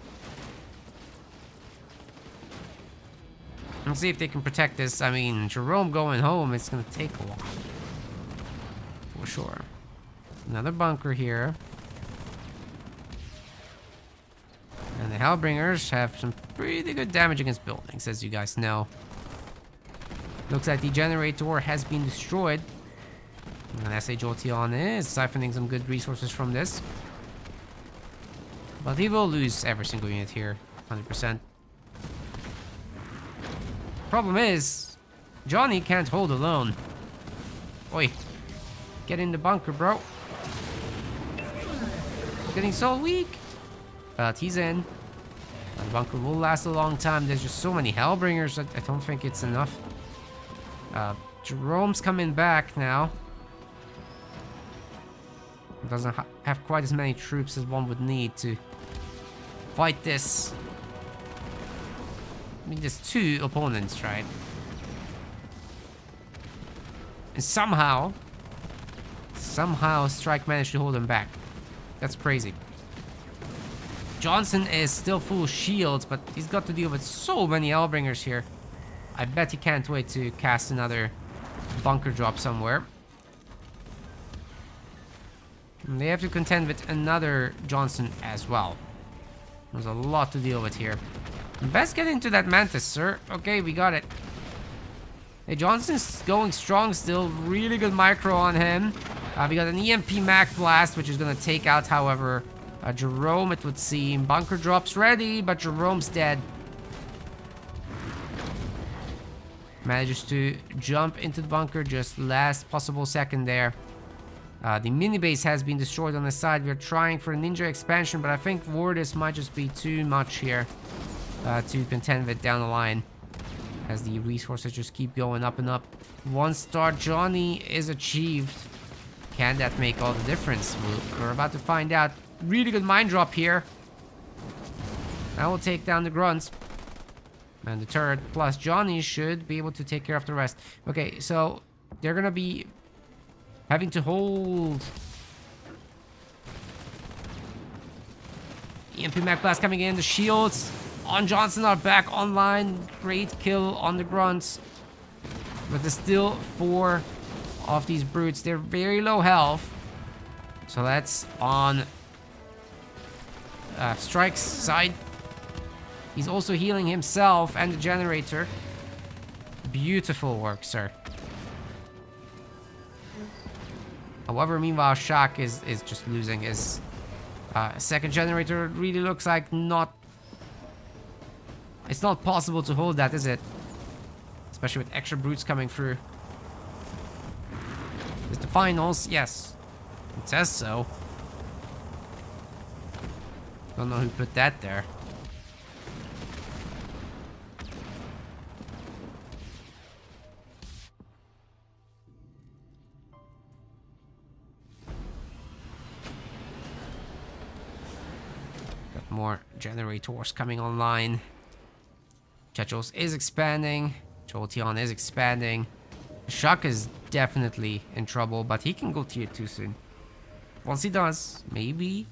Let's see if they can protect this. I mean, Jerome going home, it's gonna take a while. For sure. Another bunker here. And the Hellbringers have some pretty good damage against buildings, as you guys know. Looks like the generator has been destroyed. And SA Jolteon is siphoning some good resources from this. But he will lose every single unit here, 100%. Problem is, Johnny can't hold alone. Oi. Get in the bunker, bro. Getting so weak. But he's in. The bunker will last a long time. There's just so many Hellbringers that I don't think it's enough. Jerome's coming back now. Doesn't have quite as many troops as one would need to fight this. I mean, there's 2 opponents, right? And somehow Strike managed to hold him back. That's crazy. Johnson is still full of shields, but he's got to deal with so many Hellbringers here. I bet he can't wait to cast another bunker drop somewhere. And they have to contend with another Johnson as well. There's a lot to deal with here. Best get into that Mantis, sir. Okay, we got it. Hey, Johnson's going strong still. Really good micro on him. We got an EMP Mac Blast, which is going to take out, however, Jerome, it would seem. Bunker drops ready, but Jerome's dead. Manages to jump into the bunker just last possible second there. The mini base has been destroyed on the side. We're trying for a ninja expansion, but I think Vortis might just be too much here to contend with down the line, as the resources just keep going up and up. 1-star Johnny is achieved. Can that make all the difference? We're about to find out. Really good mine drop here. That will take down the grunts. And the turret plus Johnny should be able to take care of the rest. Okay, so they're gonna be having to hold. EMP Mac Blast coming in. The shields on Johnson are back online. Great kill on the grunts. But there's still 4 of these brutes. They're very low health. So that's on Strike's side. He's also healing himself and the generator. Beautiful work, sir. However, meanwhile, Shock is just losing his second generator. It really looks like not... It's not possible to hold that, is it? Especially with extra brutes coming through. Is the finals? Yes. It says so. Don't know who put that there. Got more generators coming online. Chechos is expanding. Jolteon is expanding. Shock is definitely in trouble, but he can go tier 2 soon. Once he does, maybe,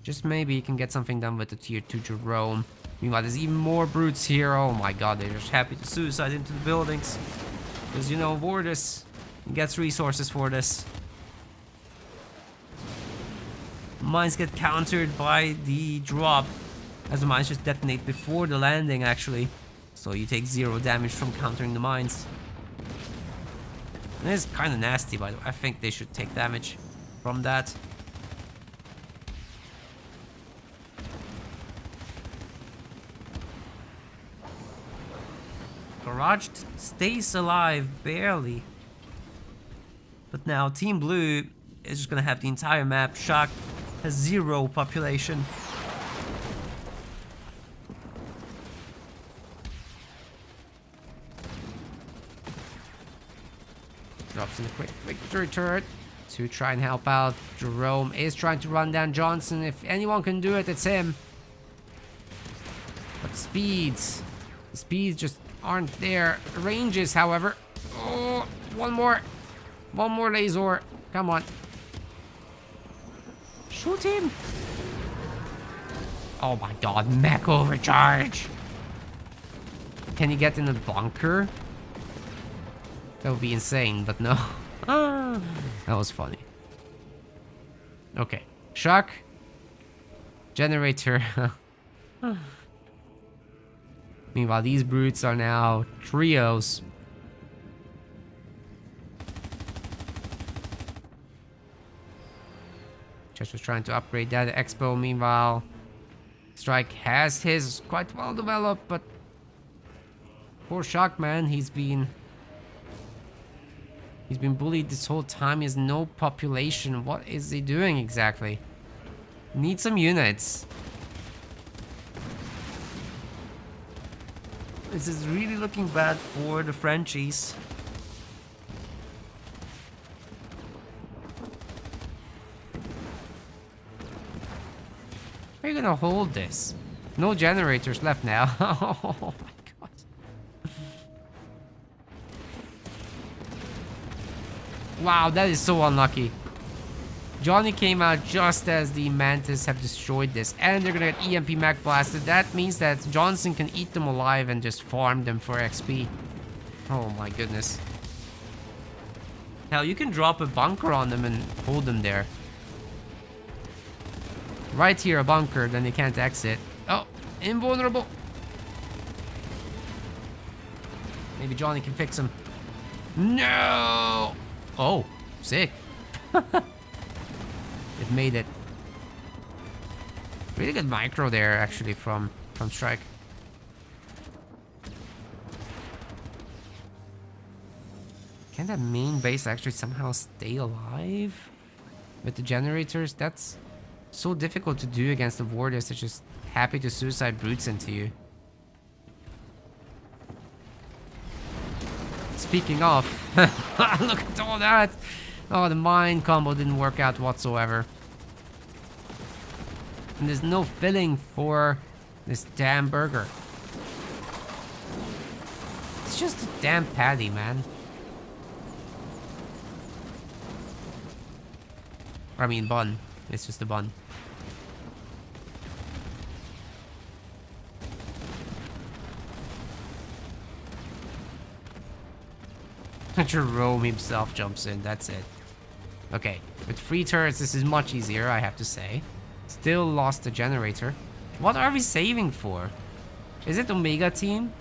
just maybe, he can get something done with the tier 2 Jerome. Meanwhile, there's even more brutes here. Oh my god, they're just happy to suicide into the buildings. Because, you know, Vortis gets resources for this. Mines get countered by the drop, as the mines just detonate before the landing, actually. So you take 0 damage from countering the mines. And it's kind of nasty, by the way. I think they should take damage from that. Garage stays alive, barely. But now Team Blue is just gonna have the entire map. Shock has 0 population. Drops in a quick victory turret to try and help out. Jerome is trying to run down Johnson. If anyone can do it, it's him. But the speeds just aren't there. Ranges, however. Oh, one more laser. Come on. Shoot him. Oh my god, mech overcharge. Can he get in the bunker? That would be insane, but no. That was funny. Okay. Shock. Generator. Meanwhile, these brutes are now trios. Just was trying to upgrade that Expo. Meanwhile, Strike has his quite well developed, but Poor Shock, man. He's been bullied this whole time. He has no population. What is he doing exactly? Need some units. This is really looking bad for the Frenchies. How are you gonna hold this? No generators left now. Oh my god. Wow, that is so unlucky. Johnny came out just as the Mantis have destroyed this, and they're gonna get EMP Mag blasted. That means that Johnson can eat them alive and just farm them for XP. Oh my goodness. Hell, you can drop a bunker on them and hold them there. Right here, a bunker, then they can't exit. Oh, invulnerable. Maybe Johnny can fix him. No! Oh, sick. It made it. Really good micro there, actually, from Strike. Can that main base actually somehow stay alive? With the generators? That's so difficult to do against the warders. They're just happy to suicide brutes into you. Speaking of, look at all that. Oh, the mine combo didn't work out whatsoever. And there's no filling for this damn burger. It's just a damn patty, man. I mean bun. It's just a bun. Jerome himself jumps in, that's it. Okay, with 3 turrets this is much easier, I have to say. Still lost the generator. What are we saving for? Is it Omega team?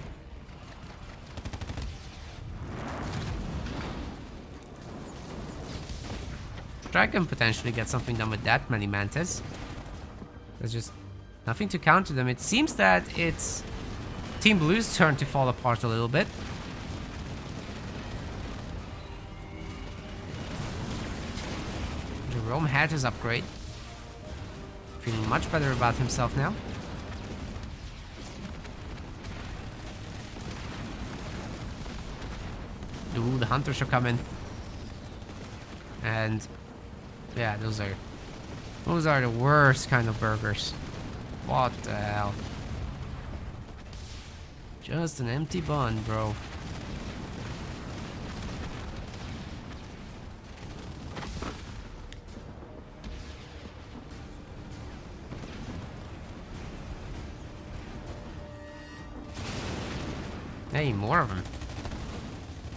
Strike can potentially get something done with that many Mantis. There's just nothing to counter them. It seems that it's Team Blue's turn to fall apart a little bit. Jerome had his upgrade. Feeling much better about himself now. Ooh, the hunters are coming. And yeah, those are the worst kind of burgers. What the hell? Just an empty bun, bro. Hey, more of them.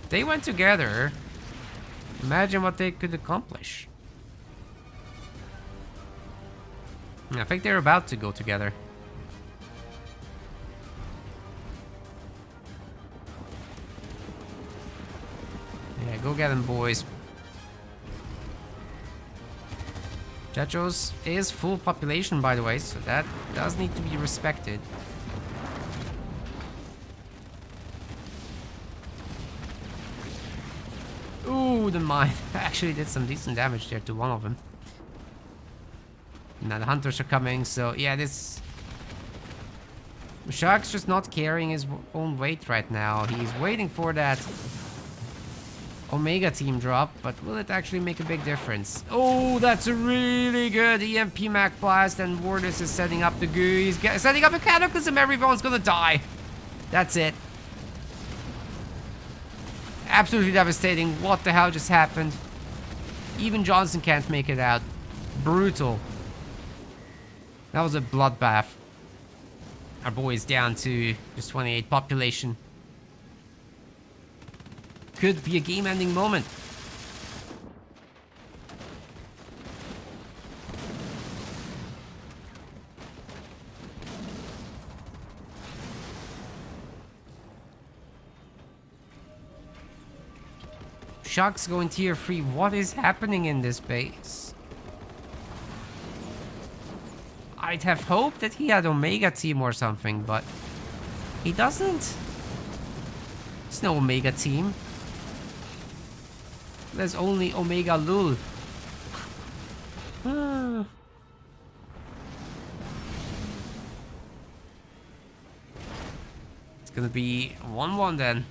They went together. Imagine what they could accomplish. I think they're about to go together. Yeah, go get them, boys. Chachos is full population, by the way, so that does need to be respected. Ooh, the mine actually did some decent damage there to one of them. Now the hunters are coming, so yeah, this Shark's just not carrying his own weight right now. He's waiting for that Omega team drop, but will it actually make a big difference? Oh, that's a really good EMP Mag blast, and Wardus is setting up the goo. He's setting up a cataclysm. Everyone's gonna die. That's it. Absolutely devastating. What the hell just happened? Even Johnson can't make it out. Brutal. That was a bloodbath. Our boy is down to just 28 population. Could be a game-ending moment. Shock's going tier 3. What is happening in this base? I'd have hoped that he had Omega team or something, but he doesn't. There's no Omega team. There's only Omega Lul. Ah. It's gonna be 1-1 then.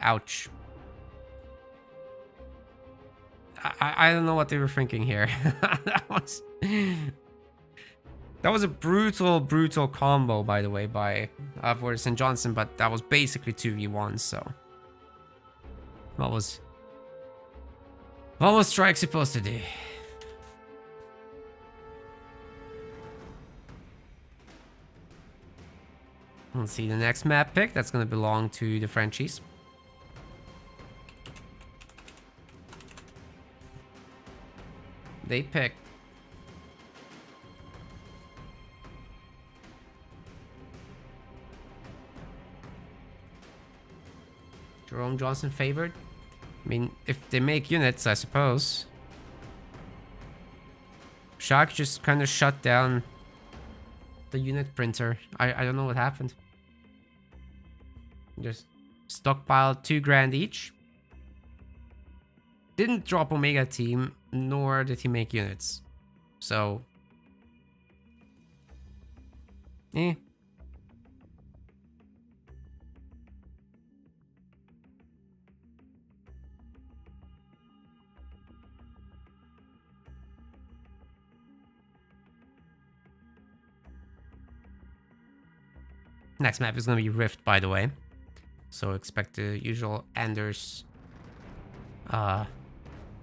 Ouch. I don't know what they were thinking here. That was a brutal combo, by the way, by Voris and Johnson, but that was basically 2v1, so what was Strike supposed to do? Let's see the next map pick. That's gonna belong to the Frenchies. They pick Jerome Johnson favored. I mean, if they make units, I suppose. Shark just kind of shut down the unit printer. I don't know what happened. Just stockpiled 2 grand each. Didn't drop Omega team, nor did he make units. So, eh. Next map is going to be Rift, by the way. So expect the usual Anders...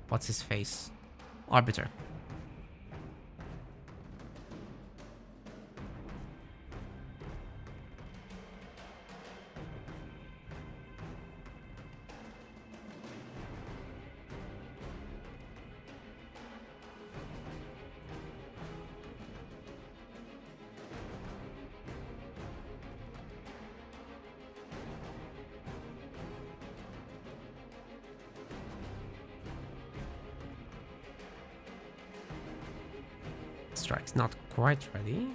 what's his face? Arbiter. Strike's not quite ready.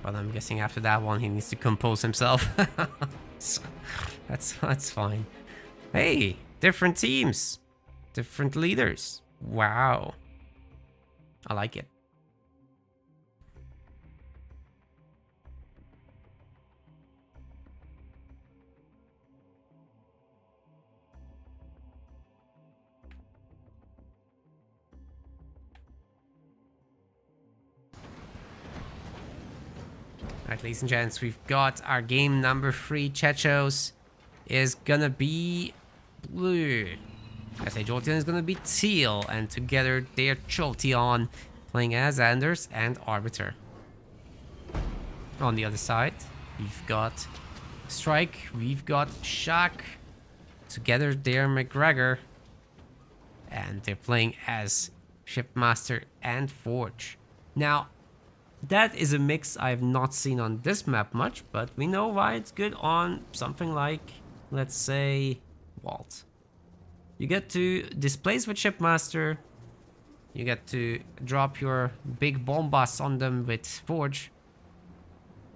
But I'm guessing after that one he needs to compose himself. So, that's fine. Hey, different teams. Different leaders. Wow. I like it. Alright, ladies and gents, we've got our game number 3. Chechos is gonna be blue. SA Jolteon is gonna be teal, and together they're Jolteon playing as Anders and Arbiter. On the other side, we've got Strike, we've got Shaq. Together they're McGregor, and they're playing as Shipmaster and Forge. Now, that is a mix I've not seen on this map much, but we know why it's good on something like, let's say, Vault. You get to displace with Shipmaster, you get to drop your big bombas on them with Forge.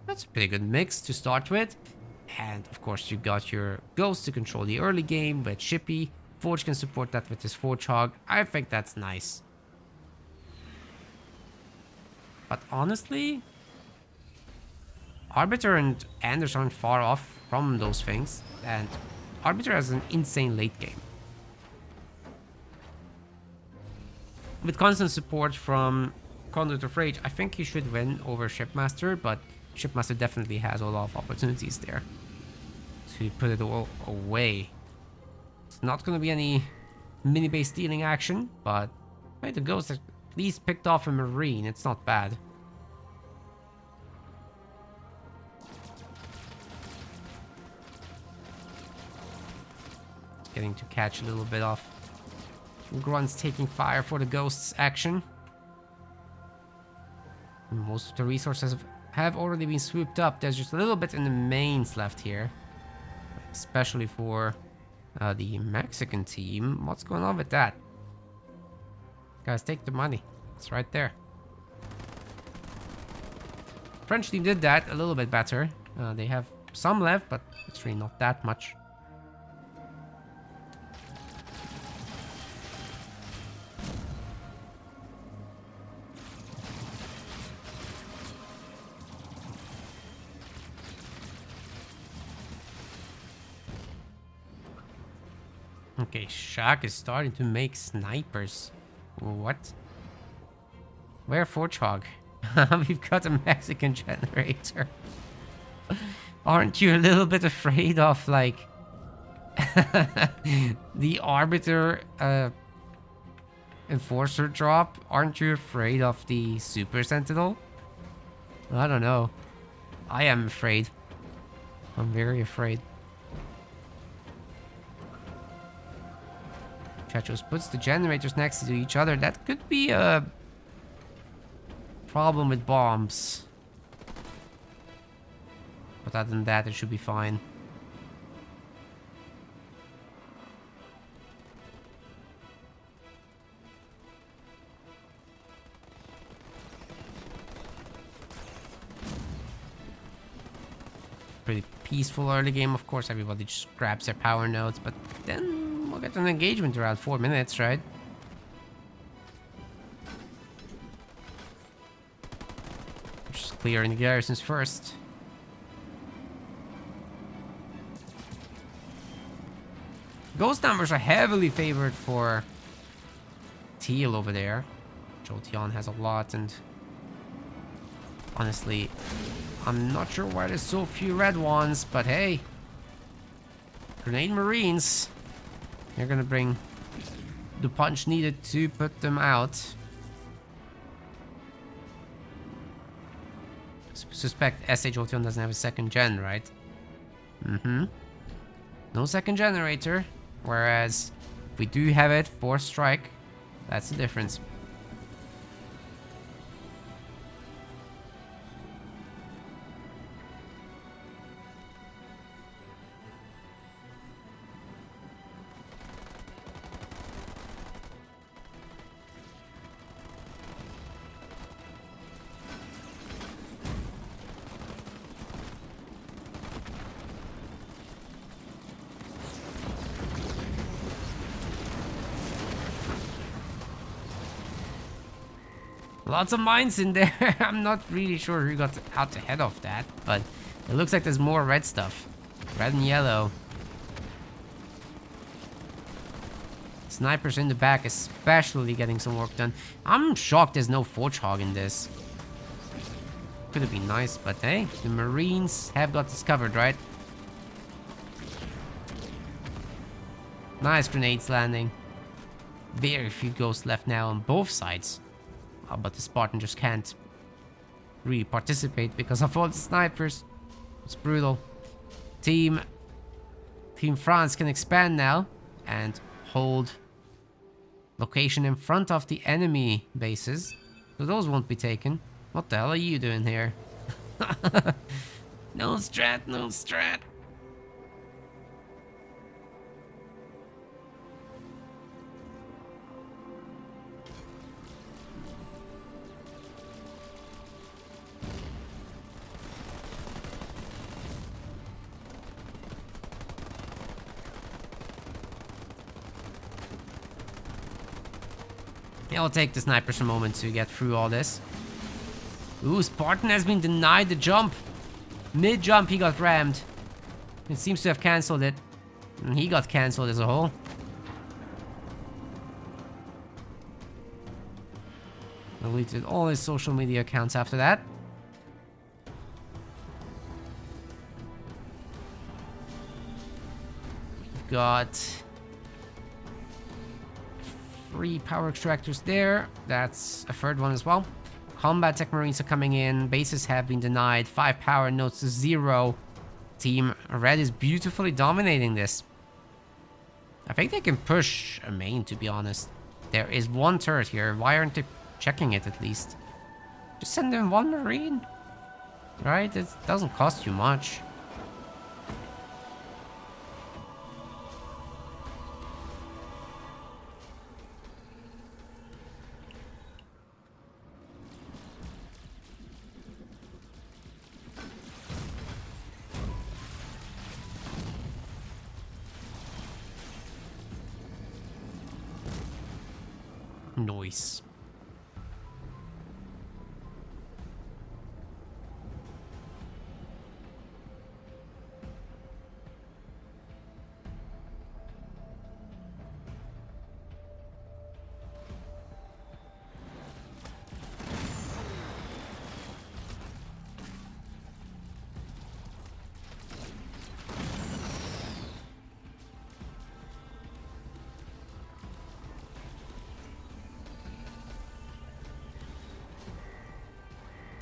That's a pretty good mix to start with. And of course you got your Ghost to control the early game with Shippy. Forge can support that with his Forge Hog. I think that's nice. But honestly, Arbiter and Anders aren't far off from those things, and Arbiter has an insane late game. With constant support from Conduit of Rage, I think he should win over Shipmaster, but Shipmaster definitely has a lot of opportunities there to put it all away. It's not going to be any mini-base stealing action, but hey, the Ghost at least picked off a Marine. It's not bad. Getting to catch a little bit off. Grunts taking fire for the Ghost's action. Most of the resources have already been swooped up. There's just a little bit in the mains left here. Especially for the Mexican team. What's going on with that? Guys, take the money. It's right there. French team did that a little bit better. They have some left, but it's really not that much. Okay, Shaq is starting to make snipers. What? Where Forchhog? We've got a Mexican generator. Aren't you a little bit afraid of, like, the Arbiter Enforcer drop? Aren't you afraid of the Super Sentinel? I don't know. I am afraid. I'm very afraid. Chachos puts the generators next to each other. That could be a problem with bombs. But other than that, it should be fine. Pretty peaceful early game, of course. Everybody just grabs their power nodes, but then we'll get an engagement around 4 minutes, right? Just clearing the garrisons first. Ghost numbers are heavily favored for Teal over there. Jotion has a lot, and honestly, I'm not sure why there's so few red ones, but hey. Grenade Marines. They're gonna bring the punch needed to put them out. Suspect SA Jotion doesn't have a second gen, right? Mm-hmm. No second generator. Whereas, if we do have it, 4th strike, that's the difference. Lots of mines in there. I'm not really sure who got out ahead of that, but it looks like there's more red stuff. Red and yellow. Snipers in the back especially getting some work done. I'm shocked there's no Forchhog in this. Could have been nice, but hey, the Marines have got this covered, right? Nice grenades landing. Very few ghosts left now on both sides. But the Spartan just can't really participate because of all the snipers. It's brutal. Team France can expand now and hold location in front of the enemy bases. So those won't be taken. What the hell are you doing here? No strat, no strat. It'll take the snipers a moment to get through all this. Ooh, Spartan has been denied the jump. Mid-jump, he got rammed. It seems to have cancelled it. And he got cancelled as a whole. Deleted all his social media accounts after that. We've got 3 power extractors there. That's a 3rd one as well. Combat tech marines are coming in. Bases have been denied. 5 power nodes to 0. Team Red is beautifully dominating this. I think they can push a main, to be honest. There is 1 turret here. Why aren't they checking it at least? Just send them 1 marine. Right? It doesn't cost you much. Noise.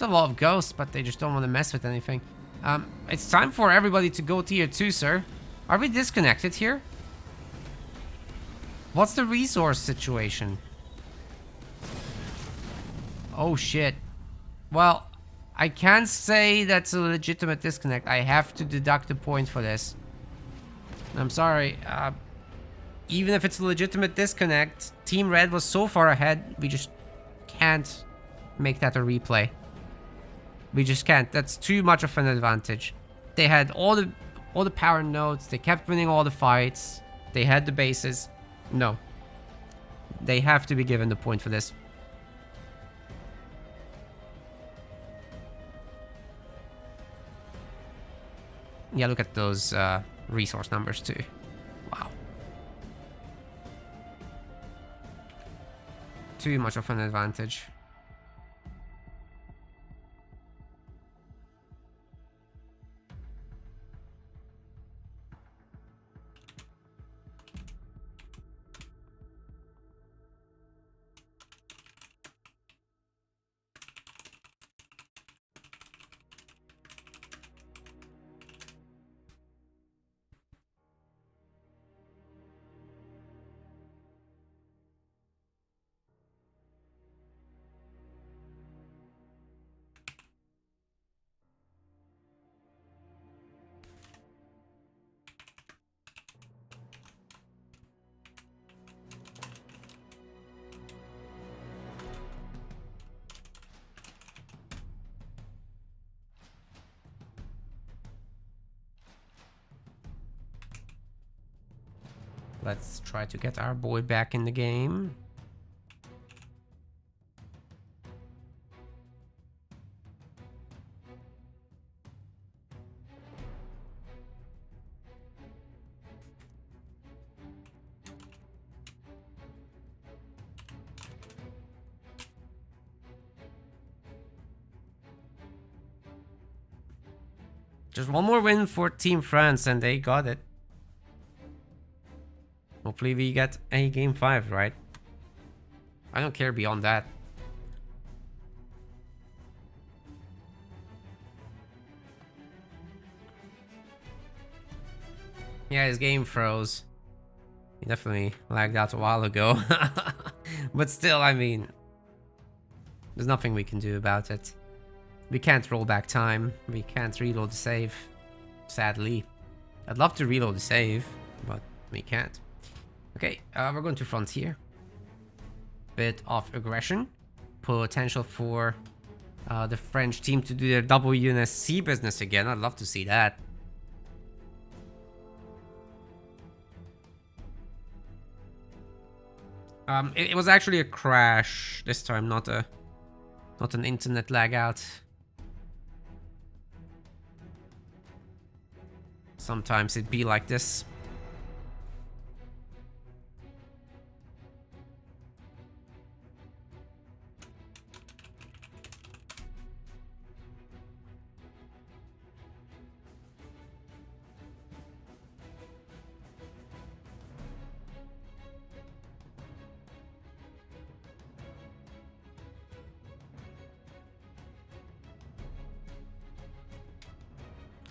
A lot of ghosts, but they just don't want to mess with anything. It's time for everybody to go tier 2, sir. Are we disconnected here? What's the resource situation? Oh shit. Well, I can't say that's a legitimate disconnect. I have to deduct a point for this. I'm sorry. Even if it's a legitimate disconnect, Team Red was so far ahead, we just can't make that a replay. We just can't. That's too much of an advantage. They had all the power nodes. They kept winning all the fights. They had the bases. No. They have to be given the point for this. Yeah, look at those resource numbers too. Wow. Too much of an advantage. Let's try to get our boy back in the game. Just one more win for Team France and they got it. Hopefully we get a game 5, right? I don't care beyond that. Yeah, his game froze. He definitely lagged out a while ago. But still, I mean, there's nothing we can do about it. We can't roll back time. We can't reload the save, sadly. I'd love to reload the save, but we can't. Okay, we're going to Frontier. Bit of aggression. Potential for the French team to do their WNSC business again. I'd love to see that. It was actually a crash this time, not an internet lag out. Sometimes it'd be like this.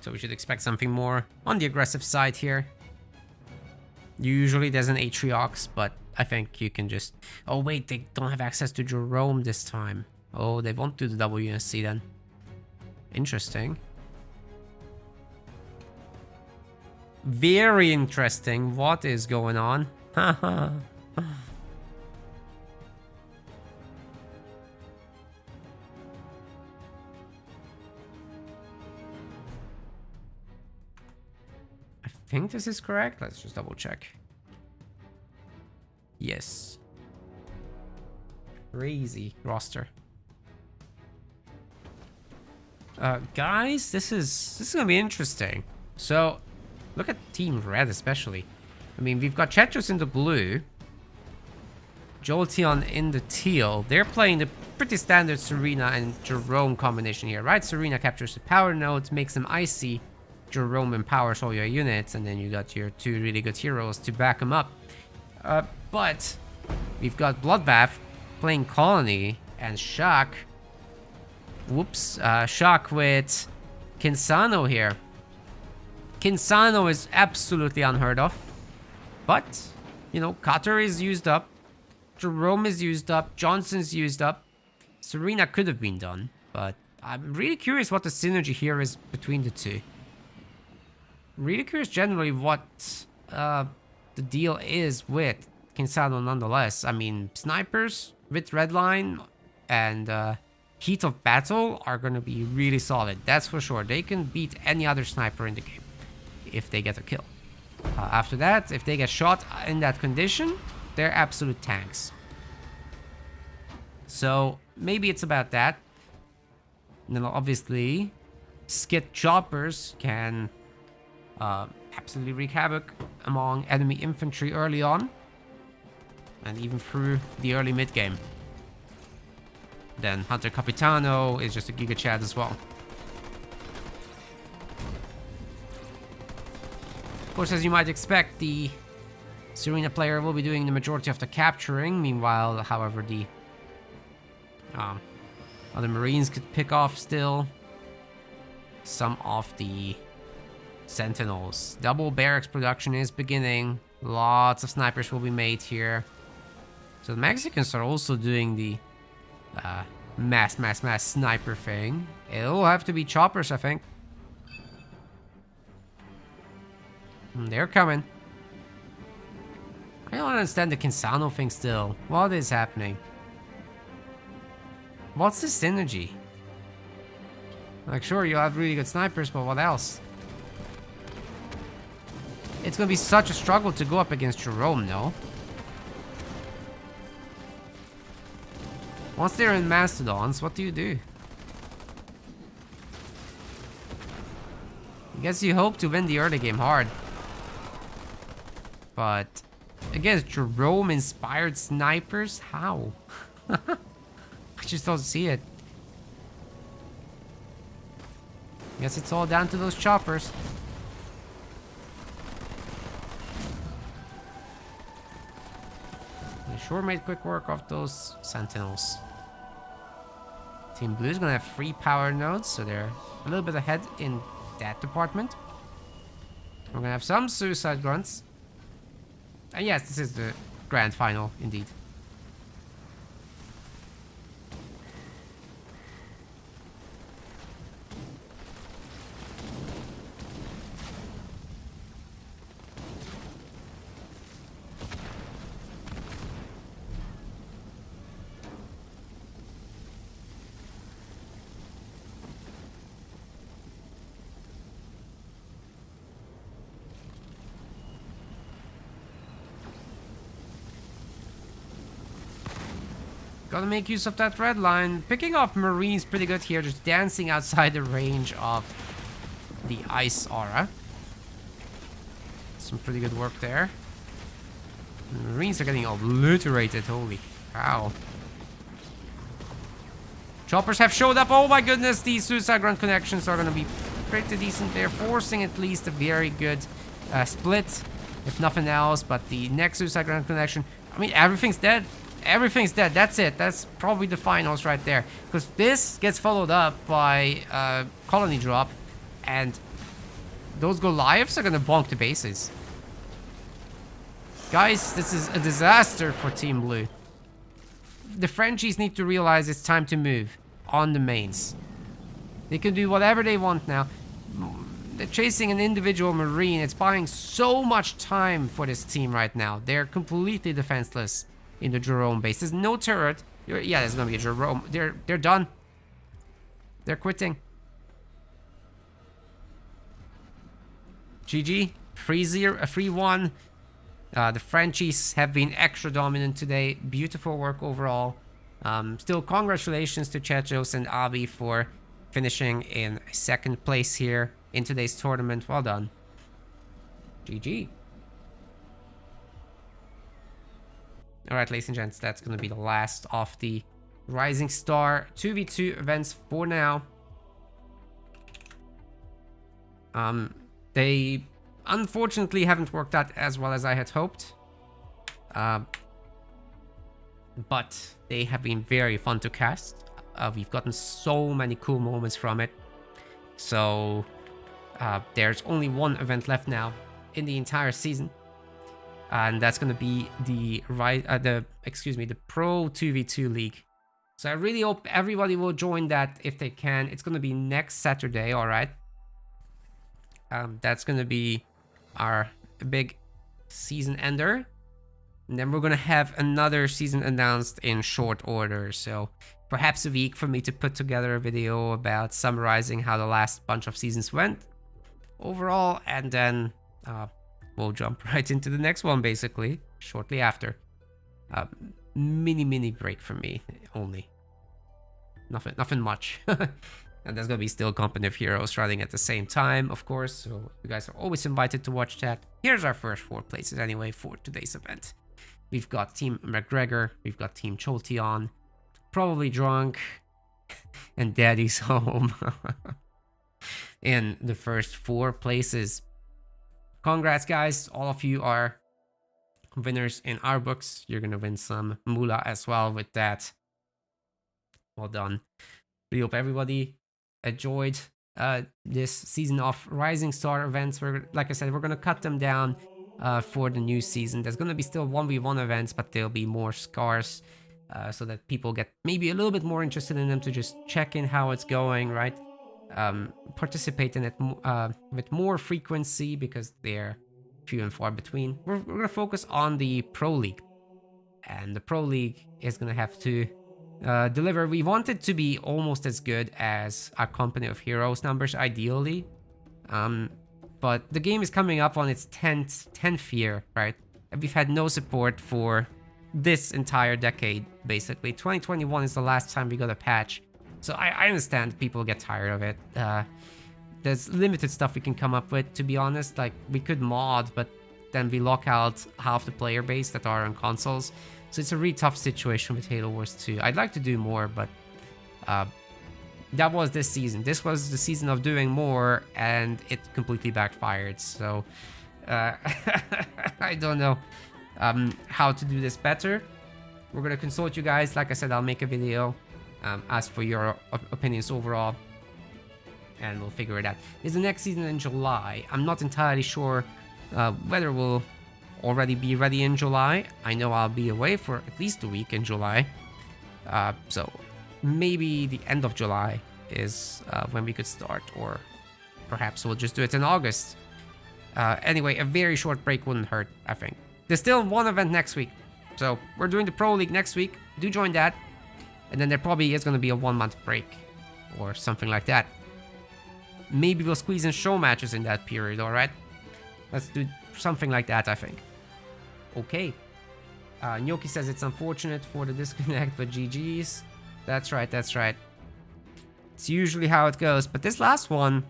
So we should expect something more on the aggressive side here. Usually there's an Atriox, but I think you can just... Oh wait, they don't have access to Jerome this time. Oh, they won't do the WNSC then. Interesting. Very interesting. What is going on? Haha. I think this is correct. Let's just double check. Yes. Crazy roster. Guys, this is gonna be interesting. So, look at Team Red especially. I mean, we've got Chetros in the blue, Jolteon in the teal. They're playing the pretty standard Serena and Jerome combination here, right? Serena captures the power nodes, makes them icy. Jerome empowers all your units, and then you got your two really good heroes to back them up. But we've got Bloodbath playing Colony and Shock. Whoops, Shock with Kinsano here. Kinsano is absolutely unheard of. But, you know, Cutter is used up. Jerome is used up. Johnson's used up. Serena could have been done. But I'm really curious what the synergy here is between the two. I'm really curious generally what the deal is with Kinsano nonetheless. I mean, snipers with Redline and Heat of Battle are going to be really solid. That's for sure. They can beat any other sniper in the game if they get a kill. After that, if they get shot in that condition, they're absolute tanks. So maybe it's about that. And then obviously, Skit Choppers can absolutely wreak havoc among enemy infantry early on. And even through the early mid game. Then Hunter Capitano is just a Giga Chad as well. Of course, as you might expect, the Serena player will be doing the majority of the capturing. Meanwhile, however, the other Marines could pick off still some of the Sentinels. Double barracks production is beginning. Lots of snipers will be made here. So the Mexicans are also doing the mass sniper thing. It'll have to be choppers, I think. They're coming. I don't understand the Kinsano thing still. What is happening? What's the synergy? Like, sure, you have really good snipers, but what else? It's gonna be such a struggle to go up against Jerome, no? Once they're in Mastodons, what do you do? I guess you hope to win the early game hard. But against Jerome-inspired snipers? How? I just don't see it. Guess it's all down to those choppers. They sure made quick work of those Sentinels. Team Blue's gonna have 3 power nodes, so they're a little bit ahead in that department. We're gonna have some Suicide Grunts. And yes, this is the grand final, indeed. Gotta make use of that red line. Picking off Marines pretty good here, just dancing outside the range of the ice aura. Some pretty good work there. The Marines are getting obliterated, holy cow. Choppers have showed up, oh my goodness, these Suicide Grunt connections are gonna be pretty decent. They're forcing at least a very good split, if nothing else, but the next Suicide Grunt connection, I mean, everything's dead. Everything's dead. That's it. That's probably the finals right there. Because this gets followed up by colony drop. And those Goliaths are going to bonk the bases. Guys, this is a disaster for Team Blue. The Frenchies need to realize it's time to move on the mains. They can do whatever they want now. They're chasing an individual Marine. It's buying so much time for this team right now. They're completely defenseless in the Jerome base. There's no turret. Yeah, there's gonna be a Jerome. They're done. They're quitting. GG. 3-0, 3-1. The Frenchies have been extra dominant today. Beautiful work overall. Still, congratulations to Chechos and Abi for finishing in second place here in today's tournament. Well done. GG. Alright, ladies and gents, that's going to be the last of the Rising Star 2v2 events for now. They unfortunately haven't worked out as well as I had hoped. But they have been very fun to cast. We've gotten so many cool moments from it. So there's only one event left now in the entire season, and that's going to be the Pro 2v2 League. So I really hope everybody will join that if they can. It's going to be next Saturday, all right? That's going to be our big season ender. And then we're going to have another season announced in short order. So perhaps a week for me to put together a video about summarizing how the last bunch of seasons went overall. And then we'll jump right into the next one, basically, shortly after. Mini break for me only. Nothing much. And there's gonna be still Company of Heroes running at the same time, of course, so you guys are always invited to watch that. Here's our first 4 places anyway for today's event. We've got Team McGregor, we've got Team Cholteon, probably drunk, and Daddy's home in the first 4 places. Congrats, guys, all of you are winners in our books. You're gonna win some moolah as well with that. Well done. We hope everybody enjoyed this season of Rising Star events. Like I said, we're going to cut them down for the new season. There's going to be still 1v1 events, but they'll be more scarce so that people get maybe a little bit more interested in them to just check in how it's going, right? Participate in it with more frequency because they're few and far between. We're going to focus on the Pro League. And the Pro League is going to have to deliver. We want it to be almost as good as our Company of Heroes numbers, ideally. But the game is coming up on its 10th year, right? And we've had no support for this entire decade, basically. 2021 is the last time we got a patch. So I understand people get tired of it. There's limited stuff we can come up with, to be honest. Like, we could mod, but then we lock out half the player base that are on consoles. So it's a really tough situation with Halo Wars 2. I'd like to do more, but that was this season. This was the season of doing more, and it completely backfired. So I don't know how to do this better. We're going to consult you guys. Like I said, I'll make a video, ask for your opinions overall, and we'll figure it out. Is the next season in July? I'm not entirely sure whether we'll already be ready in July. I know I'll be away for at least a week in July, so maybe the end of July is when we could start, or perhaps we'll just do it in August. Anyway, a very short break wouldn't hurt, I think. There's still one event next week, so we're doing the Pro League next week. Do join that, and then there probably is going to be a 1-month break or something like that. Maybe we'll squeeze in show matches in that period. All right, let's do something like that, I think. Okay. Nyoki says it's unfortunate for the disconnect, but GG's. That's right, that's right. It's usually how it goes, but this last one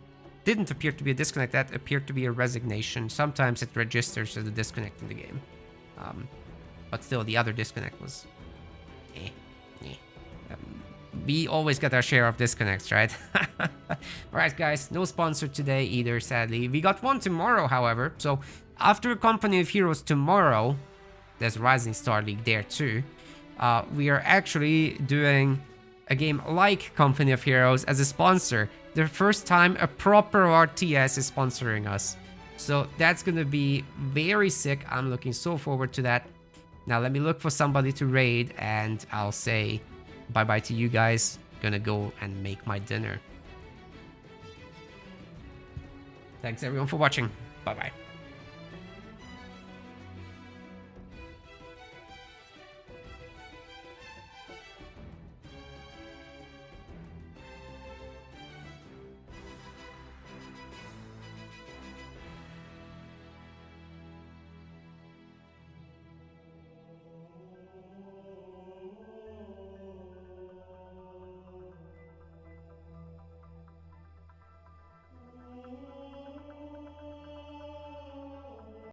didn't appear to be a disconnect. That appeared to be a resignation. Sometimes it registers as a disconnect in the game. But still, the other disconnect was... we always get our share of disconnects, right? Alright, guys, no sponsor today either, sadly. We got one tomorrow, however. So, after Company of Heroes tomorrow, there's Rising Star League there too. We are actually doing a game like Company of Heroes as a sponsor. The first time a proper RTS is sponsoring us. So that's gonna be very sick. I'm looking so forward to that. Now let me look for somebody to raid, and I'll say bye-bye to you guys. Gonna go and make my dinner. Thanks everyone for watching. Bye-bye.